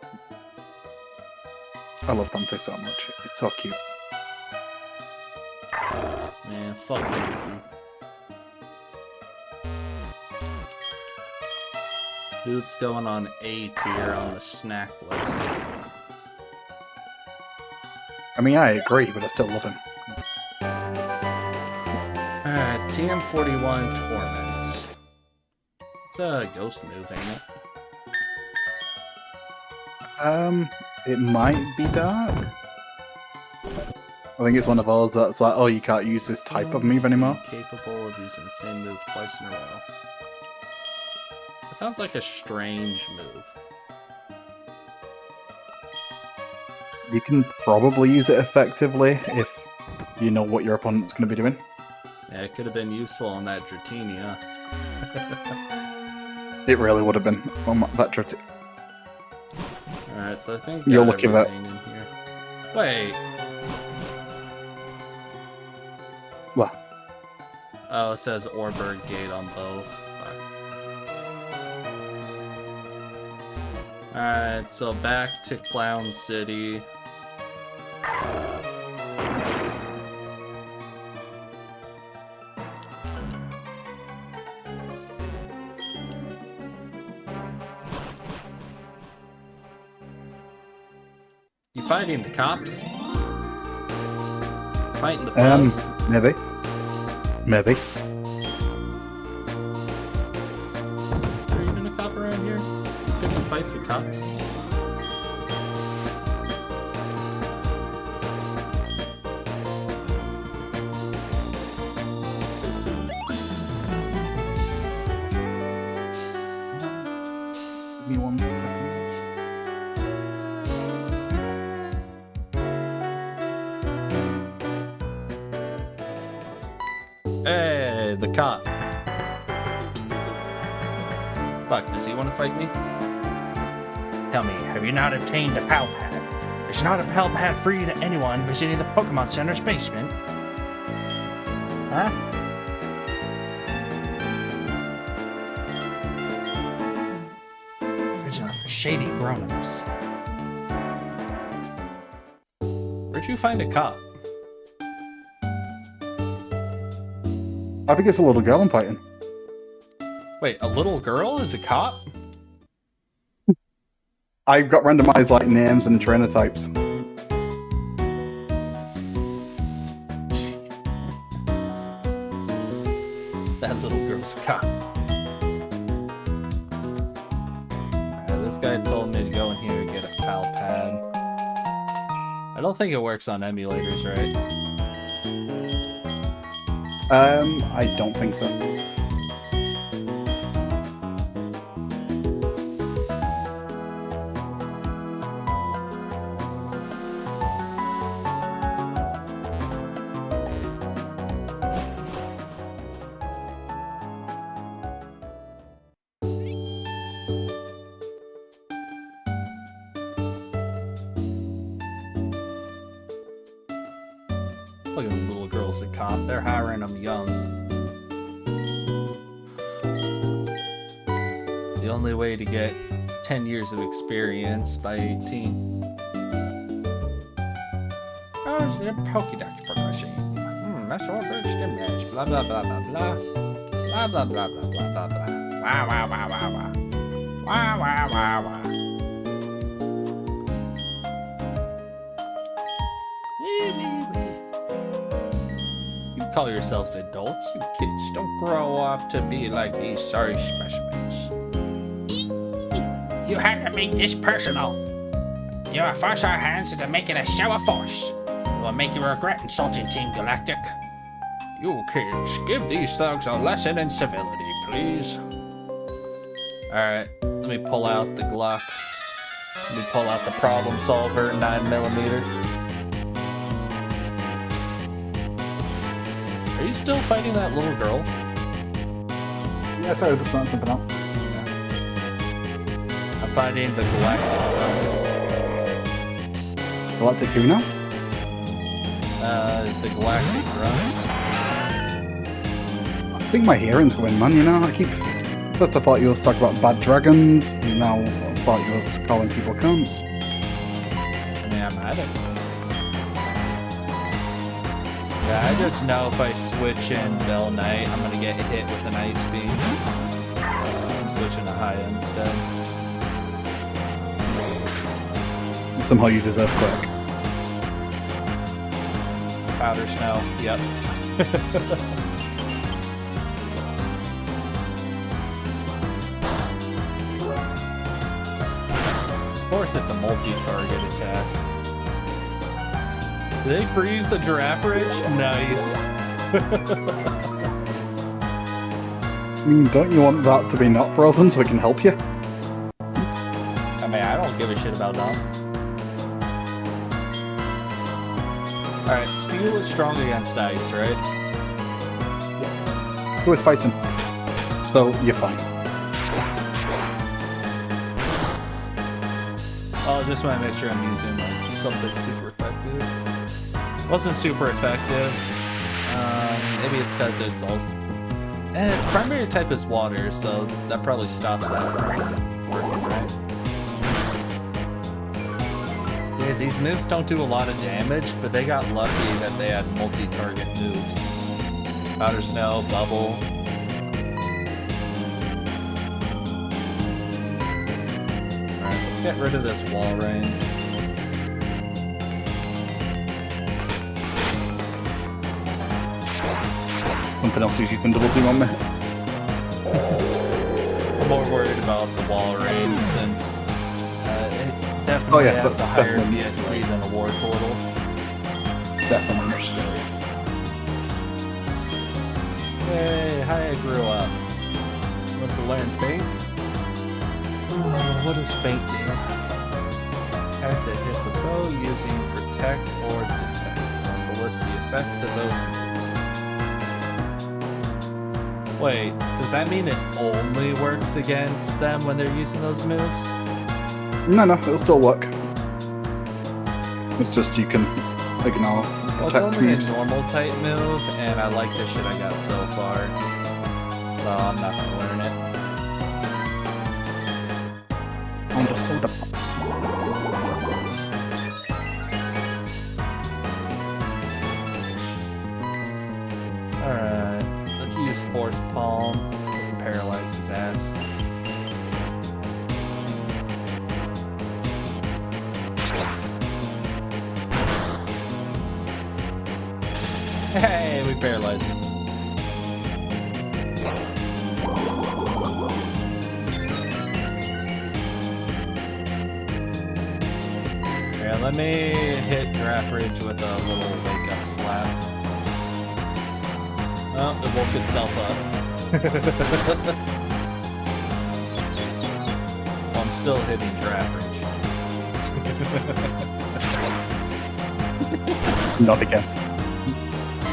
I love Dante so much. It's so cute. Man, fuck you. Dude's going on A tier on the snack list. I mean, I agree, but I still love him. Alright, TM41 Torment. It's a ghost move, ain't it? It might be dark. I think it's one of those that's like, oh, you can't use this type of move anymore. Capable of using the same move twice in a row. That sounds like a strange move. You can probably use it effectively if you know what your opponent's going to be doing. Yeah, it could have been useful on that Dratini, It really would have been on that Dratini. Alright, so I think You're got looking at- everything in here. Wait. What? Oh, it says Orberg Gate on both. Fuck. Alright, so back to Clown City. You fighting the cops? Fighting the foes? Maybe. Maybe. Is there even a cop around here? Picking fights with cops? Give me 1 second. Hey, the cop. Fuck, does he want to fight me? Tell me, have you not obtained a PAL pad? There's not a PAL pad free to anyone visiting the Pokemon Center's basement. Huh? Vigilant for shady grown-ups. Where'd you find a cop? I think it's a little girl I'm fighting. Wait, a little girl is a cop? I've got randomized like names and trainer types. That little girl's a cop. Alright, this guy told me to go in here and get a PAL pad. I don't think it works on emulators, right? I don't think so. Look at the little girl's a cop. They're hiring them young. The only way to get 10 years of experience by 18. Oh, it's a Pokédex progression. That's all bird stimulus. Blah blah blah blah blah. Blah blah blah blah blah blah blah. Wow wow wow wow wow. Wow wow wow wow. You call yourselves adults? You kids don't grow up to be like these sorry specimens. You had to make this personal. You will force our hands into making a show of force. It will make you regret insulting Team Galactic. You kids, give these thugs a lesson in civility, please. Alright, let me pull out the Glock. Let me pull out the problem solver 9mm. Are you still fighting that little girl? Yeah, sorry, just not something else. I'm fighting the Galactic Grunts. Galactic who now? The Galactic Grunts. I think my hearing's going, man, you know? First I thought you was talking about bad dragons, now I thought you was calling people cunts. I mean, I'm at it. Yeah, I just know if I switch in Bell Knight, I'm gonna get hit with an Ice Beam. I'm switching to High instead. You somehow use this earthquake. Powder snow. Yep. Of course, it's a multi-target attack. Did they freeze the giraffe ridge? Nice. I mean, don't you want that to be not frozen so it can help you? I mean, I don't give a shit about that. Alright, steel is strong against ice, right? Who is fighting? So, you're fine. Oh, I just want to make sure I'm using like something super effective. Wasn't super effective. Maybe it's because it's also... its primary type is water, so that probably stops that from working, right? Dude, these moves don't do a lot of damage, but they got lucky that they had multi-target moves. Powder Snow, Bubble. Alright, let's get rid of this wall range. Something else he's using double team on me. I'm more worried about the wall range since it definitely has a higher BST than a War Portal. Definitely. Hey, hi, I grew up. Want to learn Feint? What does Feint do? Attack that hits a foe using Protect or Detect. Also lists the effects of those moves. Wait, does that mean it only works against them when they're using those moves? No, it'll still work. It's just you can ignore Well, it's attack only moves. a normal type move, and I like the shit I got so far. So I'm not gonna learn it. On the soda Alright, let's use Force Palm to paralyze his ass. Hey, we paralyzed him. Yeah, let me hit Giraffe Ridge with a little wake up slap. Oh, it woke itself up. I'm still hitting Giraffe Ridge. Not again.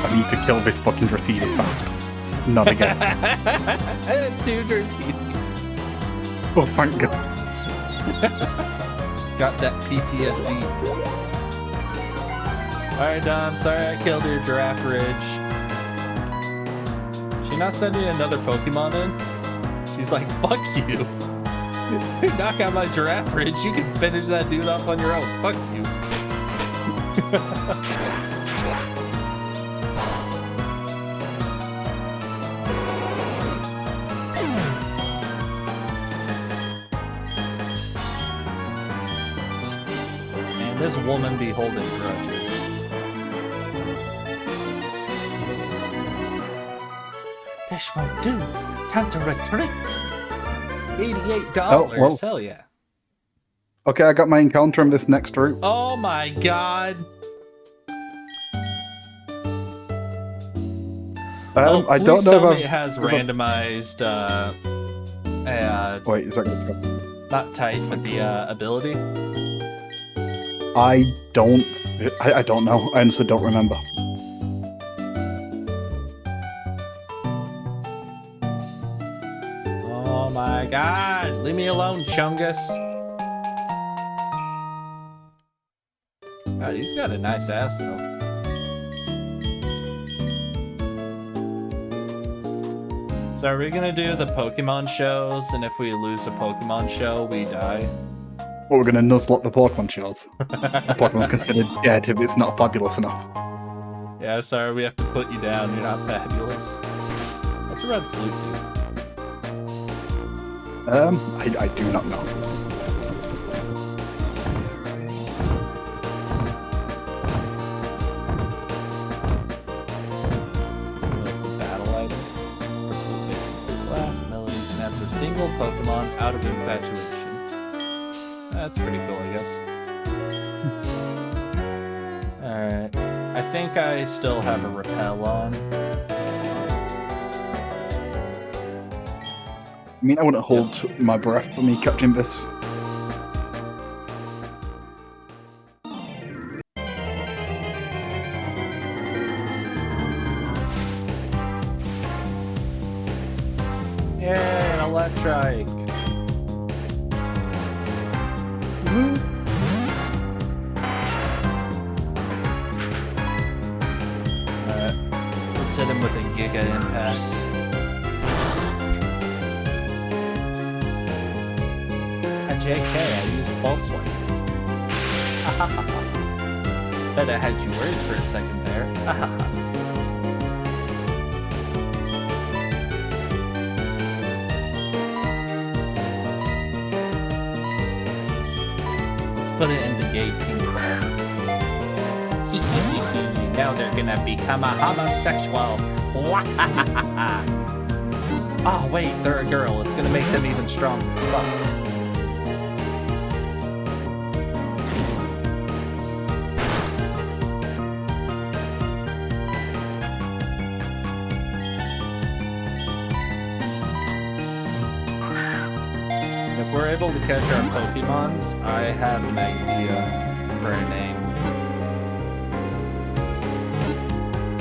I need to kill this fucking Dratini fast. Not again. Too dirty. Oh, thank God. Got that PTSD. Alright, Dom, sorry I killed your Giraffe Ridge. She not sending another Pokemon in? She's like, fuck you. You knock out my Giraffe Ridge, you can finish that dude off on your own. Fuck you. Man, this woman be holding grudges. This won't do. Time to retreat. $88. Oh, well. Hell yeah. Okay, I got my encounter on this next route. Oh my god. I don't please know tell if me it has randomized, Wait, is that good? not type, but the ability. I don't know. I honestly don't remember. Oh my god. Leave me alone, Chungus. God, he's got a nice ass, though. So are we gonna do the Pokemon shows, and if we lose a Pokemon show, we die? Well, we're gonna nuzlocke the Pokemon shows. Pokemon's considered dead if it's not fabulous enough. Yeah, sorry, we have to put you down. You're not fabulous. What's a red flute do? I do not know. single Pokemon out of infatuation. That's pretty cool, I guess. Alright. I think I still have a repel on. I mean, I wouldn't hold my breath for me catching this. Yeah, Electrike. Let's hit him with a Giga Impact. JK, I used Pulse Swipe. Bet I had you worried for a second there. Let's put it into gay pink ball. Now they're gonna become a homosexual. Oh wait, they're a girl. It's gonna make them even stronger. Fuck. If we're able to catch our Pokemons, I have an idea for a name.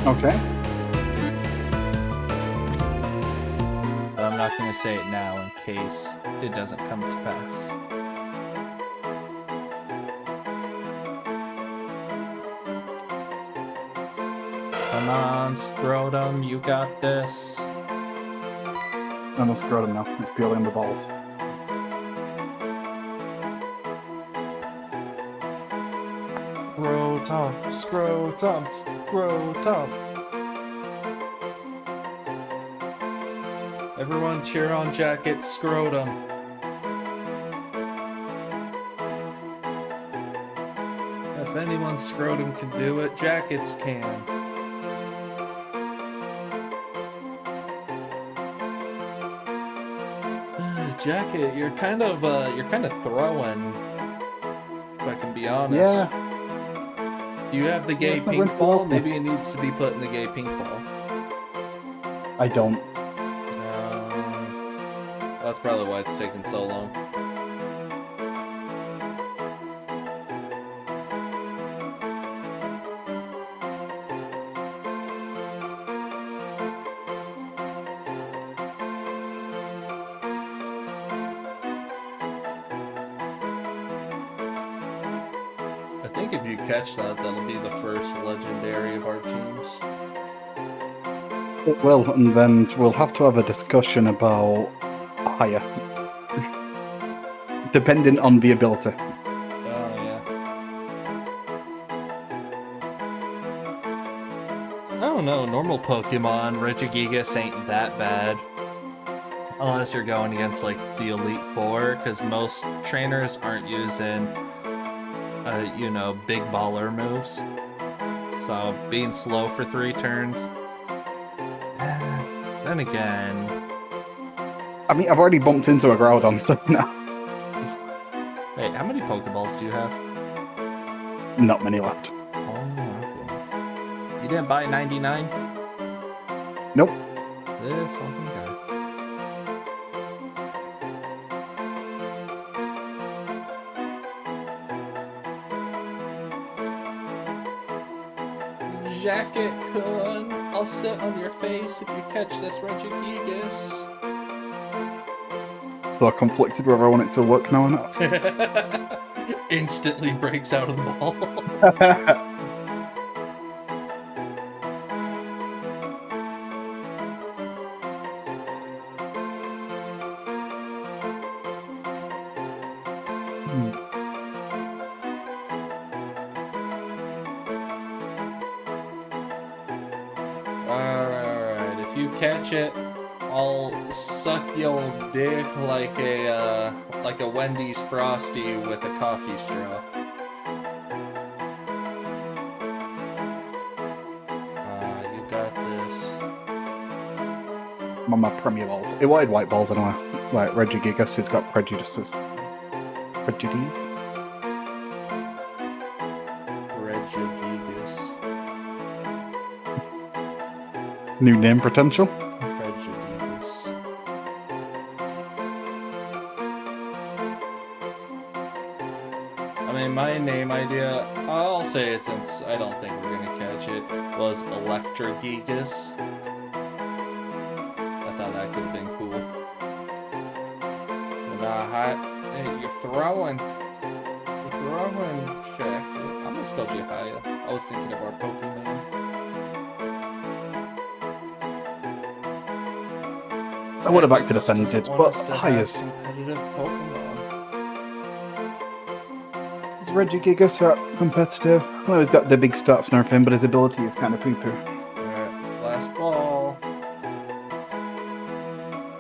Okay. But I'm not going to say it now in case it doesn't come to pass. Come on, Scrotum, you got this. I almost got him now. It's purely on the balls. Scrotum, Scrotum, Scrotum. Everyone cheer on Jackit, Scrotum. If anyone's Scrotum can do it, Jackit's can. Jackit, you're kind of throwing. If I can be honest. Yeah. Do you have the gay it's not pink going to ball? work. Maybe it needs to be put in the gay pink ball. I don't. That's probably why it's taking so long. I think if you catch that, that'll be the first legendary of our teams. It will, and then we'll have to have a discussion about higher. Depending on the ability. Oh, yeah. I don't know, normal Pokemon, Regigigas ain't that bad. Unless you're going against, like, the Elite Four, because most trainers aren't using, you know, big baller moves. So, being slow for 3 turns. Then again... I mean, I've already bumped into a Groudon, so no. Wait, how many Pokeballs do you have? Not many left. Oh, okay. You didn't buy 99? Nope. This fucking guy. Jackit, Kun, I'll sit on your face if you catch this Regigigas. So I'm conflicted whether I want it to work now or not. Instantly breaks out of the ball. Alright, if you catch it, I'll suck your dick like a Wendy's Frosty with a coffee straw. You got this. I'm on my Premier Balls. It wanted white balls anyway. like Regigigas has got prejudices. Prejudice? Regigigas. New name potential? Regigigas. I mean, my name idea, I'll say it since I don't think we're gonna catch it, was Electrogigas. I thought that could have been cool. But, hey, you're throwing, Jackit. I almost called you Haya. I was thinking of our Pokemon. I would have acted Jackit just offended, doesn't want but us to have Haya's. competitive Pokemon. Is Regigigas competitive? Well, he's got the big stats and everything, but his ability is kind of poo-poo. Alright, last ball.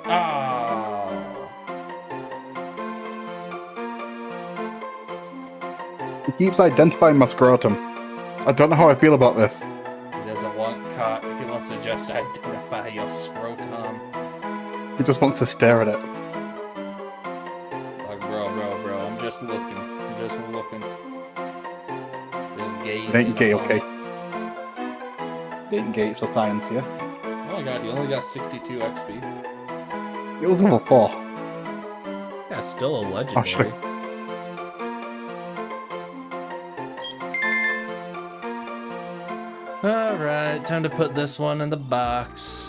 Oh. He keeps identifying my scrotum. I don't know how I feel about this. He doesn't want caught. He wants to just identify your scrotum. He just wants to stare at it. Like, bro. I'm just looking. Just gazing. It ain't gay, upon okay? it. It ain't gay, it's for science, yeah? Oh my god, you only got 62 XP. It was level 4. Yeah, still a Oh, legendary. sure. Alright, time to put this one in the box.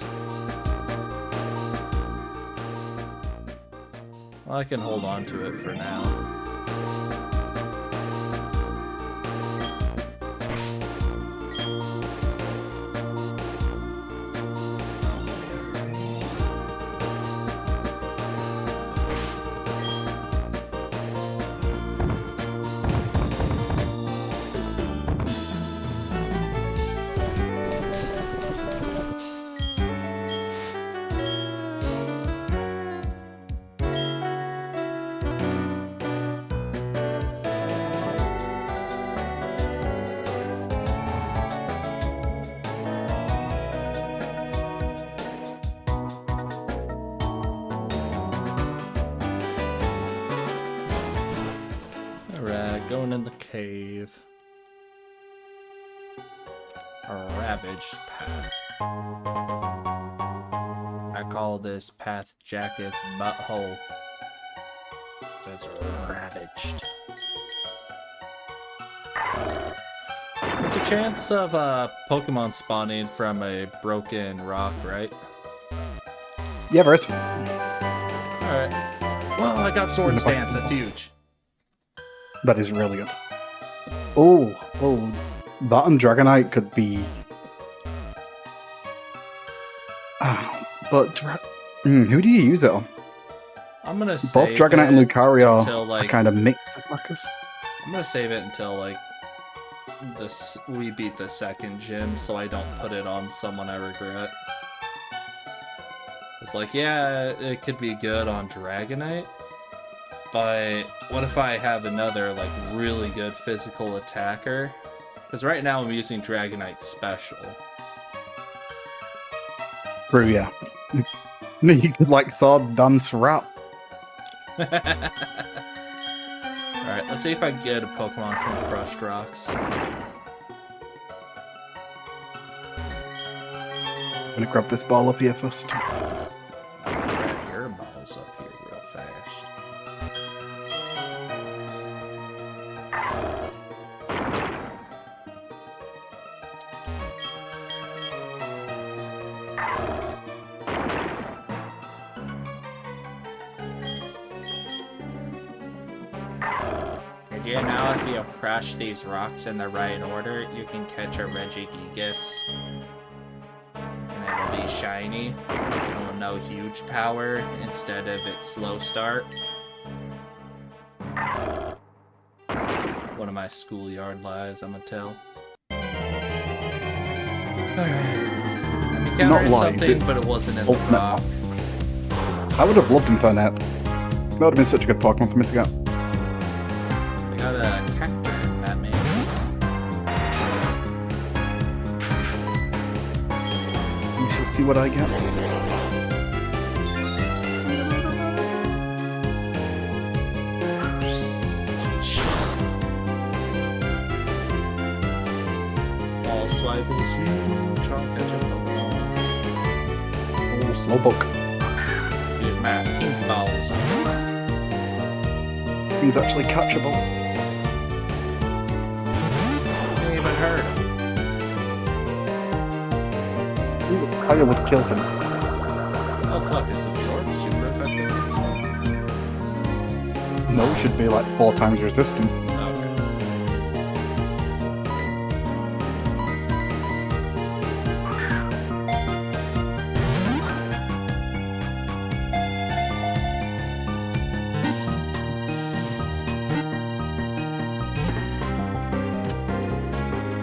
Well, I can hold on to it for now. Alright, going in the cave. A ravaged path. I call this path Jackit's butthole. So it's ravaged. There's a chance of Pokemon spawning from a broken rock, right? Yeah, there is. Alright. Well, I got Sword Stance, that's huge. That is really good. Oh, that and Dragonite could be. But who do you use it on? I'm gonna Both save Dragonite and it Lucario until, are like, kind of mixed with Marcus. I'm gonna save it until like we beat the second gym, so I don't put it on someone I regret. It's like, yeah, it could be good on Dragonite, but what if I have another like really good physical attacker? Because right now I'm using Dragonite Special. True, yeah. You could like sword dance rap. Alright, let's see if I can get a Pokemon from Crushed Rocks. I'm gonna grab this ball up here first. Grab your balls up here real fast. Did you know if you crush these rocks in the right order, you can catch a Regigigas? And it'll be shiny. It'll know huge power instead of its slow start. One of my schoolyard lies, I'm gonna tell. Not lies, something, it's but it wasn't in the ultimate rock. box. I would have loved Infernape. That would have been such a good Pokemon for me to get. I got a cactus in that man. We shall see what I get. Oh, Slowpoke. Use my pink balls. He's actually catchable. Didn't even hurt him. Ooh, Kaya would kill him. Oh fuck, is Absorb super effective against him? No, it should be like 4 times resistant. Okay.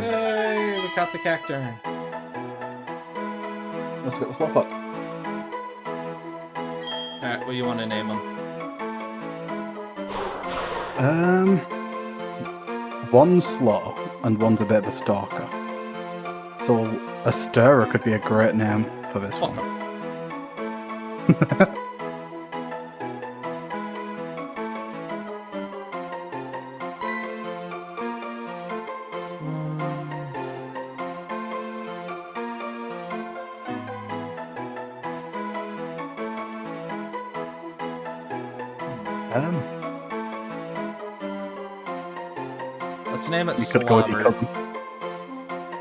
Hey, we caught the cacturn. Let's get the Slowpoke. Alright, what do you want to name him? One's slow and one's a bit of a stalker. So a stirrer could be a great name for this Fuck one. him. Let's name it You could go with your Slobber. cousin.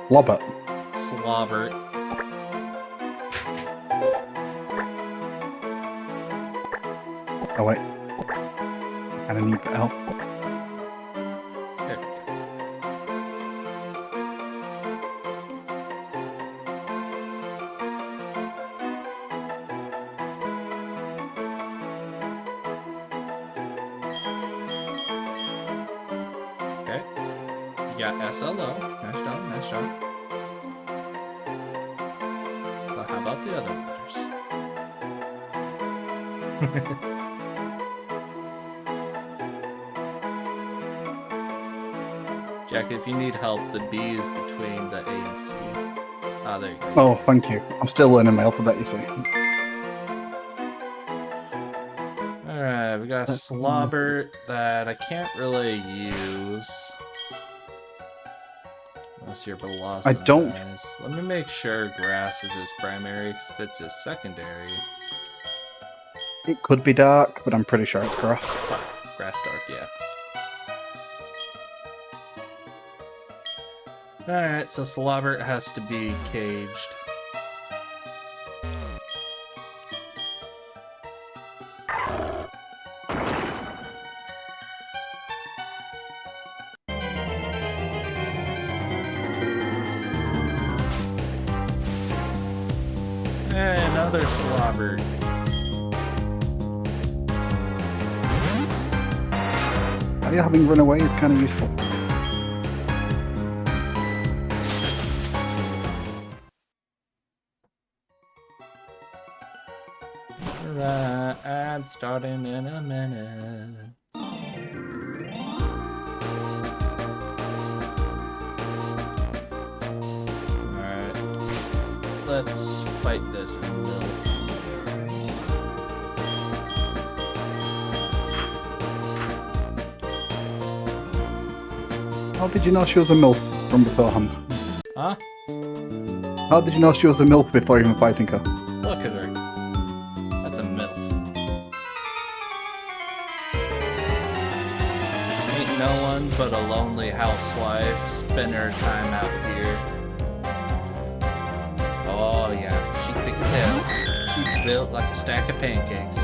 Lobert. Slobber. Oh wait. Kinda need the help. There. Okay. You got SLO. Nice job, nice job. But how about the other letters? Jack, if you need help, the B is between the A and C. Ah, there you go. Oh, thank you. I'm still learning my alphabet, you see. Alright, we got a That's- Slobber that I can't really use. Unless you're Velocity. I don't- Let me make sure Grass is his primary, because if it's his secondary... It could be dark, but I'm pretty sure it's grass. Fuck, Grass Dark, yeah. Alright, so Slobber has to be caged. Hey, another Slobber. Maybe having run away is kind of useful. Alright, I'm starting in a minute. Alright, let's fight this MILF. How did you know she was a MILF from beforehand? Huh? How did you know she was a MILF before even fighting her? Look at her. That's a MILF. Ain't no one but a lonely housewife spend her time out here. Oh yeah, she thick as hell. She's built like a stack of pancakes.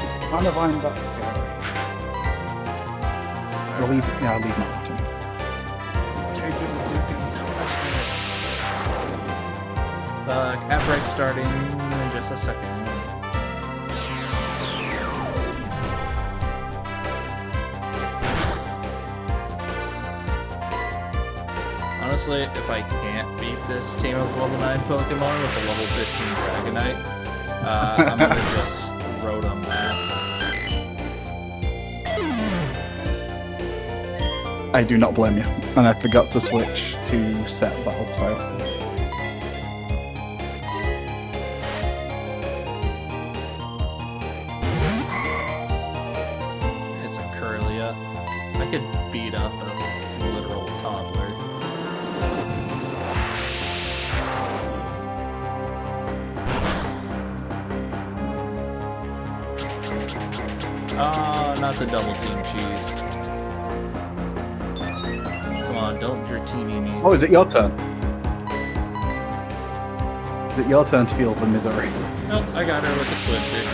It's kind of I'm that scary. I'll leave it. Yeah, I'll leave my button. Cat break starting in just a second. Honestly, if I can't beat this team of level 9 Pokemon with a level 15 Dragonite, I'm gonna just Rotom that. I do not blame you. And I forgot to switch to set battle style. It's a Curlia. I could beat up a Oh, not the double team cheese. Come on, don't dratini me. Oh, is it your turn? Is it your turn to feel the misery? Nope, I got her with a twister.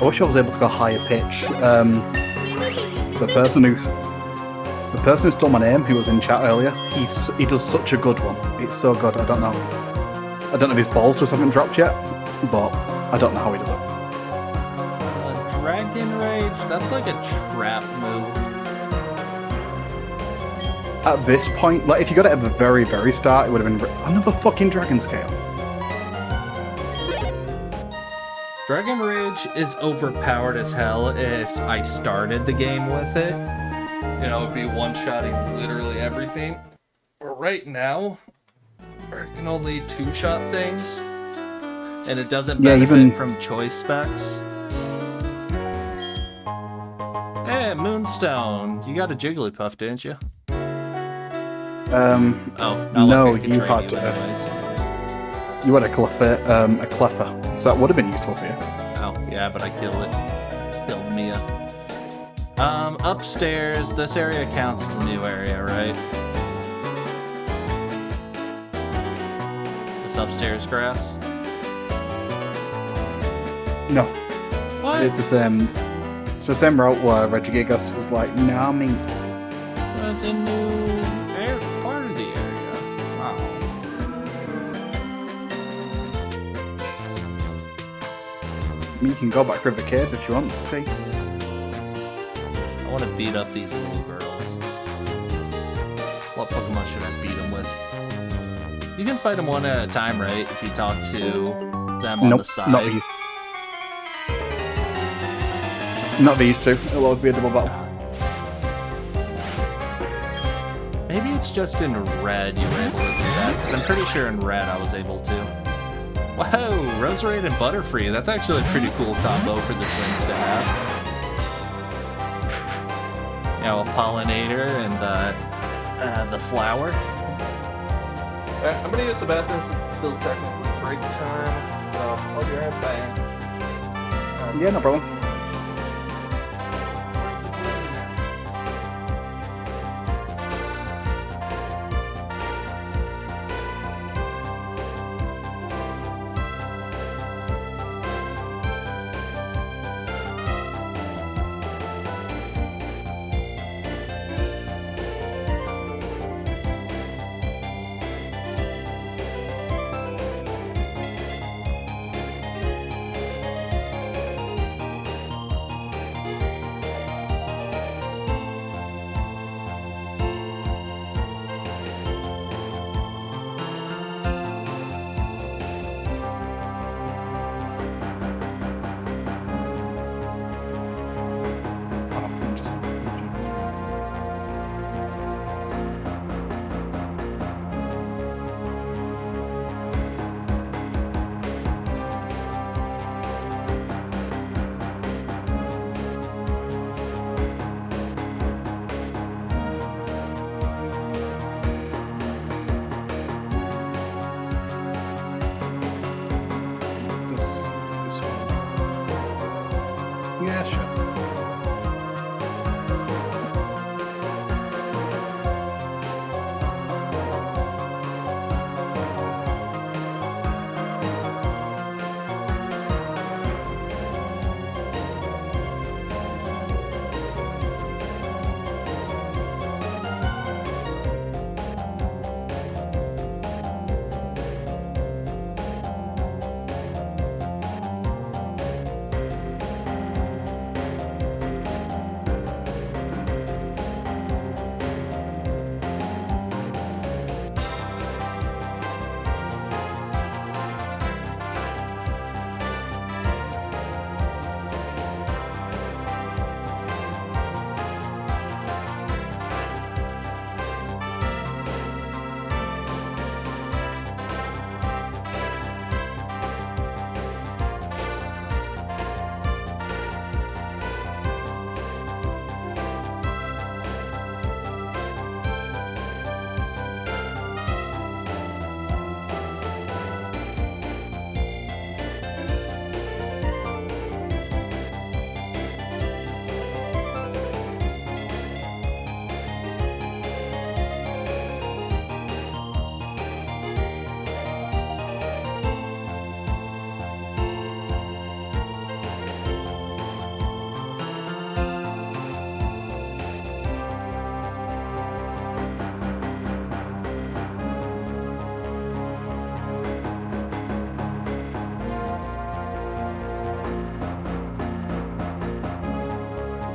I wish I was able to go higher pitch. The person who stole my name, who was in chat earlier, he does such a good one. It's so good. I don't know if his balls just haven't dropped yet, but I don't know how he does it. Dragon Rage? That's like a trap move. At this point, like if you got it at the very, very start, it would have been another fucking dragon scale. Dragon Rage is overpowered as hell if I started the game with it. You know, it'd be one-shotting literally everything. But right now, I can only two-shot things. And it doesn't benefit from choice specs. Hey, Moonstone, you got a Jigglypuff, didn't you? Oh, no, like you had anyways. You had a Cleffa, so that would have been useful for you. Oh, yeah, but I killed it. Killed Mia. Upstairs, this area counts as a new area, right? This upstairs grass? No, What? it's the same route where Regigigas was like, nah, me. That's a new part of the area. Wow. I mean, you can go back River Cave if you want to see. I want to beat up these little girls. What Pokemon should I beat them with? You can fight them one at a time, right? If you talk to them on the side. Not these. Not these two. It'll always be a double battle. Maybe it's just in red you were able to do that, because I'm pretty sure in red I was able to. Whoa, Roserade and Butterfree. That's actually a pretty cool combo for the twins to have. You know, a pollinator and the flower. Alright, I'm gonna use the bathroom since it's still technically break time. So I'll be right back. Yeah, no problem. Yeah, sure.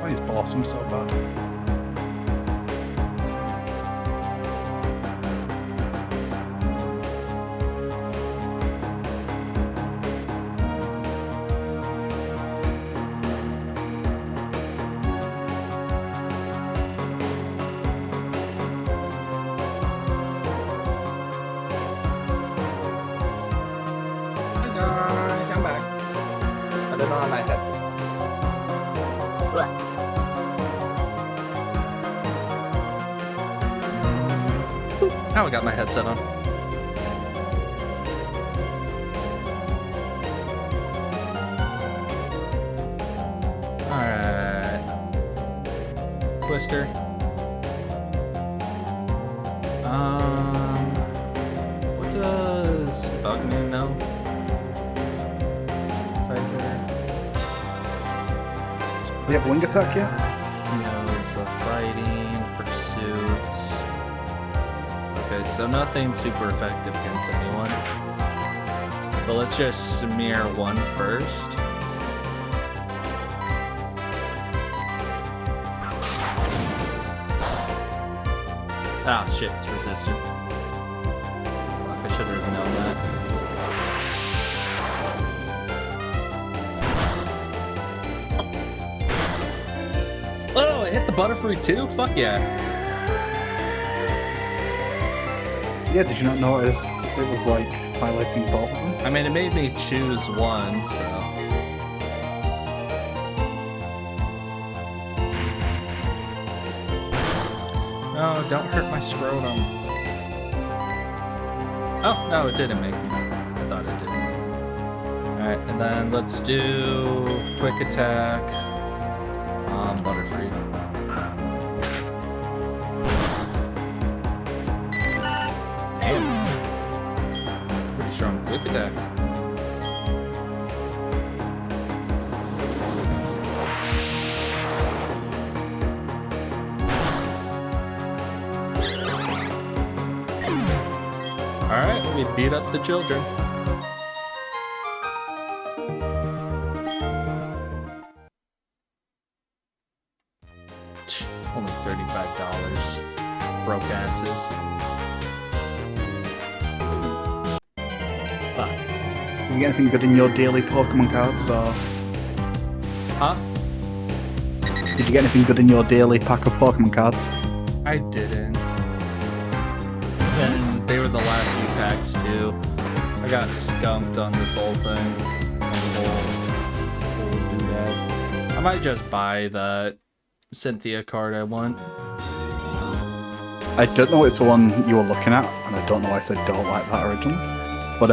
Why is Blossom so bad? Hey guys, I'm back. I don't know how my headset. Now I got my headset on. Alright. Twister. What does Bugman know? Does he have wing attack yet? He knows fighting, pursuit. Okay, so nothing super effective against anyone. So let's just smear one first. Ah, shit, it's resistant. Fuck, I should have known that. Oh, it hit the Butterfree too? Fuck yeah. Yeah, did you not notice it was like highlighting both of them? I mean, it made me choose one, so. No, don't hurt my scrotum. Oh, no, it didn't make me. I thought it did. Alright, and then let's do quick attack on Butterfree. Damn. Pretty strong quick attack. Alright, we beat up the children. Only $35. Broke asses. Fuck. Did you get anything good in your daily Pokemon cards, or Huh? did you get anything good in your daily pack of Pokemon cards? I didn't. And they were the last few packs too. I got skunked on this whole thing. On the whole doodad. I might just buy that Cynthia card I want. I don't know it's the one you were looking at, and I don't know why I said don't like that originally. But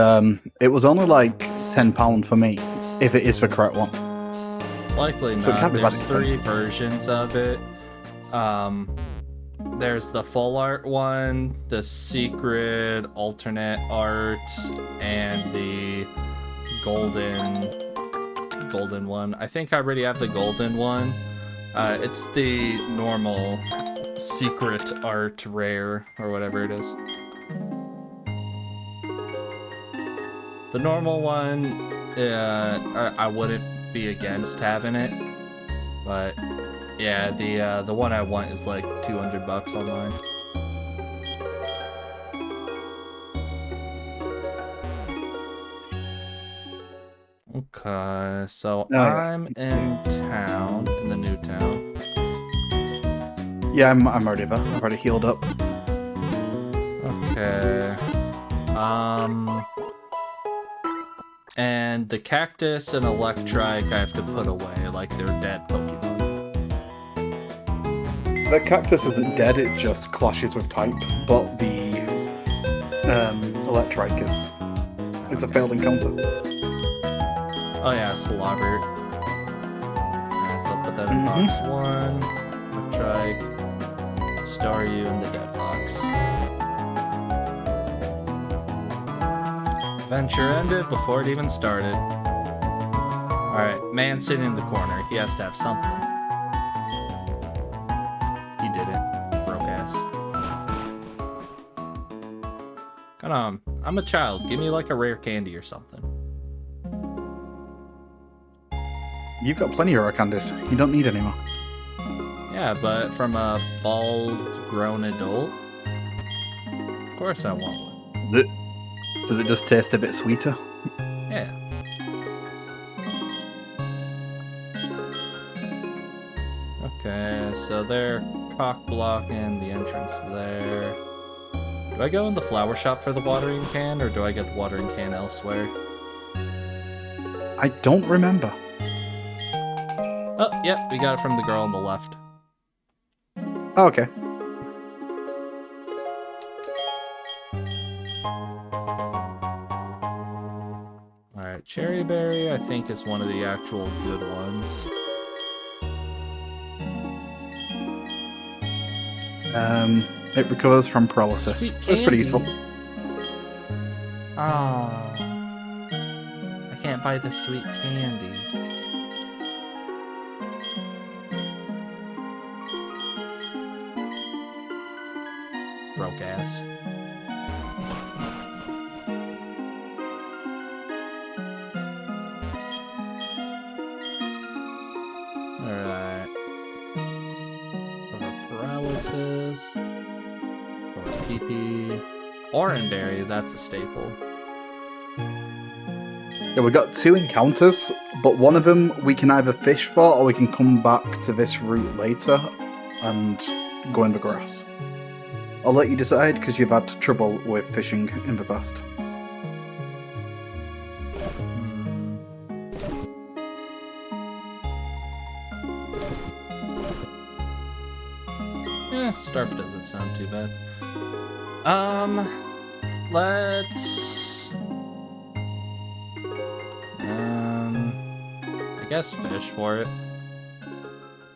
it was only like £10 for me, if it is the correct one. Likely So it not. can't be There's that 3 expensive. versions of it. There's the full art one, the secret alternate art, and the golden one. I think I already have the golden one. It's the normal secret art rare or whatever it is. The normal one, I wouldn't be against having it, but yeah, the one I want is like $200 online. Okay, so yeah. I'm in town, in the new town. Yeah, I'm already there. I've already healed up. Okay. And the cactus and electrike I have to put away like they're dead Pokemon. The cactus isn't dead, it just clashes with type, but the electrike is a failed encounter. Oh yeah, Slobber. Alright, so I'll put that in box 1. Electrike. Staryu in the dead box. Adventure ended before it even started. Alright, man sitting in the corner. He has to have something. He didn't. Broke ass. Come on. I'm a child. Give me like a rare candy or something. You've got plenty of rare candies. You don't need any more. Yeah, but from a bald, grown adult? Of course I want one. Does it just taste a bit sweeter? Yeah. Okay, so they're cock blocking the entrance there. Do I go in the flower shop for the watering can, or do I get the watering can elsewhere? I don't remember. Oh, yep, we got it from the girl on the left. Oh, okay. Alright, cherry berry I think is one of the actual good ones. It recovers from paralysis, Sweet so it's pretty useful. Oh, I can't buy the sweet candy. Broke ass. Alright. For paralysis. For PP. Oranberry, that's a staple. Yeah, we got 2 encounters, but one of them we can either fish for or we can come back to this route later and go in the grass. I'll let you decide because you've had trouble with fishing in the past. Starf doesn't sound too bad. Let's... I guess fish for it.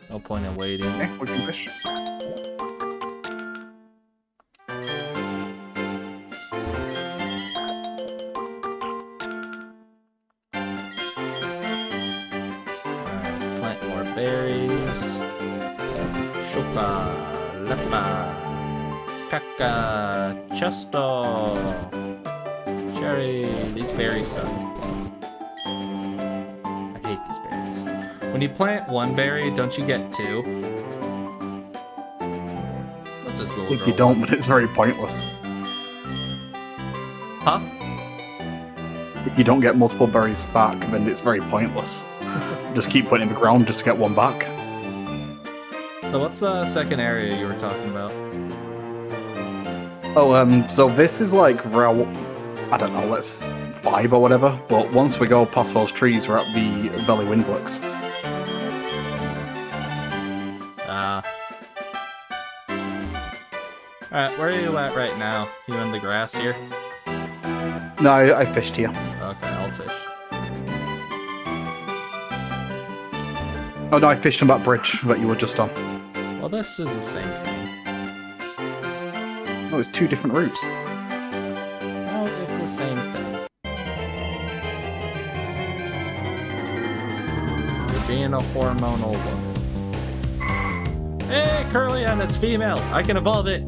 No point in waiting. Okay, we can fish. Alright, let's plant more berries. Shoka, lepa, kaka, chesto. Cherry, these berries suck. I hate these berries. When you plant one berry, don't you get 2? What's this little If girl? you don't, but it's very pointless. Huh? If you don't get multiple berries back, then it's very pointless. Just keep putting it in the ground just to get one back. So what's the second area you were talking about? Oh, so this is like route, I don't know, let's 5 or whatever, but once we go past those trees, we're at the Valley Windworks. Alright, where are you at right now? You in the grass here? No, I fished here. Okay, I'll fish. Oh no, I fished on that bridge that you were just on. Well, this is the same thing. No, it's 2 different routes. No, it's the same thing. You're being a hormonal woman. Hey, Curly, and it's female. I can evolve it.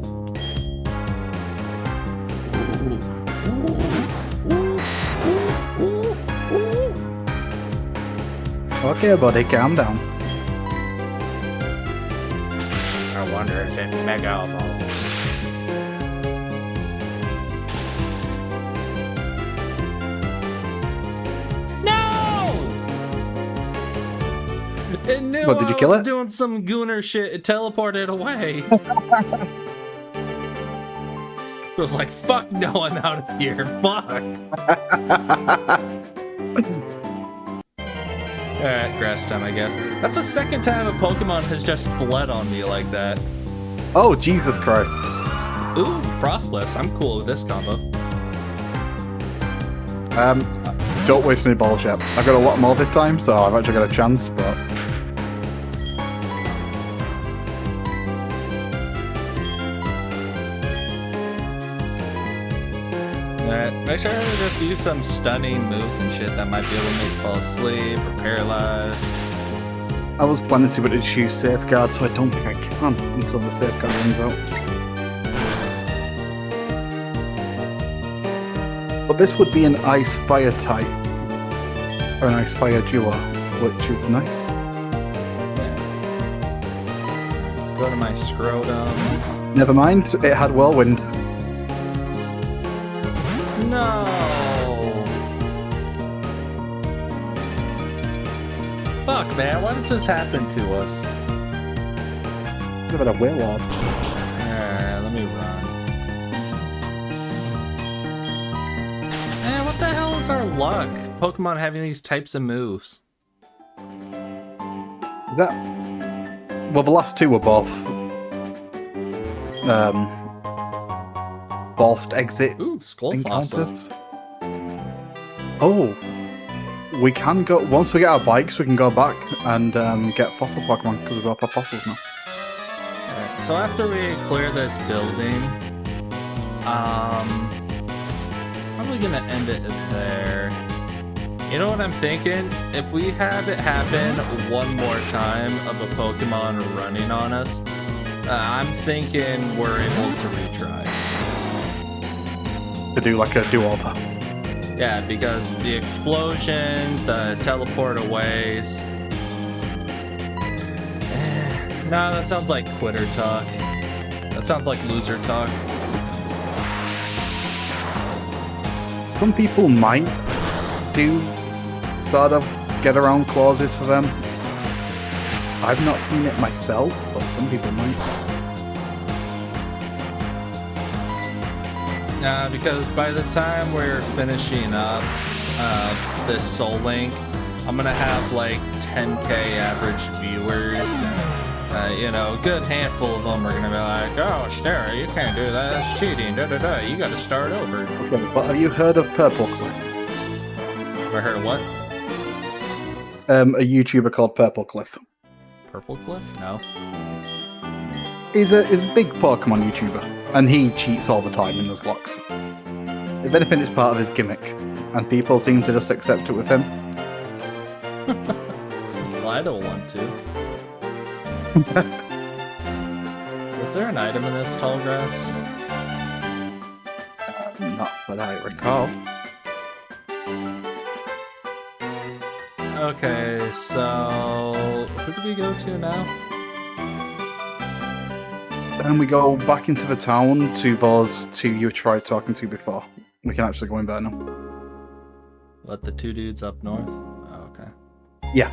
Okay, buddy, calm down. I wonder if it mega evolves. No! It knew What, did you I kill was it? doing some gooner shit. It teleported away. It was like, fuck no, I'm out of here. Fuck. Alright, grass time, I guess. That's the second time a Pokemon has just fled on me like that. Oh, Jesus Christ. Ooh, Frostless. I'm cool with this combo. Don't waste any ball ship. I've got a lot more this time, so I've actually got a chance, but... Alright, make sure to just use some stunning moves and shit that might be able to make you fall asleep or paralyzed. I was planning to choose Safeguard, so I don't think I can until the Safeguard runs out. But this would be an Ice-Fire type. Or an Ice-Fire duo, which is nice. go to my scrotum. Never mind, it had whirlwind. No! Fuck, man, why does this happen to us? Could have been a warlord. Alright, let me run. Man, what the hell is our luck? Pokemon having these types of moves. That. Well, the last two were both. Forced exit Ooh, Skull Fossil. encounters. Oh. We can go. Once we get our bikes, we can go back and get fossil Pokemon because we both have fossils now. Alright, so after we clear this building, probably gonna end it there. You know what I'm thinking? If we have it happen one more time of a Pokemon running on us, I'm thinking we're able to retry. To do like a do-over. Yeah, because the explosion, the teleport aways. No, that sounds like quitter talk. That sounds like loser talk. Some people might do sort of get around clauses for them. I've not seen it myself, but some people might. Because by the time we're finishing up this Soul Link, I'm gonna have like 10k average viewers. You know, a good handful of them are gonna be like, "Oh, Stara, you can't do that. That's cheating. Da da da. You got to start over." Okay, but have you heard of Purple Cliff? Have I heard of what? A YouTuber called Purple Cliff. Purple Cliff? No. He's a big Pokemon YouTuber, and he cheats all the time in his locks. If anything, it's part of his gimmick, and people seem to just accept it with him. Well, I don't want to. Was there an item in this tall grass? Not that I recall. Okay, so who do we go to now? Then we go back into the town to those two you tried talking to before. We can actually go in there now. What, the two dudes up north? Oh, okay. Yeah.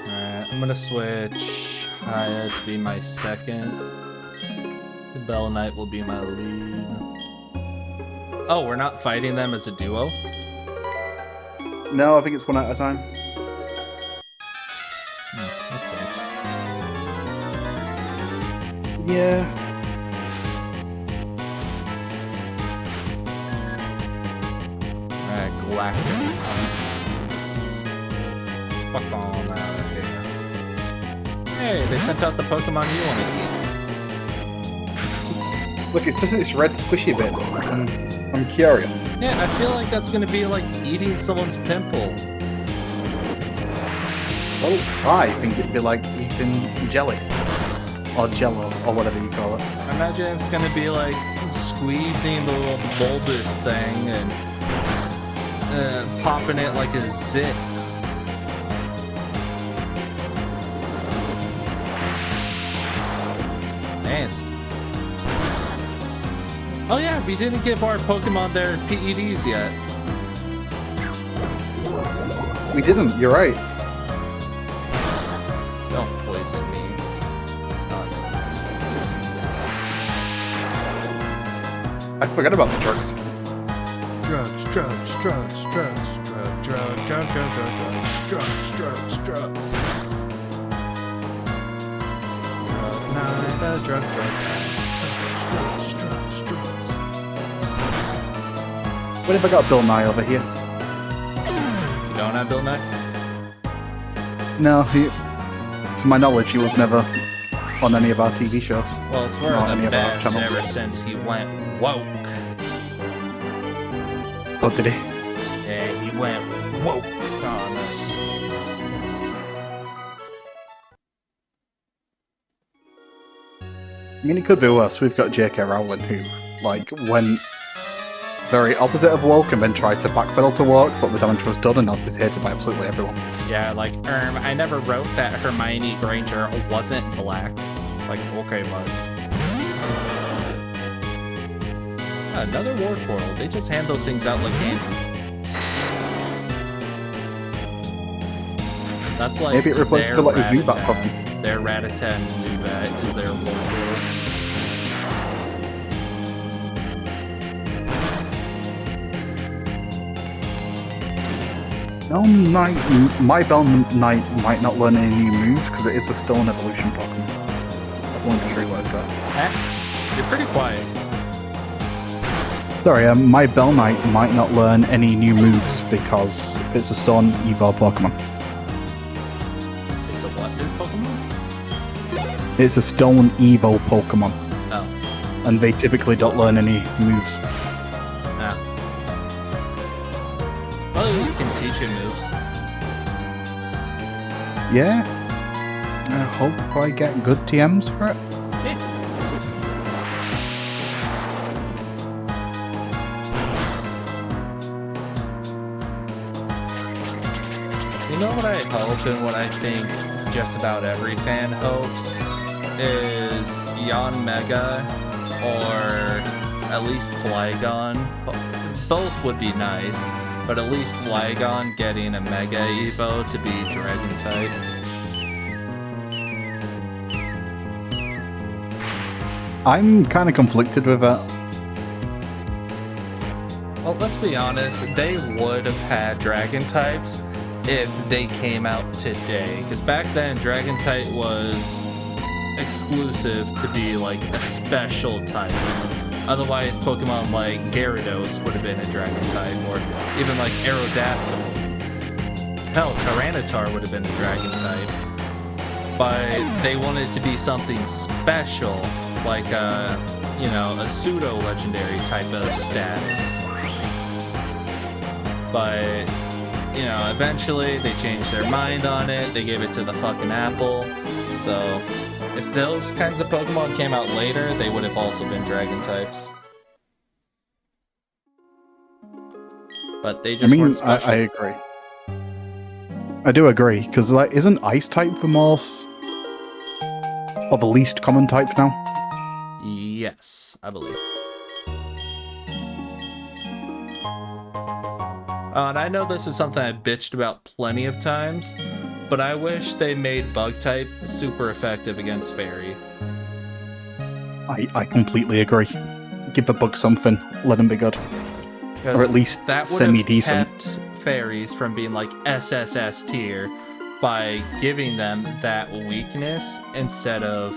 Alright, I'm gonna switch Haya to be my second. The Bell Knight will be my lead. Oh, we're not fighting them as a duo? No, I think it's one at a time. That sucks. Yeah. Alright, Galactic. Fuck on out of here. Hey, they sent out the Pokemon you want to eat. Look, it's just its red squishy bits. I'm curious. Yeah, I feel like that's gonna be like eating someone's pimple. Well, I think it'd be like eating jelly. Or jello, or whatever you call it. I imagine it's gonna be like squeezing the little bulbous thing and popping it like a zit. Nasty. Oh yeah, we didn't give our Pokemon their PEDs yet. We didn't, you're right. Don't poison me. I forgot about the drugs. Drugs, drugs, drugs, drugs, drugs, drugs, drugs, drugs, drugs, drugs, drugs. Drug night, drug, drugs, drugs, drugs. What if I got Bill Nye over here? You don't have Bill Nye? No, to my knowledge, he was never on any of our TV shows. Well, it's Not wearing any a of our badge channels. ever since he went woke. Oh, did he? Yeah, he went woke on us. I mean, it could be worse. We've got J.K. Rowling, who like went very opposite of woke and then tried to backpedal to woke, but the damage was done and now it's hated by absolutely everyone. Yeah, like, I never wrote that Hermione Granger wasn't black. Like, okay, bud. Another War Twirl. They just hand those things out like candy. That's like Maybe it replaces their it like a Zubat Rattata. Pokemon. Their Rattata and Zubat is their War Twirl. My Bell Knight might not learn any new moves because it is a Stone Evolution Pokemon. I wanted to realize that. You're pretty quiet. Sorry, my Bell Knight might not learn any new moves because it's a Stone Evo Pokemon. It's a what new Pokemon? It's a Stone Evo Pokemon, Oh. and they typically don't learn any moves. Ah. Well, you can teach him moves. Yeah, I hope I get good TMs for it. Yeah. You know what I hope and what I think just about every fan hopes is Yanmega or at least Flygon. Both would be nice, but at least Flygon getting a Mega Evo to be Dragon type. I'm kind of conflicted with that. Well, let's be honest, they would have had Dragon types if they came out today. Because back then, Dragon type was exclusive to be like a special type. Otherwise, Pokemon like Gyarados would have been a Dragon type, or even like Aerodactyl. Hell, Tyranitar would have been a Dragon type. But they wanted to be something special, like a pseudo-legendary type of status. But, eventually they changed their mind on it. They gave it to the fucking Apple. So, if those kinds of Pokemon came out later, they would have also been Dragon types. But they just weren't special. I agree. I do agree, because isn't Ice type the most of the least common type now? Yes, I believe. And I know this is something I bitched about plenty of times, but I wish they made Bug type super effective against Fairy. I completely agree. Give the bug something, let them be good. Or at least that would semi-decent. have kept fairies from being like SSS tier by giving them that weakness instead of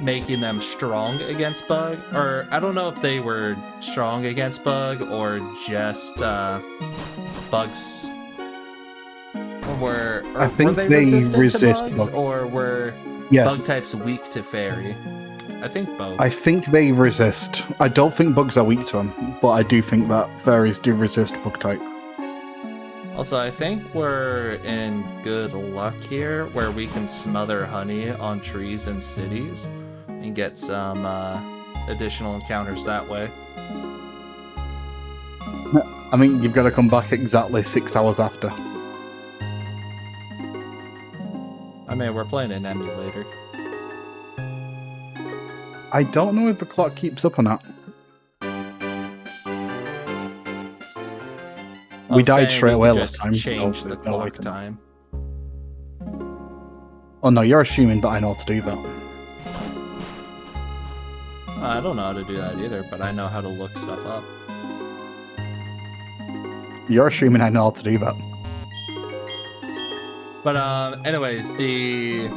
making them strong against bug. Or I don't know if they were strong against bug or just bugs. I think were they resistant resist to bugs, bug. or were bug types weak to fairy? I think both. I think they resist. I don't think bugs are weak to them, but I do think that fairies do resist bug type. Also, I think we're in good luck here, where we can smother honey on trees and cities and get some additional encounters that way. I mean, you've got to come back exactly 6 hours after. I mean, we're playing an emulator. I don't know if the clock keeps up or not. We died straight away last time. Change so the there's no way clock to know. time. Oh no, you're assuming that I know how to do that. I don't know how to do that either, but I know how to look stuff up. You're assuming I know how to do that. But anyways, the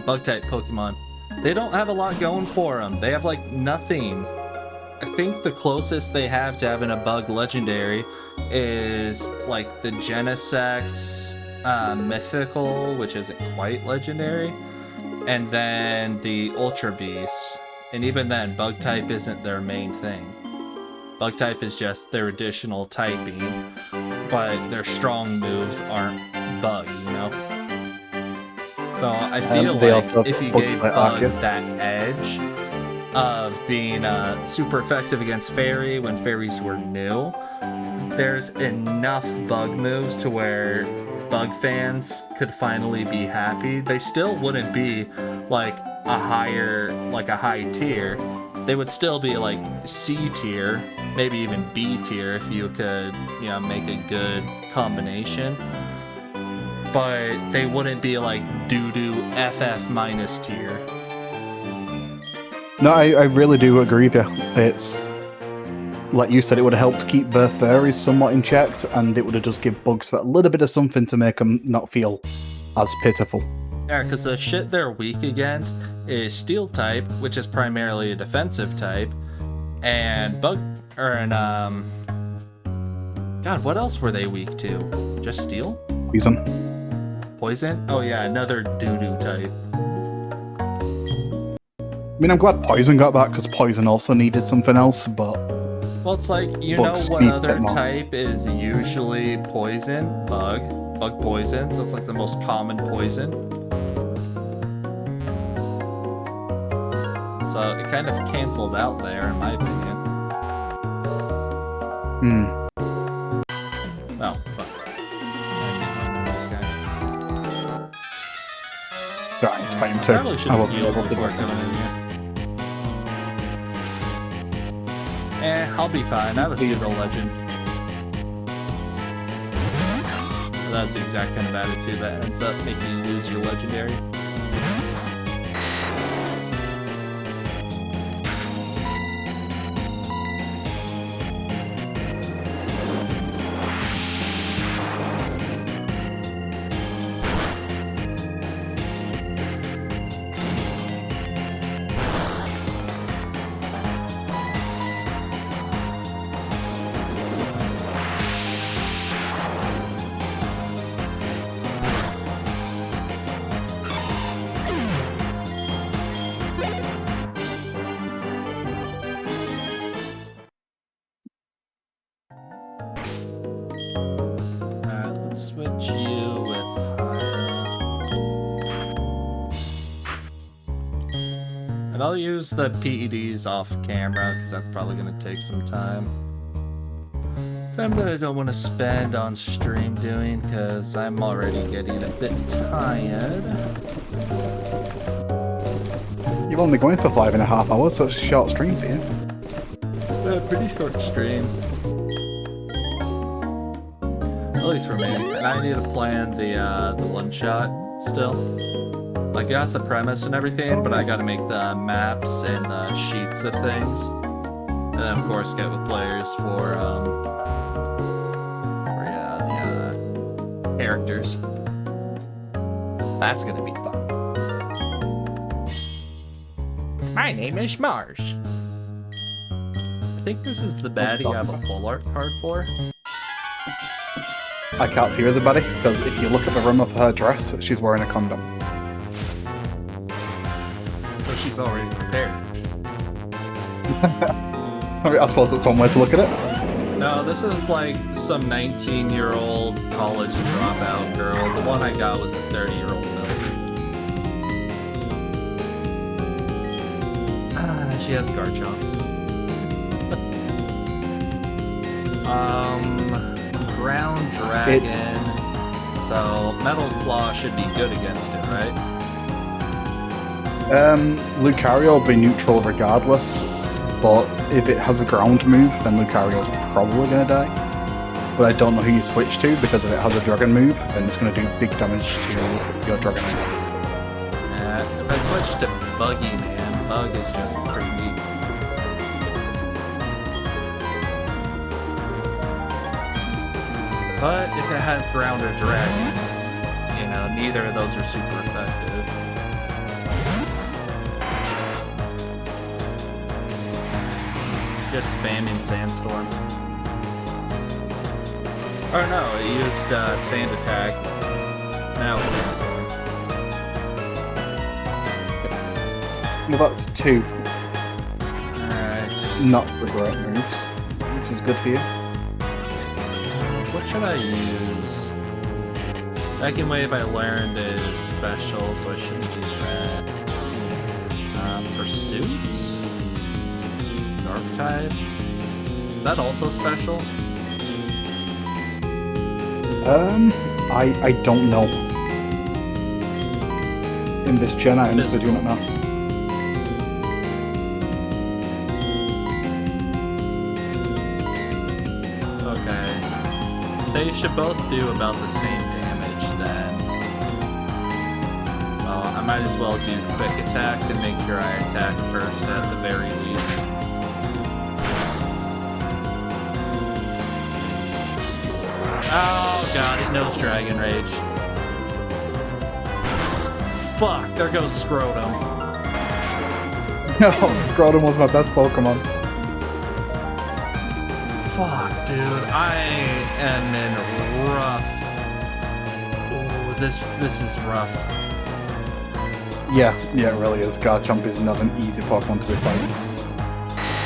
bug type Pokemon, they don't have a lot going for them. They have like nothing. I think the closest they have to having a bug legendary is like the Genesect mythical, which isn't quite legendary, and then the Ultra Beast. And even then, bug type isn't their main thing. Bug type is just their additional typing, but their strong moves aren't bug, you know? So I feel they like also if you have gave bug bugs Arceus. that edge, of being super effective against fairy when fairies were new, there's enough bug moves to where bug fans could finally be happy. They still wouldn't be like a high tier. They would still be like C tier, maybe even B tier if you could, make a good combination. But they wouldn't be like doo-doo FF minus tier. No, I really do agree with you. It's like you said, it would have helped keep the fairies somewhat in check, and it would have just give bugs a little bit of something to make them not feel as pitiful. Yeah, because the shit they're weak against is Steel type, which is primarily a defensive type, and God, what else were they weak to? Just Steel? Poison? Oh yeah, another doo-doo type. I mean, I'm glad Poison got that, because Poison also needed something else, but... Well, it's like, Bugs what need other that more. type is usually poison? Bug poison. That's like the most common poison. So it kind of canceled out there, in my opinion. Oh, fuck. This guy. Yeah, it's fine I too. probably should I have wasn't healed able to before do coming in here. I'll be fine. I have a pseudo legend. That's the exact kind of attitude that ends up making you lose your legendary. Let's switch you with and I'll use the PEDs off camera because that's probably going to take some time. Time that I don't want to spend on stream doing because I'm already getting a bit tired. You're only going for 5.5 hours, so it's a short stream for you. Pretty short stream. At least for me. And I need to plan the one shot still. I got the premise and everything, but I gotta make the maps and the sheets of things. And then of course get with players for the characters. That's gonna be fun. My name is Marsh. I think this is the baddie I have a full art card for. I can't see her as a baddie, because if you look at the rim of her dress, she's wearing a condom. So she's already prepared. I mean, I suppose that's one way to look at it. No, this is like some 19-year-old college dropout girl. The one I got was a 30-year-old milk. She has Garchomp. Ground Dragon. So Metal Claw should be good against it, right? Lucario will be neutral regardless, but if it has a ground move, then Lucario's probably going to die. But I don't know who you switch to, because if it has a dragon move, then it's going to do big damage to your dragon. If I switch to Buggy Man, Bug is just pretty weak. But if it had Ground or Dragon, neither of those are super effective. Just spamming Sandstorm. Oh no, it used Sand Attack. Now Sandstorm. Well, that's 2 Alright. not the great moves, which is good for you. What should I use? Second Wave I learned is special, so I shouldn't use that. Pursuit? Dark type. Is that also special? I don't know. In this gen, I honestly do not know. Okay. They should both do about the same damage then. Well, I might as well do quick attack to make sure I attack first at the very least. Oh god, it knows Dragon Rage. Fuck, there goes Scrotum. No, Scrotum was my best Pokemon. Fuck, dude, I am in rough. Ooh, this is rough. Yeah, it really is. Garchomp is not an easy Pokemon to be fighting.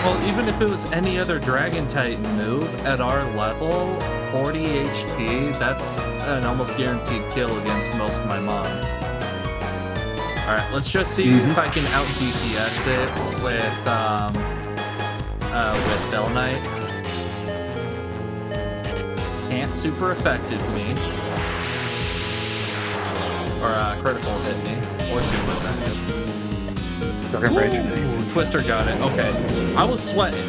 Well, even if it was any other Dragon-type move, at our level, 40 HP, that's an almost guaranteed kill against most of my mons. Alright, let's just see if I can out-DPS it with Bell Knight. Can't super effective me. Or critical hit me. Or super effective. Dragon Rage. Ooh, Twister got it. Okay. I was sweating.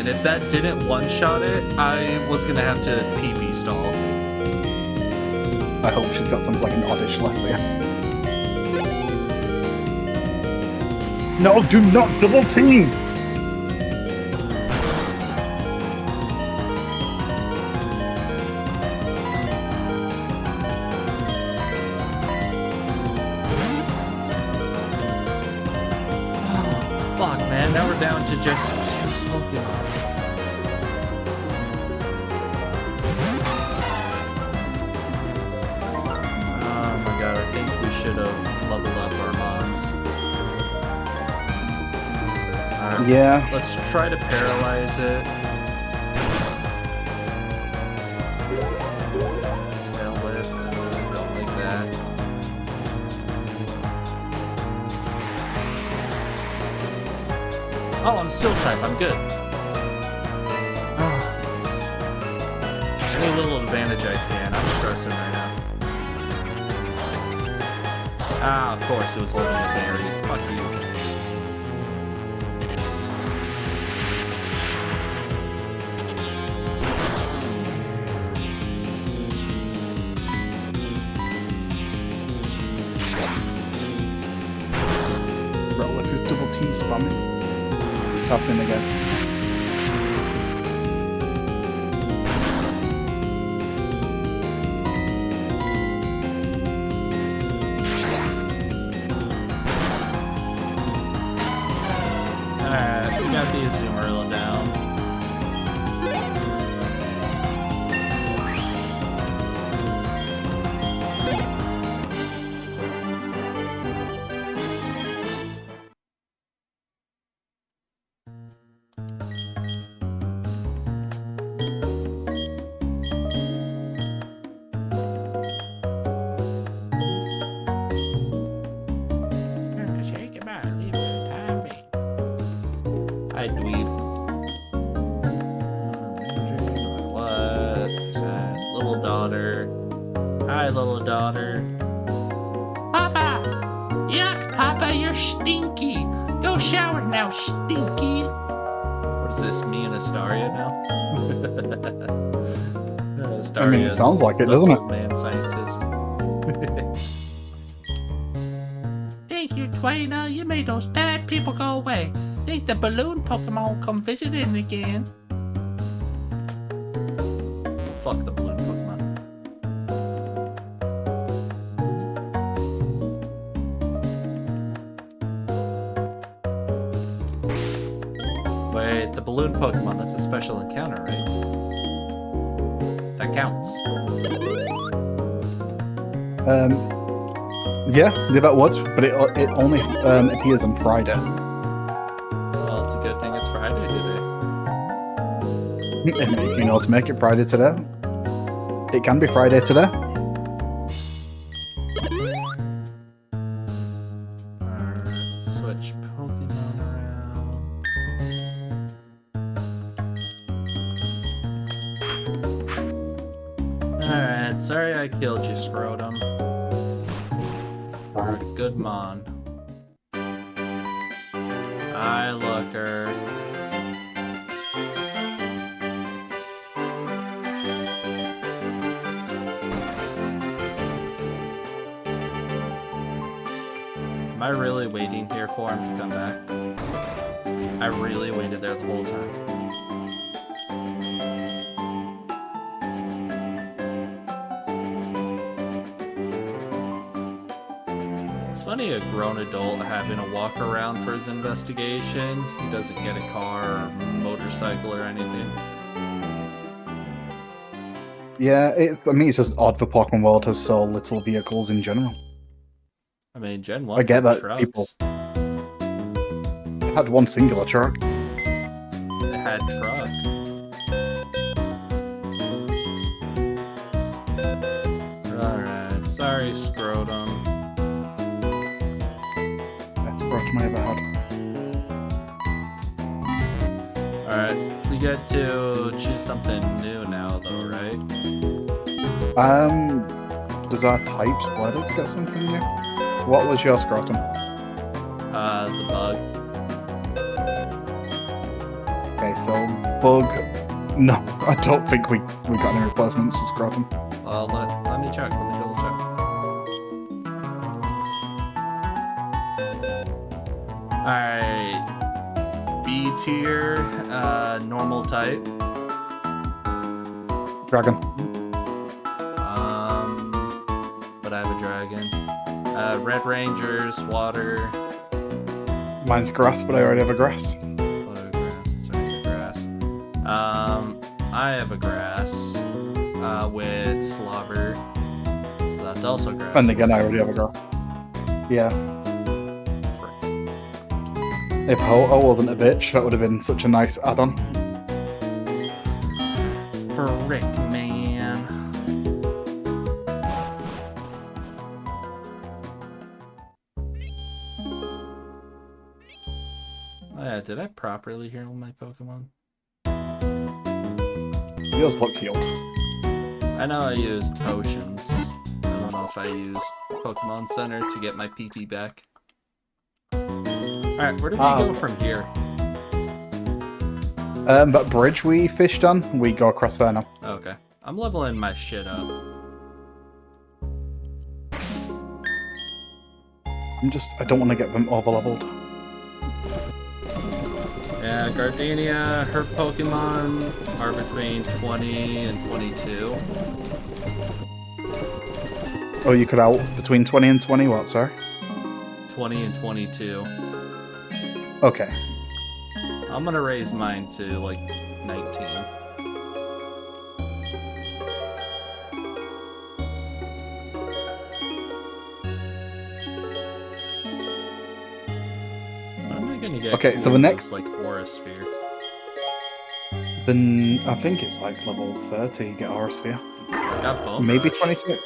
If that didn't one-shot it, I was gonna have to PP stall. I hope she's got some fucking oddish left there. No, do not double team! Fuck, man. Now we're down to just 2 Pokemon. Oh my god, I think we should have leveled up our mons. Alright, Yeah. let's try to paralyze it. Tail whip, don't like that. Oh, I'm still type. I'm good. Any little advantage I can. I'm stressing right now. Ah, of course it was holding a berry. Fuck you. Bro, if it's double team spamming. It's happening again. Alright, we got the Azumarill down. Hi, dweeb. What? Says little daughter. Hi, little daughter. Papa! Yuck, Papa, you're stinky. Go shower now, stinky. What is this, me and Astaria now? I mean, it Astaria's sounds like it, the doesn't it? old man scientist. Thank you, Twaina. You made those bad people go away. Think the balloon Pokemon will come visiting again. Fuck the balloon Pokemon. Wait, the balloon Pokemon, that's a special encounter, right? That counts. Yeah, that would, but it only appears on Friday. Well, it's a good thing it's Friday today. And if you know to make it Friday today, it can be Friday today. Alright, switch Pokemon around. Alright, sorry I killed you, Scrotum. You're a good mon. Hi, Looker. Am I really waiting here for him to come back? I really waited there the whole time. It's funny a grown adult having a walk around for his investigation. He doesn't get a car or motorcycle or anything. Yeah, I mean, it's just odd for Pokemon World has so little vehicles in general. I mean, Gen 1 I get had that trucks. people had one singular truck. They had truck. Alright, sorry, Scrotum. That's a brush I ever had. Alright, we get to choose something new now, though, right? Does our types let us get something new? What was your Scrotum? The bug. Okay, so Bug. No, I don't think we got any replacements for Scrotum. Well, let me check. Let me double check. Alright. B tier, normal type. Dragon. But I have a dragon. Red Rangers, water. Mine's grass, but I already have a grass. Water, grass. Sorry, grass. I have a grass. With slobber. That's also grass. And again, I already have a grass. Yeah. If Ho-Oh wasn't a bitch, that would have been such a nice add-on. Frick, man. Oh yeah, did I properly heal my Pokemon? Yours look healed. I know I used potions. I don't know if I used Pokemon Center to get my PP back. Alright, where do we go from here? That bridge we fished on, we go across there now. Okay. I'm leveling my shit up. I don't want to get them over-leveled. Yeah, Gardenia, her Pokemon are between 20 and 22. Oh, you could out between 20 and 20 what, sorry? 20 and 22. Okay. I'm gonna raise mine to, like, 19. What am I gonna get? Okay, so the with next- this, like, Aura Sphere? Then I think it's like level 30, you get Aura Sphere. I got Bone Maybe Rush. 26.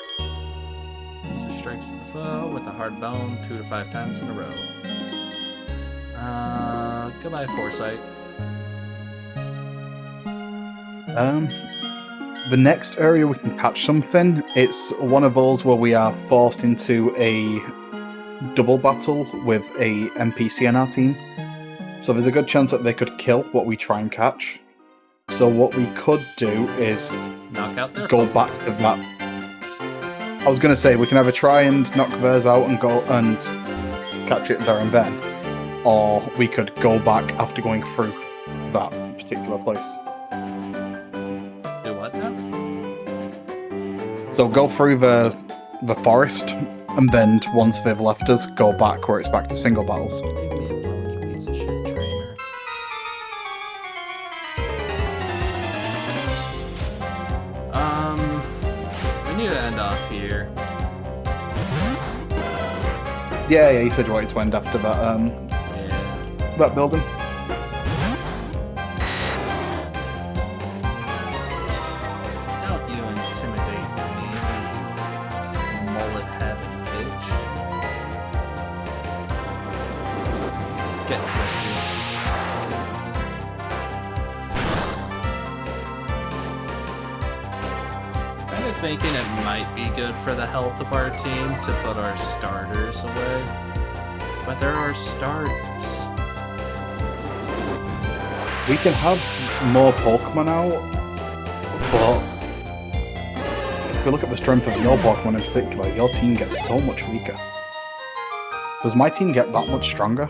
User strikes the foe with a hard bone 2 to 5 times in a row. Goodbye, Foresight. The next area we can catch something, it's one of those where we are forced into a double battle with a NPC on our team. So there's a good chance that they could kill what we try and catch. So what we could do is Knock out their go Pokemon. back to that. I was going to say, we can either try and knock theirs out and go and catch it there and then, or we could go back after going through that particular place. Do what now? So go through the forest, and then once they've left us, go back where it's back to single battles. Leave me alone, you piece of shit trainer. We need to end off here. Yeah, you said you wanted to end after that Yeah. that building. Don't you intimidate me, you mullet-having bitch. Get twisted. Kinda thinking it might be good for the health of our team to put our starters away. But there are starters. We can have more Pokemon out, but if we look at the strength of your Pokemon in particular, your team gets so much weaker. Does my team get that much stronger?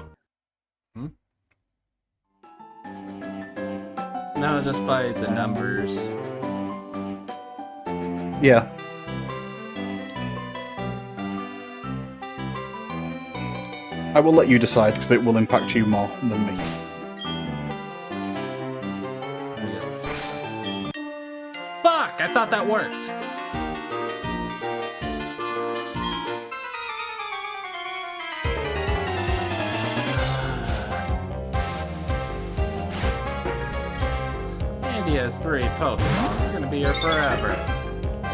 No, just by the numbers. Yeah. I will let you decide because it will impact you more than me. Fuck! I thought that worked. Andy has 3 Pokemon. They're gonna be here forever.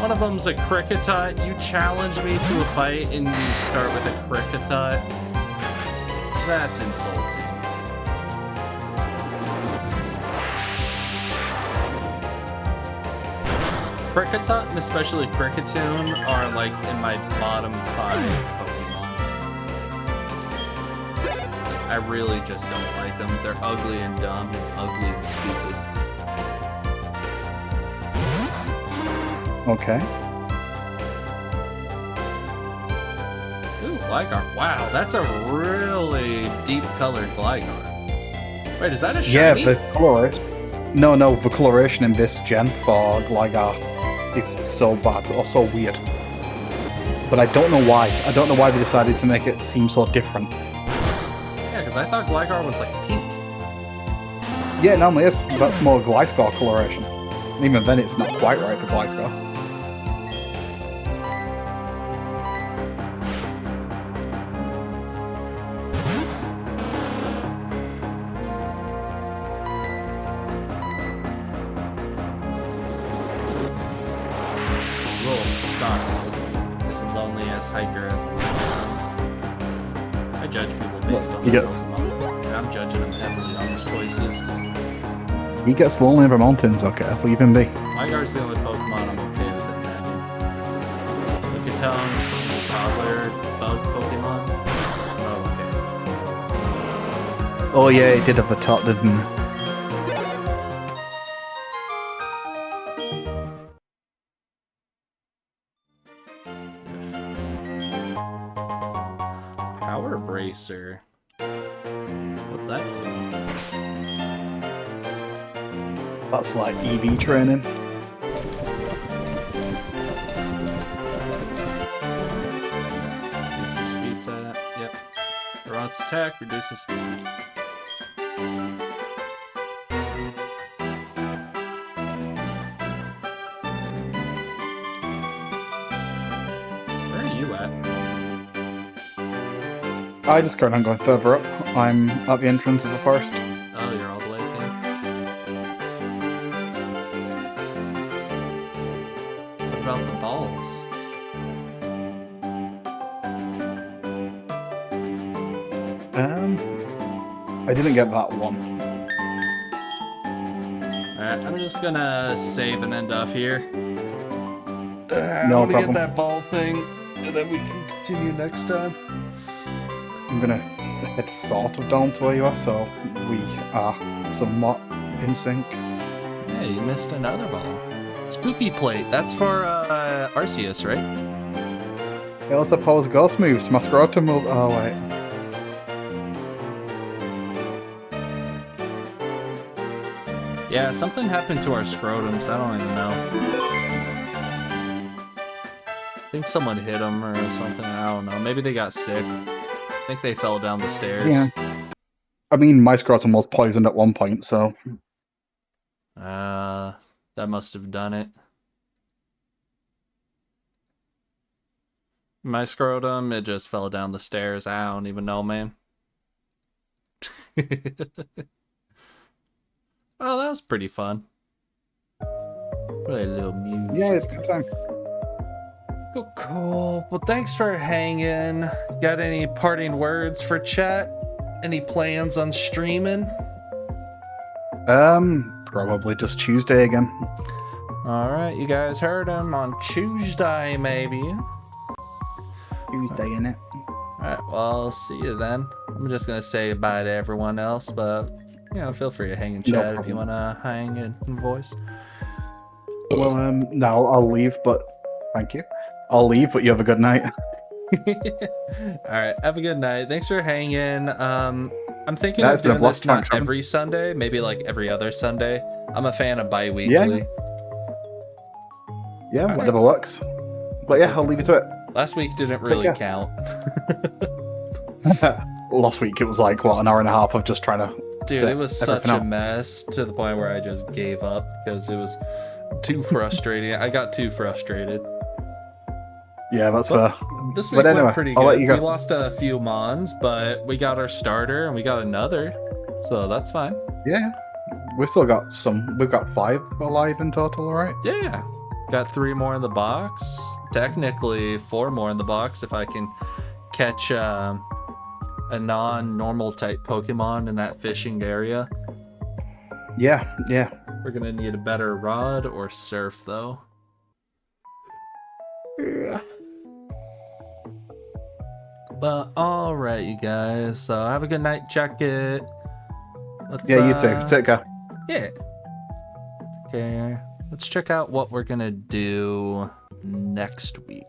One of them's a Cricketut. You challenge me to a fight and you start with a Cricketut. That's insulting. Cricketut and especially Cricketune are like in my bottom 5 Pokemon. I really just don't like them. They're ugly and dumb and ugly and stupid. Okay. Ooh, Gligar. Wow, that's a really deep colored Gligar. Wait, is that a Yeah, shiny? the coloration. No, the coloration in this gen for Gligar is so bad or so weird. But I don't know why. I don't know why they decided to make it seem so different. Yeah, because I thought Gligar was like pink. Yeah, it normally is. That's more Gliscor coloration. Even then, it's not quite right for Gliscor. I judge people based on He their gets- Pokemon. I'm judging them heavily on his choices. He gets lonely over mountains, okay? Leave him be. Gligar's the only Pokemon I'm okay with it having. Lickitung, Toddler, Bug Pokemon. Oh, okay. Oh yeah, he did have the top, didn't he? Power Bracer. What's that do? That's like EV training. Reduces speed set. Yep. Robots attack, reduces speed. Where are you at? I just carried on going further up. I'm at the entrance of the forest. Oh, you're all the way in. What about the balls? I didn't get that one. Alright, I'm just gonna save and end off here. No I want to problem. get that ball thing, and then we can continue next time. I'm gonna head sort of down to where you are, so we are somewhat in sync. Yeah, you missed another ball. Spooky Plate, that's for Arceus, right? It also pose ghost moves. My scrotum will. Oh wait. Yeah, something happened to our scrotums, I don't even know. I think someone hit them or something, I don't know. Maybe they got sick. I think they fell down the stairs. Yeah. I mean, my scrotum was poisoned at one point, so That must have done it. My scrotum, it just fell down the stairs. I don't even know, man. Oh, that was pretty fun. Really a little muse. yeah, it's a good time. Cool, cool. Well, thanks for hanging. Got any parting words for chat? Any plans on streaming? Probably just Tuesday again. All right, you guys heard him on Tuesday, maybe. Tuesday, innit? All right, well, see you then. I'm just gonna say bye to everyone else, but you know, feel free to hang and No chat if you problem. wanna hang and voice. Well, no, I'll leave, but thank you. I'll leave, but you have a good night. All right, have a good night. Thanks for hanging. I'm thinking Yeah, of it's been a doing blast. this not Thanks, Robin. every Sunday, maybe like every other Sunday. I'm a fan of bi-weekly. Yeah. Yeah, All right. whatever works. But yeah, I'll leave you to it. Last week didn't really care. count. Last week it was like, what, an hour and a half of just trying to Dude, set it was such everything a up. mess to the point where I just gave up because it was too frustrating. I got too frustrated. Yeah, that's fair. This week But anyway, went pretty I'll good. let you go. We lost a few mons, but we got our starter and we got another. So that's fine. Yeah, we've still got some. We've got 5 alive in total, alright? Yeah. Got 3 more in the box. Technically 4 more in the box if I can catch a non-normal type Pokemon in that fishing area. Yeah. We're gonna need a better rod or surf though. Yeah. But alright, you guys. So have a good night, Jackit. Let's, Yeah, you too. Take care. Yeah. Okay. Let's check out what we're gonna do next week.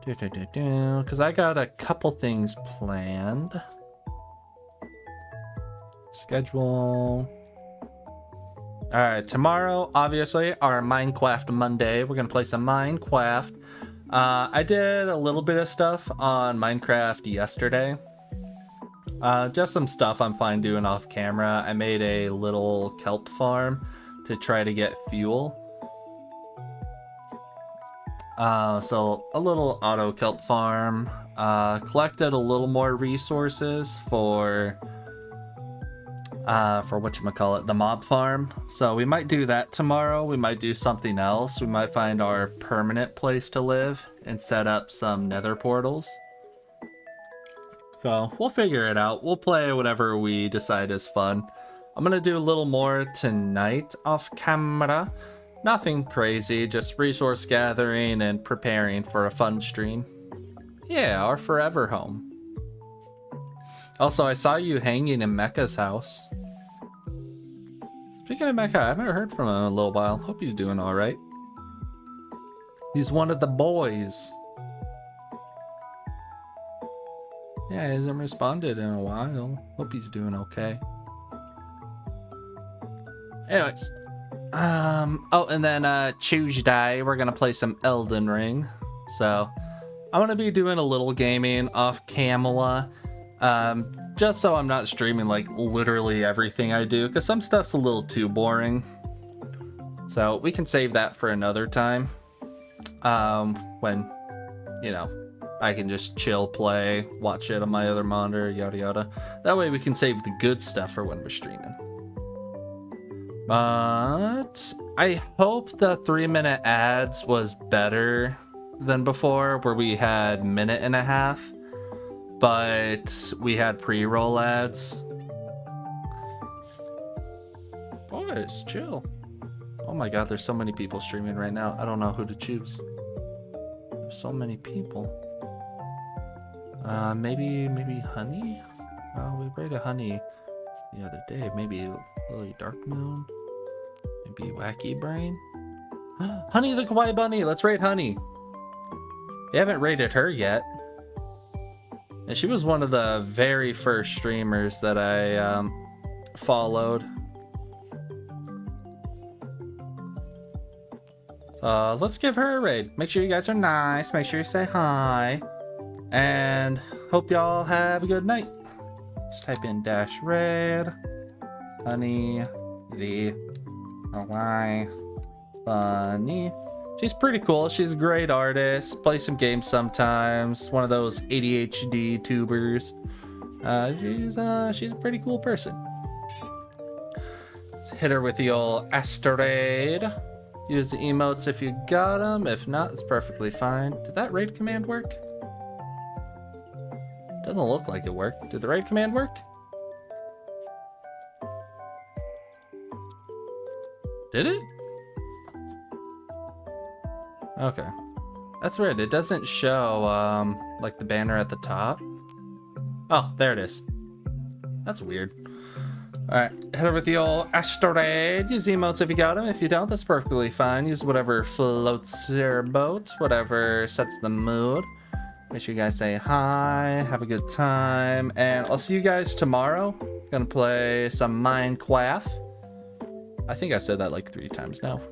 Because I got a couple things planned. Schedule. Alright, tomorrow, obviously, our Minecraft Monday. We're gonna play some Minecraft. I did a little bit of stuff on Minecraft yesterday. Just some stuff I'm fine doing off camera. I made a little kelp farm to try to get fuel. So a little auto kelp farm. Collected a little more resources for whatchamacallit, the mob farm. So we might do that tomorrow. We might do something else. We might find our permanent place to live and set up some nether portals. So we'll figure it out. We'll play whatever we decide is fun. I'm gonna do a little more tonight off camera. Nothing crazy, just resource gathering and preparing for a fun stream. Yeah, our forever home. Also, I saw you hanging in Mecha's house. Speaking of Mecha, I haven't heard from him in a little while. Hope he's doing alright. He's one of the boys. Yeah, he hasn't responded in a while. Hope he's doing okay. Anyways. Oh, and then Tuesday, we're gonna play some Elden Ring. So, I'm gonna be doing a little gaming off camera. Just so I'm not streaming like literally everything I do, because some stuff's a little too boring. So we can save that for another time. When, you know, I can just chill, play, watch it on my other monitor, yada yada. That way we can save the good stuff for when we're streaming. But I hope the 3-minute ads was better than before, where we had 1.5 minutes. But we had pre-roll ads. Boys, chill. Oh my god, there's so many people streaming right now. I don't know who to choose. There's so many people. Maybe Honey? We rated Honey the other day. Maybe Lily Dark Moon. Maybe Wacky Brain. Honey the Kawaii Bunny. Let's rate Honey. We haven't rated her yet. And she was one of the very first streamers that I followed. So let's give her a raid. Make sure you guys are nice. Make sure you say hi. And hope y'all have a good night. Just type in -raid. Honey the Kawaii Bunny. She's pretty cool. She's a great artist. Plays some games sometimes. One of those ADHD tubers. She's a pretty cool person. Let's hit her with the old asteroid. Use the emotes if you got them. If not, it's perfectly fine. Did that raid command work? Doesn't look like it worked. Did the raid command work? Did it? Okay. That's weird. It doesn't show, like the banner at the top. Oh, there it is. That's weird. Alright, head over to the old asteroid. Use emotes if you got them. If you don't, that's perfectly fine. Use whatever floats your boat, whatever sets the mood. Make sure you guys say hi, have a good time, and I'll see you guys tomorrow. Gonna play some Minecraft. I think I said that like 3 times now.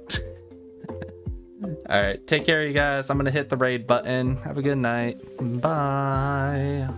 Alright, take care, you guys. I'm gonna hit the raid button. Have a good night. Bye.